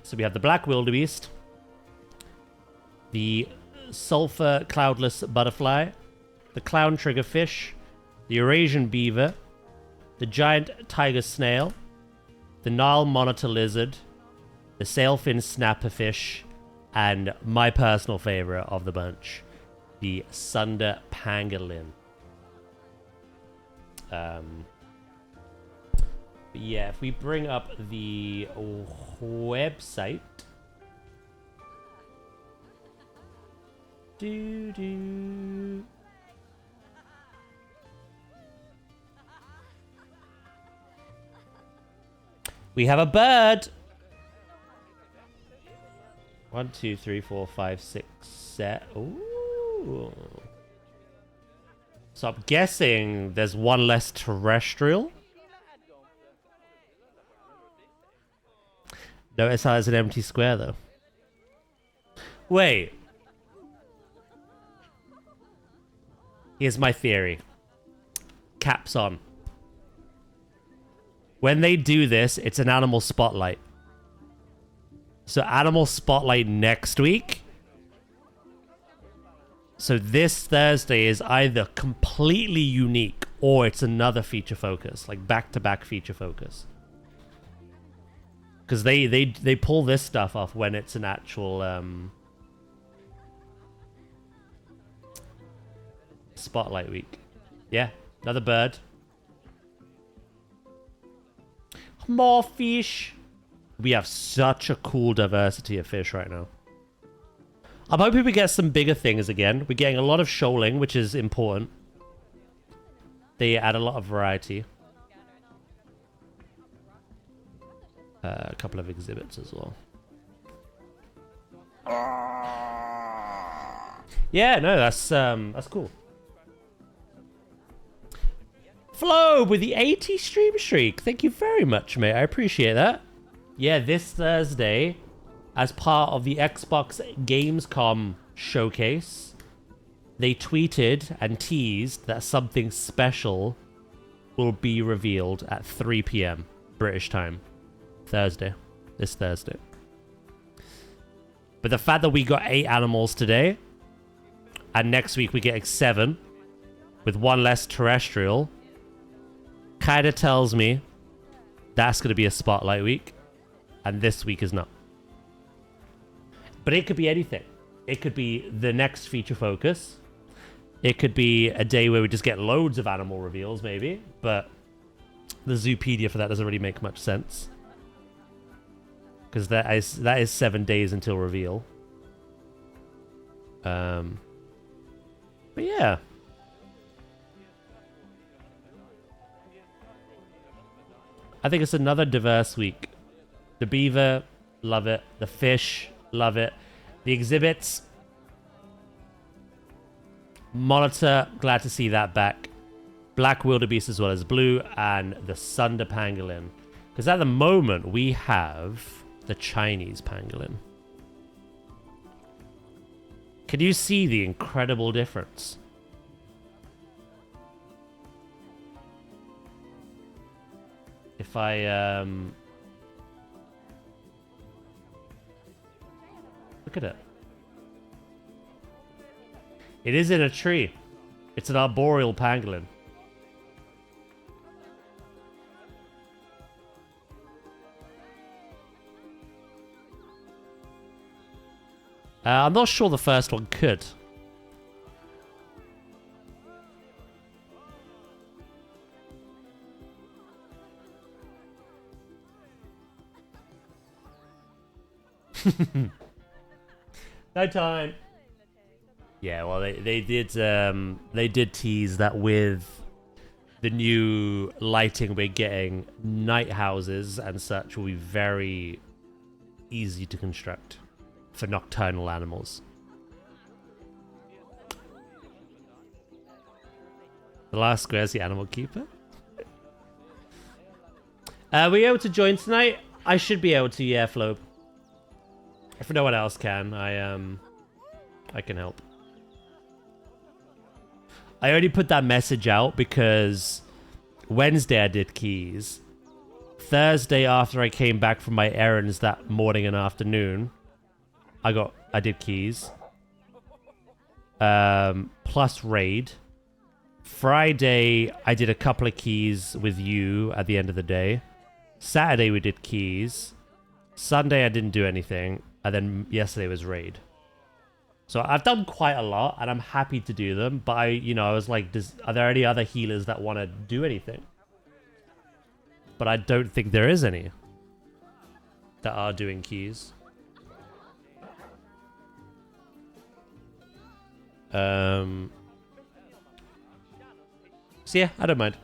So we have the black wildebeest, the sulfur cloudless butterfly, the clown triggerfish, the Eurasian beaver, the giant tiger snail, the Nile monitor lizard, the sailfin snapperfish, and my personal favorite of the bunch, the sunder pangolin. Yeah, if we bring up the website. We have a bird. 1, 2, 3, 4, 5, 6, 7. Ooh. So I'm guessing there's one less terrestrial. Notice how there's an empty square, though. Wait. Here's my theory. Caps on. When they do this, it's an animal spotlight. So animal spotlight next week. So this Thursday is either completely unique or it's another feature focus, like back-to-back feature focus. Because they pull this stuff off when it's an actual spotlight week. Yeah, another bird. More fish. We have such a cool diversity of fish right now. I'm hoping we get some bigger things again. We're getting a lot of shoaling, which is important. They add a lot of variety. A couple of exhibits as well. Yeah, no, that's cool. Flo with the 80 stream streak. Thank you very much, mate. I appreciate that. Yeah, this Thursday, as part of the Xbox Gamescom showcase, they tweeted and teased that something special will be revealed at 3 p.m. British time. Thursday. This Thursday. But the fact that we got 8 animals today, and next week we get 7, with 1 less terrestrial, kind of tells me that's going to be a spotlight week, and this week is not. But it could be anything. It could be the next feature focus. It could be a day where we just get loads of animal reveals, maybe. But the Zoopedia for that doesn't really make much sense. Because that is 7 days until reveal. But yeah. I think it's another diverse week. The beaver, love it. The fish, love it. The exhibits. Monitor, glad to see that back. Black wildebeest as well as blue. And the sunder pangolin. Because at the moment, we have the Chinese pangolin. Can you see the incredible difference? If I, look at it. It is in a tree. It's an arboreal pangolin. I'm not sure the first one could. No time. Yeah, well, they did tease that with the new lighting we're getting, night houses and such will be very easy to construct for nocturnal animals. The last square is the animal keeper. Were you able to join tonight? I should be able to, yeah, Flo. If no one else can, I can help. I only put that message out because Wednesday I did keys. Thursday after I came back from my errands that morning and afternoon, I did keys. Plus raid. Friday I did a couple of keys with you at the end of the day. Saturday we did keys. Sunday I didn't do anything. And then yesterday was raid. So I've done quite a lot, and I'm happy to do them. But I was like, are there any other healers that want to do anything? But I don't think there is any that are doing keys. So yeah, I don't mind.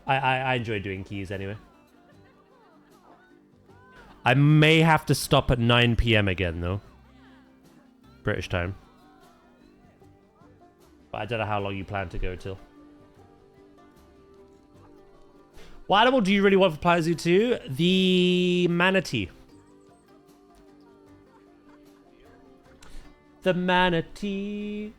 I enjoy doing keys anyway. I may have to stop at 9 PM again, though. British time. But I don't know how long you plan to go till. What animal do you really want for Planet Zoo 2? The manatee. The manatee.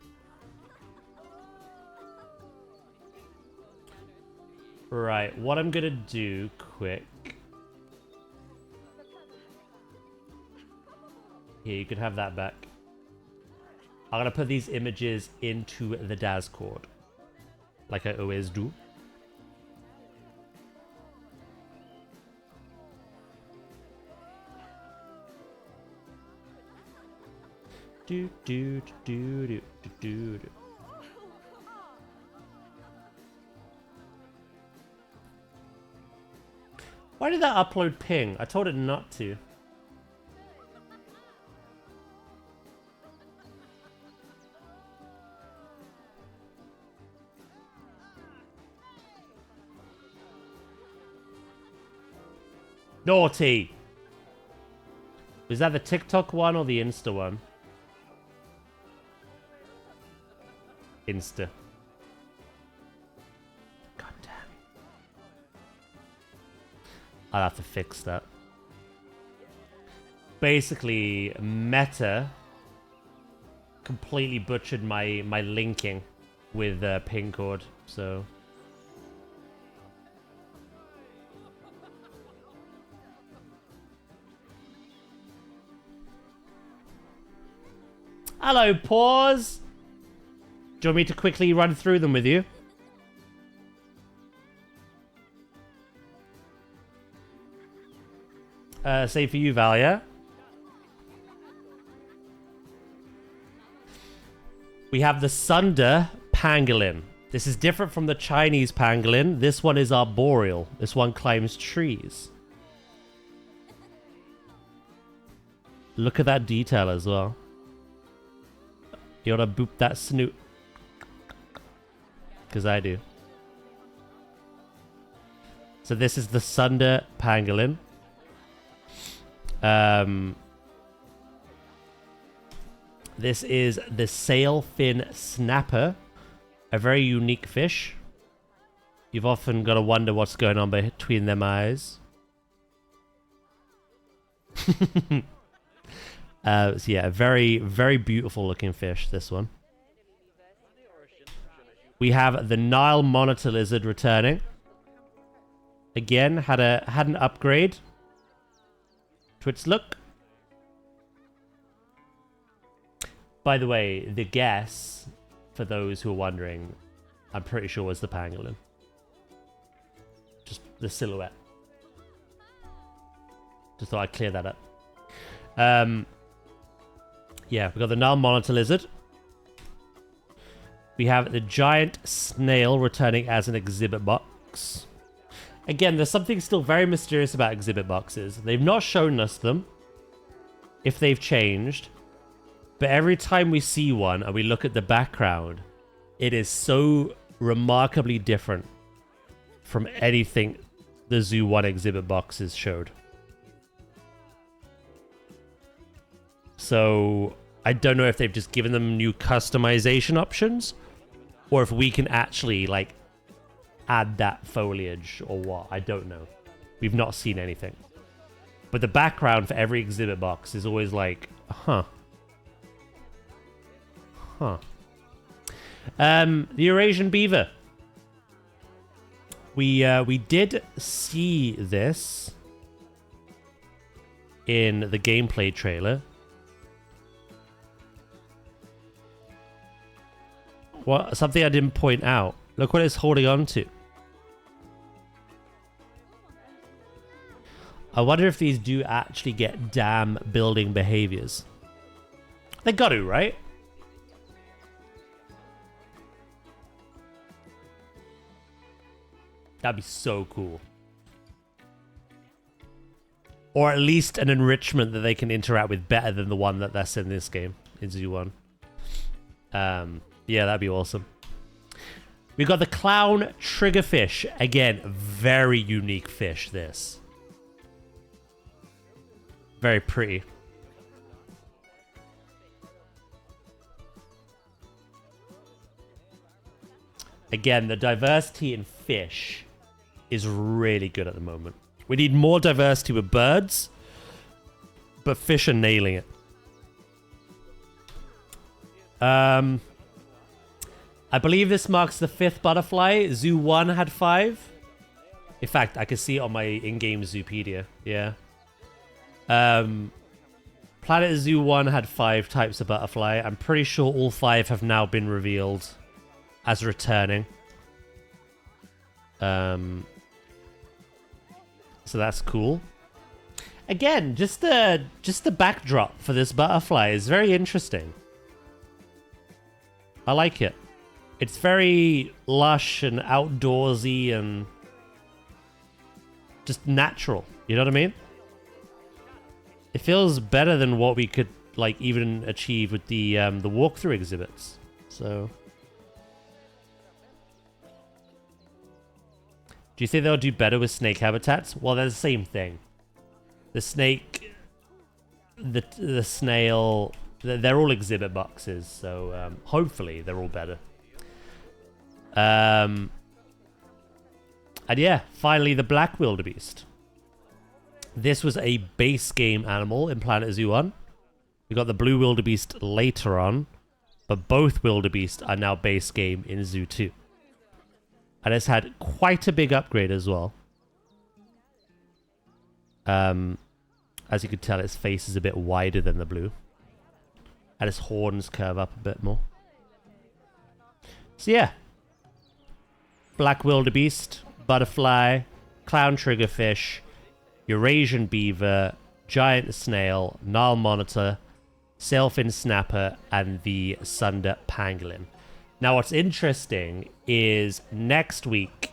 Right, what I'm gonna do quick. Here, you can have that back. I'm gonna put these images into the Discord, like I always do. Do do do do do do do. Why did that upload ping? I told it not to. Naughty! Is that the TikTok one or the Insta one? Insta. God damn. I'll have to fix that. Basically, Meta completely butchered my linking with pin code, so... Hello, Pause! Do you want me to quickly run through them with you? Say for you, Valia. We have the Sunder Pangolin. This is different from the Chinese pangolin. This one is arboreal. This one climbs trees. Look at that detail as well. You wanna boop that snoot? Because I do. So this is the Sunder Pangolin. This is the sailfin snapper. A very unique fish. You've often got to wonder what's going on between them eyes. So yeah, very, very beautiful looking fish, this one. We have the Nile monitor lizard returning. Again, had an upgrade to its look. By the way, the guess, for those who are wondering, I'm pretty sure was the pangolin. Just the silhouette. Just thought I'd clear that up. Yeah, we got the Nile monitor lizard. We have the giant snail returning as an exhibit box. Again, there's something still very mysterious about exhibit boxes. They've not shown us them, if they've changed. But every time we see one and we look at the background, it is so remarkably different from anything the Zoo 1 exhibit boxes showed. So I don't know if they've just given them new customization options, or if we can actually like add that foliage or what. I don't know. We've not seen anything. But the background for every exhibit box is always like, huh. The Eurasian beaver. We did see this in the gameplay trailer. What? Something I didn't point out. Look what it's holding on to. I wonder if these do actually get dam building behaviors. They got to, right? That'd be so cool. Or at least an enrichment that they can interact with better than the one that's in this game, in Zoo 1. Yeah, that'd be awesome. We've got the clown triggerfish. Again, very unique fish, this. Very pretty. Again, the diversity in fish is really good at the moment. We need more diversity with birds, but fish are nailing it. I believe this marks the 5th butterfly. Zoo 1 had 5. In fact, I can see it on my in-game ZOOPEDIA. Yeah. Planet Zoo 1 had 5 types of butterfly. I'm pretty sure all 5 have now been revealed as returning. So that's cool. Again, just the backdrop for this butterfly is very interesting. I like it. It's very lush and outdoorsy and just natural. You know what I mean? It feels better than what we could like even achieve with the walkthrough exhibits. So, do you think they'll do better with snake habitats? Well, they're the same thing. The snake, the snail, they're all exhibit boxes. So hopefully they're all better. And yeah, finally the black wildebeest. This was a base game animal in Planet Zoo 1. We got the blue wildebeest later on, but both wildebeest are now base game in Zoo 2. And it's had quite a big upgrade as well. As you can tell, its face is a bit wider than the blue. And its horns curve up a bit more. So yeah. Black wildebeest, butterfly, clown triggerfish, Eurasian beaver, giant snail, Nile monitor, sailfin snapper, and the sunder pangolin. Now what's interesting is next week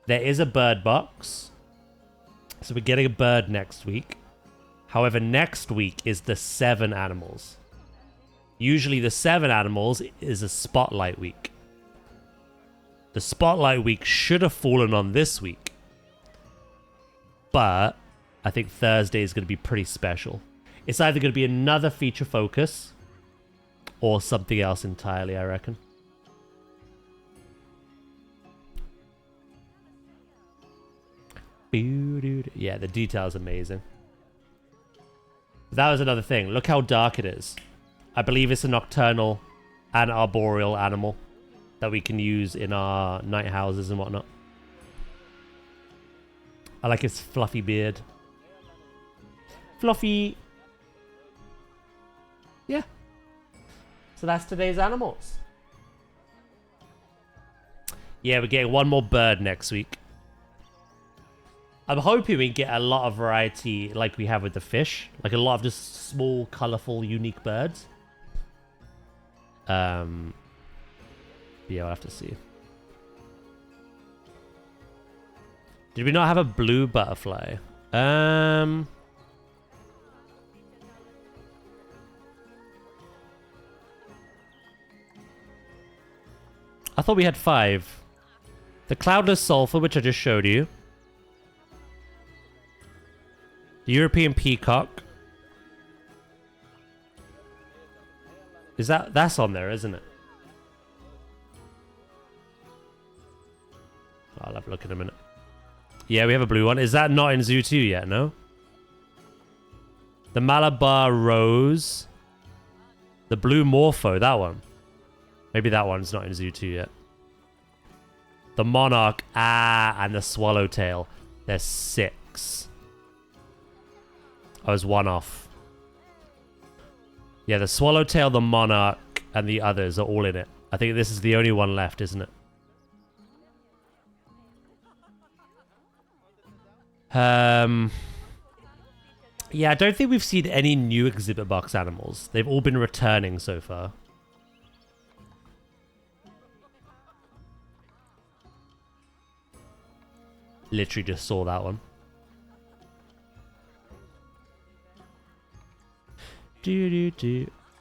there is a bird box. So we're getting a bird next week. However, next week is the 7 animals. Usually the 7 animals is a spotlight week. The spotlight week should have fallen on this week. But I think Thursday is going to be pretty special. It's either going to be another feature focus or something else entirely, I reckon. Yeah, the detail is amazing. That was another thing. Look how dark it is. I believe it's a nocturnal and arboreal animal that we can use in our night houses and whatnot. I like his fluffy beard. Fluffy. Yeah. So that's today's animals. Yeah, we're getting one more bird next week. I'm hoping we get a lot of variety like we have with the fish. Like a lot of just small, colourful, unique birds. Yeah, we'll have to see. Did we not have a blue butterfly? I thought we had 5. The cloudless sulfur, which I just showed you. The European peacock. That's on there, isn't it? I'll have a look in a minute. Yeah, we have a blue one. Is that not in Zoo 2 yet, no? The Malabar Rose. The Blue Morpho, that one. Maybe that one's not in Zoo 2 yet. The Monarch, and the Swallowtail. There's 6. I was 1 off. Yeah, the Swallowtail, the Monarch, and the others are all in it. I think this is the only one left, isn't it? Yeah, I don't think we've seen any new exhibit box animals. They've all been returning so far. Literally just saw that one.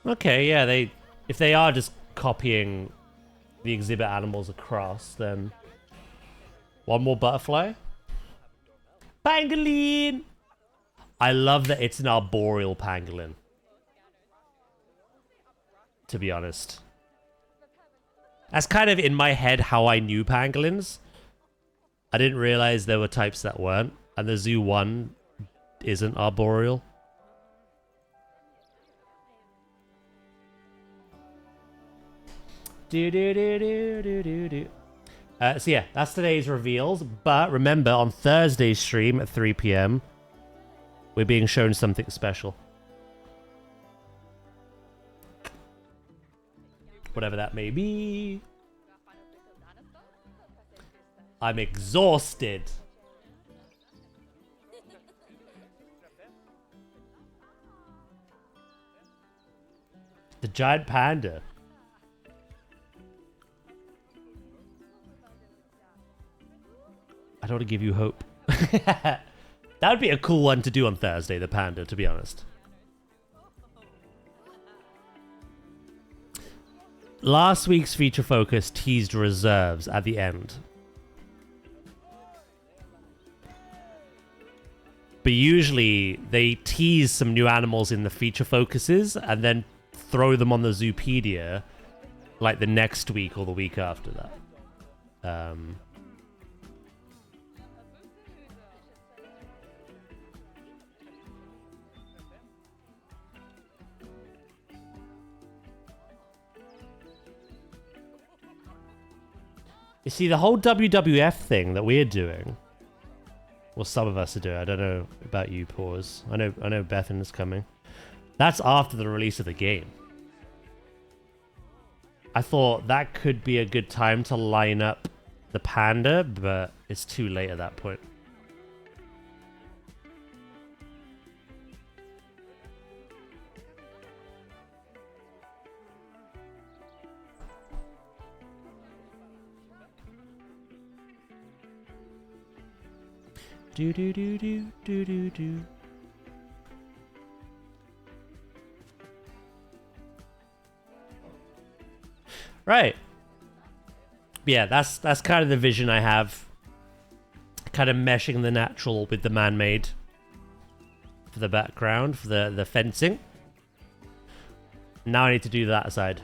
Okay, yeah, if they are just copying the exhibit animals across, then one more butterfly. Pangolin! I love that it's an arboreal pangolin. To be honest. That's kind of in my head how I knew pangolins. I didn't realize there were types that weren't. And the Zoo 1 isn't arboreal. So yeah, that's today's reveals. But remember, on Thursday's stream at 3 PM, we're being shown something special. Whatever that may be. I'm exhausted. The giant panda. I don't want to give you hope. That would be a cool one to do on Thursday, the panda, to be honest. Last week's feature focus teased reserves at the end. But usually they tease some new animals in the feature focuses and then throw them on the Zoopedia like the next week or the week after that. You see, the whole WWF thing that we're doing, well, some of us are doing. I don't know about you, Pause. I know Bethan is coming. That's after the release of the game. I thought that could be a good time to line up the panda, but it's too late at that point. Do do do do do do do. Right. Yeah, that's kind of the vision I have. Kind of meshing the natural with the man-made for the background, for the fencing. Now I need to do that side.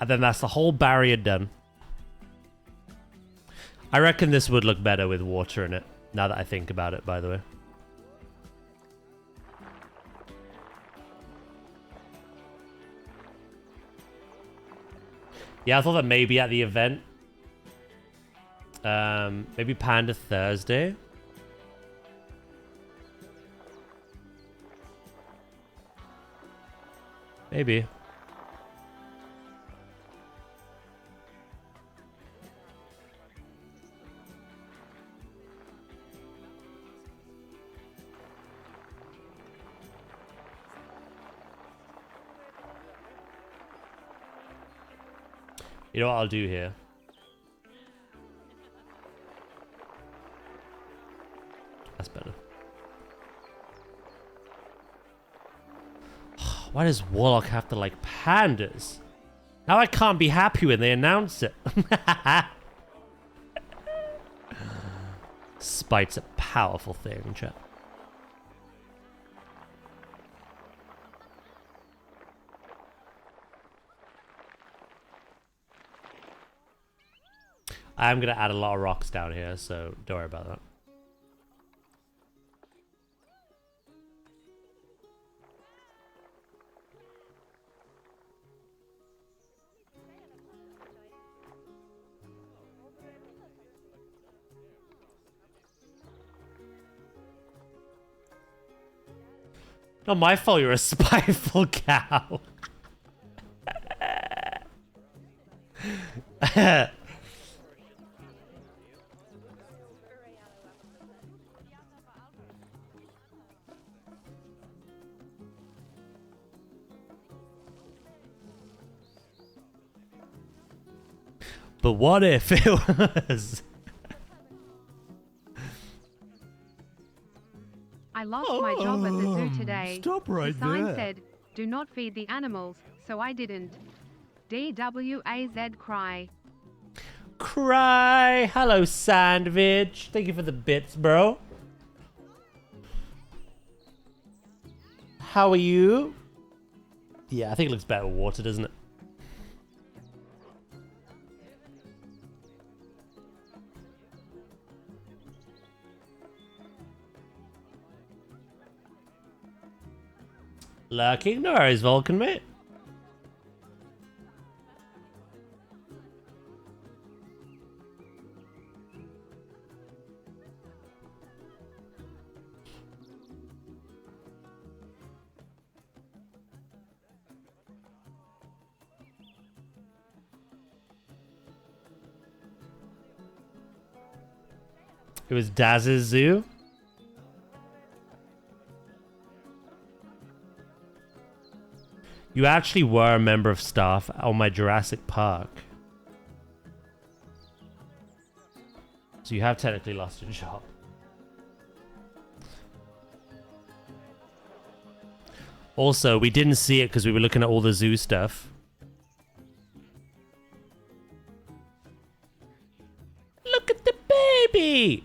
And then that's the whole barrier done. I reckon this would look better with water in it. Now that I think about it, by the way. Yeah, I thought that maybe at the event. Maybe Panda Thursday. Maybe. You know what I'll do here? That's better. Why does Warlock have to like pandas? Now I can't be happy when they announce it. Spite's a powerful thing, chat. I'm gonna add a lot of rocks down here, so don't worry about that. Not my fault you're a spiteful cow. But what if it was? I lost my job at the zoo today. Stop right the sign there. said, "Do not feed the animals," so I didn't. DWAZ cry. Cry. Hello, Sandwich. Thank you for the bits, bro. How are you? Yeah, I think it looks better with water, doesn't it? Lurking? No worries, Vulcan, mate. It was Daz's zoo. You actually were a member of staff on my Jurassic Park. So you have technically lost your job. Also, we didn't see it because we were looking at all the zoo stuff. Look at the baby!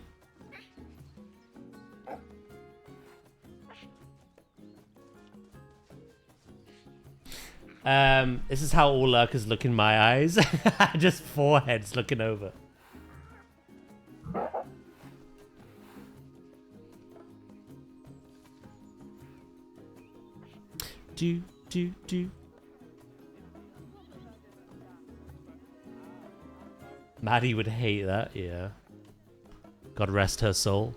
This is how all lurkers look in my eyes. Just foreheads looking over. Do. Maddie would hate that, yeah. God rest her soul.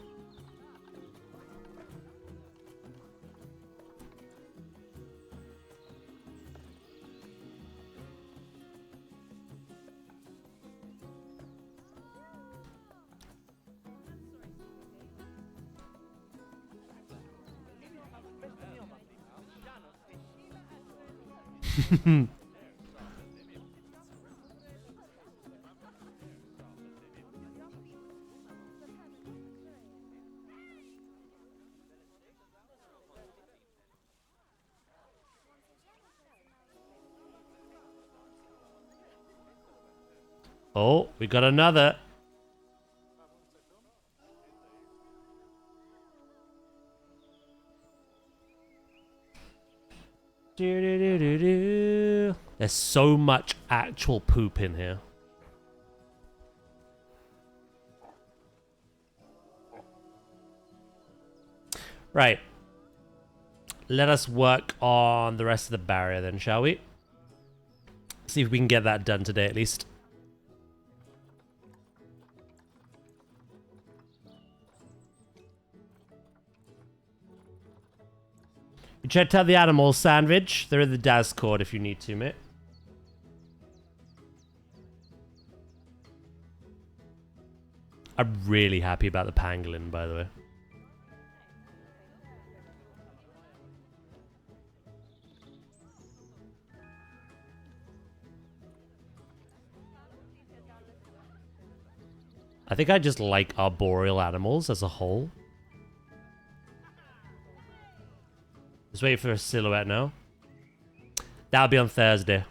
Oh, we got another. There's so much actual poop in here. Right. Let us work on the rest of the barrier then, shall we? See if we can get that done today at least. You checked out the animal sandwich. They're in the Discord if you need to, mate. I'm really happy about the pangolin, by the way. I think I just like arboreal animals as a whole. Just wait for a silhouette now. That'll be on Thursday.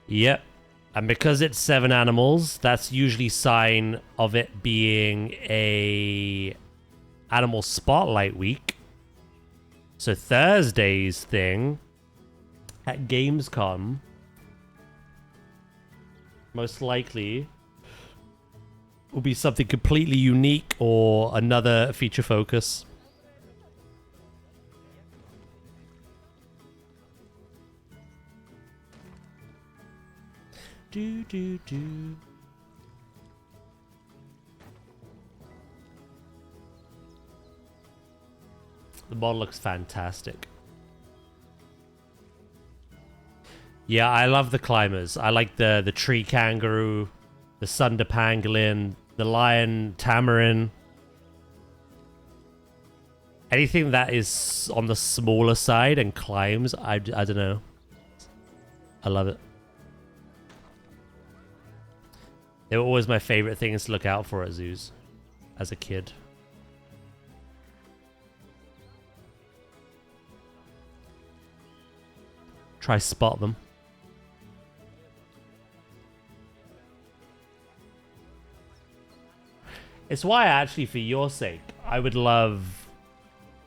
Yep. And because it's 7 animals, that's usually sign of it being a animal spotlight week. So Thursday's thing at Gamescom most likely will be something completely unique or another feature focus. Do do do. The model looks fantastic. Yeah, I love the climbers. I like the tree kangaroo, the sunder pangolin, the lion tamarin. Anything that is on the smaller side and climbs, I don't know. I love it. They were always my favorite things to look out for at zoos as a kid. Try spot them. It's why actually, for your sake, I would love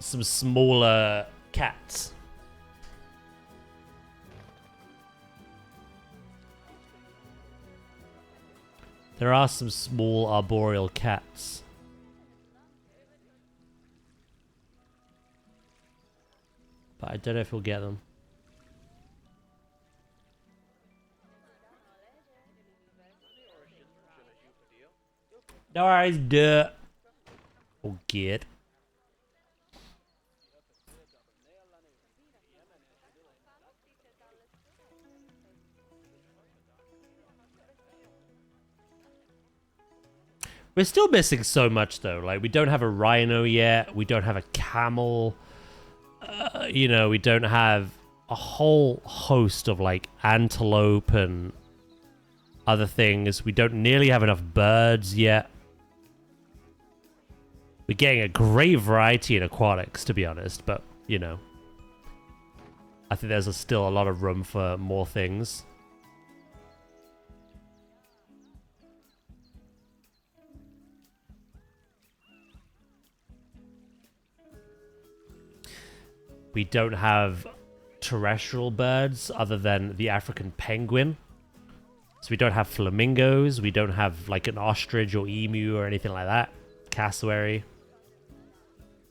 some smaller cats. There are some small arboreal cats. But I don't know if we'll get them. No worries, duh. Oh, get. We're still missing so much, though. Like, we don't have a rhino yet. We don't have a camel. You know, we don't have a whole host of, like, antelope and other things. We don't nearly have enough birds yet. We're getting a great variety in aquatics, to be honest, but, you know. I think there's still a lot of room for more things. We don't have terrestrial birds other than the African penguin. So we don't have flamingos. We don't have, like, an ostrich or emu or anything like that. Cassowary.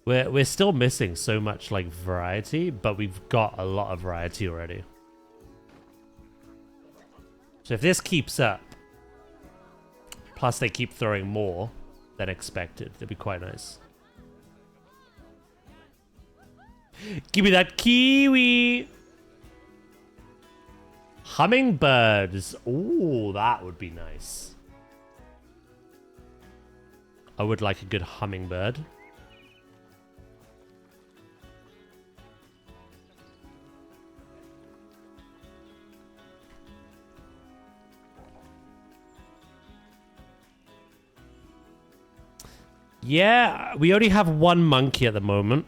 We're still missing so much, like, variety, but we've got a lot of variety already. So if this keeps up, plus they keep throwing more than expected, that'd be quite nice. Give me that kiwi! Hummingbirds. Ooh, that would be nice. I would like a good hummingbird. Yeah, we only have one monkey at the moment.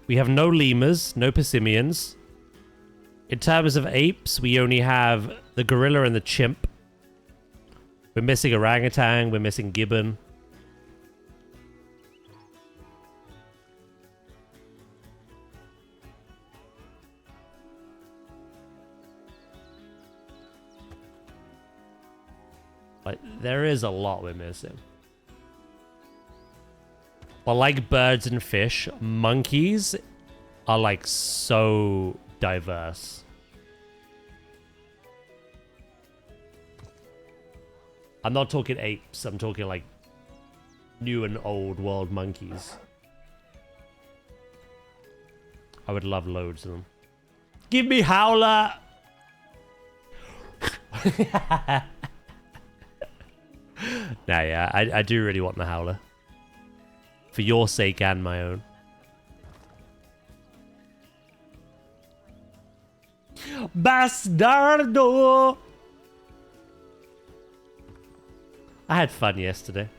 We have no lemurs, no persimmons. In terms of apes, we only have the gorilla and the chimp. We're missing orangutan, we're missing gibbon. Like, there is a lot we're missing. But like birds and fish, monkeys are like so diverse. I'm not talking apes, I'm talking like new and old world monkeys. I would love loads of them. Give me Howler! Nah, yeah, I do really want the Howler. For your sake and my own. Bastardo! I had fun yesterday.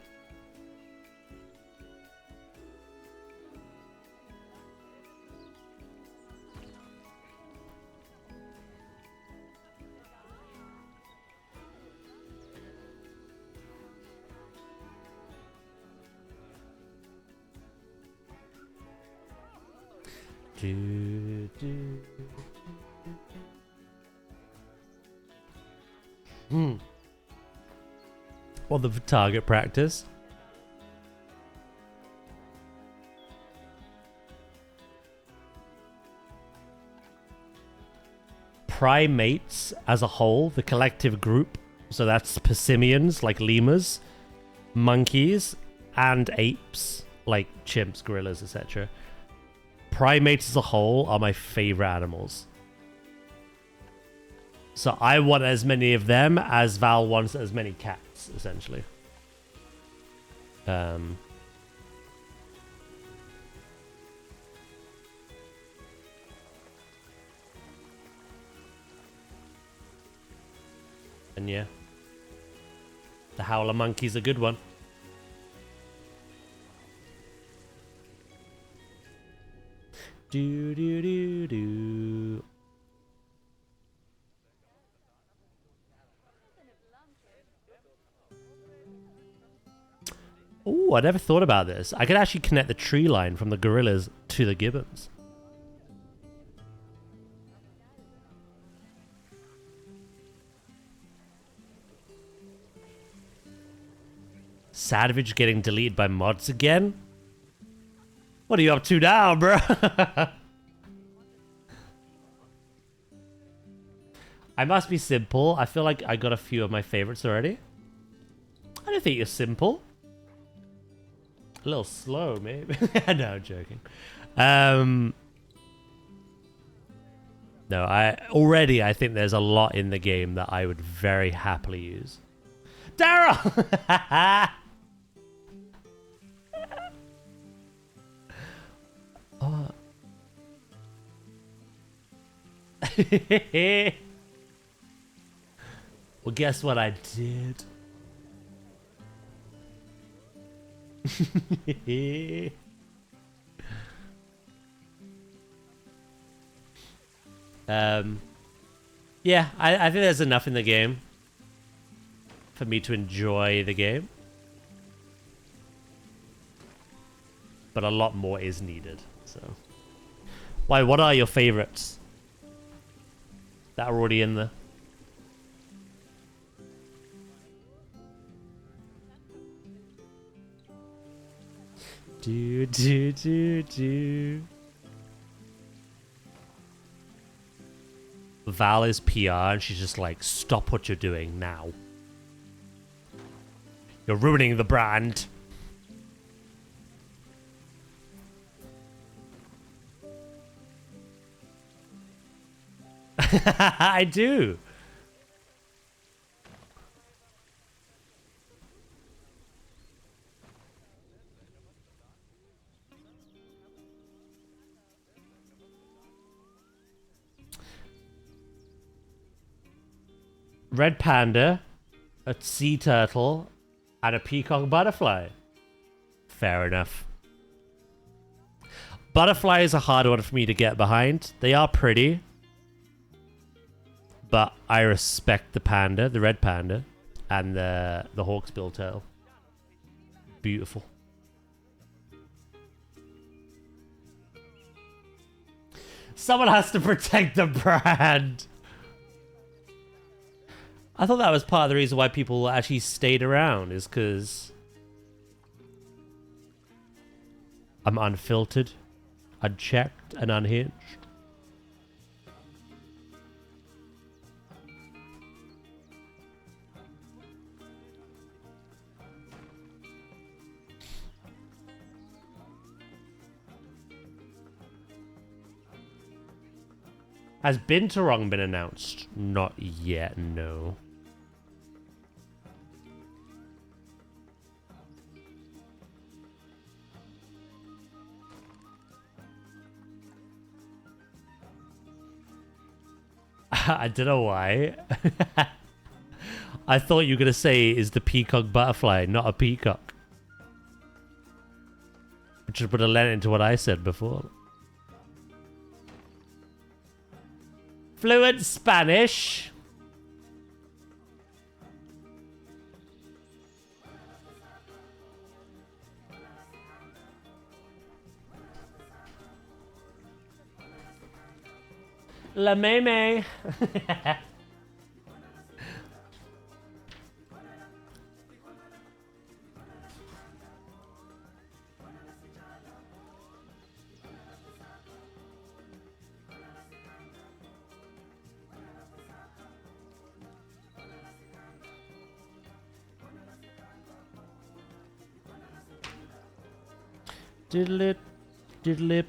Do, do. Well, the target practice. Primates as a whole, the collective group. So that's Persimians, like lemurs, monkeys, and apes, like chimps, gorillas, etc. Primates as a whole are my favorite animals. So I want as many of them as Val wants as many cats, essentially. And yeah. The Howler Monkey's a good one. Do do do do. Oh, I never thought about this. I could actually connect the tree line from the gorillas to the gibbons. Savage getting deleted by mods again? What are you up to now, bro? I must be simple. I feel like I got a few of my favorites already. I don't think you're simple. A little slow, maybe. No, I'm joking. No, I think there's a lot in the game that I would very happily use. Daryl! Oh. Well, guess what I did? Yeah, I think there's enough in the game for me to enjoy the game. But a lot more is needed, so. Why, what are your favorites that are already in there? Do, do, do, do. Val is PR and she's just like, stop what you're doing now. You're ruining the brand. I do. Red panda, a sea turtle, and a peacock butterfly. Fair enough. Butterfly is a hard one for me to get behind. They are pretty. But I respect the panda, the red panda, and the hawksbill turtle. Beautiful. Someone has to protect the brand. I thought that was part of the reason why people actually stayed around, is because I'm unfiltered, unchecked, and unhinged. Has Binturong been announced? Not yet, no. I don't know why. I thought you were going to say is the peacock butterfly, not a peacock. Which would have led into what I said before. Fluent Spanish. La meme. Diddle it, diddle it.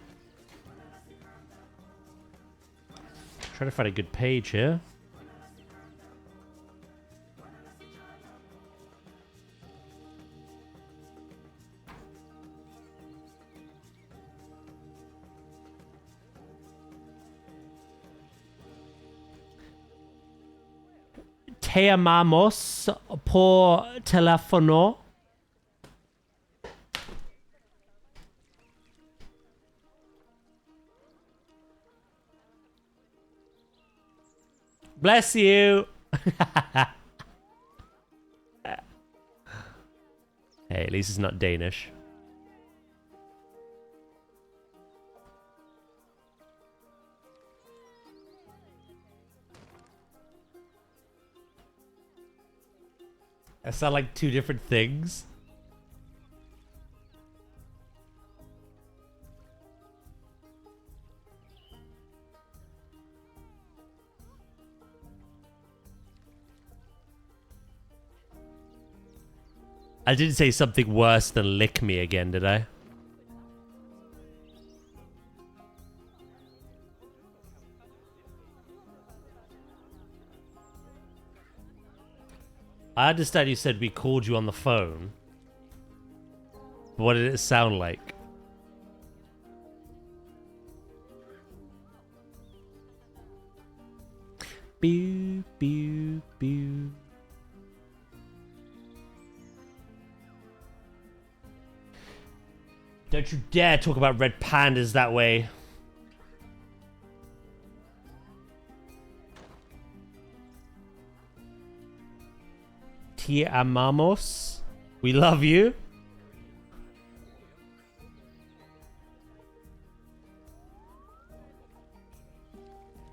Trying to find a good page here. Te amamos por teléfono. Bless you. Hey, at least it's not Danish. That sound like two different things. I didn't say something worse than lick me again, did I? I understand you said we called you on the phone. What did it sound like? Pew, pew, pew. Don't you dare talk about red pandas that way. Te amamos. We love you.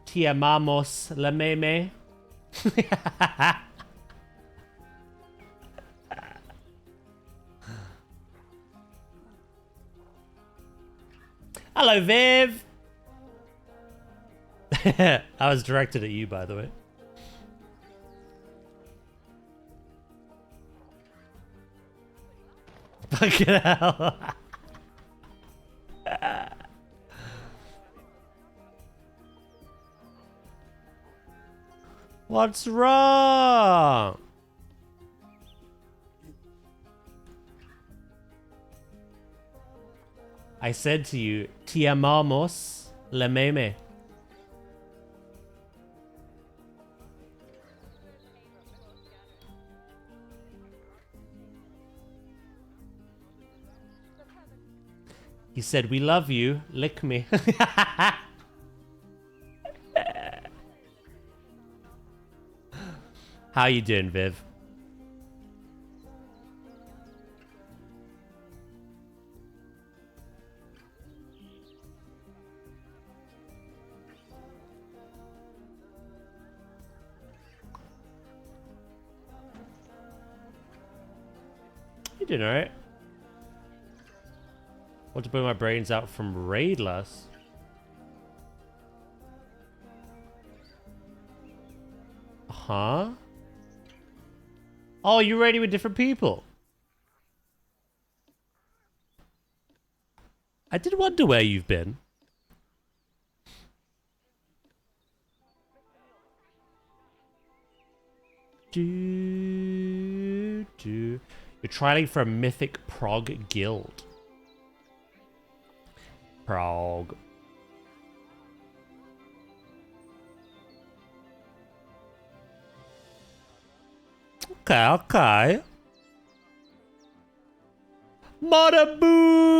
Te amamos, la meme. Hello, Viv. I was directed at you, by the way. Fucking hell. What's wrong? I said to you, te amamos, la meme. He said, we love you, lick me. How you doing, Viv? You doing alright? Want to blow my brains out from Raidless? Huh? Oh, you're raiding with different people. I did wonder where you've been. You're trialing for a mythic prog guild. Prog. Okay, okay. Modaboos!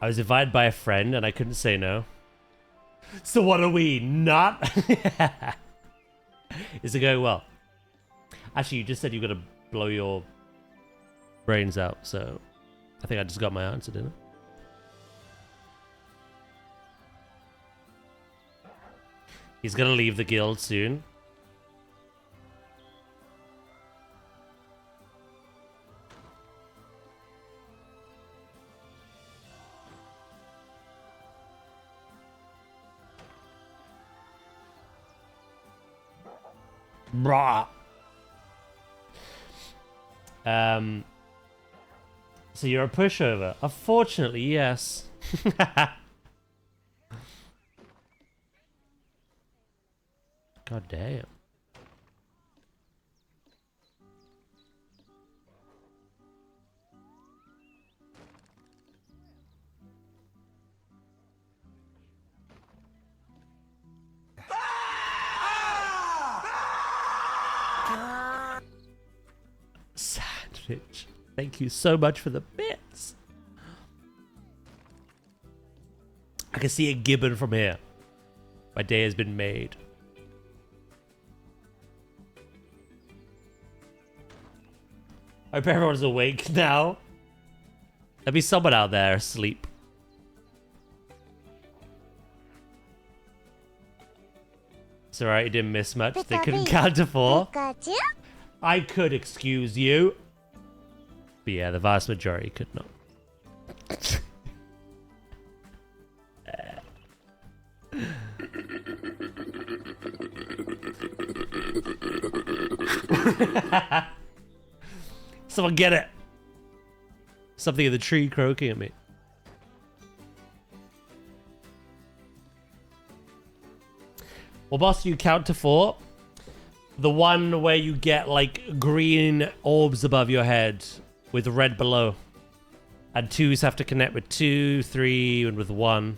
I was invited by a friend and I couldn't say no. So what are we, not? Is it going well? Actually, you just said you're going to blow your brains out, so I think I just got my answer, didn't I? He's going to leave the guild soon. Brah. So you're a pushover? Unfortunately, yes. God damn. Sandwich. Thank you so much for the bits. I can see a gibbon from here. My day has been made. I hope everyone's awake now. There'll be someone out there asleep. It's alright, you didn't miss much. They couldn't count to 4. Pikachu? I could excuse you. But yeah, the vast majority could not. Someone get it. Something in the tree croaking at me. Well, boss, you count to 4. The one where you get like green orbs above your head with red below. And 2s have to connect with 2, 3, and with 1.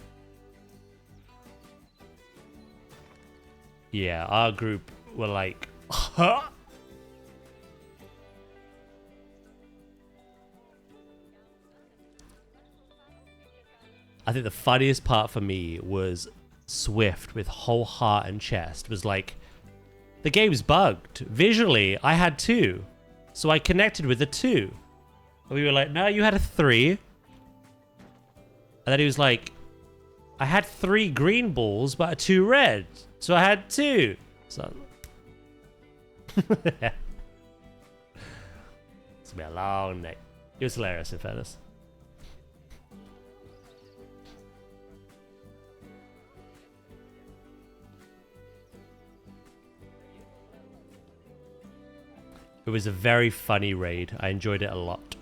Yeah, our group were like, huh? I think the funniest part for me was Swift with whole heart and chest was like, the game's bugged. Visually, I had 2. So I connected with the 2. And we were like, no, you had a 3. And then he was like, I had 3 green balls, but 2 red. So I had 2. So it's gonna be a long night. It was hilarious in fairness. It was a very funny raid. I enjoyed it a lot.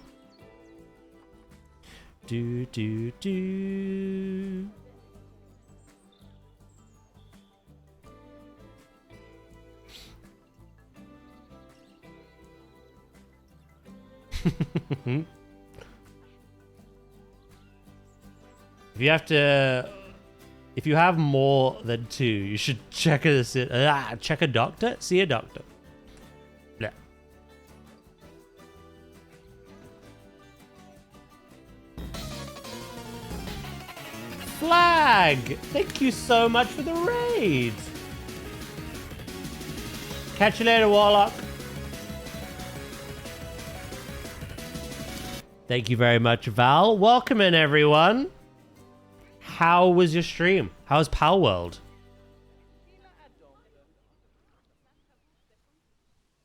Do do do. If you have more than 2, you should check a doctor. See a doctor. Yeah. Flag! Thank you so much for the raid. Catch you later, Warlock. Thank you very much, Val. Welcome in, everyone. How was your stream? How's Pal World?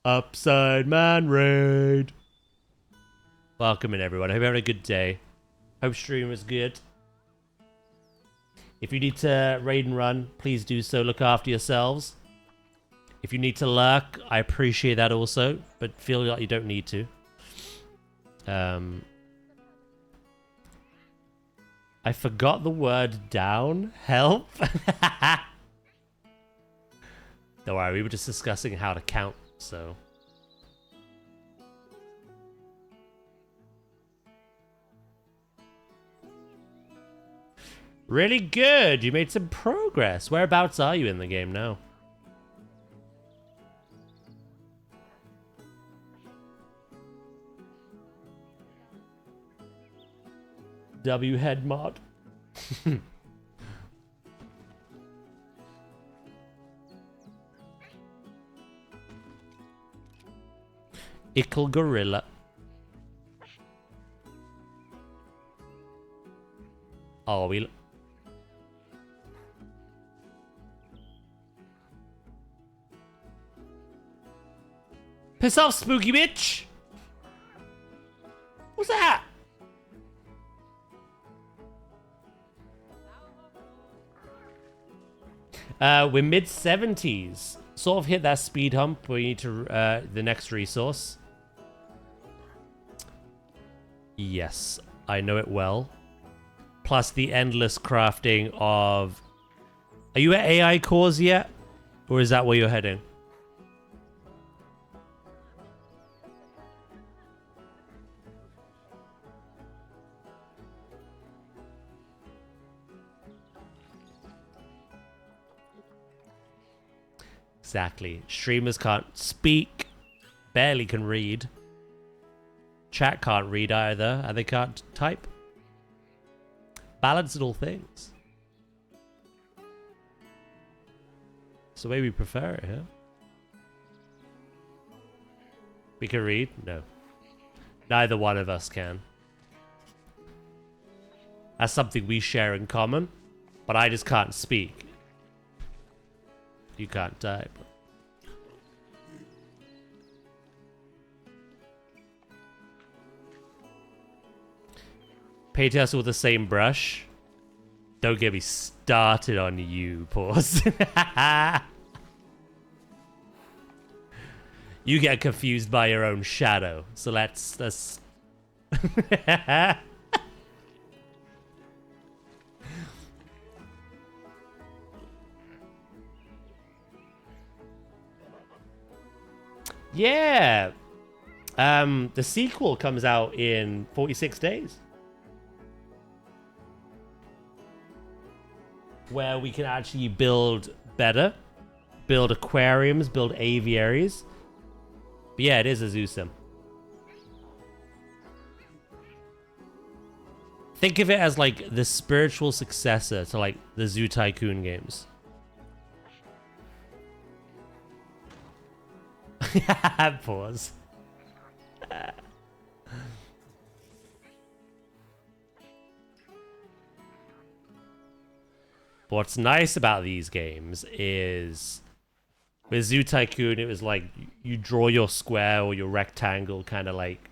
Upside Man Raid. Welcome in, everyone. I hope you're having a good day. Hope stream was good. If you need to raid and run, please do so. Look after yourselves. If you need to lurk, I appreciate that also, but feel like you don't need to. I forgot the word down. Help. Don't worry, we were just discussing how to count, so. Really good. You made some progress. Whereabouts are you in the game now? W head mod. Ickle gorilla. Oh, we. Piss off, spooky bitch! What's that? We're mid-70s. Sort of hit that speed hump where you need to, the next resource. Yes, I know it well. Plus the endless crafting of... Are you at AI cores yet? Or is that where you're heading? Exactly. Streamers can't speak, barely can read. Chat can't read either, and they can't type. Balanced all things. It's the way we prefer it, huh? We can read? No. Neither one of us can. That's something we share in common, but I just can't speak. You can't type. Paint us with the same brush. Don't get me started on you, pause. You get confused by your own shadow. So let's Yeah. The sequel comes out in 46 days. Where we can actually build better. Build aquariums, build aviaries. But yeah, it is a zoo sim. Think of it as like the spiritual successor to like the Zoo Tycoon games. Pause. What's nice about these games is with Zoo Tycoon, it was like you draw your square or your rectangle kind of like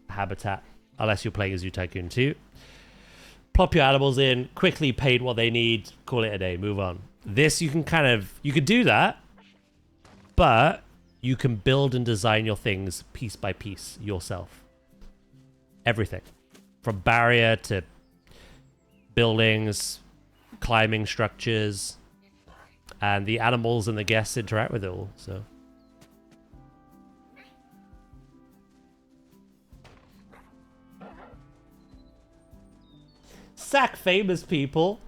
habitat, unless you're playing a Zoo Tycoon 2. Plop your animals in, quickly paint what they need, call it a day, move on. This you could do that, but you can build and design your things piece by piece yourself. Everything. From barrier to buildings, climbing structures, and the animals and the guests interact with it all, so. Sack famous people.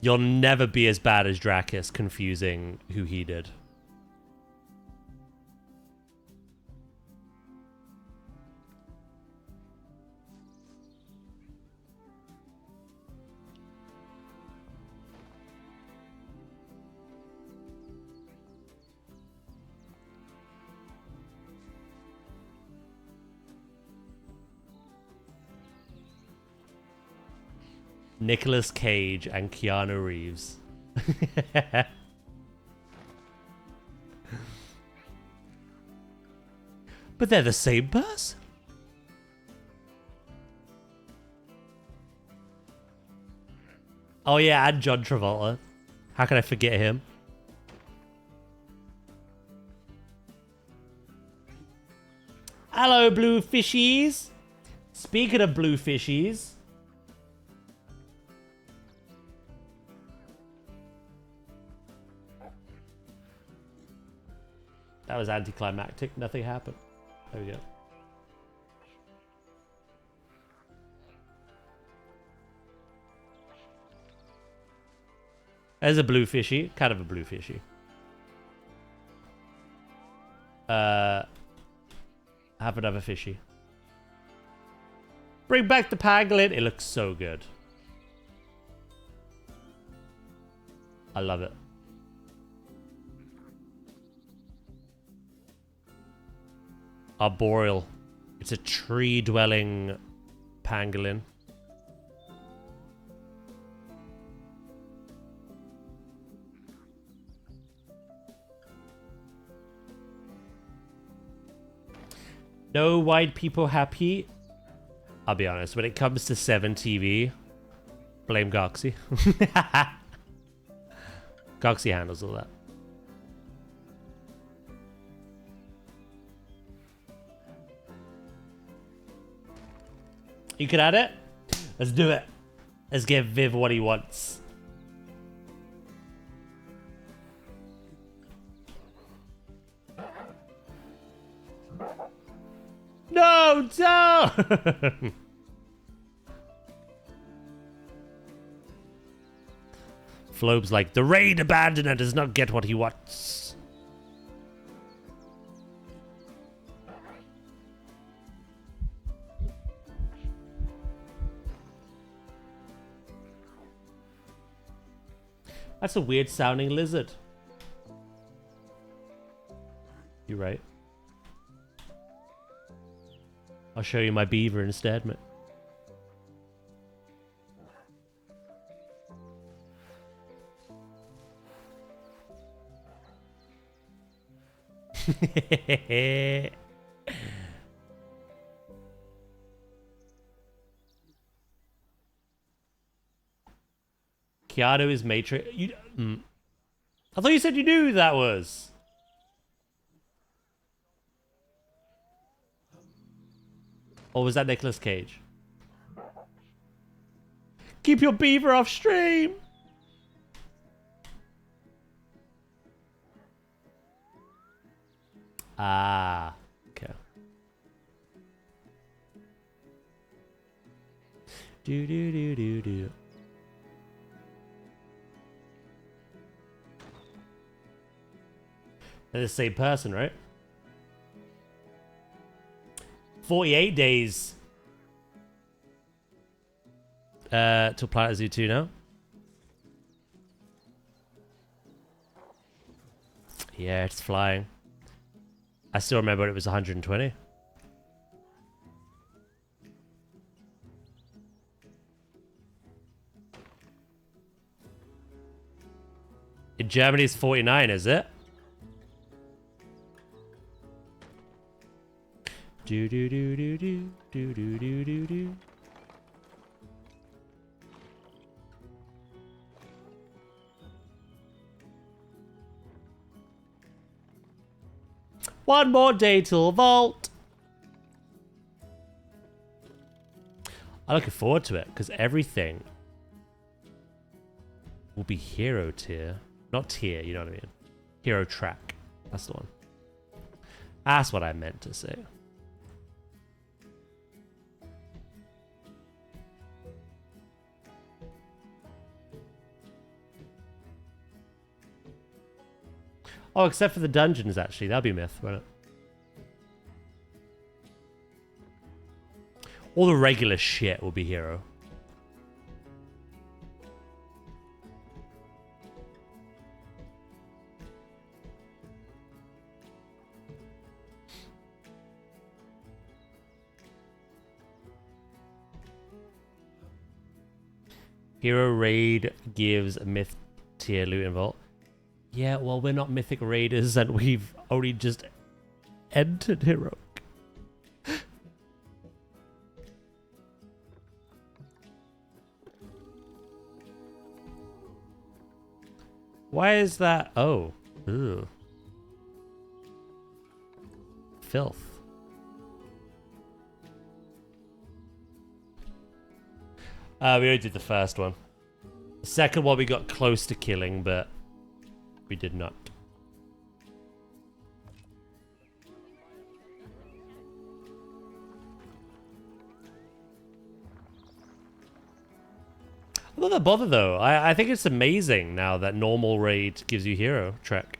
You'll never be as bad as Dracus confusing who he did. Nicolas Cage and Keanu Reeves. But they're the same person. Oh yeah, and John Travolta. How can I forget him? Hello, blue fishies. Speaking of blue fishies. That was anticlimactic. Nothing happened. There we go. There's a blue fishy. Kind of a blue fishy. Have another fishy. Bring back the pangolin. It looks so good. I love it. Arboreal. It's a tree-dwelling pangolin. No white people happy. I'll be honest, when it comes to 7 TV, blame Goxie. Goxie handles all that. You can add it? Let's do it. Let's give Viv what he wants. No, don't! Flobe's like, the raid abandoner does not get what he wants. That's a weird sounding lizard. You're right. I'll show you my beaver instead, mate. Keanu is Matrix. I thought you said you knew who that was. Or was that Nicolas Cage? Keep your beaver off stream. Ah, okay. Do do do do do. They're the same person, right? 48 days. Till planetzoo 2 now. Yeah, it's flying. I still remember it was 120. In Germany it's 49, is it? Do do do do do do do do do do. One more day till vault. I'm looking forward to it because everything will be hero tier. Not tier, you know what I mean. Hero track. That's the one. That's what I meant to say. Oh, except for the dungeons, actually. That'll be myth, won't it? All the regular shit will be hero. Hero Raid gives Myth tier loot and vault. Yeah, well, we're not Mythic Raiders and we've only just entered Heroic. Why is that? Oh. Ew. Filth. We already did the first one. The second one we got close to killing, but we did not. I'm not that bothered though. I think it's amazing now that normal raid gives you hero track.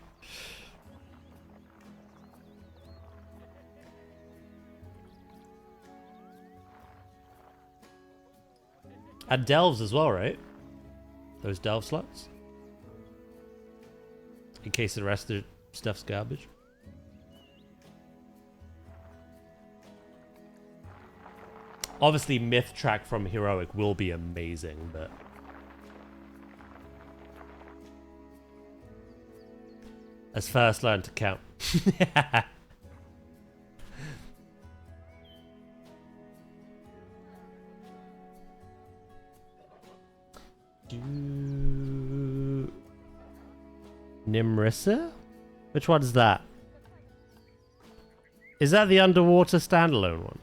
And delves as well, right? Those delve slots. In case the rest of the stuff's garbage. Obviously, myth track from heroic will be amazing, but let's first learn to count. Nimrissa? Which one's that? Is that the underwater standalone one?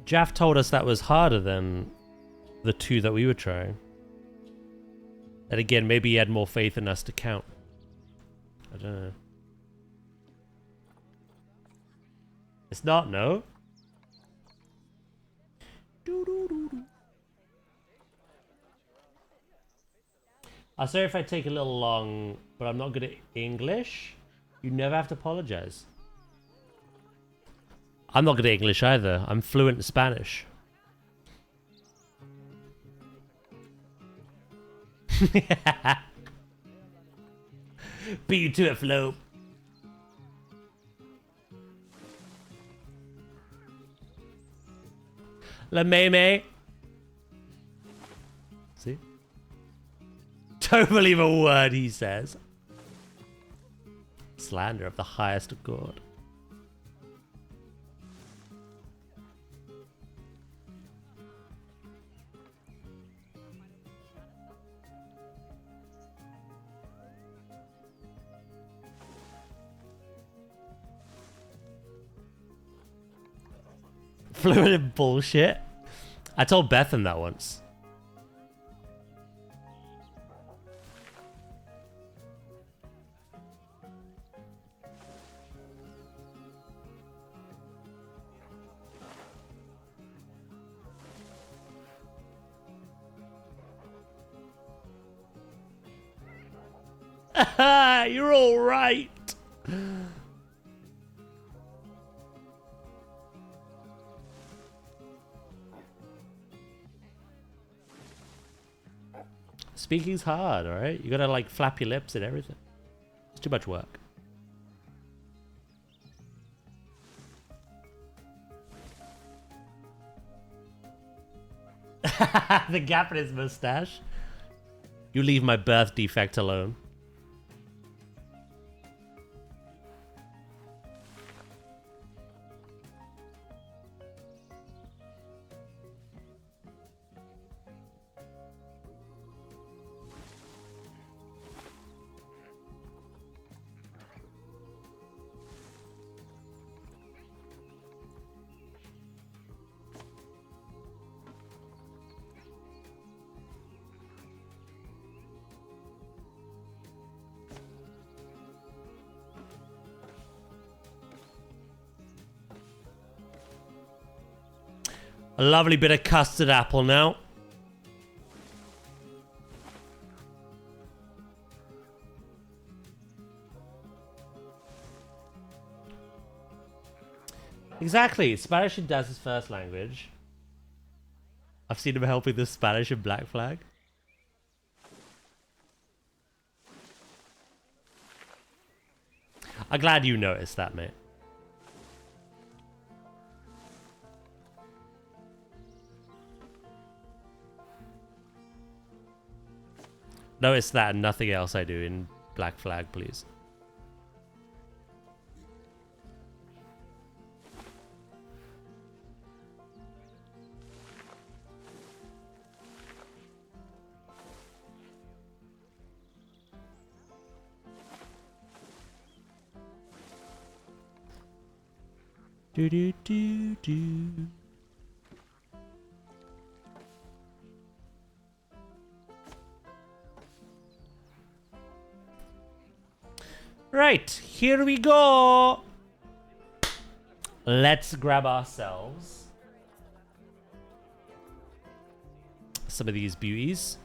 Jaff told us that was harder than the two that we were trying. And again, maybe he had more faith in us to count. I don't know. It's not, no? I'm sorry if I take a little long, but I'm not good at English. You never have to apologize. I'm not good at English either. I'm fluent in Spanish. Beat you to it, Flo. La Meme. See? Don't believe a word he says. Slander of the highest accord. Fluent in bullshit. I told Bethan that once. You're all right. Speaking's hard, alright? You gotta like flap your lips and everything. It's too much work. The gap in his mustache. You leave my birth defect alone. A lovely bit of custard apple now. Exactly. Spanish is Daz's first language. I've seen him helping the Spanish in Black Flag. I'm glad you noticed that, mate. Notice that and nothing else I do in Black Flag, please. Do do do do. Right, here we go. Let's grab ourselves some of these beauties.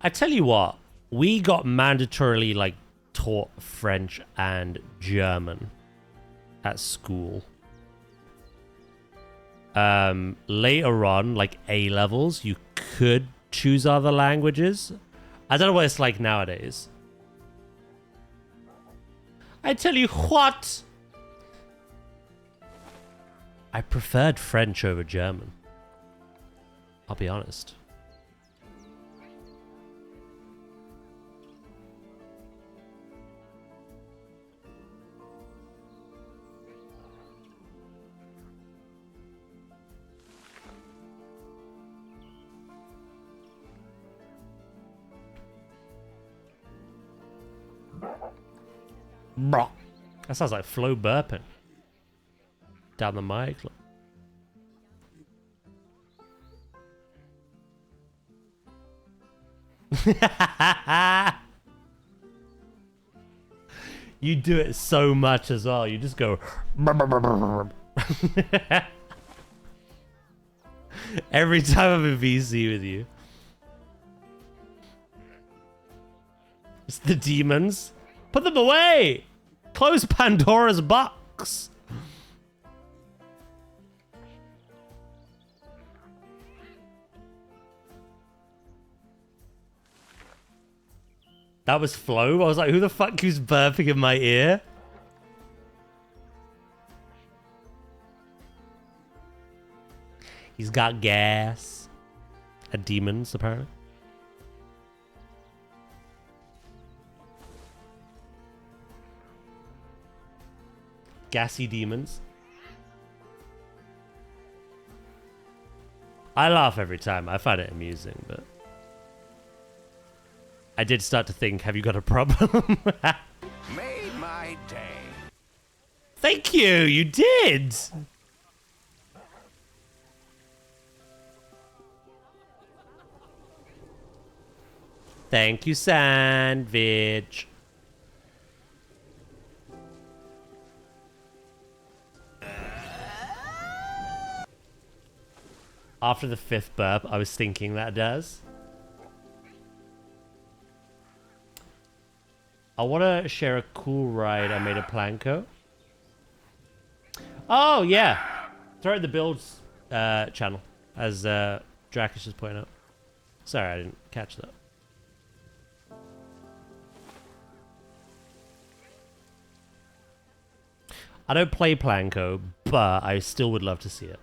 I tell you what, we got mandatorily like taught French and German at school. Later on, like A levels, you could choose other languages. I don't know what it's like nowadays. I tell you what, I preferred French over German. I'll be honest. Bruh. That sounds like Flo burping down the mic. You do it so much as well. You just go every time I'm in VC with you. It's the demons. Put them away! Close Pandora's box! That was Flo? I was like, who the fuck keeps burping in my ear? He's got gas. And demons, apparently. Gassy demons. I laugh every time. I find it amusing, but I did start to think, have you got a problem? Made my day. Thank you, you did. Thank you, Sandwich. After the 5th burp, I was thinking that does. I want to share a cool ride I made a Planko. Oh, yeah. Throw it in the builds channel, as Drakus just pointed out. Sorry, I didn't catch that. I don't play Planko, but I still would love to see it.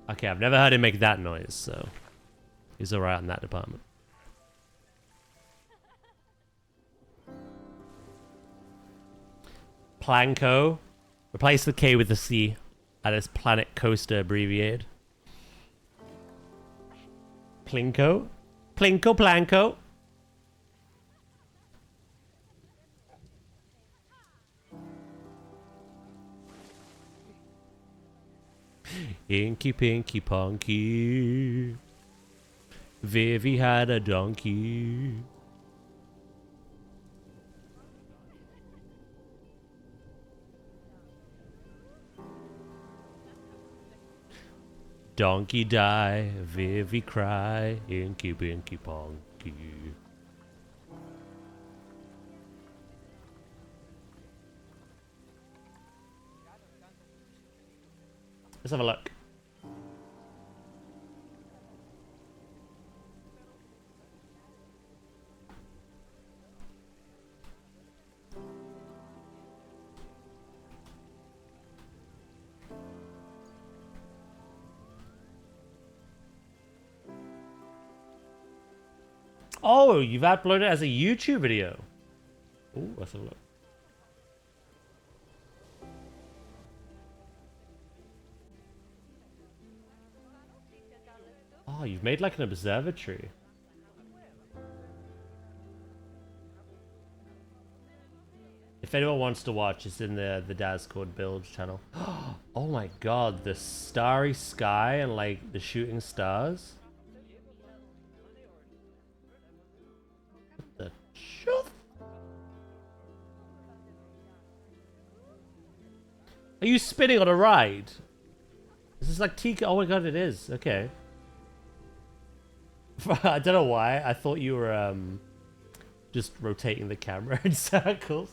Okay, I've never heard him make that noise, so he's alright in that department. Planko. Replace the K with the C. And it's Planet Coaster abbreviated. Plinko. Plinko Planko. Inky Pinky Ponky. Vivi had a donkey. Donkey die, Vivi cry, Inky Pinky Ponky. Let's have a look. Oh, you've uploaded it as a YouTube video. Ooh, let's have a look. Oh, you've made like an observatory. If anyone wants to watch, it's in the Discord build channel. Oh my god, the starry sky and like the shooting stars. What the chuff? Are you spinning on a ride? This is like Tika. Oh my god, it is. Okay. I don't know why. I thought you were just rotating the camera in circles.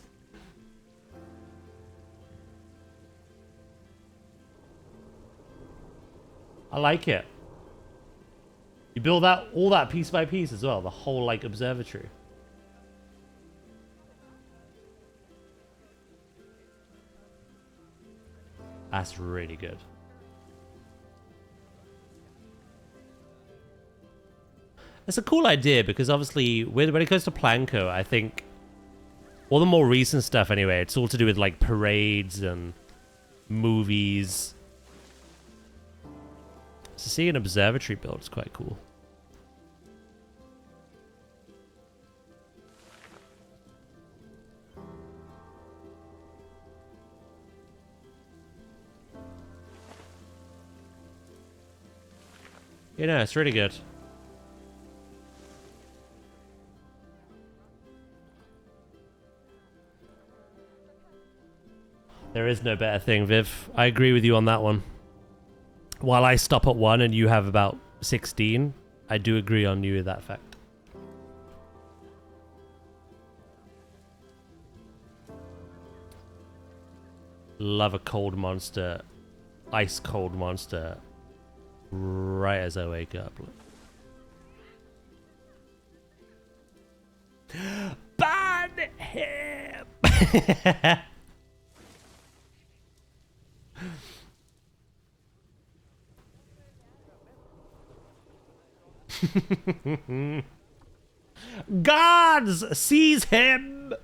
I like it. You build that all that piece by piece as well, the whole like observatory. That's really good. It's a cool idea because obviously when it comes to Planko, I think all the more recent stuff anyway, it's all to do with like parades and movies. So seeing an observatory build is quite cool. You know, it's really good. There is no better thing, Viv. I agree with you on that one. While I stop at 1 and you have about 16, I do agree on you with that fact. Love a cold monster, ice cold monster, right as I wake up. Ban him! Gods, seize him!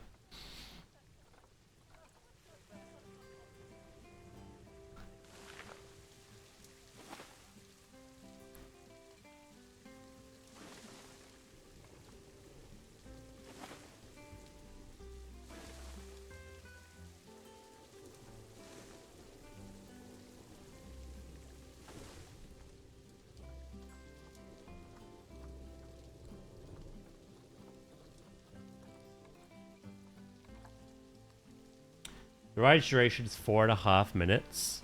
The ride duration is 4.5 minutes.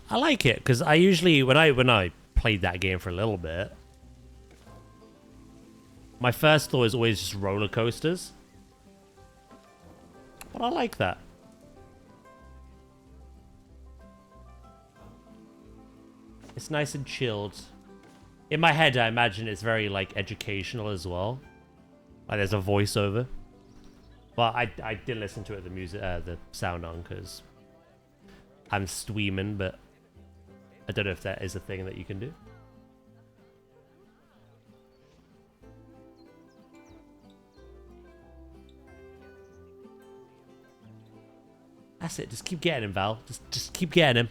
I like it because I usually when I played that game for a little bit, my first thought is always just roller coasters. But I like that. It's nice and chilled. In my head, I imagine it's very, like, educational as well. Like, there's a voiceover. But I did listen to it, the music, the sound on, because I'm streaming, but I don't know if that is a thing that you can do. That's it. Just keep getting him, Val. Just keep getting him.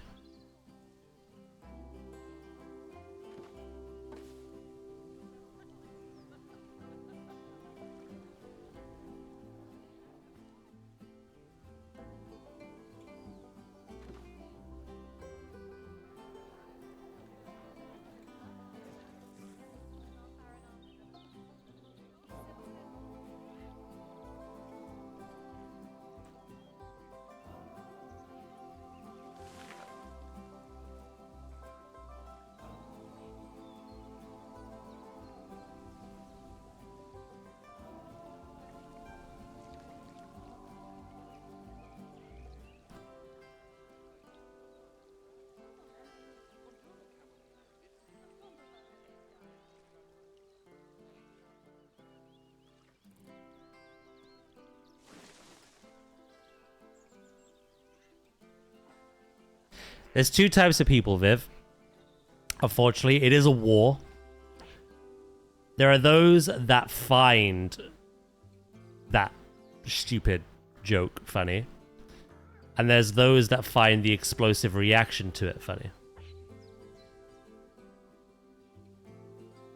There's two types of people, Viv. Unfortunately, it is a war. There are those that find that stupid joke funny. And there's those that find the explosive reaction to it funny.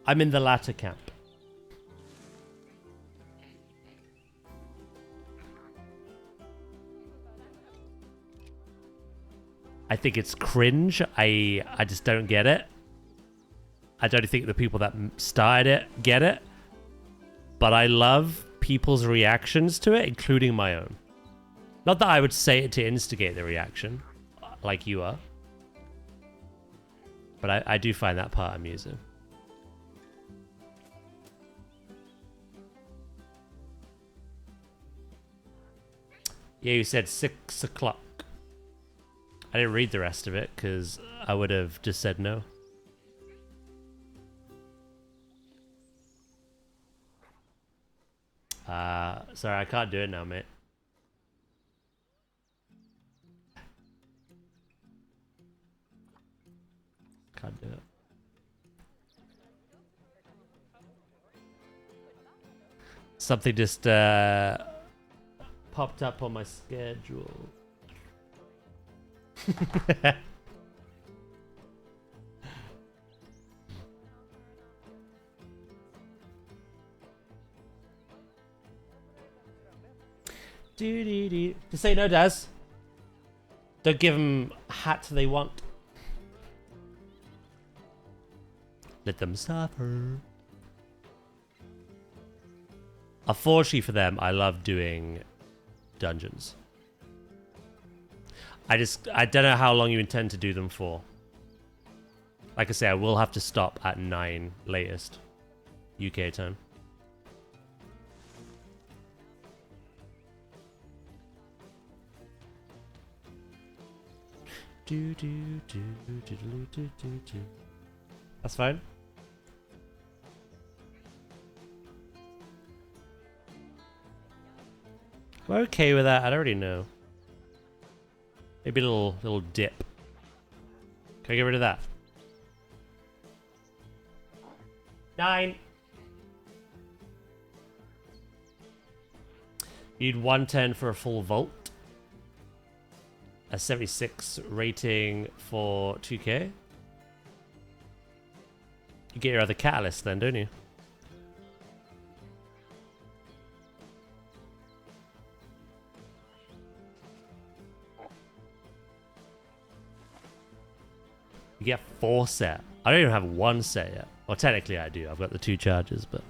I'm in the latter camp. I think it's cringe. I just don't get it. I don't think the people that started it get it. But I love people's reactions to it, including my own. Not that I would say it to instigate the reaction, like you are. But I do find that part amusing. Yeah, you said 6 o'clock. I didn't read the rest of it because I would have just said no. Sorry, I can't do it now, mate. Can't do it. Something just popped up on my schedule. Just say no, Daz. Don't give them a hat they want. Let them suffer. Unfortunately for them, I love doing dungeons. I don't know how long you intend to do them for. Like I say, I will have to stop at 9 latest UK time. That's fine. I'm okay with that. I already know. Maybe a little dip. Can I get rid of that? 9. You need 110 for a full vault. A 76 rating for 2K. You get your other catalyst then, don't you? You get 4 set. I don't even have 1 set yet. Well, technically I do. I've got the 2 charges, but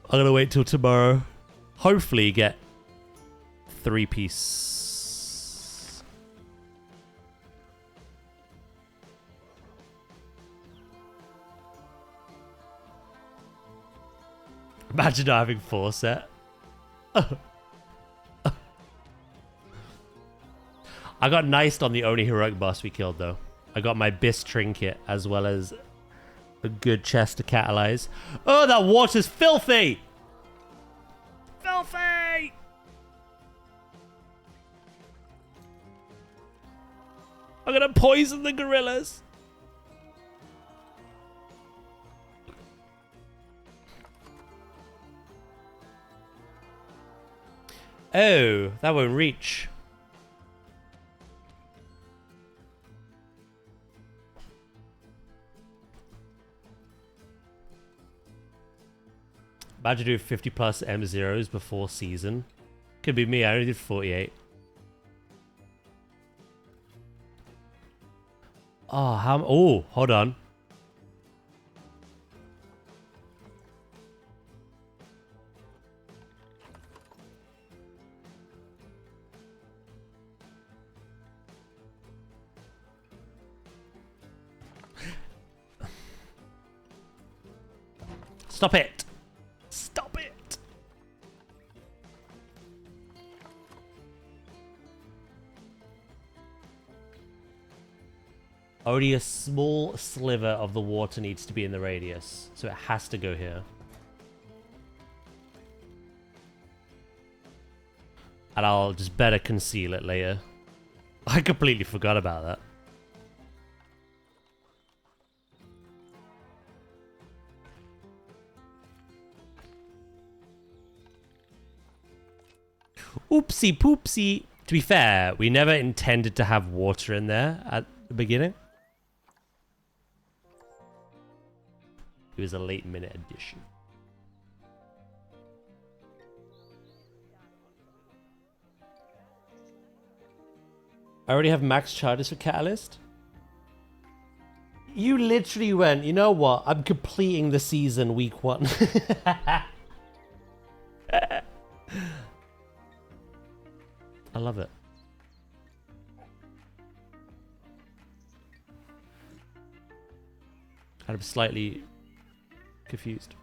I'm gonna wait till tomorrow. Hopefully get 3-piece. Imagine not having 4 set. I got niced on the only heroic boss we killed, though. I got my Bis trinket as well as a good chest to catalyze. Oh, that water's filthy! Filthy! I'm gonna poison the gorillas. Oh, that won't reach. Imagine doing 50 plus M0s before season. Could be me, I only did 48. Oh, oh, hold on. Stop it. Stop it. Only a small sliver of the water needs to be in the radius, so it has to go here. And I'll just better conceal it later. I completely forgot about that. Oopsie poopsie. To be fair, we never intended to have water in there at the beginning. It was a late minute addition. I already have max charges for Catalyst. You literally went, you know what? I'm completing the season week 1. I love it. I'm slightly confused.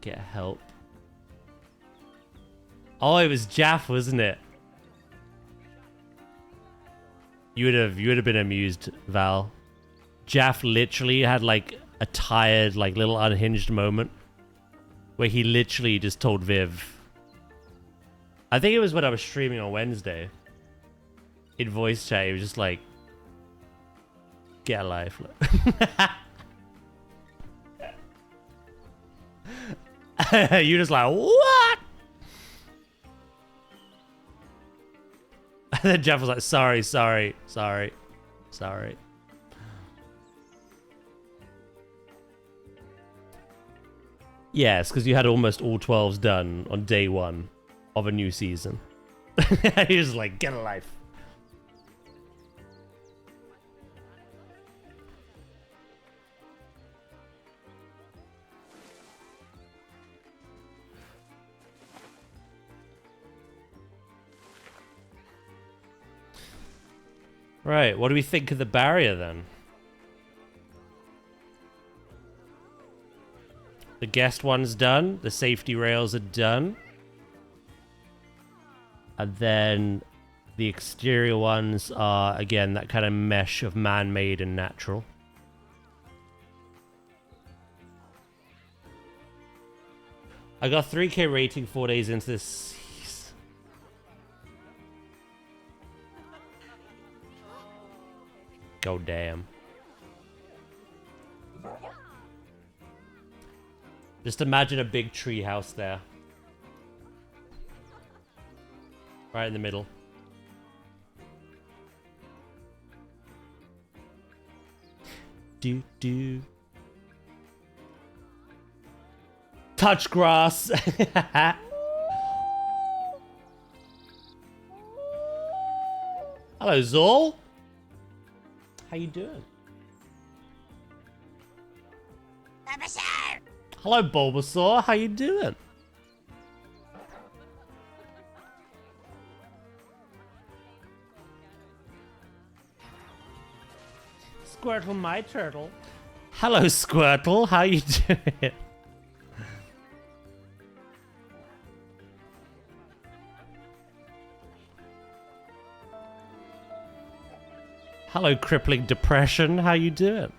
Get help. Oh, it was Jaff, wasn't it? You would have been amused, Val. Jaff literally had like a tired, like little unhinged moment where he literally just told Viv. I think it was when I was streaming on Wednesday. In voice chat, he was just like, "Get a life." You're just like, what? And then Jeff was like, sorry. Yes, because you had almost all 12s done on day 1 of a new season. You're just like, get a life. Right, what do we think of the barrier then? The guest one's done. The safety rails are done. And then the exterior ones are, again, that kind of mesh of man-made and natural. I got 3K rating 4 days into this. Go damn. Just imagine a big tree house there. Right in the middle. Do. Touch grass. Hello, Zol. How you doing? Hello, Bulbasaur. How you doing? Squirtle, my turtle. Hello, Squirtle. How you doing? Hello, crippling depression. How you doing?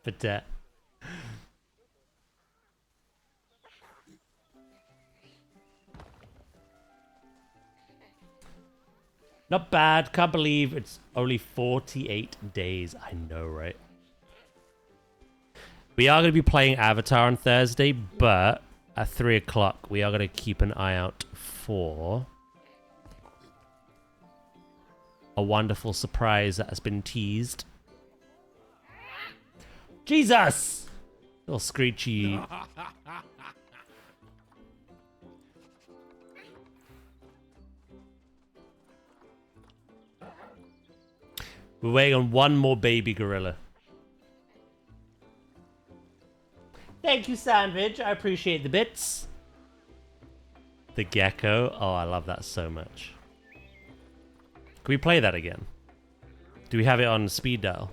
But not bad. Can't believe it's only 48 days. I know, right? We are going to be playing Avatar on Thursday, but at 3 o'clock, we are going to keep an eye out for a wonderful surprise that has been teased. Jesus! Little screechy. We're waiting on one more baby gorilla. Thank you, Sandwich. I appreciate the bits. The gecko. Oh, I love that so much. Can we play that again? Do we have it on speed dial?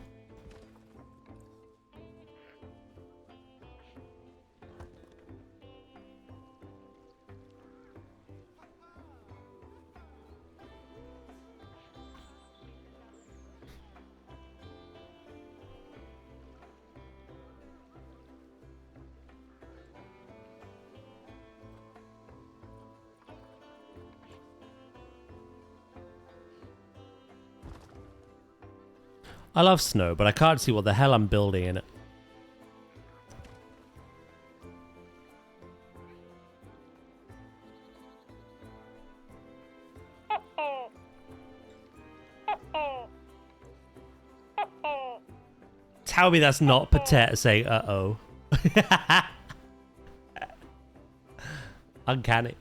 I love snow, but I can't see what the hell I'm building in it. Tell me that's not Patet saying uh-oh. Uncanny.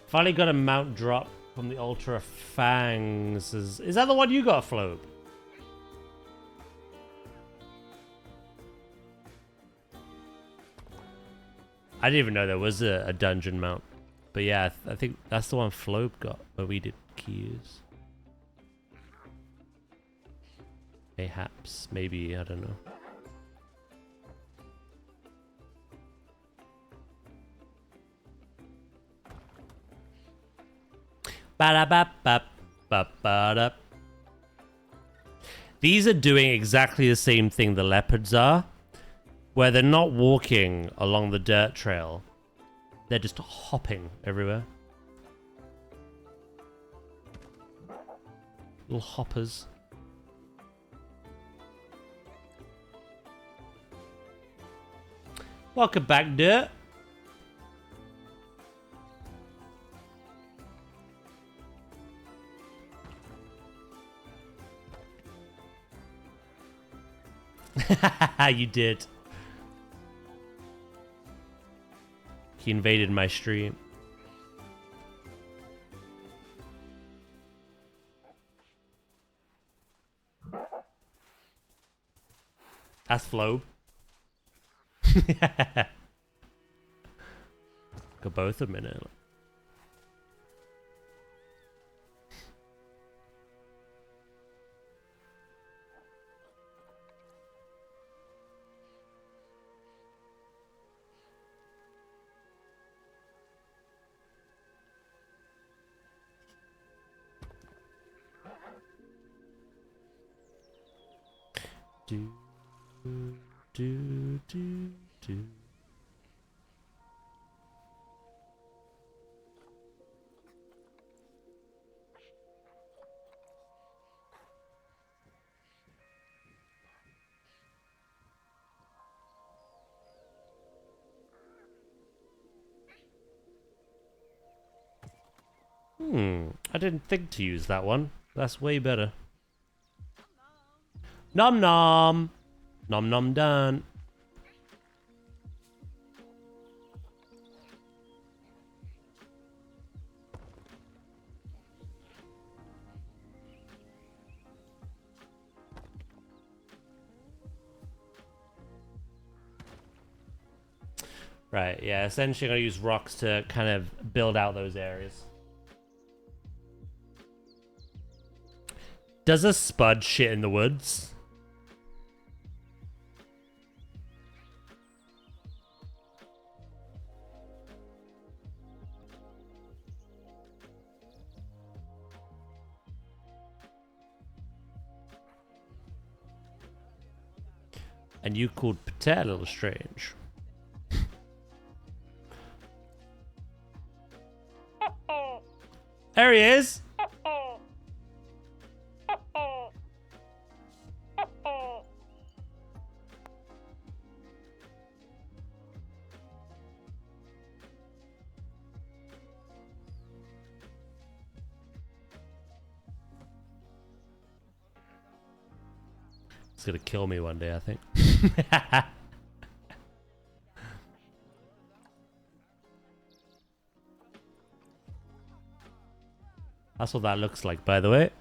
Finally got a mount drop from the Ultra Fangs. Is that the one you got, Flobe? I didn't even know there was a dungeon mount. But yeah, I think that's the one Flobe got where we did keys. Mayhaps, maybe, I don't know. Ba-da-ba-ba-ba-ba-da. These are doing exactly the same thing the leopards are, where they're not walking along the dirt trail. They're just hopping everywhere. Little hoppers. Welcome back, Dirt. You did. He invaded my stream. That's Flobe. Got both a minute. Do, do, do, do. I didn't think to use that one. That's way better. Nom nom. Nom nom done. Right, yeah, essentially I'm gonna use rocks to kind of build out those areas. Does a spud shit in the woods? And you called Patel a little strange. There he is. It's gonna kill me one day, I think. That's what that looks like, by the way.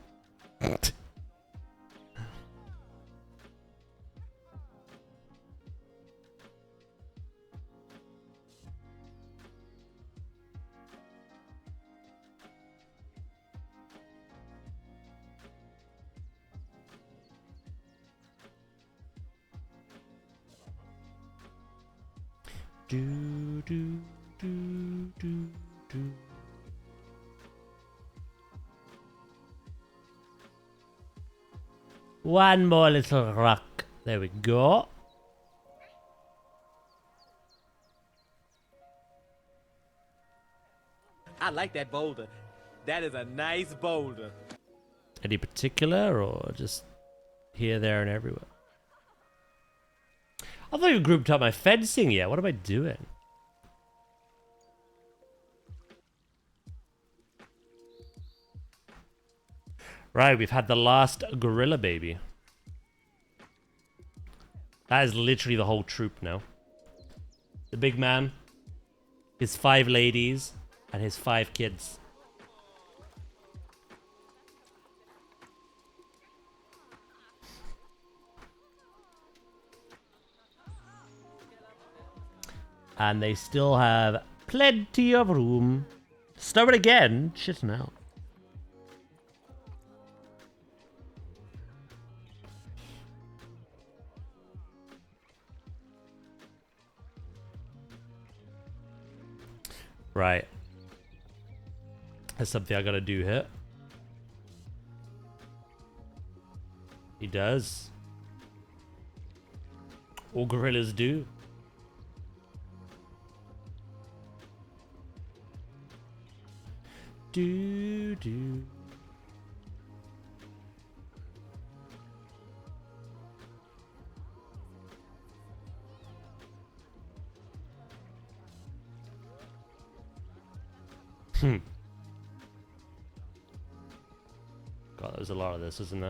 Do do do do do. One more little rock. There we go. I like that boulder. That is a nice boulder. Any particular or just here, there, and everywhere? I thought you grouped up my fencing yet. What am I doing? Right, we've had the last gorilla baby. That is literally the whole troop now. The big man, his 5 ladies, and his 5 kids. And they still have plenty of room. Start again. Shit now. Right. That's something I gotta do here. He does. All gorillas do. Do do. God, there's a lot of this, isn't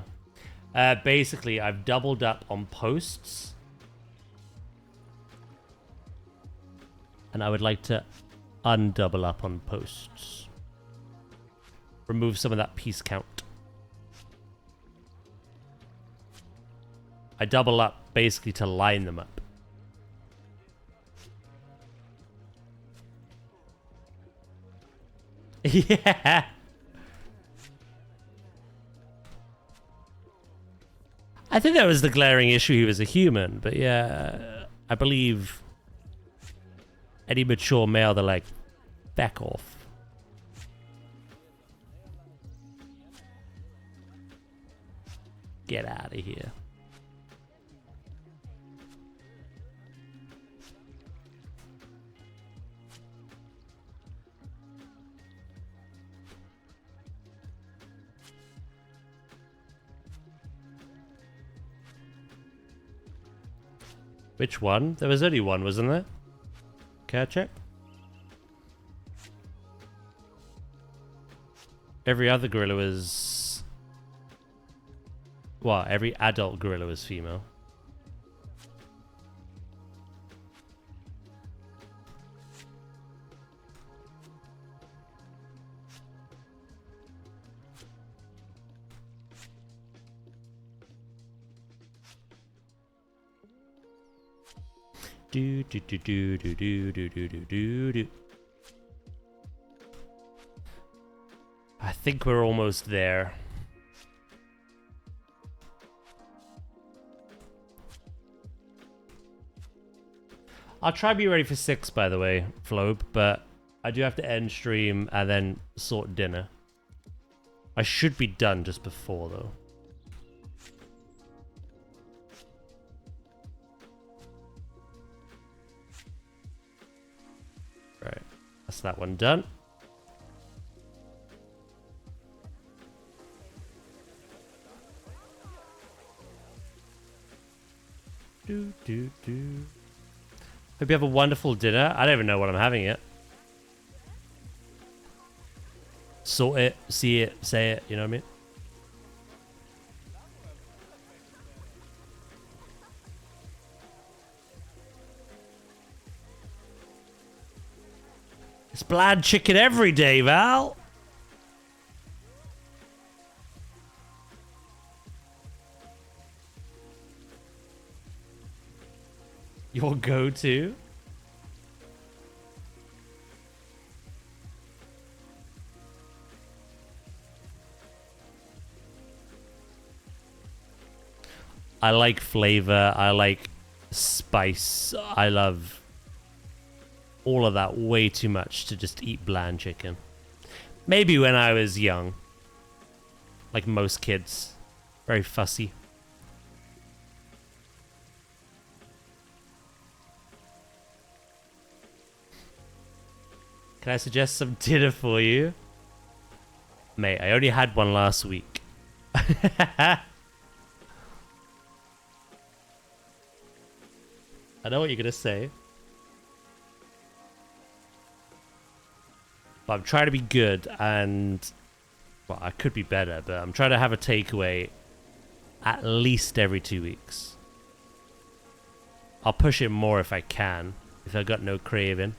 there? Basically, I've doubled up on posts. And I would like to undouble up on posts. Remove some of that piece count. I double up basically to line them up. Yeah. I think that was the glaring issue. He was a human, but yeah, I believe any mature male, they're like, back off. Get out of here. Which one? There was only one, wasn't there? Can I check? Every other gorilla was... Well, every adult gorilla was female. Do do do do do do do do do do do. I think we're almost there. I'll try to be ready for 6, by the way, Flobe, but I do have to end stream and then sort dinner. I should be done just before, though. Right, that's that one done. Do, do, do. Hope you have a wonderful dinner. I don't even know what I'm having yet. Sort it, see it, say it, you know what I mean? It's bland chicken every day, Val. Your go-to? I like flavor. I like spice. I love all of that way too much to just eat bland chicken. Maybe when I was young. Like most kids. Very fussy. Can I suggest some dinner for you? Mate, I only had one last week. I know what you're gonna say. But I'm trying to be good and... Well, I could be better, but I'm trying to have a takeaway at least every 2 weeks. I'll push it more if I can, if I've got no craving.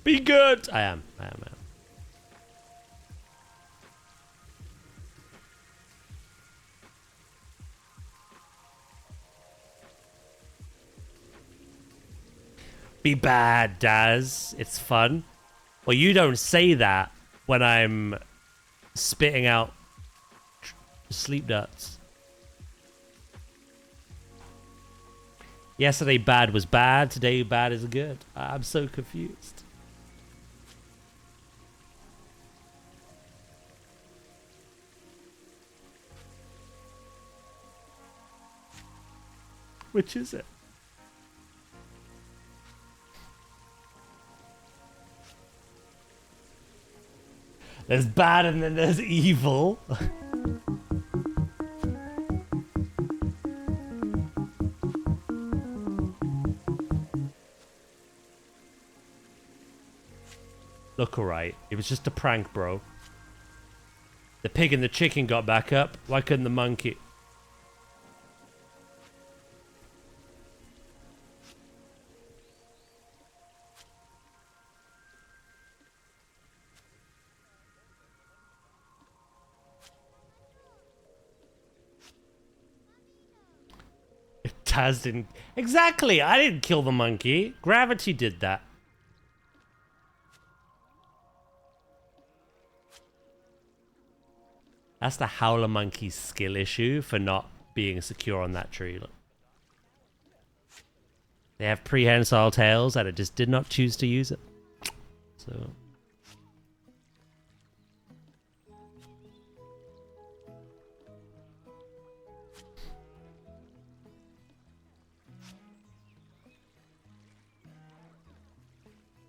Be good! I am. Be bad, Daz. It's fun. Well, you don't say that when I'm spitting out sleep darts. Yesterday bad was bad, today bad is good. I'm so confused. Which is it? There's bad and then there's evil. Look, alright. It was just a prank, bro. The pig and the chicken got back up. Why couldn't the monkey? Taz didn't... Exactly! I didn't kill the monkey. Gravity did that. That's the howler monkey's skill issue for not being secure on that tree. Look. They have prehensile tails and it just did not choose to use it. So...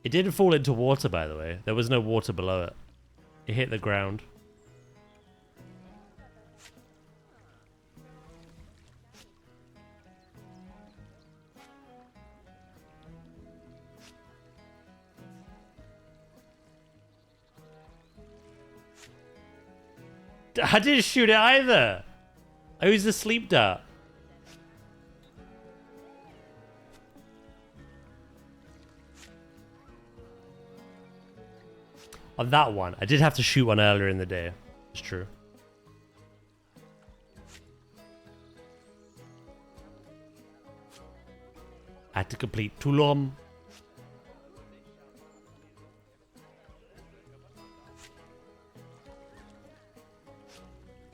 It didn't fall into water, by the way. There was no water below it. It hit the ground. I didn't shoot it either. I used the sleep dart. On that one. I did have to shoot one earlier in the day. It's true. I had to complete Tulum.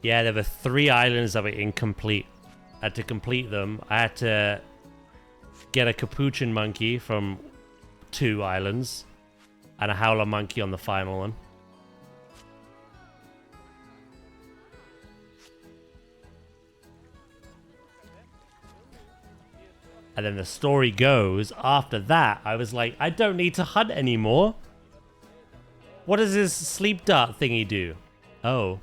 Yeah, there were 3 islands that were incomplete. I had to complete them. I had to get a capuchin monkey from 2 islands. And a howler monkey on the final one. And then the story goes, after that, I was like, I don't need to hunt anymore. What does this sleep dart thingy do? Oh.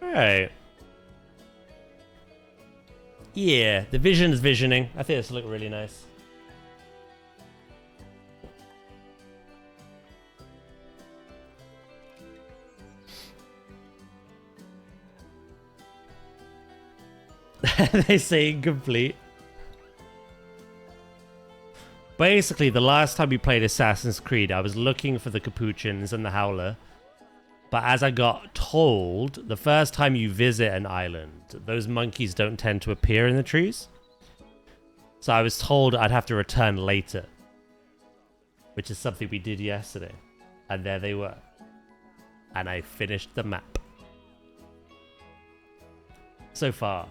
Alright. Yeah, the vision's visioning. I think this will look really nice. They say incomplete. Basically, the last time we played Assassin's Creed, I was looking for the Capuchins and the Howler. But as I got told, the first time you visit an island, those monkeys don't tend to appear in the trees. So I was told I'd have to return later. Which is something we did yesterday. And there they were. And I finished the map. So far.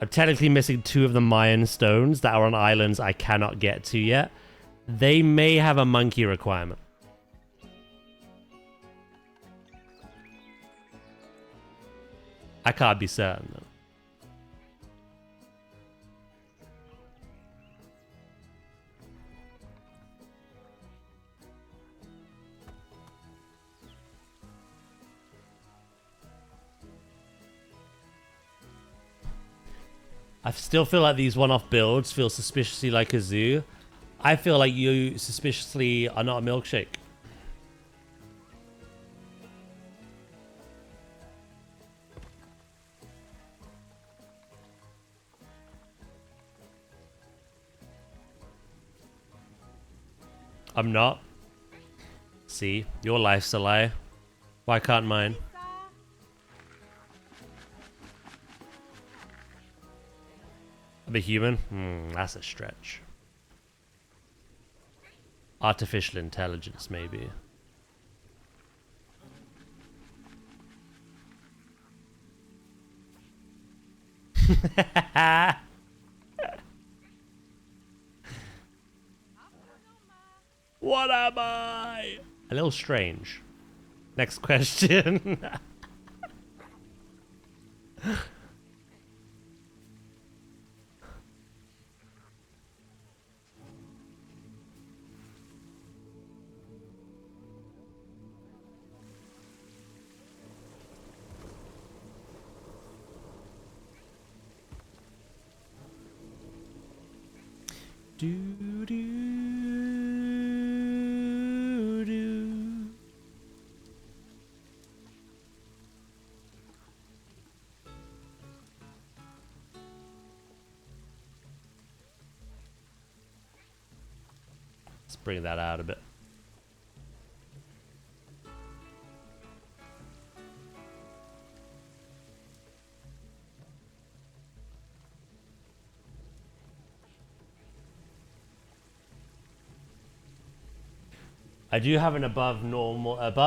I'm technically missing 2 of the Mayan stones that are on islands I cannot get to yet. They may have a monkey requirement. I can't be certain though. I still feel like these one-off builds feel suspiciously like a zoo. I feel like you suspiciously are not a milkshake. I'm not. See, your life's a lie. Why can't mine? I'm a human? That's a stretch. Artificial intelligence, maybe. What am I? A little strange. Next question. Do do do. Let's bring that out a bit. I do have an above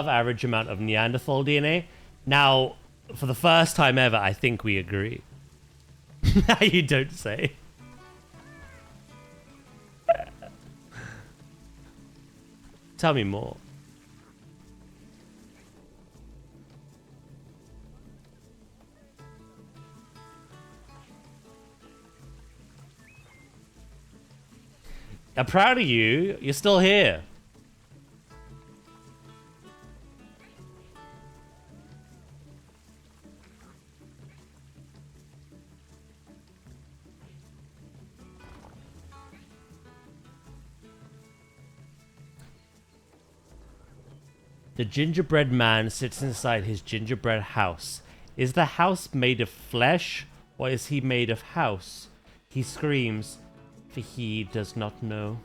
average amount of Neanderthal DNA. Now, for the first time ever, I think we agree. You don't say. Tell me more. I'm proud of you. You're still here. The gingerbread man sits inside his gingerbread house. Is the house made of flesh, or is he made of house? He screams, for he does not know.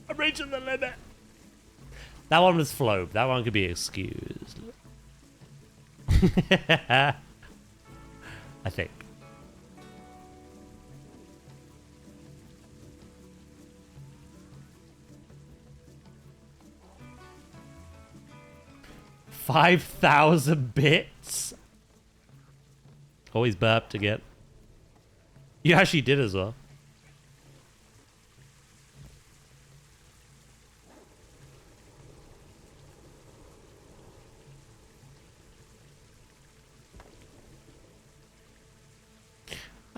I'm reaching the limit. That one was flope. That one could be excused. I think. $5,000 bits. Always burped again. You actually did as well.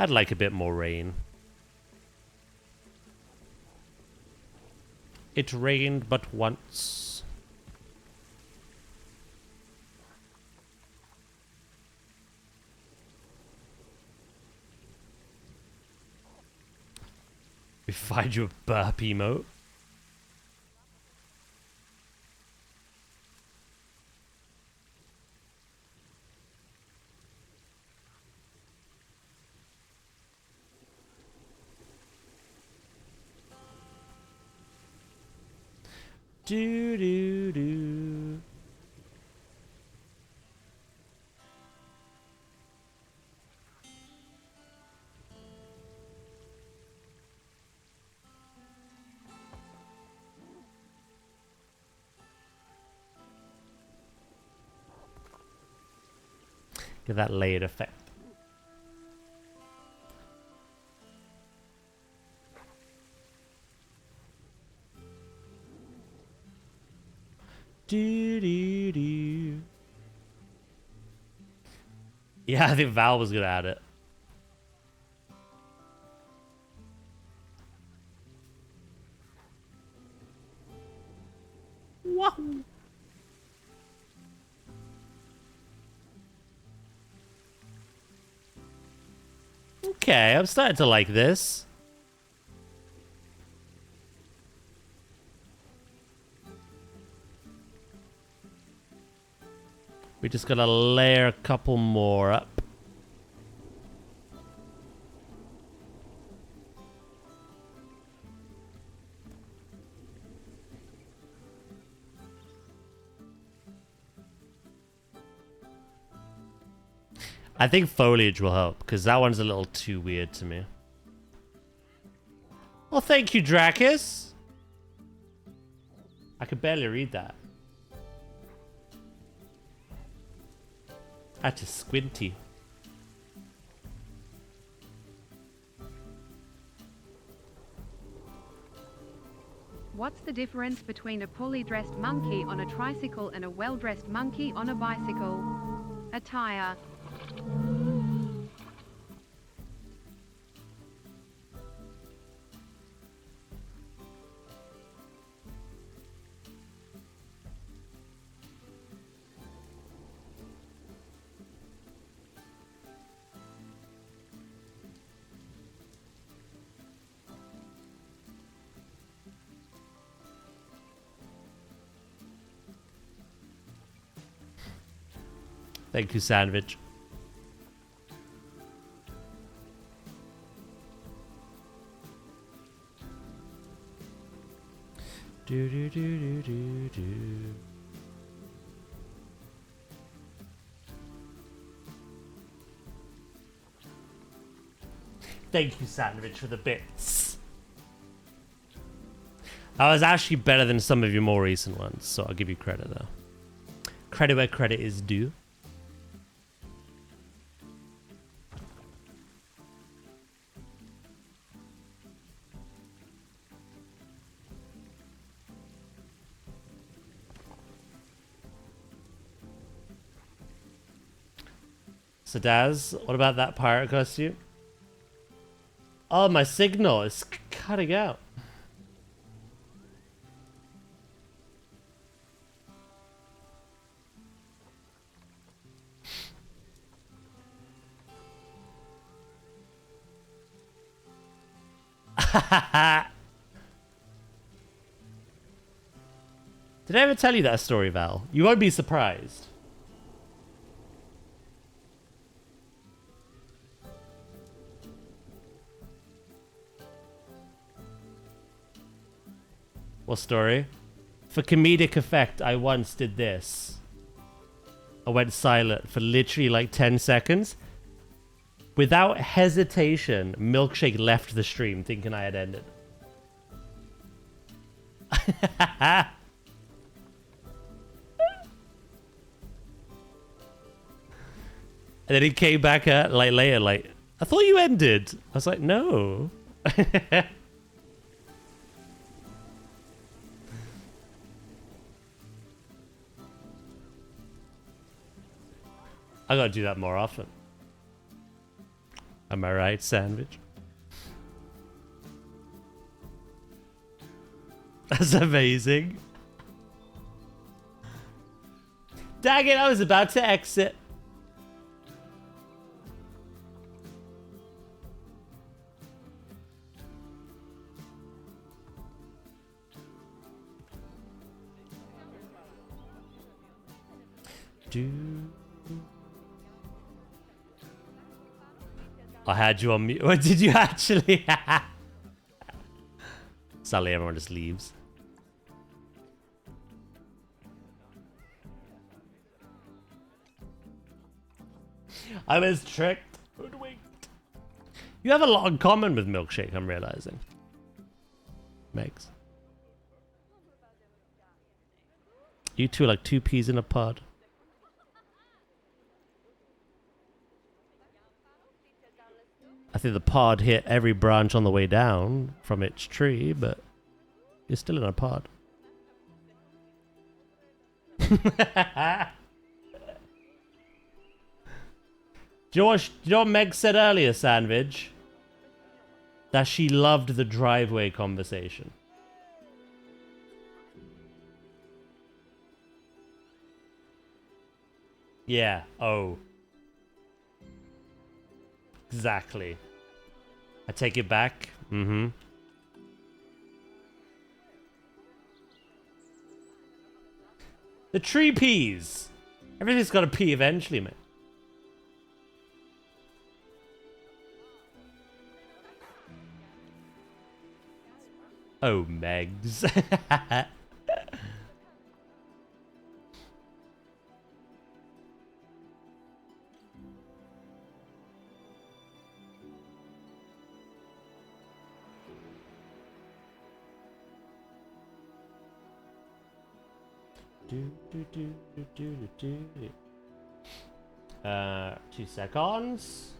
I'd like a bit more rain. It rained but once. We find you a burp emote. Do do do. Give that layered effect. Do, do, do. Yeah, I think Val was gonna add it. Wow. Okay, I'm starting to like this. We just gotta layer a couple more up. I think foliage will help, because that one's a little too weird to me. Well, thank you, Dracus. I could barely read that. That's just squinty. What's the difference between a poorly dressed monkey on a tricycle and a well-dressed monkey on a bicycle? Attire. Thank you, Sandwich. Do do do do do do. Thank you, Sandwich, for the bits. That was actually better than some of your more recent ones, so I'll give you credit though. Credit where credit is due. So Daz, what about that pirate costume? Oh, my signal is cutting out. Did I ever tell you that story, Val? You won't be surprised. What story? For comedic effect, I once did this. I went silent for literally like 10 seconds. Without hesitation, Milkshake left the stream thinking I had ended. And then he came back like later, like, I thought you ended. I was like, no. I gotta do that more often. Am I right, Sandwich? That's amazing. Dang it, I was about to exit. I had you on mute. What did you actually? Sadly, everyone just leaves. I was tricked. Hoodwinked. You have a lot in common with Milkshake, I'm realizing. Megs. You two are like two peas in a pod. I think the pod hit every branch on the way down from its tree, but you're still in a pod. Do you know what Meg said earlier, Sandwich? That she loved the driveway conversation. Yeah. Oh. Exactly. I take it back. Mm-hmm. The tree peas. Everything's got to pee eventually, man. Oh, Megs. Do, do, do, do, do, do, do. 2 seconds.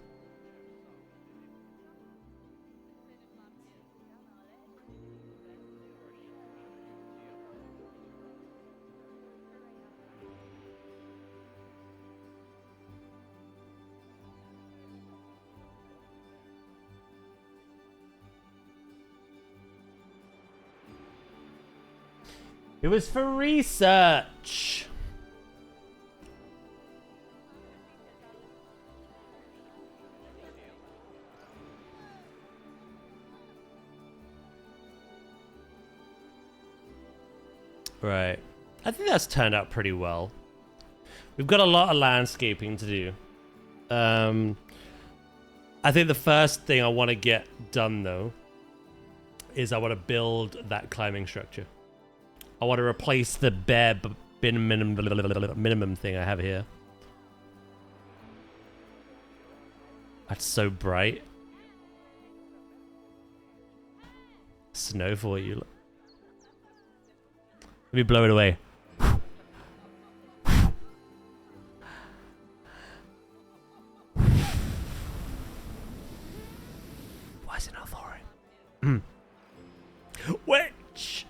It was for research. Right. I think that's turned out pretty well. We've got a lot of landscaping to do. I think the first thing I want to get done, though, is I want to build that climbing structure. I want to replace the bare minimum thing I have here. That's so bright. Snow for you. Let me blow it away. Why is it not thawing? Witch!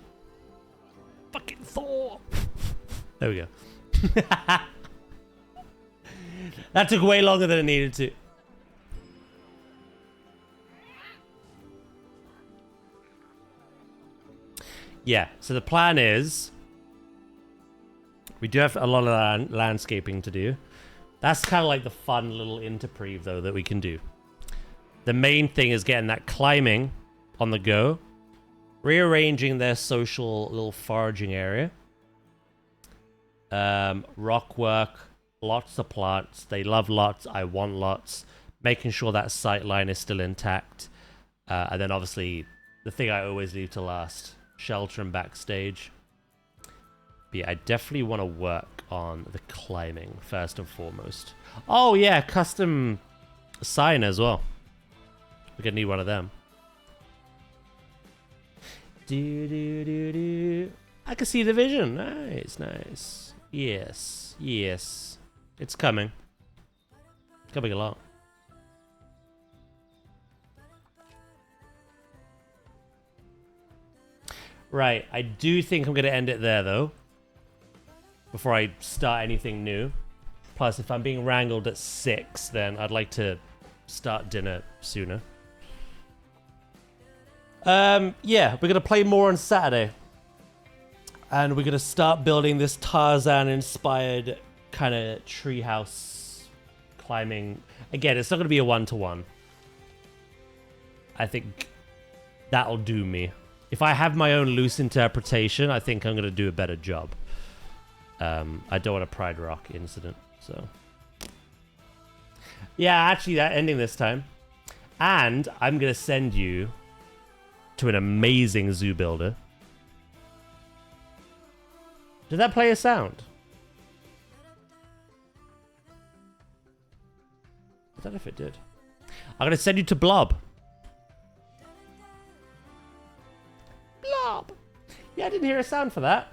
Fucking Thor! There we go. That took way longer than it needed to. Yeah, so the plan is we do have a lot of landscaping to do. That's kind of like the fun little interpreve, though, that we can do. The main thing is getting that climbing on the go, rearranging their social little foraging area, rock work, lots of plants. They love lots. I want lots. Making sure that sight line is still intact. And then obviously the thing I always leave to last, shelter and backstage. But yeah, I definitely want to work on the climbing first and foremost. Oh yeah, custom sign as well. We're gonna need one of them. Do do do do. I can see the vision. Nice, nice. Yes, yes. It's coming. Coming along. Right, I do think I'm going to end it there, though, before I start anything new. Plus, if I'm being wrangled at 6, then I'd like to start dinner sooner. Yeah, we're gonna play more on Saturday. And we're gonna start building this Tarzan-inspired kind of treehouse climbing. Again, it's not gonna be a one-to-one. I think that'll do me. If I have my own loose interpretation, I think I'm gonna do a better job. I don't want a Pride Rock incident, so. Yeah, actually, that ending this time. And I'm gonna send you to an amazing zoo builder. Did that play a sound? I don't know if it did. I'm gonna send you to Blob. Blob! Yeah, I didn't hear a sound for that.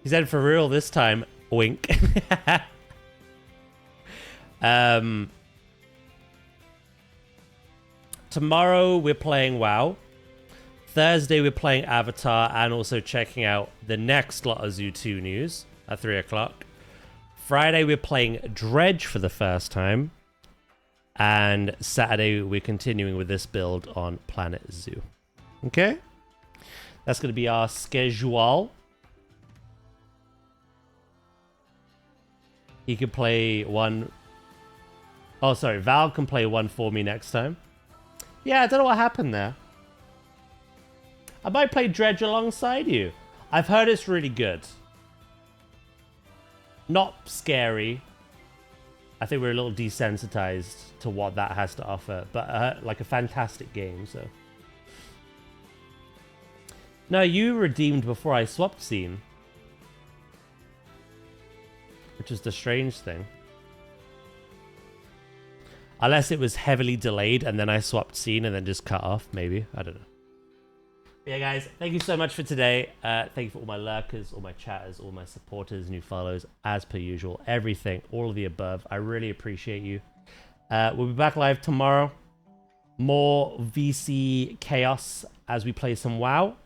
He said for real this time. Wink. Tomorrow we're playing WoW. Thursday we're playing Avatar and also checking out the next lot of Zoo 2 news at 3 o'clock. Friday we're playing Dredge for the first time. And Saturday we're continuing with this build on planetzoo. Okay? That's going to be our schedule. He can play one... Oh, sorry. Val can play one for me next time. Yeah, I don't know what happened there. I might play Dredge alongside you. I've heard it's really good. Not scary. I think we're a little desensitized to what that has to offer. But like a fantastic game, so... No, you redeemed before I swapped scene. Which is the strange thing. Unless it was heavily delayed and then I swapped scene and then just cut off, maybe. I don't know. But yeah, guys, thank you so much for today. Thank you for all my lurkers, all my chatters, all my supporters, new follows, as per usual. Everything, all of the above. I really appreciate you. We'll be back live tomorrow. More VC chaos as we play some WoW.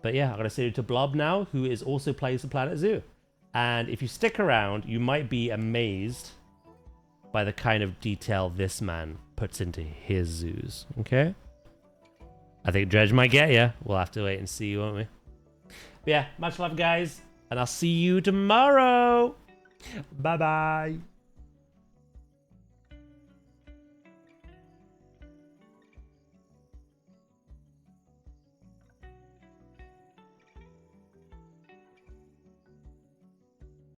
But yeah, I'm going to send you to Blob now, who is also plays the planetzoo. And if you stick around, you might be amazed by the kind of detail this man puts into his zoos. Okay? I think Dredge might get you. We'll have to wait and see, won't we? But yeah, much love, guys. And I'll see you tomorrow. Bye-bye.